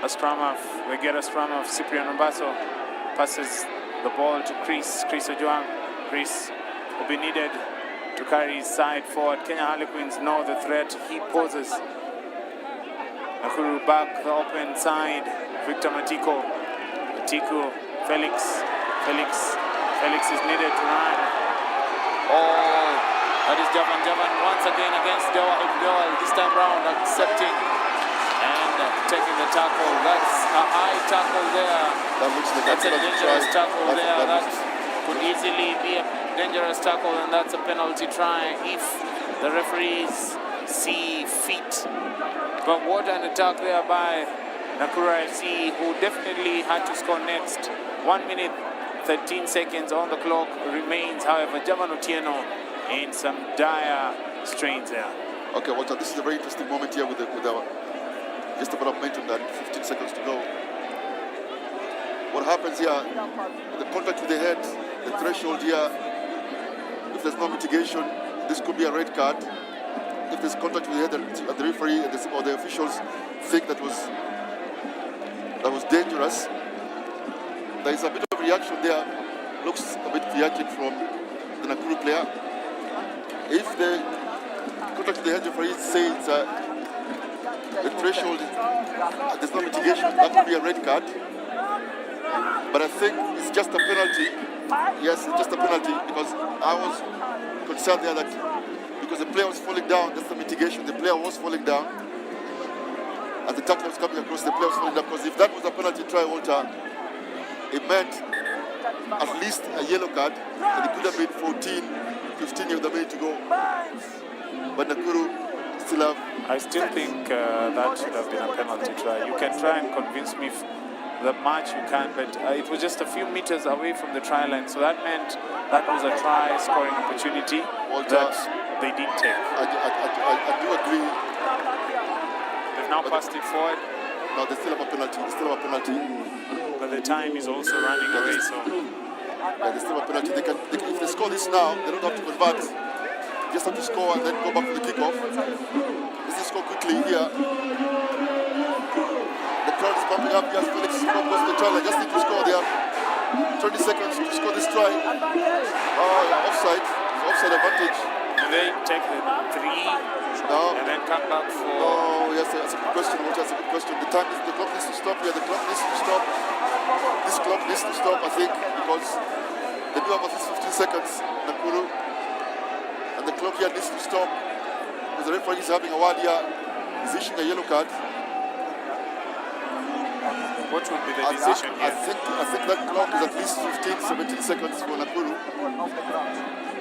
a scrum off. They get a scrum off. Cyprian Mbaso passes the ball to Chris Ojuang. Chris will be needed to carry his side forward. Kenya Harlequins know the threat he poses. Nakuru back the open side. Victor Matiko. Felix is needed to run. Oh, that is Javan once again against Dewal. This time round accepting and taking the tackle. That's a high tackle there. That's a dangerous tackle there. That could easily be a dangerous tackle, and that's a penalty try if the referees see fit. But what an attack there by Nakuru FC, who definitely had to score next. 1 minute 13 seconds on the clock remains. However, Javan Otieno in some dire strains there. Okay, Walter, this is a very interesting moment here with our just about momentum that 15 seconds to go. What happens here, the contact with the head, the threshold here, if there's no mitigation, this could be a red card. If there's contact with the head and the referee or the officials think that was dangerous, there is a bit of reaction there. Looks a bit theatric from the Nakuru player. If the contact with the head referee says the threshold, there's no mitigation, that could be a red card. But I think it's just a penalty. Yes, it's just a penalty because I was concerned there that because the player was falling down, that's the mitigation. The player was falling down. As the tackle was coming across, the player was falling down. Because if that was a penalty try, Walter, it meant at least a yellow card. And it could have been 14, 15 of the minute to go. But Nakuru still have... I still think that should have been a penalty try. You can try and convince me the much you can, but it was just a few meters away from the try line, so that meant that was a try scoring opportunity that they didn't take. I do agree. They've now passed it forward. No, they still have a penalty. They still have a penalty. But the time is also running away, so... Yeah, they still have a penalty. If they score this now, they don't have to convert. Just have to score and then go back to the kickoff. Let's just score quickly here. The crowd is pumping up. Yes, Felix is not close to the try. I just need to score there. 20 seconds to score this try. Oh, yeah, offside. Offside advantage. Do they take the 3 no. and then come back for... Oh, yes, that's a good question. That's a good question. The clock needs to stop here. The clock needs to stop. This clock needs to stop, I think, because they do have at least 15 seconds, Nakuru. And the clock here needs to stop. Because the referee is having a word here. He's issuing a yellow card. What would be the decision here? I think that clock is at least 15, 17 seconds for Nakuru.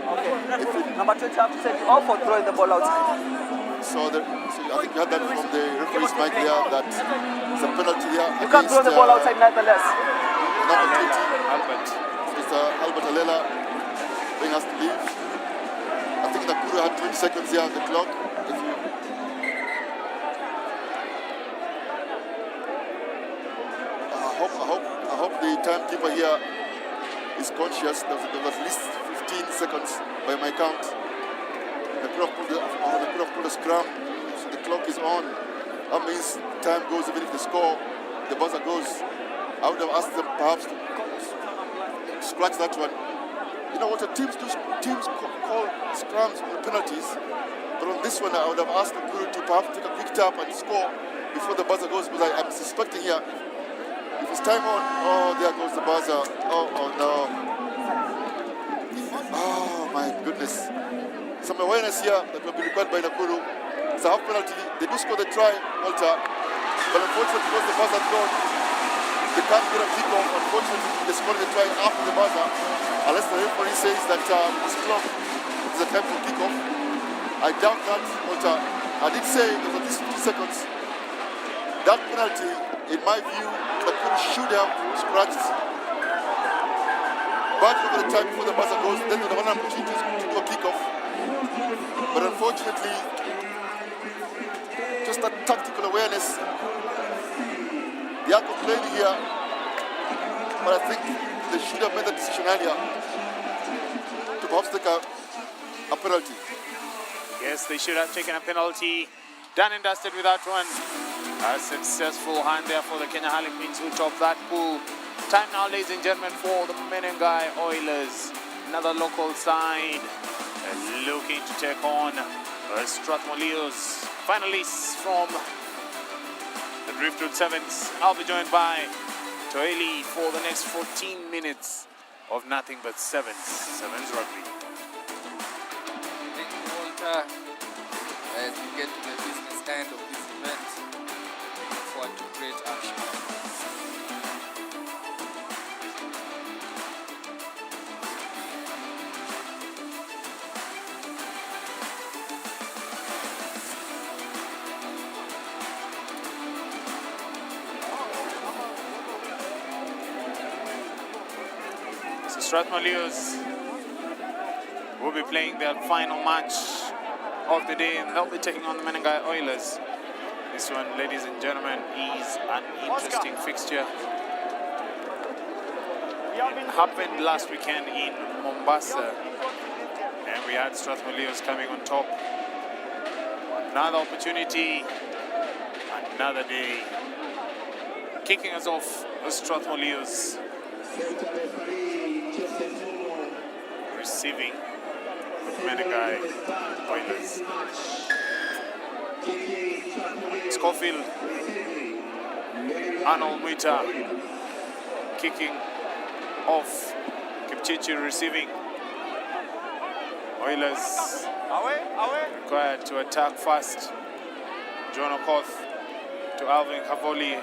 Okay. Number 20 have to take off for throwing the ball outside. So I think we had that from the referee's mic there that it's a penalty there. You can't throw the ball outside nonetheless. Number 20, Albert. Mr. Albert Alela being asked to leave. I think Nakuru had 20 seconds here on the clock. I hope the timekeeper here is conscious. There was at least 15 seconds by my count. The clock pulled a scrum, so the clock is on. That means time goes even if the score, the buzzer goes. I would have asked them perhaps to scratch that one. You know what? Teams call scrums and penalties, but on this one I would have asked the crew to perhaps take a quick tap and score before the buzzer goes. Because I'm suspecting here, if it's time on, oh, there goes the buzzer. Oh no. Oh my goodness. Some awareness here that will be required by Nakuru. It's a half penalty. They do score the try, Walter. But unfortunately, because the buzzer gone, they can't get a kick-off. Unfortunately, they scored the try after the buzzer. Unless the referee says that this clock is a time for kick-off. I doubt that, Walter. I did say there was at least 50 seconds. that penalty, in my view, Nakuru should have scratched back over the time before the buzzer goes. Then they have an opportunity to do a kickoff. But unfortunately, just that tactical awareness. They are complaining here, but I think they should have made that decision earlier to perhaps take a penalty. Yes, they should have taken a penalty. Done and dusted with that one. A successful hand there for the Kenya Harlequins who top that pool. Time now, ladies and gentlemen, for the Menengai Oilers. Another local side looking to take on Strathmore Leos. Finalists from the Driftwood Sevens. I'll be joined by Toeli for the next 14 minutes of nothing but sevens. Sevens rugby. Thank you, Walter. As we get to the business end of this event, look forward to great action. So Strathmore Leos will be playing their final match of the day, and they'll be taking on the Menengai Oilers. This one, ladies and gentlemen, is an interesting fixture. It happened last weekend in Mombasa, and we had Strathmore Leos coming on top. Another opportunity, another day. Kicking us off, the Strathmore Leos receiving Menengai Oilers. Schofield, Arnold Mwita kicking off. Kipchichi receiving. Oilers required to attack first. John Okoth to Alvin Havoli.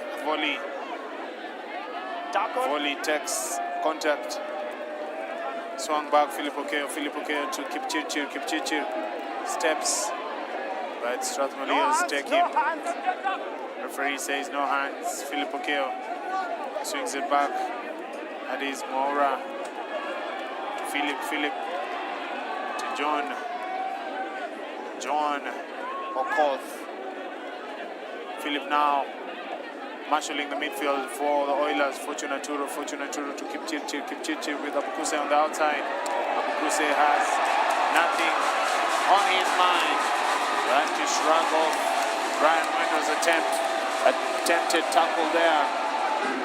Havoli takes contact. Swung back, Philip Okeo to Kipchichir steps, but Strathmore Leos take him. Referee says no hands. Philip Okeo swings it back. That is Moura to Philip to John Okoth. Philip now marshalling the midfield for the Oilers. Fortunaturo to Kipchichir with Abukuse on the outside. Abukuse has nothing on his mind. Trying to shrug off Brian Wendo's attempted tackle there.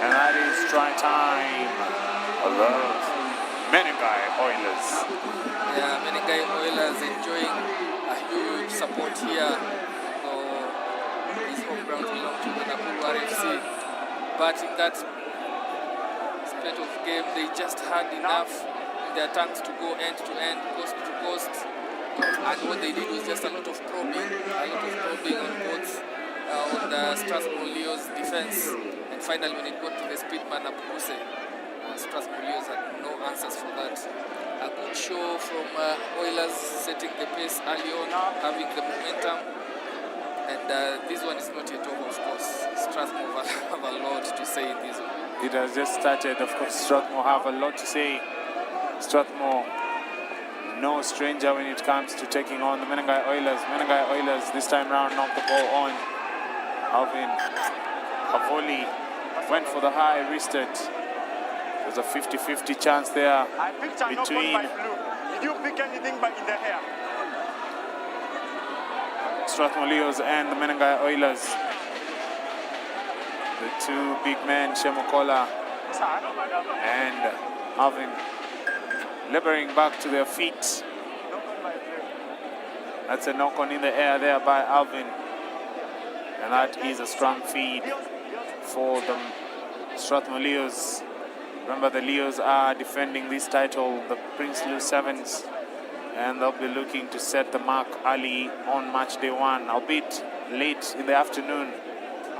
And that is try time. Alert. Menengai Oilers. Yeah, Menengai Oilers enjoying a huge support here. His home ground belongs to the Nakuru RFC, but in that split of game, they just had enough in their tanks to go end to end, coast to coast, and what they did was just a lot of probing on both on the Strathmore Leos defense, and finally when it got to the speedman Abukuse, Strathmore Leos had no answers for that. A good show from Oilers, setting the pace early on, having the momentum. And this one is not yet over, of course. Strathmore have a lot to say in this one. It has just started, of course. Strathmore have a lot to say. Strathmore, no stranger when it comes to taking on the Menengai Oilers. Menengai Oilers this time round knocked the ball on. Alvin Havoli went for the high wristed. There's a 50-50 chance there between. Did you pick anything but in the hair? Strathmore Leos and the Menengai Oilers. The two big men, Shemokola and Alvin, laboring back to their feet. That's a knock on in the air there by Alvin. And that is a strong feed for the Strathmore Leos. Remember, the Leos are defending this title, the Princeloo Sevens. And they'll be looking to set the mark early on match day one, albeit late in the afternoon.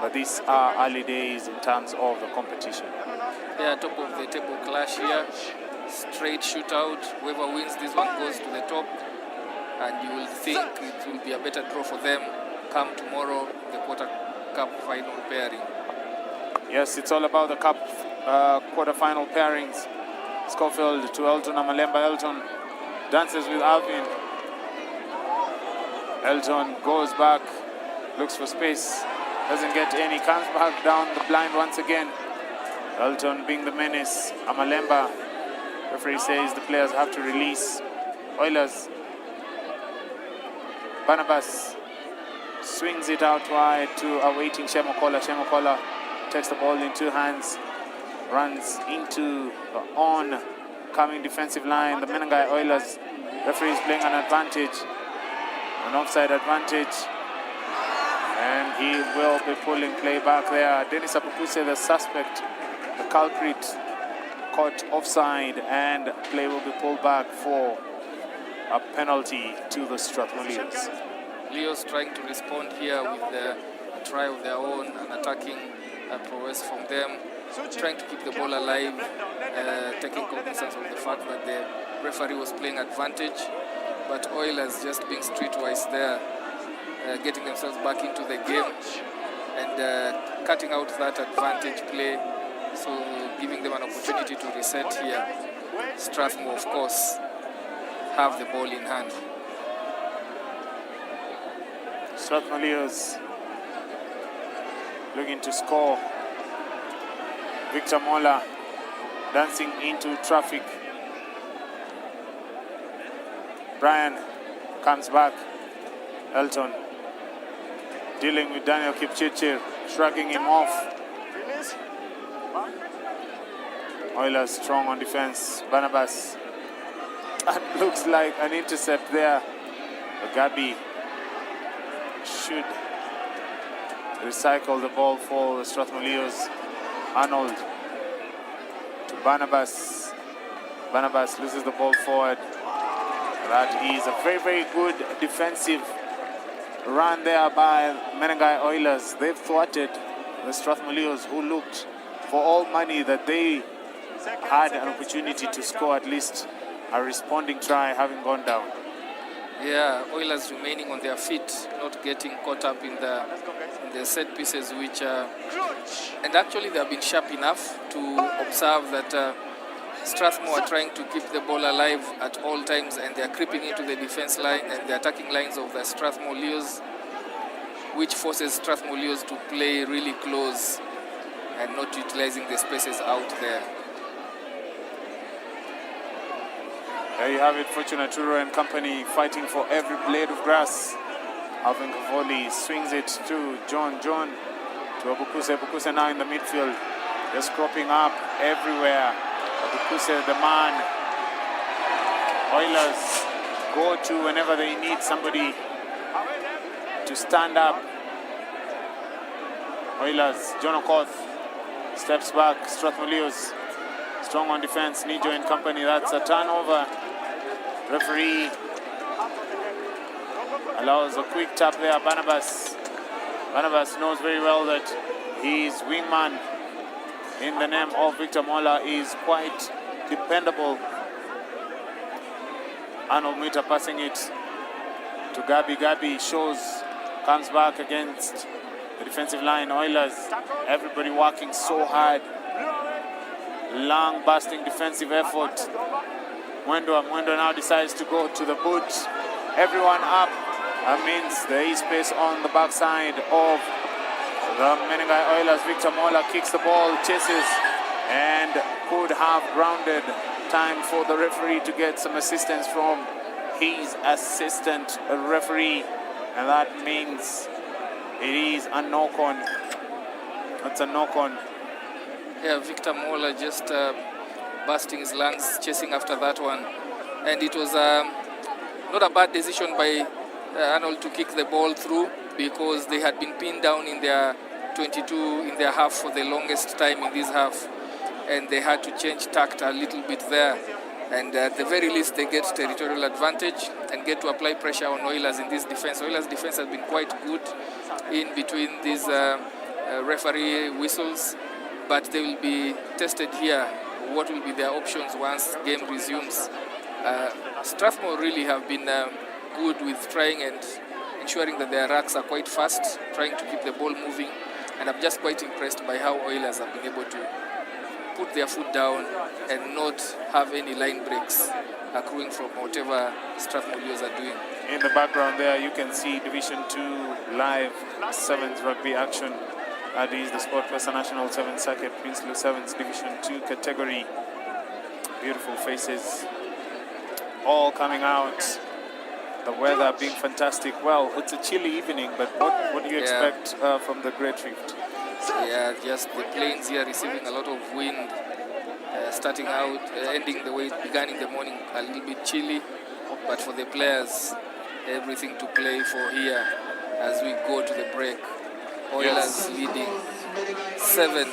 But these are early days in terms of the competition. Yeah, top of the table clash here. Straight shootout. Whoever wins this one goes to the top. And you will think it will be a better draw for them come tomorrow, the Cup final pairing. Yes, it's all about the Cup quarter-final pairings. Schofield to Elton Amalemba. Elton dances with Alvin. Elton goes back, looks for space, doesn't get any, comes back down the blind once again. Elton being the menace. Amalemba, referee says the players have to release. Oilers. Barnabas swings it out wide to awaiting Shemokola. Shemokola takes the ball in two hands, runs into the on-coming defensive line. The Menengai Oilers referee is playing an advantage, an offside advantage, and he will be pulling play back there. Dennis Apupuse, the suspect, the culprit, caught offside, and play will be pulled back for a penalty to the Strathmore Leos. Leos trying to respond here with a try of their own, an attacking prowess from them, trying to keep the ball alive, taking cognizance of the fact that the referee was playing advantage, but Oilers just being streetwise there, getting themselves back into the game and cutting out that advantage play, so giving them an opportunity to reset here. Strathmore, of course, have the ball in hand. Strathmore Leos looking to score. Victor Mola dancing into traffic. Brian comes back. Elton dealing with Daniel Kipchirchir, shrugging him off. Oilers strong on defense. Barnabas. That looks like an intercept there. Gabi should recycle the ball for the Strathmore Leos. Arnold to Barnabas. Barnabas loses the ball forward. That is a very, very good defensive run there by Menengai Oilers. They've thwarted the Strathmore Leos, who looked for all money that they had an opportunity to score at least a responding try, having gone down. Yeah, Oilers remaining on their feet, not getting caught up in the set pieces, which and actually they have been sharp enough to observe that Strathmore are trying to keep the ball alive at all times, and they are creeping into the defense line and the attacking lines of the Strathmore Leos, which forces Strathmore Leos to play really close and not utilizing the spaces out there. There you have it, Fortuna Turo and company fighting for every blade of grass. Alvin Kavoli swings it to John. John to Abukuse. Abukuse now in the midfield, just cropping up everywhere. Abukuse, the man. Oilers go to whenever they need somebody to stand up. Oilers, John Okoth steps back. Strathmore Leos strong on defense. Nijo and company, that's a turnover. Referee allows a quick tap there. Barnabas knows very well that his wingman in the name of Victor Mola is quite dependable. Arnold Mwita passing it to Gabi. Gabi comes back against the defensive line. Oilers, everybody working so hard. Long busting defensive effort. Mwendo now decides to go to the boot. Everyone up. That means there is space on the backside of the Menengai Oilers. Victor Mola kicks the ball, chases, and could have grounded. Time for the referee to get some assistance from his assistant referee, and that means it is a knock-on. That's a knock-on. Yeah, Victor Mola just busting his lungs, chasing after that one. And it was not a bad decision by Arnold to kick the ball through, because they had been pinned down in their 22 in their half for the longest time in this half. And they had to change tact a little bit there. And at the very least, they get territorial advantage and get to apply pressure on Oilers in this defense. Oilers' defense has been quite good in between these referee whistles, but they will be tested here. What will be their options once game resumes? Strathmore really have been good with trying and ensuring that their racks are quite fast, trying to keep the ball moving. And I'm just quite impressed by how Oilers have been able to put their foot down and not have any line breaks accruing from whatever Strathmore Leos are doing. In the background there, you can see Division 2 live 7th rugby action. That is the Sport Pesa National 7th Circuit, Princeloo 7th Division 2 category. Beautiful faces all coming out. The weather being fantastic. Well, it's a chilly evening, but what do you expect from the Great Rift? Yeah, just the plains here receiving a lot of wind. Starting out, ending the way it began in the morning, a little bit chilly. But for the players, everything to play for here as we go to the break. Oilers leading 7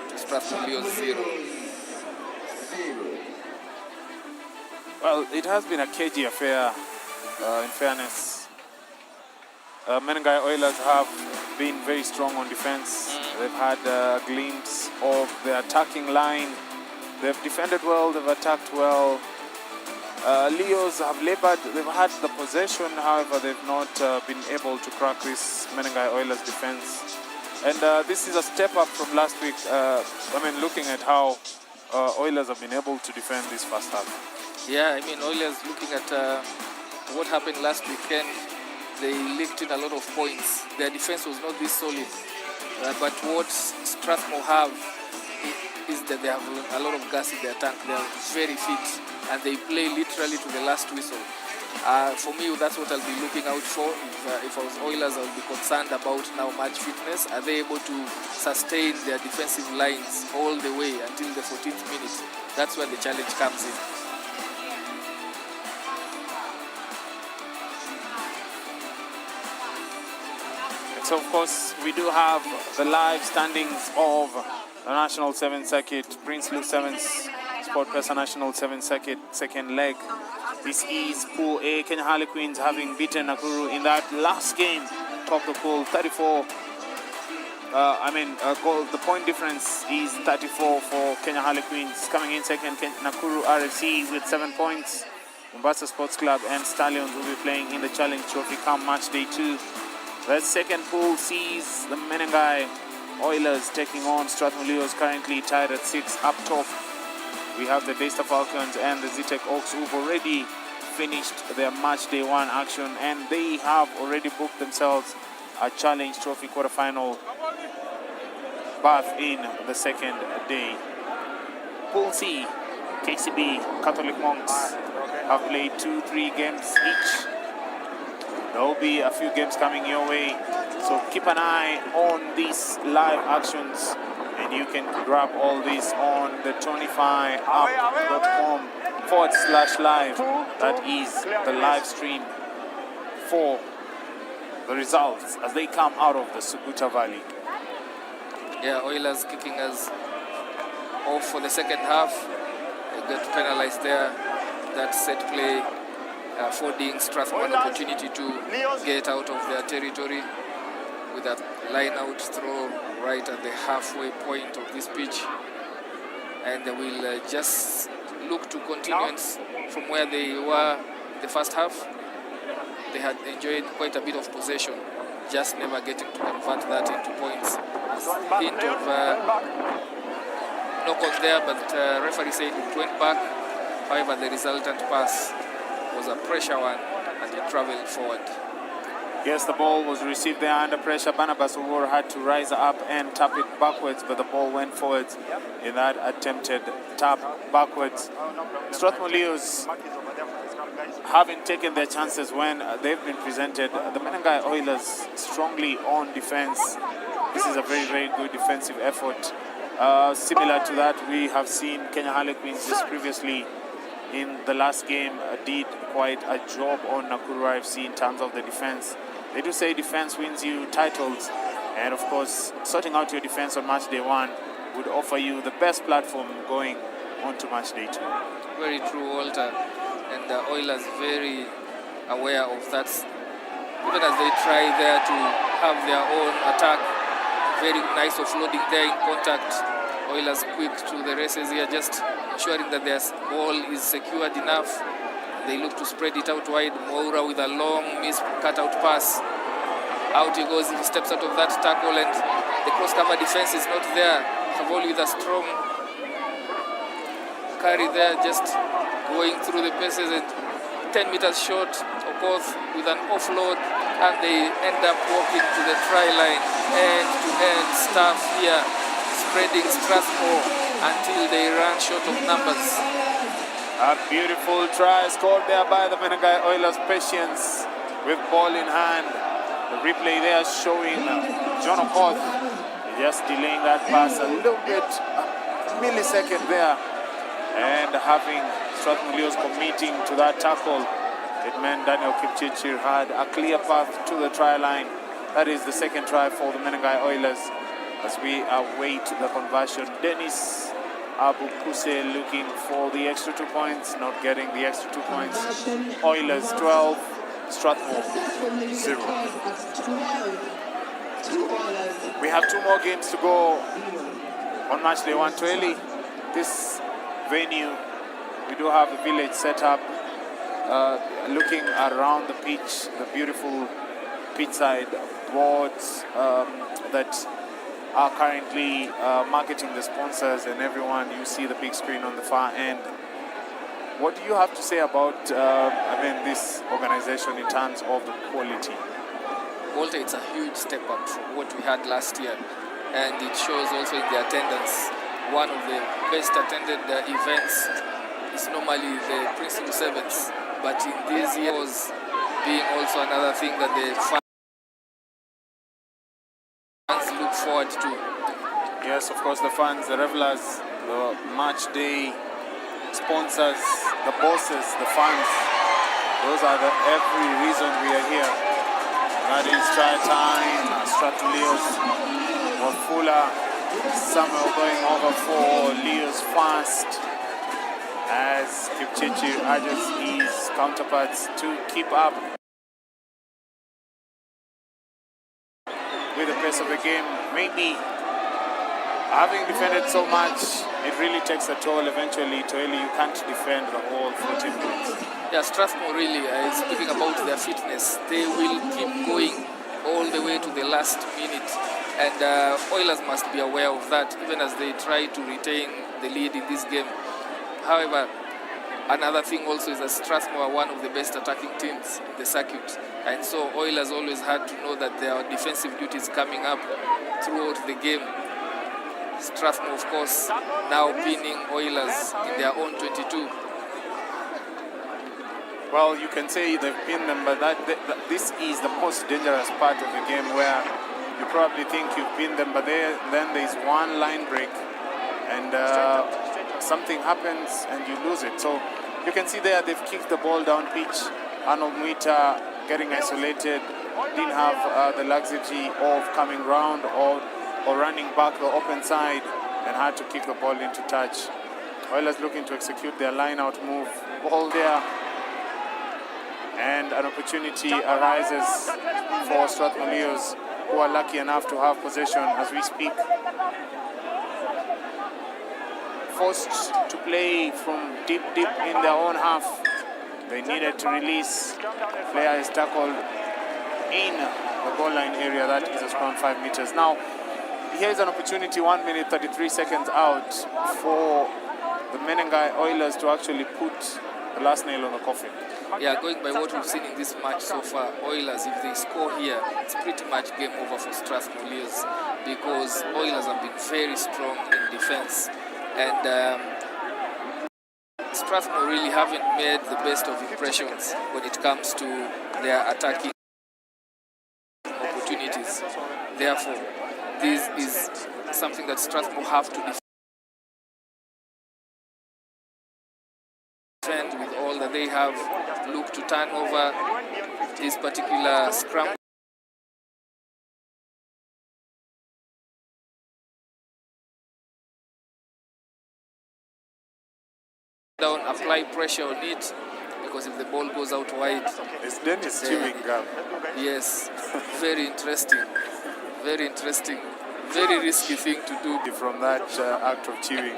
to Strathmore Leos 0. Well, it has been a cagey affair, in fairness. Menengai Oilers have been very strong on defense. They've had a glimpse of the attacking line. They've defended well, they've attacked well. Leos have labored, they've had the possession, however, they've not been able to crack this Menengai Oilers defense. And this is a step up from last week. Looking at how Oilers have been able to defend this first half. Yeah, Oilers, looking at what happened last weekend, they leaked in a lot of points. Their defense was not this solid. But what Strathmore have is that they have a lot of gas in their tank. They are very fit and they play literally to the last whistle. For me, that's what I'll be looking out for. If I was Oilers, I would be concerned about now match fitness. Are they able to sustain their defensive lines all the way until the 14th minute? That's where the challenge comes in. So, of course, we do have the live standings of the National 7th Circuit, Princeloo 7th, Sport Pesa National 7th Circuit, second leg. This is Pool A. Kenya Harlequins having beaten Nakuru in that last game, top of the pool, 34. Goal. The point difference is 34 for Kenya Harlequins. Coming in second, Nakuru RFC with 7 points. Mombasa Sports Club and Stallions will be playing in the Challenge Trophy come match day 2. The second pool sees the Menengai Oilers taking on Strathmore Leos, currently tied at 6 up top. We have the Daystar Falcons and the Zetec Oaks who've already finished their match day 1 action, and they have already booked themselves a Challenge Trophy quarterfinal berth in the second day. Pool C, KCB, Catholic Monks have played 2-3 games each. There will be a few games coming your way, so keep an eye on these live actions, and you can grab all this on the TonyFiUp.com/live. That is the live stream for the results as they come out of the Suguta Valley. Yeah, Oilers kicking us off for the second half. They got penalized there. That set play affording Strathmore an opportunity to get out of their territory with a line-out throw right at the halfway point of this pitch. And they will just look to continuance from where they were in the first half. They had enjoyed quite a bit of possession, just never getting to convert that into points. A hint of knock-on there, but referee said it went back. However, the resultant pass was a pressure one, and it traveled forward. Yes, the ball was received there under pressure. Barnabas Owuor had to rise up and tap it backwards, but the ball went forwards in that attempted tap backwards. Strathmore Leos haven't taken their chances when they've been presented. The Menengai Oilers strongly on defense. This is a very, very good defensive effort. Similar to that, we have seen Kenya Harlequins just previously in the last game did quite a job on Nakuru RFC in terms of the defense. They do say defense wins you titles, and of course sorting out your defense on match day 1 would offer you the best platform going on to match day 2. Very true, Walter, and the Oilers very aware of that, even as they try there to have their own attack. Very nice offloading there in contact. Oilers quick to the races here, just ensuring that their ball is secured enough. They look to spread it out wide. Moura with a long missed cut-out pass. Out he goes, he steps out of that tackle, and the cross-cover defense is not there. Savoli with a strong carry there, just going through the paces and 10 meters short, Okoth with an offload, and they end up walking to the try line. End-to-end stuff here, spreading Strathmore until they run short of numbers. A beautiful try scored there by the Menengai Oilers. Patience with ball in hand. The replay there showing John Okoth just delaying that pass a little bit, a millisecond there, and having Strathmore committing to that tackle. It meant Daniel Kipchirchir had a clear path to the try line. That is the second try for the Menengai Oilers as we await the conversion. Dennis Abukuse looking for the extra 2 points, not getting the extra 2 points. Oilers 12, Strathmore 0. We have 2 more games to go on match day 120. This venue, we do have the village set up, looking around the pitch, the beautiful pitchside boards that are currently marketing the sponsors and everyone. You see the big screen on the far end. What do you have to say about this organization in terms of the quality? Walter, it's a huge step up from what we had last year, and it shows also in the attendance. One of the best attended events is normally the Princeloo Sevens, but in these years being also another thing that the fans look forward to. Yes, of course, the fans, the revelers, the match day sponsors, the bosses, the fans. Those are the every reason we are here. That is try time. Strathmore Wafula, Samuel going over for Leo's fast as Kipchirchir urges his counterparts to keep up with the pace of the game. Maybe having defended so much, it really takes a toll eventually. Toeli, you can't defend the whole 40 minutes. Yeah, Strathmore really is speaking about their fitness. They will keep going all the way to the last minute, and Oilers must be aware of that, even as they try to retain the lead in this game. However, another thing also is that Strathmore are one of the best attacking teams in the circuit, and so Oilers always had to know that there are defensive duties coming up throughout the game. Strathmore, of course, now pinning Oilers in their own 22. Well, you can say they've pinned them, but this is the most dangerous part of the game, where you probably think you've pinned them, but then there's one line break, and something happens and you lose it. So you can see there they've kicked the ball down pitch. Arnold Muita getting isolated, didn't have the luxury of coming round or running back the open side, and had to kick the ball into touch. Oilers looking to execute their line-out move. Ball there, and an opportunity arises for Strathmore Leos, who are lucky enough to have possession as we speak. Forced to play from deep in their own half. They needed to release. Player is tackled in the goal line area. That is a scrum 5 meters. Now, here's an opportunity, 1 minute 33 seconds out, for the Menengai Oilers to actually put the last nail on the coffin. Yeah, going by what we've seen in this match so far, Oilers, if they score here, it's pretty much game over for Strathmore Leos, because Oilers have been very strong in defense, and Strathmore really haven't made the best of impressions when it comes to their attacking opportunities. Therefore, this is something that Strathmore have to defend with all that they have. Look to turn over this particular scrum. Down, apply pressure on it, because if the ball goes out wide, it's Dennis chewing gum. Yes, very interesting, very interesting, very risky thing to do. From that act of chewing,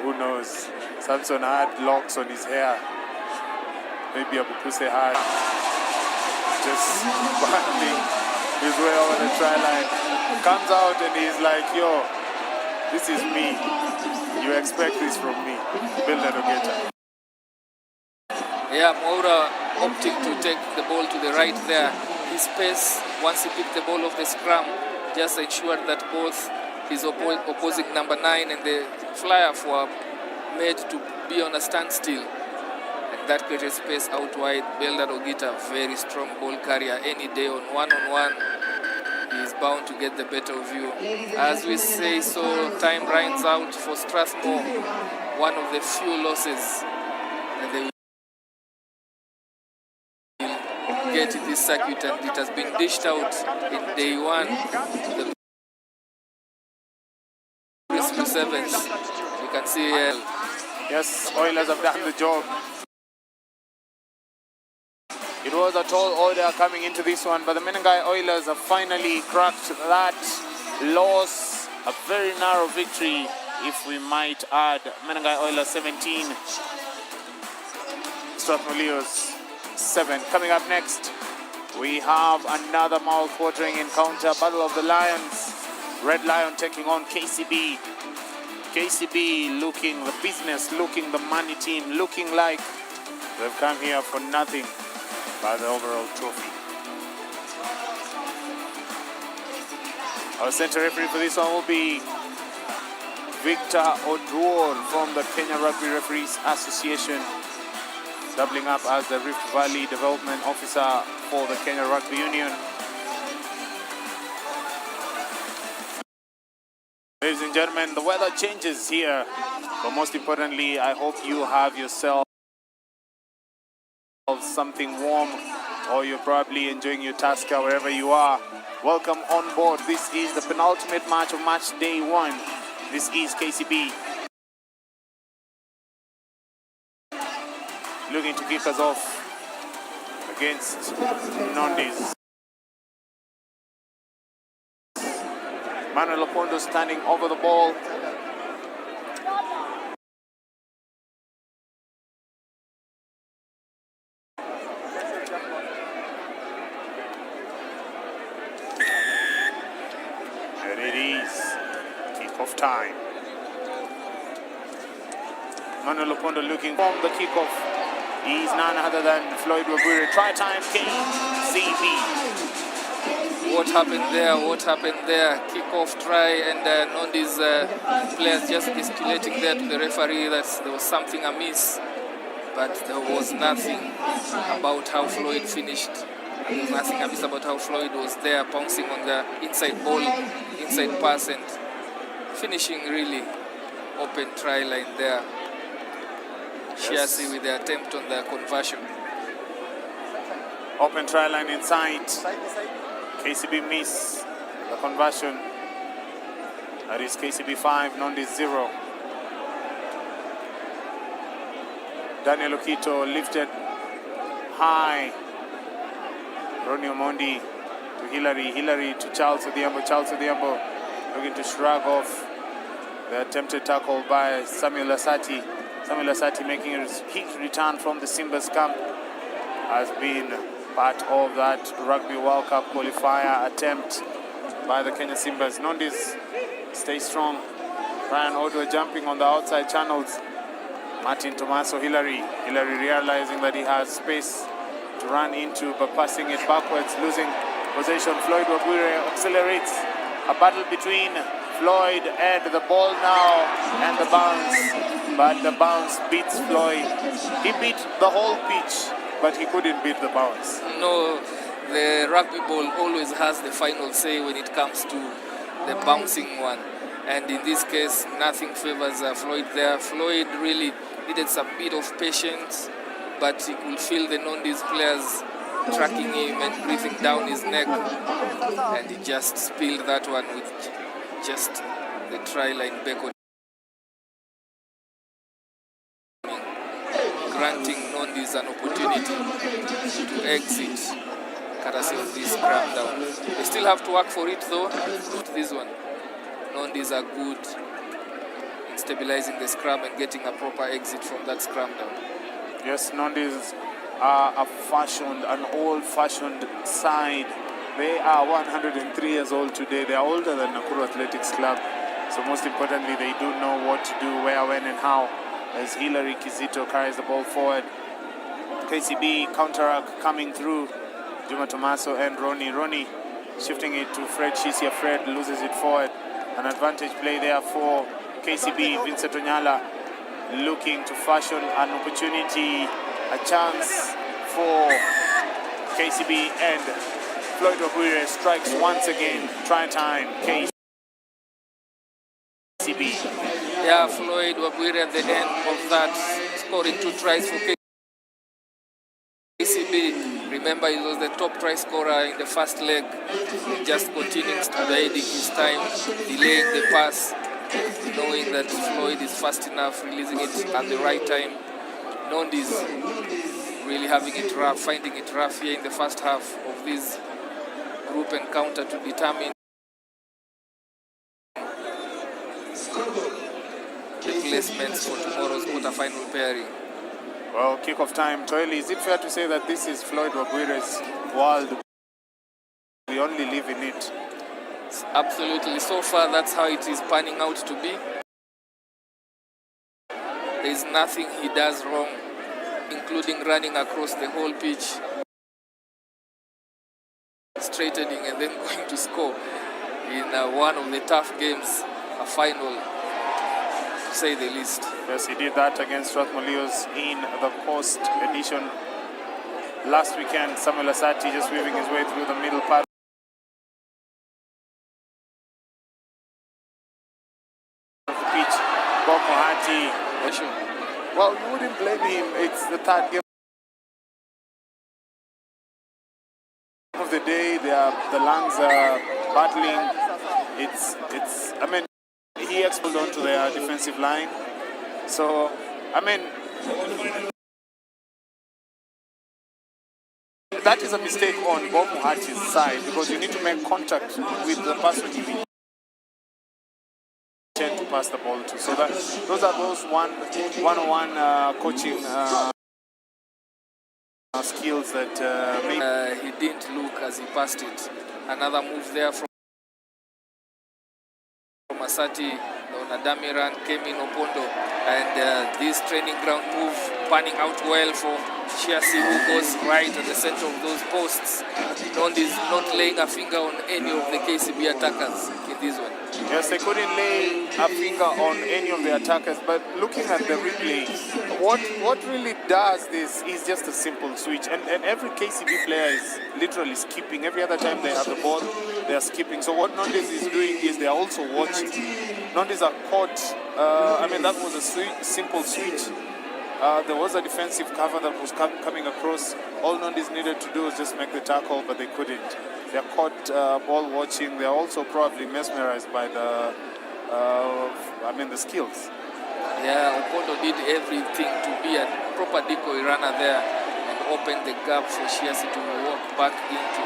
who knows? Samson had locks on his hair. Maybe Abukuse had just banding his way over the try line. Comes out and he's like, yo, this is me. You expect this from me. Builder Ogeta. Yeah, Moura opting to take the ball to the right there. His pace, once he picked the ball off the scrum, just ensured that both his opposing number 9 and the flyer were made to be on a standstill. And that created space out wide. Belda Ogeta, very strong ball carrier. Any day on one-on-one, he is bound to get the better of you. As we say, so time runs out for Strathmore. One of the few losses that they will get in this circuit, and it has been dished out in day 1. The Princeloo Sevens. You can see yes, Oilers have done the job. It was a tall order coming into this one, but the Menengai Oilers have finally cracked that loss. A very narrow victory, if we might add. Menengai Oilers 17, Strathmore Leos 7. Coming up next, we have another mouth-watering encounter, Battle of the Lions. Red Lion taking on KCB. KCB looking the business, looking the money team, looking like they've come here for nothing by the overall trophy. Our center referee for this one will be Victor Odruor from the Kenya Rugby Referees Association, doubling up as the Rift Valley Development Officer for the Kenya Rugby Union. Ladies and gentlemen, the weather changes here, but most importantly, I hope you have yourself something warm, or you're probably enjoying your Tasca wherever you are. Welcome on board. This is the penultimate match of match day 1. This is KCB looking to kick us off against Nondis. Manuel Opondo standing over the ball. And it is kickoff time. Manuel Opondo looking from the kickoff. He's none other than Floyd Wabure. Try time, KCB. what happened there, what happened there. Kick-off try, and Nondi's players just gesticulating there to the referee that there was something amiss. But there was nothing about how Floyd finished. There was nothing amiss about how Floyd was there, pouncing on the inside ball, inside pass, and finishing really open try line there. Shiasi with the attempt on the conversion. Open try line inside. KCB miss the conversion. That is KCB 5, Nondi 0. Daniel Okito lifted high. Ronnie Omondi to Hillary. Hillary to Charles Odhiambo. Charles Odhiambo looking to shrug off the attempted tackle by Samuel Lasati. Samuel Lasati making his return from the Simbas camp has been part of that Rugby World Cup qualifier attempt by the Kenya Simbas. Nondis stay strong. Brian Odwa jumping on the outside channels. Martin Tomaso Hillary. Hillary realizing that he has space to run into, but passing it backwards, losing possession. Floyd Wabure accelerates. A battle between Floyd and the ball now and the bounce. But the bounce beats Floyd. He beat the whole pitch, but he couldn't beat the bounce. No, the rugby ball always has the final say when it comes to the bouncing one. And in this case, nothing favors Floyd there. Floyd really needed some bit of patience, but he could feel the Nondis players tracking him and breathing down his neck. And he just spilled that one with just the try line back on, granting Nondis an opportunity to exit courtesy of this scrum down. They still have to work for it though, not this one. Nondis are good in stabilizing the scrum and getting a proper exit from that scrum down. Yes, Nondis are an old-fashioned side They are 103 years old today. They are older than Nakuru Athletics Club. So most importantly, they do know what to do, where, when, and how. As Hilary Kizito carries the ball forward. KCB counterattack coming through. Juma Tomaso and Ronnie shifting it to Fred Shisia. Fred loses it forward. An advantage play there for KCB. Vincent Onyala looking to fashion an opportunity, a chance for KCB, and Floyd Wabwire strikes once again. Try time, KCB. Yeah, Floyd Wabwire at the end of that, scoring 2 tries for KCB. Remember, he was the top try scorer in the first leg. Just continuing biding his time, delaying the pass, knowing that Floyd is fast enough, releasing it at the right time. Nondi is really having it rough, finding it rough here in the first half of this group encounter to determine the placements for tomorrow's quarterfinal pairing. Well, kick-off time. Toeli, is it fair to say that this is Floyd Wabwire's world? We only live in it. Absolutely. So far, that's how it is panning out to be. There is nothing he does wrong, including running across the whole pitch, straightening and then going to score in one of the tough games, a final, to say the least. Yes, he did that against Strathmollios in the Coast edition last weekend. Samuel Asati just weaving his way through the middle part of the pitch. Bob Mohati. Well, you wouldn't blame him. It's the third game of the day. The lungs are battling. I mean, he expelled onto their defensive line. So, I mean, that is a mistake on Bob Mohati's side, because you need to make contact with the person you intend to pass the ball to. So those are those one-on-one coaching skills that he didn't look as he passed it. Another move there from Asati. Nadamiran came in Opondo, and this training ground move panning out well for Chiasi, who goes right at the center of those posts. Nondi is not laying a finger on any of the KCB attackers in this one. Yes, they couldn't lay a finger on any of the attackers, but looking at the replay, what really does this is just a simple switch, and every KCB player is literally skipping. Every other time they have the ball, they are skipping. So what Nondes is doing is they are also watching. Nondes are caught. That was a simple switch. There was a defensive cover that was coming across. All Nondes needed to do was just make the tackle, but they couldn't. They're caught ball watching. They're also probably mesmerized by the skills. Yeah, Opondo did everything to be a proper decoy runner there and open the gap for Chiasi to walk back into.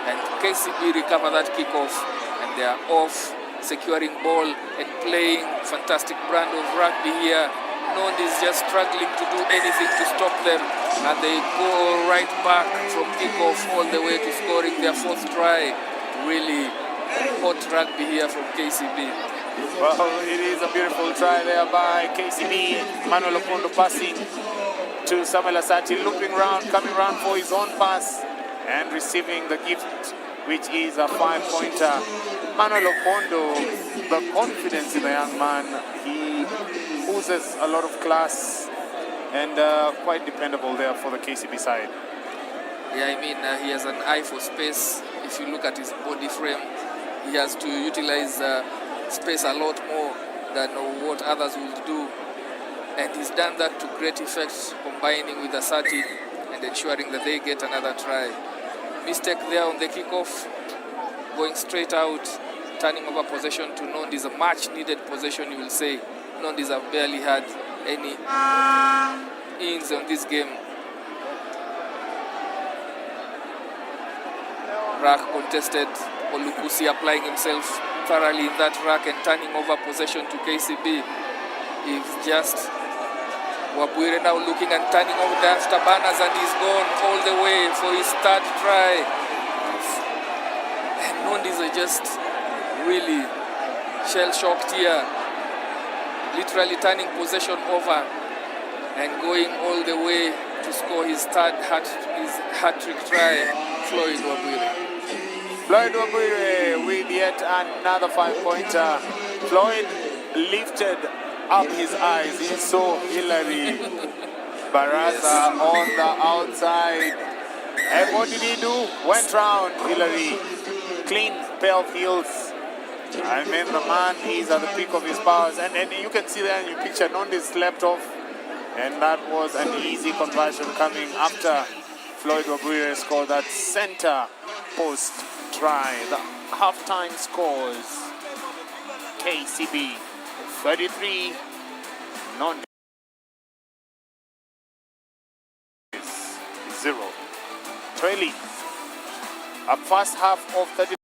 And KCB recover that kickoff, and they are off, securing ball and playing fantastic brand of rugby here. Nondi is just struggling to do anything to stop them, and they go right back from kickoff all the way to scoring their 4th try. Really hot rugby here from KCB. Well, it is a beautiful try there by KCB. Manuel Opondo passing to Samuel Asati, looping round, coming round for his own pass and receiving the gift, which is a 5-pointer. Manuel Opondo, the confidence in the young man, he oozes a lot of class and quite dependable there for the KCB side. Yeah, he has an eye for space. If you look at his body frame, he has to utilize space a lot more than what others will do. And he's done that to great effect, combining with Asati and ensuring that they get another try. Mistake there on the kickoff, going straight out, turning over possession to Nondis, a much needed possession, you will say. Nondis have barely had any ins on this game. Rack contested, Olukusi applying himself thoroughly in that rack and turning over possession to KCB. It's just Wabwire now looking and turning over the afterburners, and he's gone all the way for his 3rd try. Nondis are just really shell-shocked here, literally turning possession over and going all the way to score his third hat-trick try. Floyd Wabwire. Floyd Wabwire with yet another 5-pointer. Floyd lifted up his eyes. He saw Hilary Barasa on the outside. And what did he do? Went round Hilary. Clean pair of heels. I mean, the man is at the peak of his powers. And you can see there in your picture, Nondi slept off. And that was an easy conversion coming after Floyd Wabwire scored that center post try. The halftime scores: KCB 33, Nondi 0. Trailing a first half of 33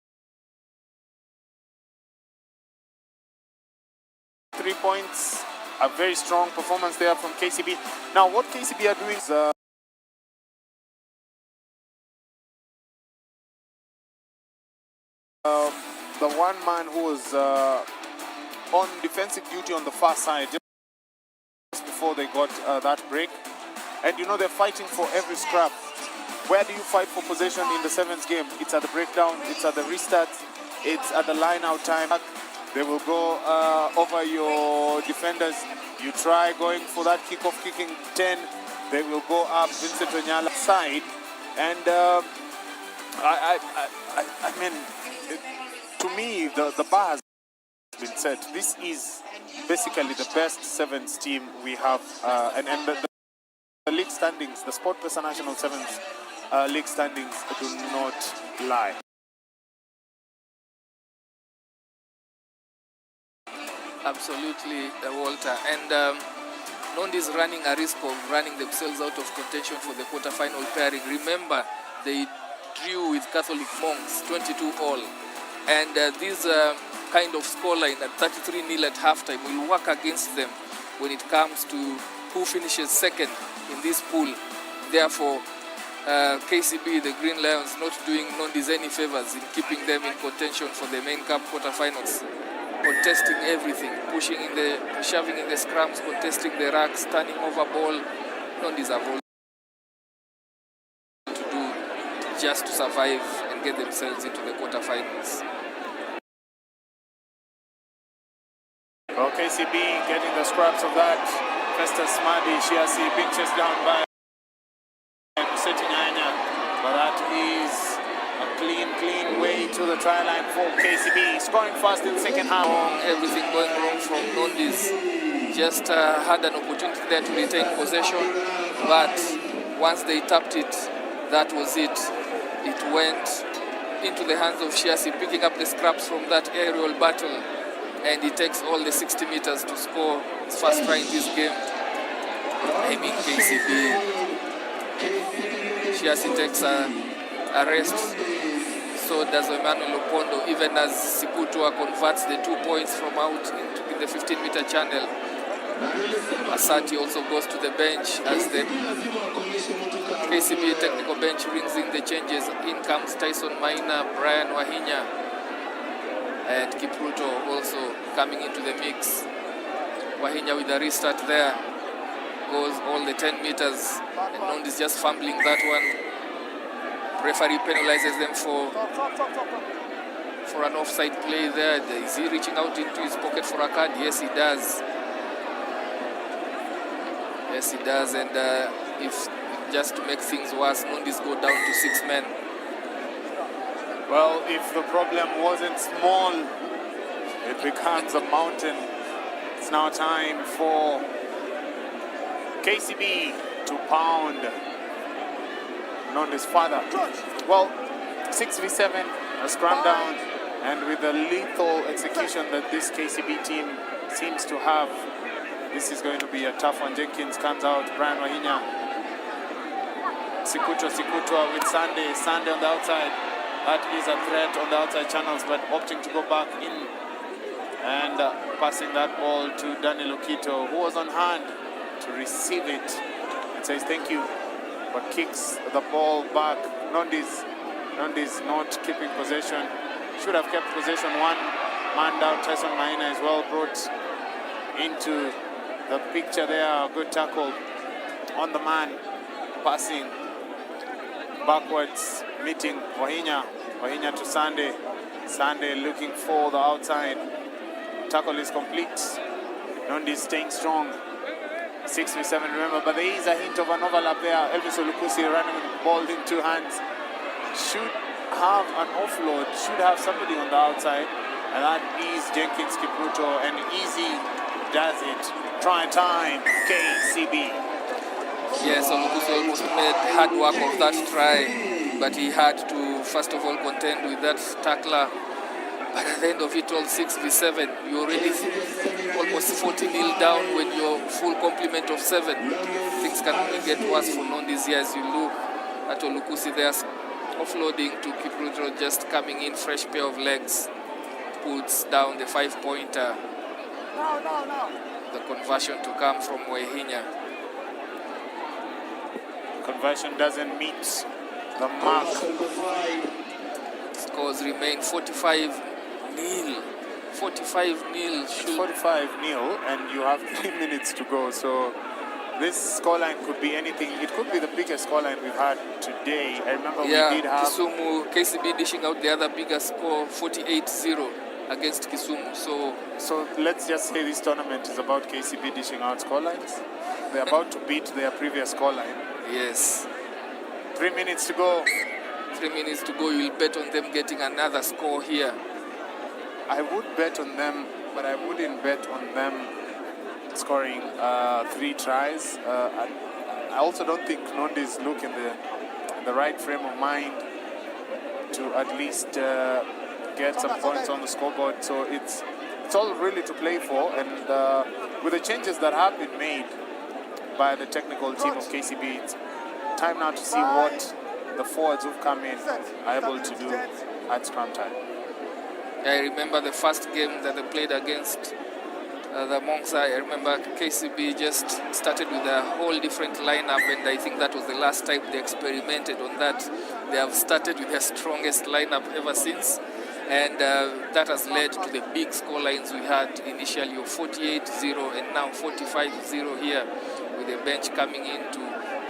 points. A very strong performance there from KCB. Now, what KCB are doing is the one man who was on defensive duty on the far side just before they got that break. And you know, they're fighting for every scrap. Where do you fight for possession in the sevens game? It's at the breakdown, it's at the restart, it's at the line out time. They will go over your defenders. You try going for that kickoff, kicking 10. They will go up Vincent Onyala's side. And I mean, to me, the bar has been set. This is basically the best sevens team we have. And the league standings, the Sport Pesa National Sevens league standings do not lie. Absolutely, Walter. And Nondi is running a risk of running themselves out of contention for the quarterfinal pairing. Remember, they drew with Catholic Monks 22-all. And this kind of scoreline at 33-0 at halftime will work against them when it comes to who finishes second in this pool. Therefore, KCB, the Green Lions, not doing Nondis any favors in keeping them in contention for the main cup quarterfinals. Contesting everything, shoving in the scrums, contesting the racks, turning over ball. Nondis have all to do just to survive and get themselves into the quarterfinals. Well, KCB getting the scraps of that. Festus Smadi, Shiasi being chased down by Setinyanya, but that is a clean way to the try line for KCB. Scoring fast in the second half. Everything going wrong from Nondis. Just had an opportunity there to retain possession, but once they tapped it, that was it. It went into the hands of Shiasi, picking up the scraps from that aerial battle, and he takes all the 60 meters to score his first try in this game. I mean, KCB. Shiasi takes a rest. So does Emmanuel Opondo, even as Sikutua converts the 2 points from out in the 15-meter channel. Asati also goes to the bench as the KCB technical bench rings in the changes. In comes Tyson Maina, Brian Wahinya, and Kipruto also coming into the mix. Wahinya with a restart there. Goes all the 10 meters, and Nondi is just fumbling that one. Referee penalizes them for an offside play there. Is he reaching out into his pocket for a card? Yes, he does. Yes, he does. And if just to make things worse, Nondis go down to 6 men. Well, if the problem wasn't small, it becomes a mountain. It's now time for KCB to pound Nondi's father. Well, 6v7, a scrum down, and with the lethal execution that this KCB team seems to have, this is going to be a tough one. Jenkins comes out, Brian Wahinya. Sikutua with Sunday on the outside. That is a threat on the outside channels, but opting to go back in and passing that ball to Daniel Okito, who was on hand to receive it and says thank you, but kicks the ball back. Nondi's not keeping possession. should have kept possession. One man down, Tyson Maina as well brought into the picture there. Good tackle on the man, passing backwards, meeting Wahinya to Sunday. Sunday looking for the outside. Tackle is complete. Nondi staying strong. 6v7, remember, but there is a hint of an overlap there. Elvis Olukusi running with the ball in two hands. Should have an offload, should have somebody on the outside, and that is Jenkins Kipruto, and easy does it. Try time, KCB. Yes, Olukusi almost made hard work of that try, but he had to first of all contend with that tackler. But at the end of it all, 6v7, you're already almost 40-0 down when you're full complement of 7. Things can only get worse for Nondi's here as you look at Olukusi there, offloading to Kipruto, just coming in, fresh pair of legs, puts down the 5-pointer. The conversion to come from Wahinya. Conversion doesn't meet the mark. Scores remain 45-0. 45-0. 45-0, and you have 3 minutes to go. So this scoreline could be anything. It could be the biggest scoreline we've had today. I remember we did have Kisumu, KCB dishing out the other biggest score, 48-0 against Kisumu. So let's just say this tournament is about KCB dishing out scorelines. They're about to beat their previous scoreline. Yes. 3 minutes to go. 3 minutes to go. You'll bet on them getting another score here. I would bet on them, but I wouldn't bet on them scoring 3 tries. I also don't think Nondi's look in the right frame of mind to at least get some points on the scoreboard. So it's all really to play for, and with the changes that have been made by the technical team of KCB, it's time now to see what the forwards who've come in are able to do at scrum time. I remember the first game that they played against the Monks. I remember KCB just started with a whole different lineup, and I think that was the last time they experimented on that. They have started with their strongest lineup ever since, and that has led to the big score lines we had initially of 48-0 and now 45-0 here, with the bench coming in to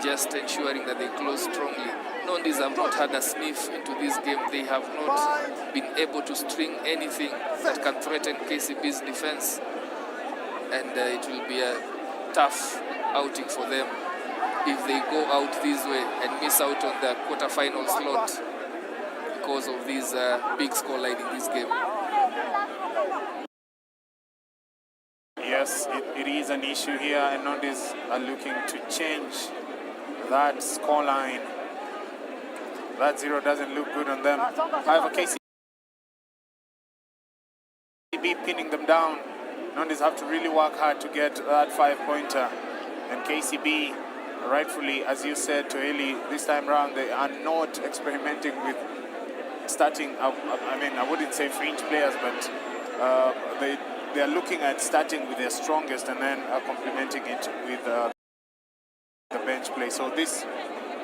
just ensuring that they close strongly. Nondis have not had a sniff into this game. They have not been able to string anything that can threaten KCB's defense, and it will be a tough outing for them if they go out this way and miss out on the quarterfinal slot because of this big scoreline in this game. Yes, it is an issue here, and Nondis are looking to change that scoreline. That 0 doesn't look good on them. However, KCB pinning them down. Nondis have to really work hard to get that 5-pointer. And KCB, rightfully, as you said to Eli, this time around, they are not experimenting with starting, I wouldn't say fringe players, but they are looking at starting with their strongest and then complementing it with the bench play. So this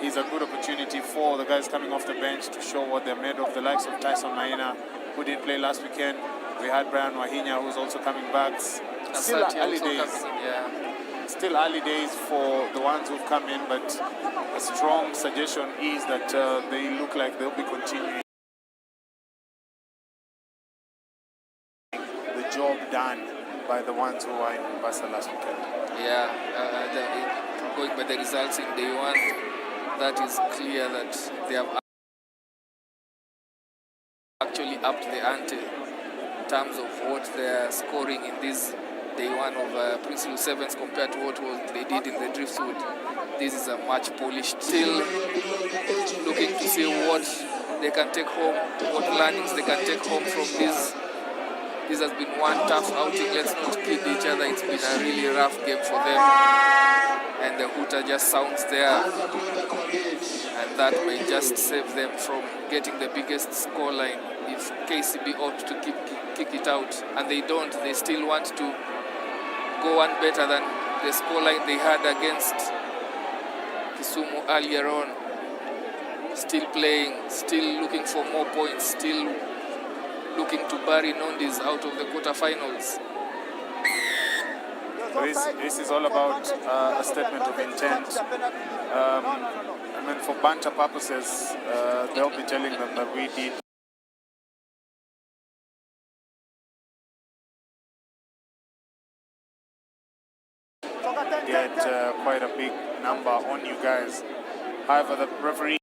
is a good opportunity for the guys coming off the bench to show what they're made of. The likes of Tyson Maina, who didn't play last weekend. We had Brian Wahinya, who's also coming back. Still early days. Still early days for the ones who've come in, but a strong suggestion is that they look like they'll be continuing the job done by the ones who were in Mombasa last weekend. Going by the results in day one, that is clear that they have actually upped the ante in terms of what they are scoring in this day one of Princeloo Sevens compared to what they did in the Driftwood. This is a much polished. Still looking to see what they can take home, what learnings they can take home from this. This has been one tough outing. Let's not kid each other. It's been a really rough game for them. And the hooter just sounds there. And that may just save them from getting the biggest scoreline if KCB ought to kick it out. And they don't. They still want to go one better than the scoreline they had against Kisumu earlier on. Still playing, still looking for more points, still looking to bury Nondis out of the quarterfinals. This is all about a statement of intent. I mean, for banter purposes, they'll be telling them that we did. Get quite a big number on you guys. However, the referee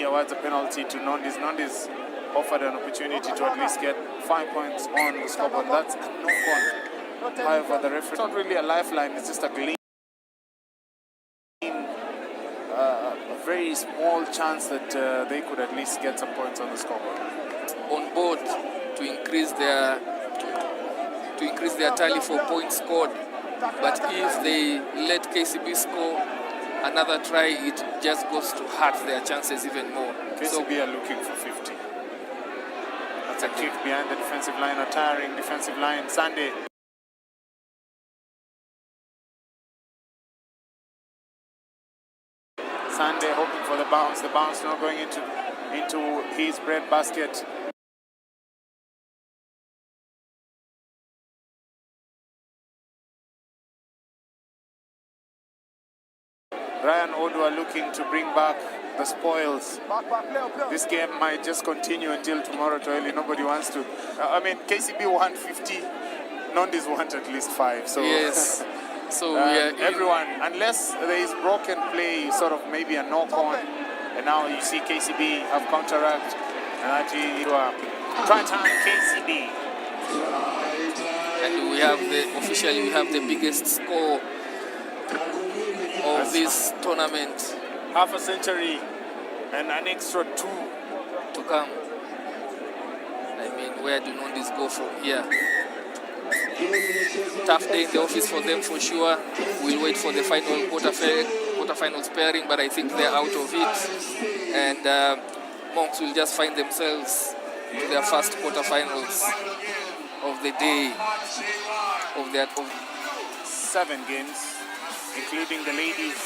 awards a penalty to Nondis. Nondis offered an opportunity to at least get 5 points on the scoreboard. That's a knock-on. However, the referee, it's not really a lifeline, it's just a gleam. A very small chance that they could at least get some points on the scoreboard. On board to increase their tally for points scored, but if they let KCB score another try, it just goes to hurt their chances even more. KCB are looking for 50. That's a kick behind the defensive line, a tiring defensive line. Sunday. Sunday hoping for the bounce. The bounce not going into his bread basket. Ryan Odwa looking to bring back the spoils. This game might just continue until tomorrow to early. Nobody wants to. I mean, KCB want 50, Nondis want at least 5. So yes. So everyone, unless there is broken play, sort of maybe a knock-on, and now you see KCB have counteract, and actually try time KCB. And we have officially we have the biggest score of this tournament. Half a century and an extra 2 to come. I mean, where do Nondis go from here? Tough day in the office for them for sure. We'll wait for the final quarterfinals pairing, but I think they're out of it. And Monks will just find themselves to their first quarterfinals of the day of 7 games, including the ladies.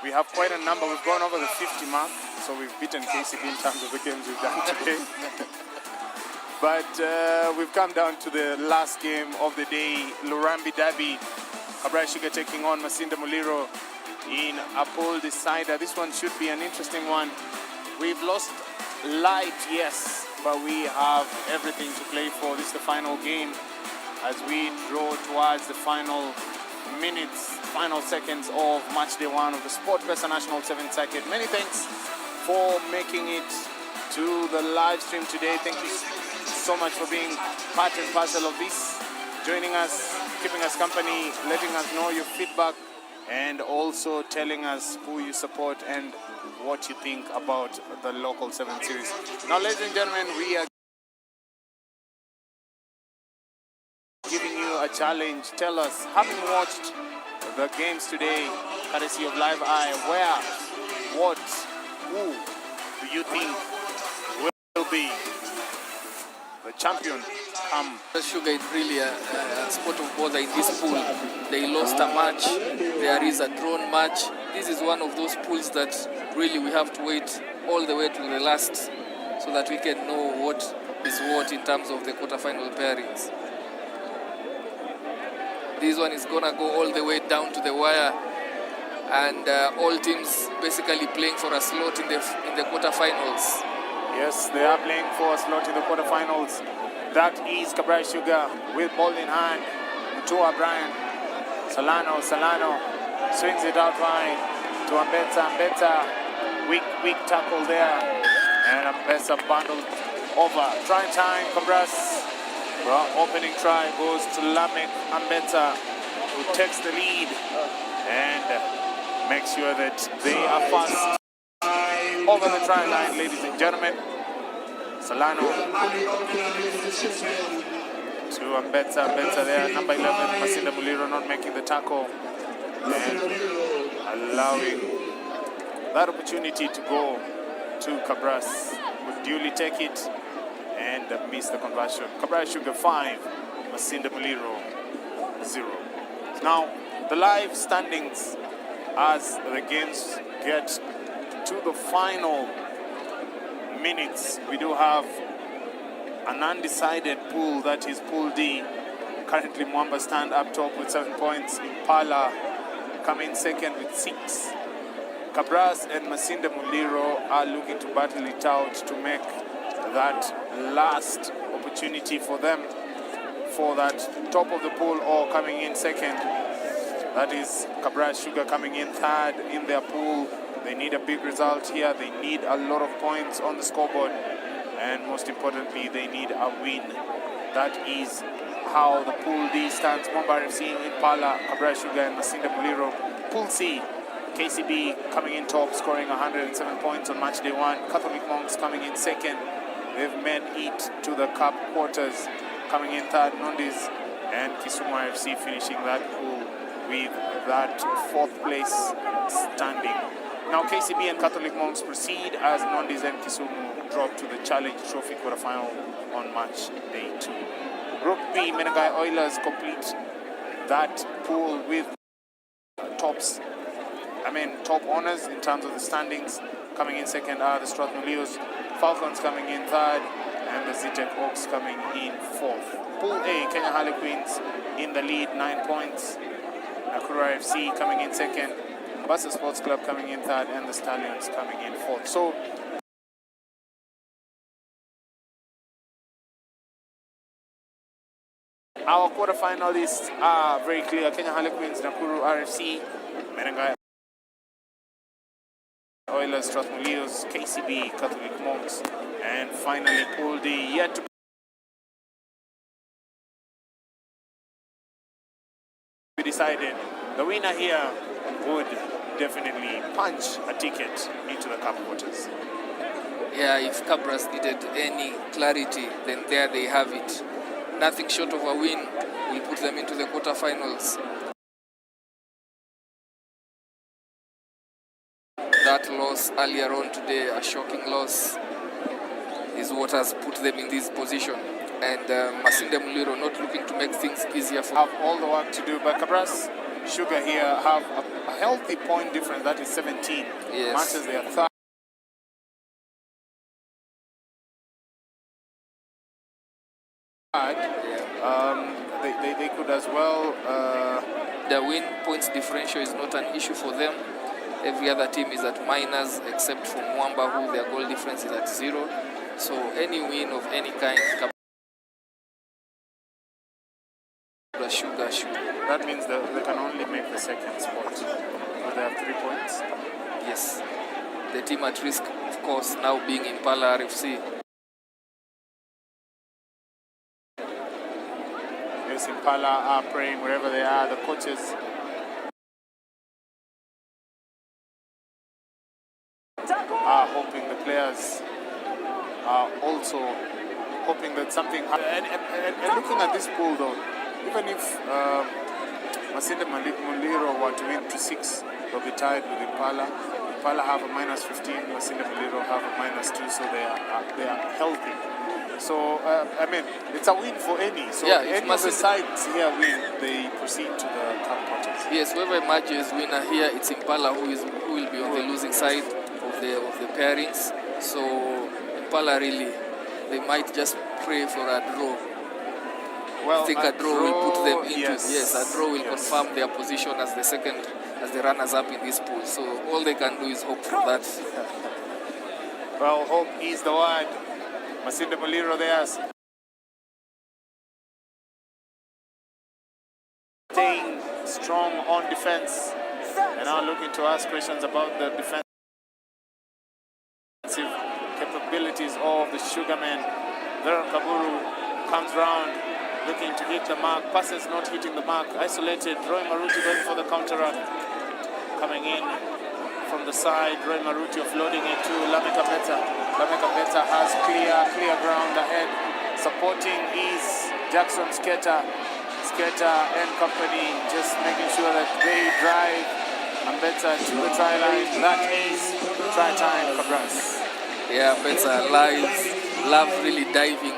We have quite a number. We've gone over the 50 mark, so we've beaten KCB in terms of the games we've done today. But we've come down to the last game of the day, Lurambi Derby. Kabrai Sugar taking on Masinda Muliro in a poll decider. This one should be an interesting one. We've lost light, yes, but we have everything to play for. This is the final game as we draw towards the final minutes, final seconds of match day 1 of the Sportpesa National 7th Circuit. Many thanks for making it to the live stream today. Thank you so much for being part and parcel of this, joining us, keeping us company, letting us know your feedback, and also telling us who you support and what you think about the local 7 series. Now, ladies and gentlemen, we are giving you a challenge. Tell us, having watched the games today, courtesy of Live Eye, where, what, who do you think will be the champion come? Sugar is really a sport of bother in this pool. They lost a match. There is a drawn match. This is one of those pools that really we have to wait all the way to the last so that we can know what is what in terms of the quarterfinal pairings. This one is gonna go all the way down to the wire, and all teams basically playing for a slot in the quarterfinals. Yes, they are playing for a slot in the quarterfinals. That is Kabrai Sugar with ball in hand. Mutua Brian. Solano swings it out wide to Ambeta. Weak tackle there. And Ambeta bundled over. Try time, Cabras. Well, opening try goes to Lamek Ambeta, who takes the lead and makes sure that they are fast over the try line, ladies and gentlemen. Solano to Ambeta there, number 11, Masinda Muliro not making the tackle and allowing that opportunity to go to Cabras, would duly take it and miss the conversion. Kabrai Sugar 5, Masinda Muliro 0. Now, the live standings as the games get to the final minutes. We do have an undecided pool, that is Pool D. Currently Mwamba stand up top with 7 points. Impala come in second with 6. Cabras and Masinde Muliro are looking to battle it out to make that last opportunity for them for that top of the pool, or coming in second. That is Cabras Sugar coming in third in their pool. They need a big result here. They need a lot of points on the scoreboard. And most importantly, they need a win. That is how the Pool D stands. Mwamba RFC, Impala, Cabras Sugar, and Masinde Muliro. Pool C, KCB coming in top, scoring 107 points on match day 1. Catholic Monks coming in second. They've made it to the cup quarters. Coming in third, Nondis and Kisumu RFC finishing that pool with that 4th place standing. Now KCB and Catholic Monks proceed as Nondis and Kisumu drop to the Challenge Trophy quarterfinal on match day 2. Group B, Menengai Oilers complete that pool with top honors in terms of the standings. Coming in second are the Strathmore Leos, Falcons coming in third, and the Zetec Oaks coming in 4th. Pool A, Kenya Harlequins in the lead, 9 points. Nakuru RFC coming in second, Mombasa Sports Club coming in third, and the Stallions coming in 4th. So our quarterfinalists are very clear: Kenya Harlequins, Nakuru RFC, Menengai Oilers, Strathmore Leos, KCB, Catholic Monks, and finally Pool D, yet to be decided. The winner here would definitely punch a ticket into the cup quarters. Yeah, if Cabras needed any clarity, then there they have it. Nothing short of a win will put them into the quarterfinals. That loss earlier on today, a shocking loss, is what has put them in this position. And Masinde Muliro not looking to make things easier for have all the work to do, but Cabras Sugar here have a healthy point difference, that is 17. Yes. Matches their third. They could as well. The win points differential is not an issue for them. Every other team is at minus except for Mwamba, who their goal difference is at 0. So any win of any kind, Cabras Sugar should. That means that they can only make the second spot. They have 3 points. Yes. The team at risk, of course, now being Impala RFC. Yes, Impala are praying wherever they are. The coaches are hoping, the players are also hoping that something happens. And looking at this pool though, even if Masinde Muliro were to win 2-6, they'll be tied with Impala. Impala have a minus 15, Masinde Muliro have a minus 2, so they are healthy. So, I mean, it's a win for any. So, yeah, any of the sides here win, they proceed to the cup quarters. Yes, whoever emerges winner here, it's Impala who will be on the losing side of the pairings. So, Impala really, they might just pray for a draw. Well, I think a draw will put them into a draw will confirm their position as the runners up in this pool. So all they can do is hope for that. Well, hope is the word. Masinde Muliro there, staying strong on defense, and now looking to ask questions about the defensive capabilities of the Sugarmen. Veron Kaburu comes round, looking to hit the mark. Passes not hitting the mark. Isolated. Roy Maruti going for the counterattack. Coming in from the side. Roy Maruti offloading it to Lameka Beta. Lameka Beta has clear ground ahead. Supporting is Jackson Skater. Skater and company just making sure that they drive Ambeta to the try line. That is try time, Cabras. Yeah, Ambeta love really diving.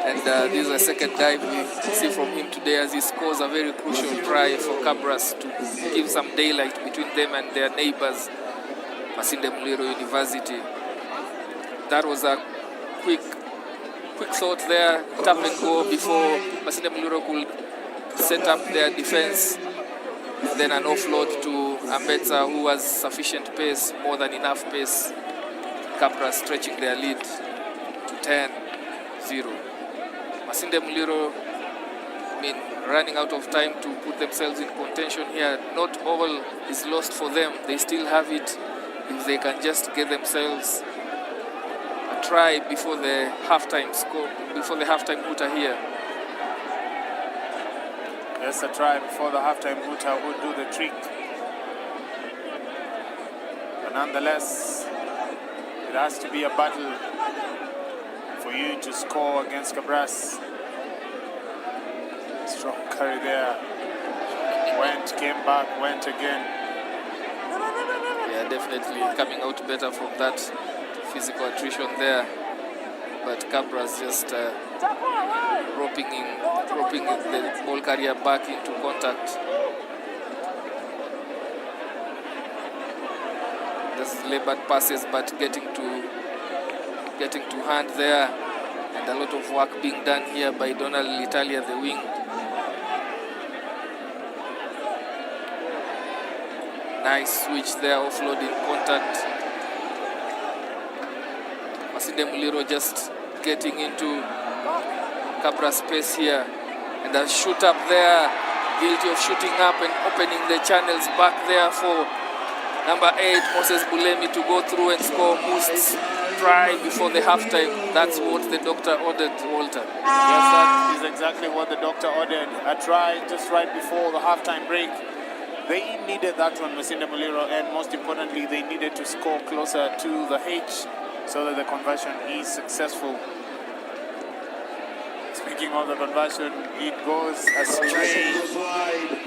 And this is a second dive we see from him today as he scores a very crucial try for Cabras to give some daylight between them and their neighbors. Masinde Muliro University. That was a quick thought there, tap and go before Masinde Muliro could set up their defense. Then an offload to Ambetsa, who has sufficient pace, more than enough pace. Capra stretching their lead to 10-0. Masinde Muliro, running out of time to put themselves in contention here. Not all is lost for them. They still have it if they can just get themselves a try before the halftime score, before the halftime hooter here. Yes, a try before the halftime hooter would do the trick. But nonetheless, it has to be a battle for you to score against Cabras. Strong carry there. Went, came back, went again. Yeah, definitely coming out better from that physical attrition there. But Cabras just roping the ball carrier back into contact. Just labored passes, but getting to hand there, and a lot of work being done here by Donald L'Italia, the wing. Nice switch there, offloading contact. Masinde Muliro just getting into Cabra's space here, and a shoot up there, guilty of shooting up and opening the channels back there for number 8, Moses Bulemi, to go through and score Moost's try before the halftime. That's what the doctor ordered, Walter. Yes, that is exactly what the doctor ordered. A try just right before the halftime break. They needed that one, Masinde Muliro, and most importantly, they needed to score closer to the H so that the conversion is successful. Speaking of the conversion, it goes astray.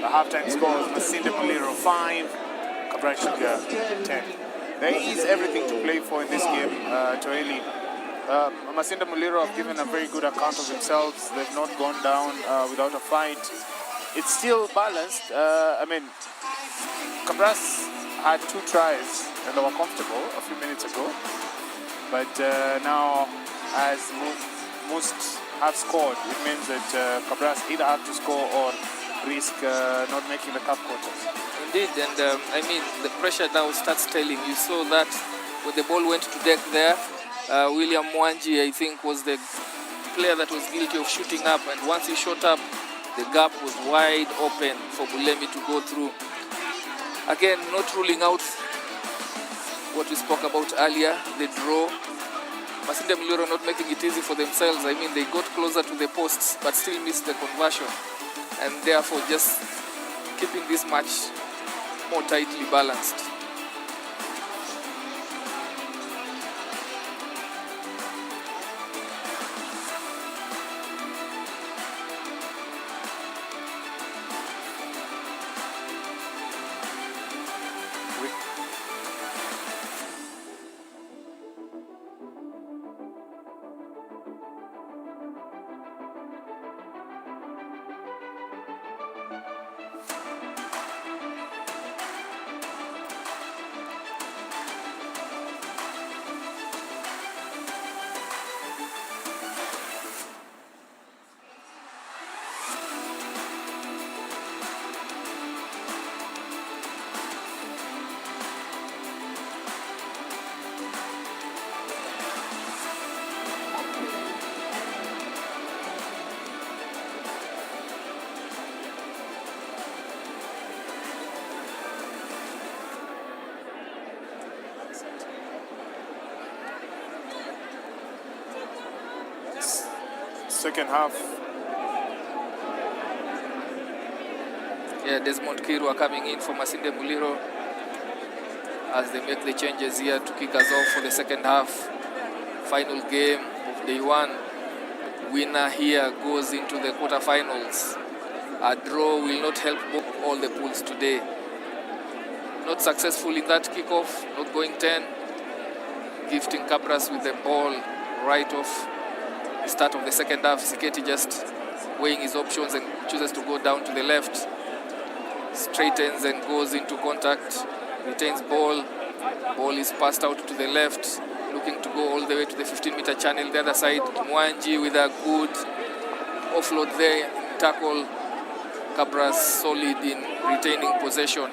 The halftime score is Masinde Muliro 5, Cabra Sugar 10. There is everything to play for in this game, Toeli. Masinde Muliro have given a very good account of themselves. They've not gone down without a fight. It's still balanced. Cabras had 2 tries and they were comfortable a few minutes ago. But now, as most have scored, it means that Cabras either have to score or risk not making the cup quarters. Indeed, and the pressure now starts telling. You saw that when the ball went to deck there, William Mwanji, I think, was the player that was guilty of shooting up, and once he shot up, the gap was wide open for Bulemi to go through. Again, not ruling out what we spoke about earlier, the draw. Masinde Muliro not making it easy for themselves. They got closer to the posts but still missed the conversion, and therefore just keeping this match more tightly balanced. Second half. Yeah, Desmond Kirwa coming in for Masinde Muliro as they make the changes here to kick us off for the second half. Final game of day 1. Winner here goes into the quarterfinals. A draw will not help all the pools today. Not successful in that kickoff, not going 10. Gifting Cabras with the ball right off the start of the second half. Siketi just weighing his options and chooses to go down to the left. Straightens and goes into contact. Retains ball. Ball is passed out to the left, looking to go all the way to the 15-meter channel. The other side, Mwanji with a good offload there, tackle. Cabras solid in retaining possession,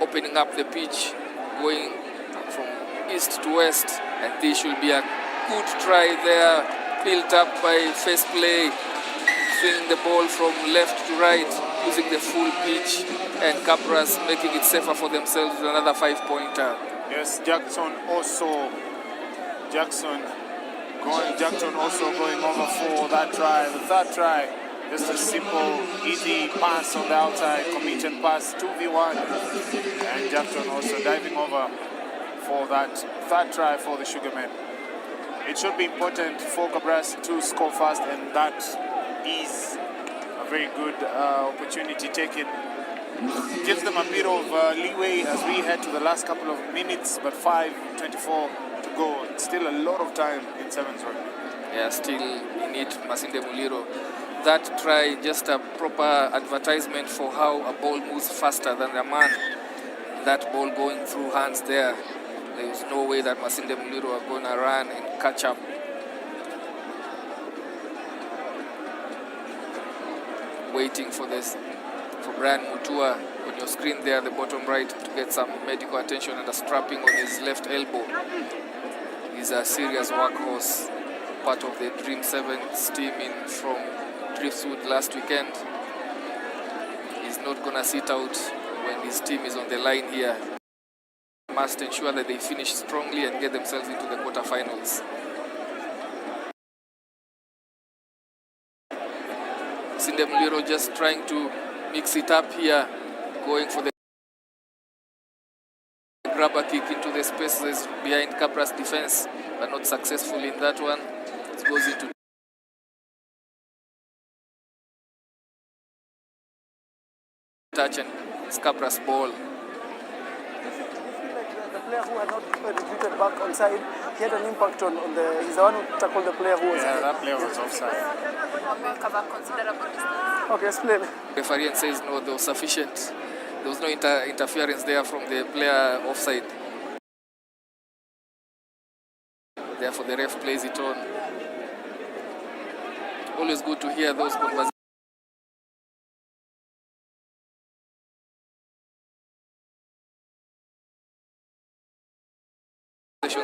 opening up the pitch, going from east to west, and this should be a good try there, built up by first play, swinging the ball from left to right, using the full pitch, and Cabras making it safer for themselves with another 5-pointer. Yes, Jackson also going over for that try, the third try. Just a simple, easy pass on the outside, committed pass, 2v1. And Jackson also diving over for that third try for the Sugarmen. It should be important for Cabras to score fast, and that is a very good opportunity taken. Gives them a bit of leeway as we head to the last couple of minutes, but 5:24 to go. It's still a lot of time in sevens rugby. Yeah, still in it, Masinde Muliro. That try, just a proper advertisement for how a ball moves faster than a man. That ball going through hands there. There is no way that Masinde Muliro are going to run and catch up. Waiting for this, for Brian Mutua on your screen there, the bottom right, to get some medical attention and a strapping on his left elbow. He's a serious workhorse, part of the Dream 7's team in from Princeloo last weekend. He's not going to sit out when his team is on the line here. Must ensure that they finish strongly and get themselves into the quarterfinals. Sinde Muliro just trying to mix it up here, going for the grabber kick into the spaces behind Cabra's defense, but not successful in that one. It goes into touch and it's Cabra's ball. The player who had not retreated back on side, he had an impact on the. He's the one who tackled the player who was. Yeah, that player was offside. Cover considerable distance. Okay, explain. The referee says no, there was sufficient. There was no interference there from the player offside. Therefore, the ref plays it on. Always good to hear those conversations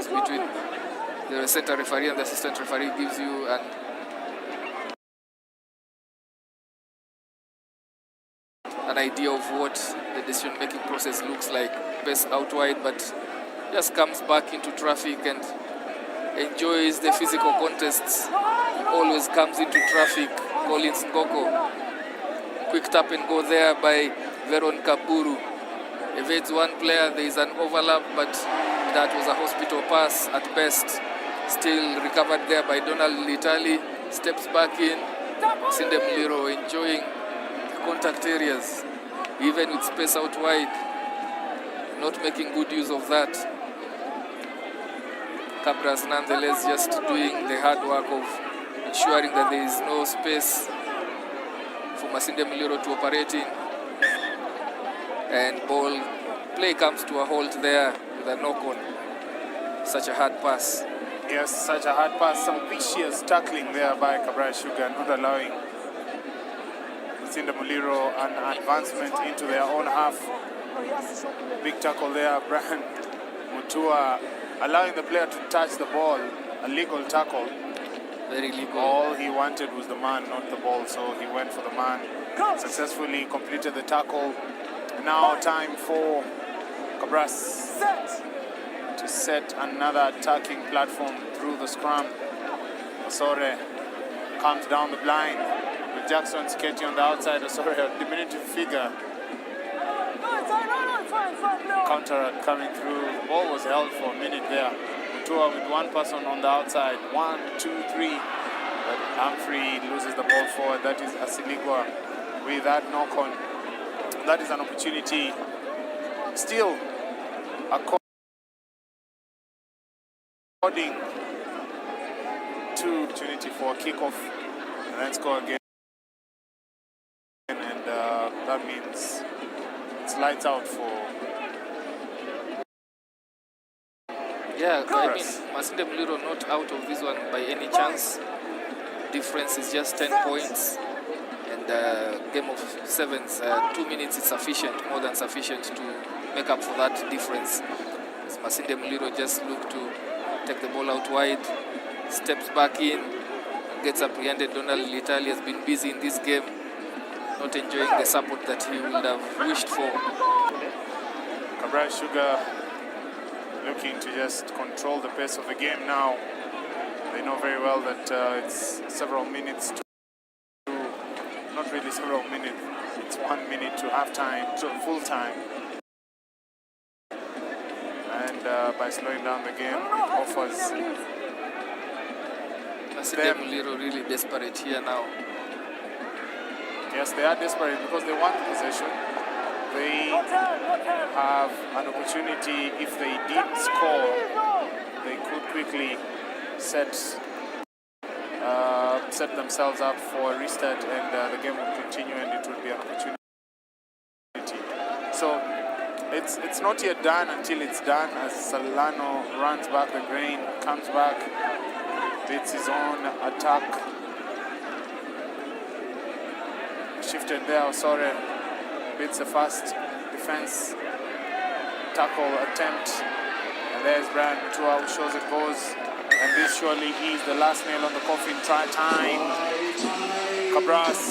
between the center referee and the assistant referee. Gives you an idea of what the decision-making process looks like. Best out wide, but just comes back into traffic and enjoys the physical contests. Always comes into traffic. Collins Ngoko. Quick tap and go there by Veron Kaburu. Evades one player, there is an overlap, but that was a hospital pass at best. Still recovered there by Donald Litali. Steps back in. Sinde Muliro enjoying the contact areas, even with space out wide. Not making good use of that. Cabras nonetheless just doing the hard work of ensuring that there is no space for Masinde Muliro to operate in. And ball play comes to a halt there with a knock-on. Such a hard pass. Yes, such a hard pass. Some vicious tackling there by Cabral Sugar, not allowing Masinde Muliro an advancement into their own half. Big tackle there, Brian Mutua allowing the player to touch the ball. A legal tackle. Very legal. All he wanted was the man, not the ball, so he went for the man. Successfully completed the tackle. Now time for Cabras to set another attacking platform through the scrum. Osore comes down the blind with Jackson sketchy on the outside. Osore, a diminutive figure. Counter coming through. The ball was held for a minute there. Mutua with one person on the outside. 1, 2, 3. But Humphrey loses the ball forward. That is Asiligwa with that knock-on. That is an opportunity. Still, according to opportunity for a kickoff and then score again. And that means it's lights out for Yeah, I mean, Masinde Muliro not out of this one by any chance. Difference is just 10 points. And game of sevens, 2 minutes is sufficient, more than sufficient to make up for that difference. As Masinde Muliro just looked to take the ball out wide, steps back in, gets apprehended. Donald Litali has been busy in this game, not enjoying the support that he would have wished for. Cabral Sugar looking to just control the pace of the game now. They know very well that it's several minutes to, not really several minutes, it's 1 minute to half time, to full time. And by slowing down the game, it offers Masinde Muliro really desperate here now. Yes, they are desperate because they want possession. They have an opportunity. If they did score, they could quickly set themselves up for a restart, and the game will continue, and it will be an opportunity. So it's not yet done until it's done. As Salano runs back the grain, comes back, beats his own attack. Shifted there, sorry. Beats the first defense tackle attempt. And there's Brian Mutua who shows it goes. And this surely is the last nail on the coffin. Try time. Cabras.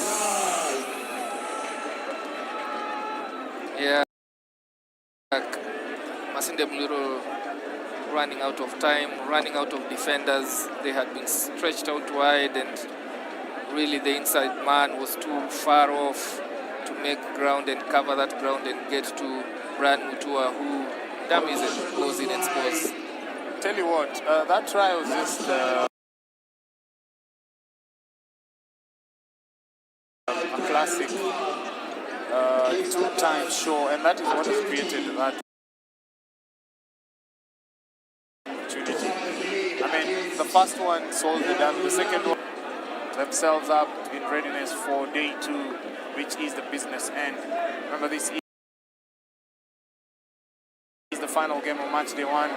Yeah. Masinde Muliro running out of time, running out of defenders. They had been stretched out wide, and really the inside man was too far off to make ground and cover that ground and get to Brian Mutua, who dummies and goes in and scores. Tell you what, that try was just a classic two-time show, and that is what has created that opportunity. I mean, the first one solved the damage, the second one themselves up in readiness for day 2, which is the business end. Remember, this is the final game of match day 1,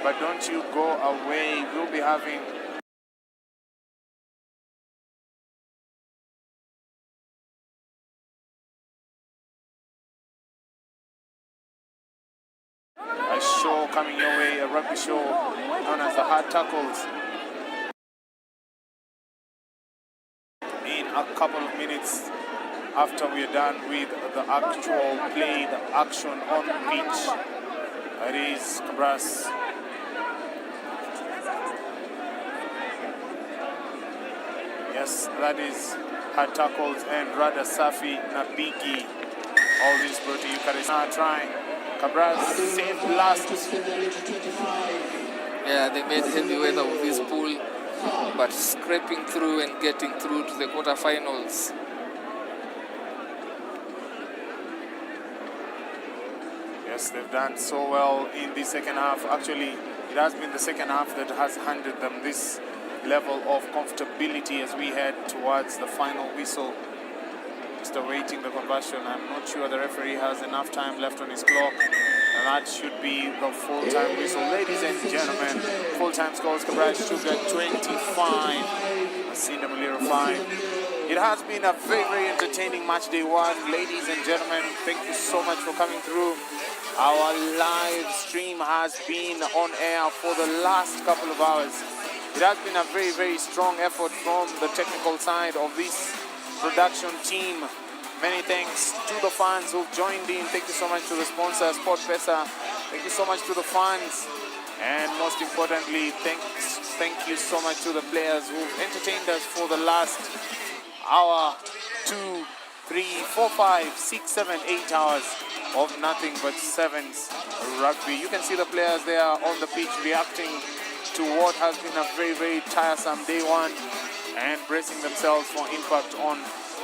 but don't you go away. We'll be having a show coming your way, a rugby show known as the Hard Tackles. In a couple of minutes after we are done with the actual play, the action on the pitch. It is Cabras. Yes, that is Hard Tackles and Rada Safi Nabigi. All this brought to you, Karina trying. Cabras saved last. Yeah, they made heavy weather with this pool, but scraping through and getting through to the quarterfinals. Yes, they've done so well in the second half. Actually, it has been the second half that has handed them this level of comfortability as we head towards the final whistle. Just awaiting the conversion. I'm not sure the referee has enough time left on his clock. And that should be the full-time whistle. Ladies and gentlemen, full-time scores, Cabral Sugar 25, Masinde Muliro 5. It has been a very, very entertaining match day 1. Ladies and gentlemen, thank you so much for coming through. Our live stream has been on air for the last couple of hours. It has been a very, very strong effort from the technical side of this production team. Many thanks to the fans who've joined in. Thank you so much to the sponsor, Sport Pesa. Thank you so much to the fans. And most importantly, thank you so much to the players who've entertained us for the last hour, 2, 3, 4, 5, 6, 7, 8 hours of nothing but sevens rugby. You can see the players there on the pitch reacting to what has been a very, very tiresome day 1 and bracing themselves for impact on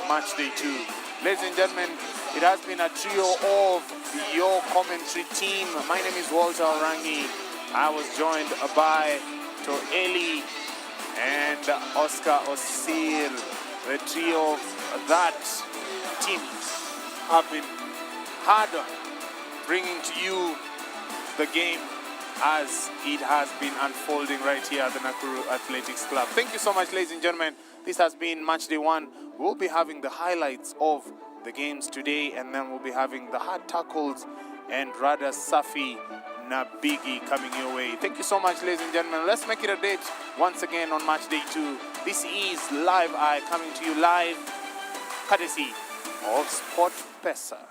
match day 2. Ladies and gentlemen, it has been a trio of your commentary team. My name is Walter Orangi. I was joined by Toeli and Oscar Osir. The trio of that team have been hard bringing to you the game as it has been unfolding right here at the Nakuru Athletics Club. Thank you so much, ladies and gentlemen. This has been match day 1. We'll be having the highlights of the games today, and then we'll be having the hard tackles and rather Safi Nabigi coming your way. Thank you so much, ladies and gentlemen. Let's make it a date once again on match day 2. This is Live Eye coming to you live, courtesy of Sport Pesa.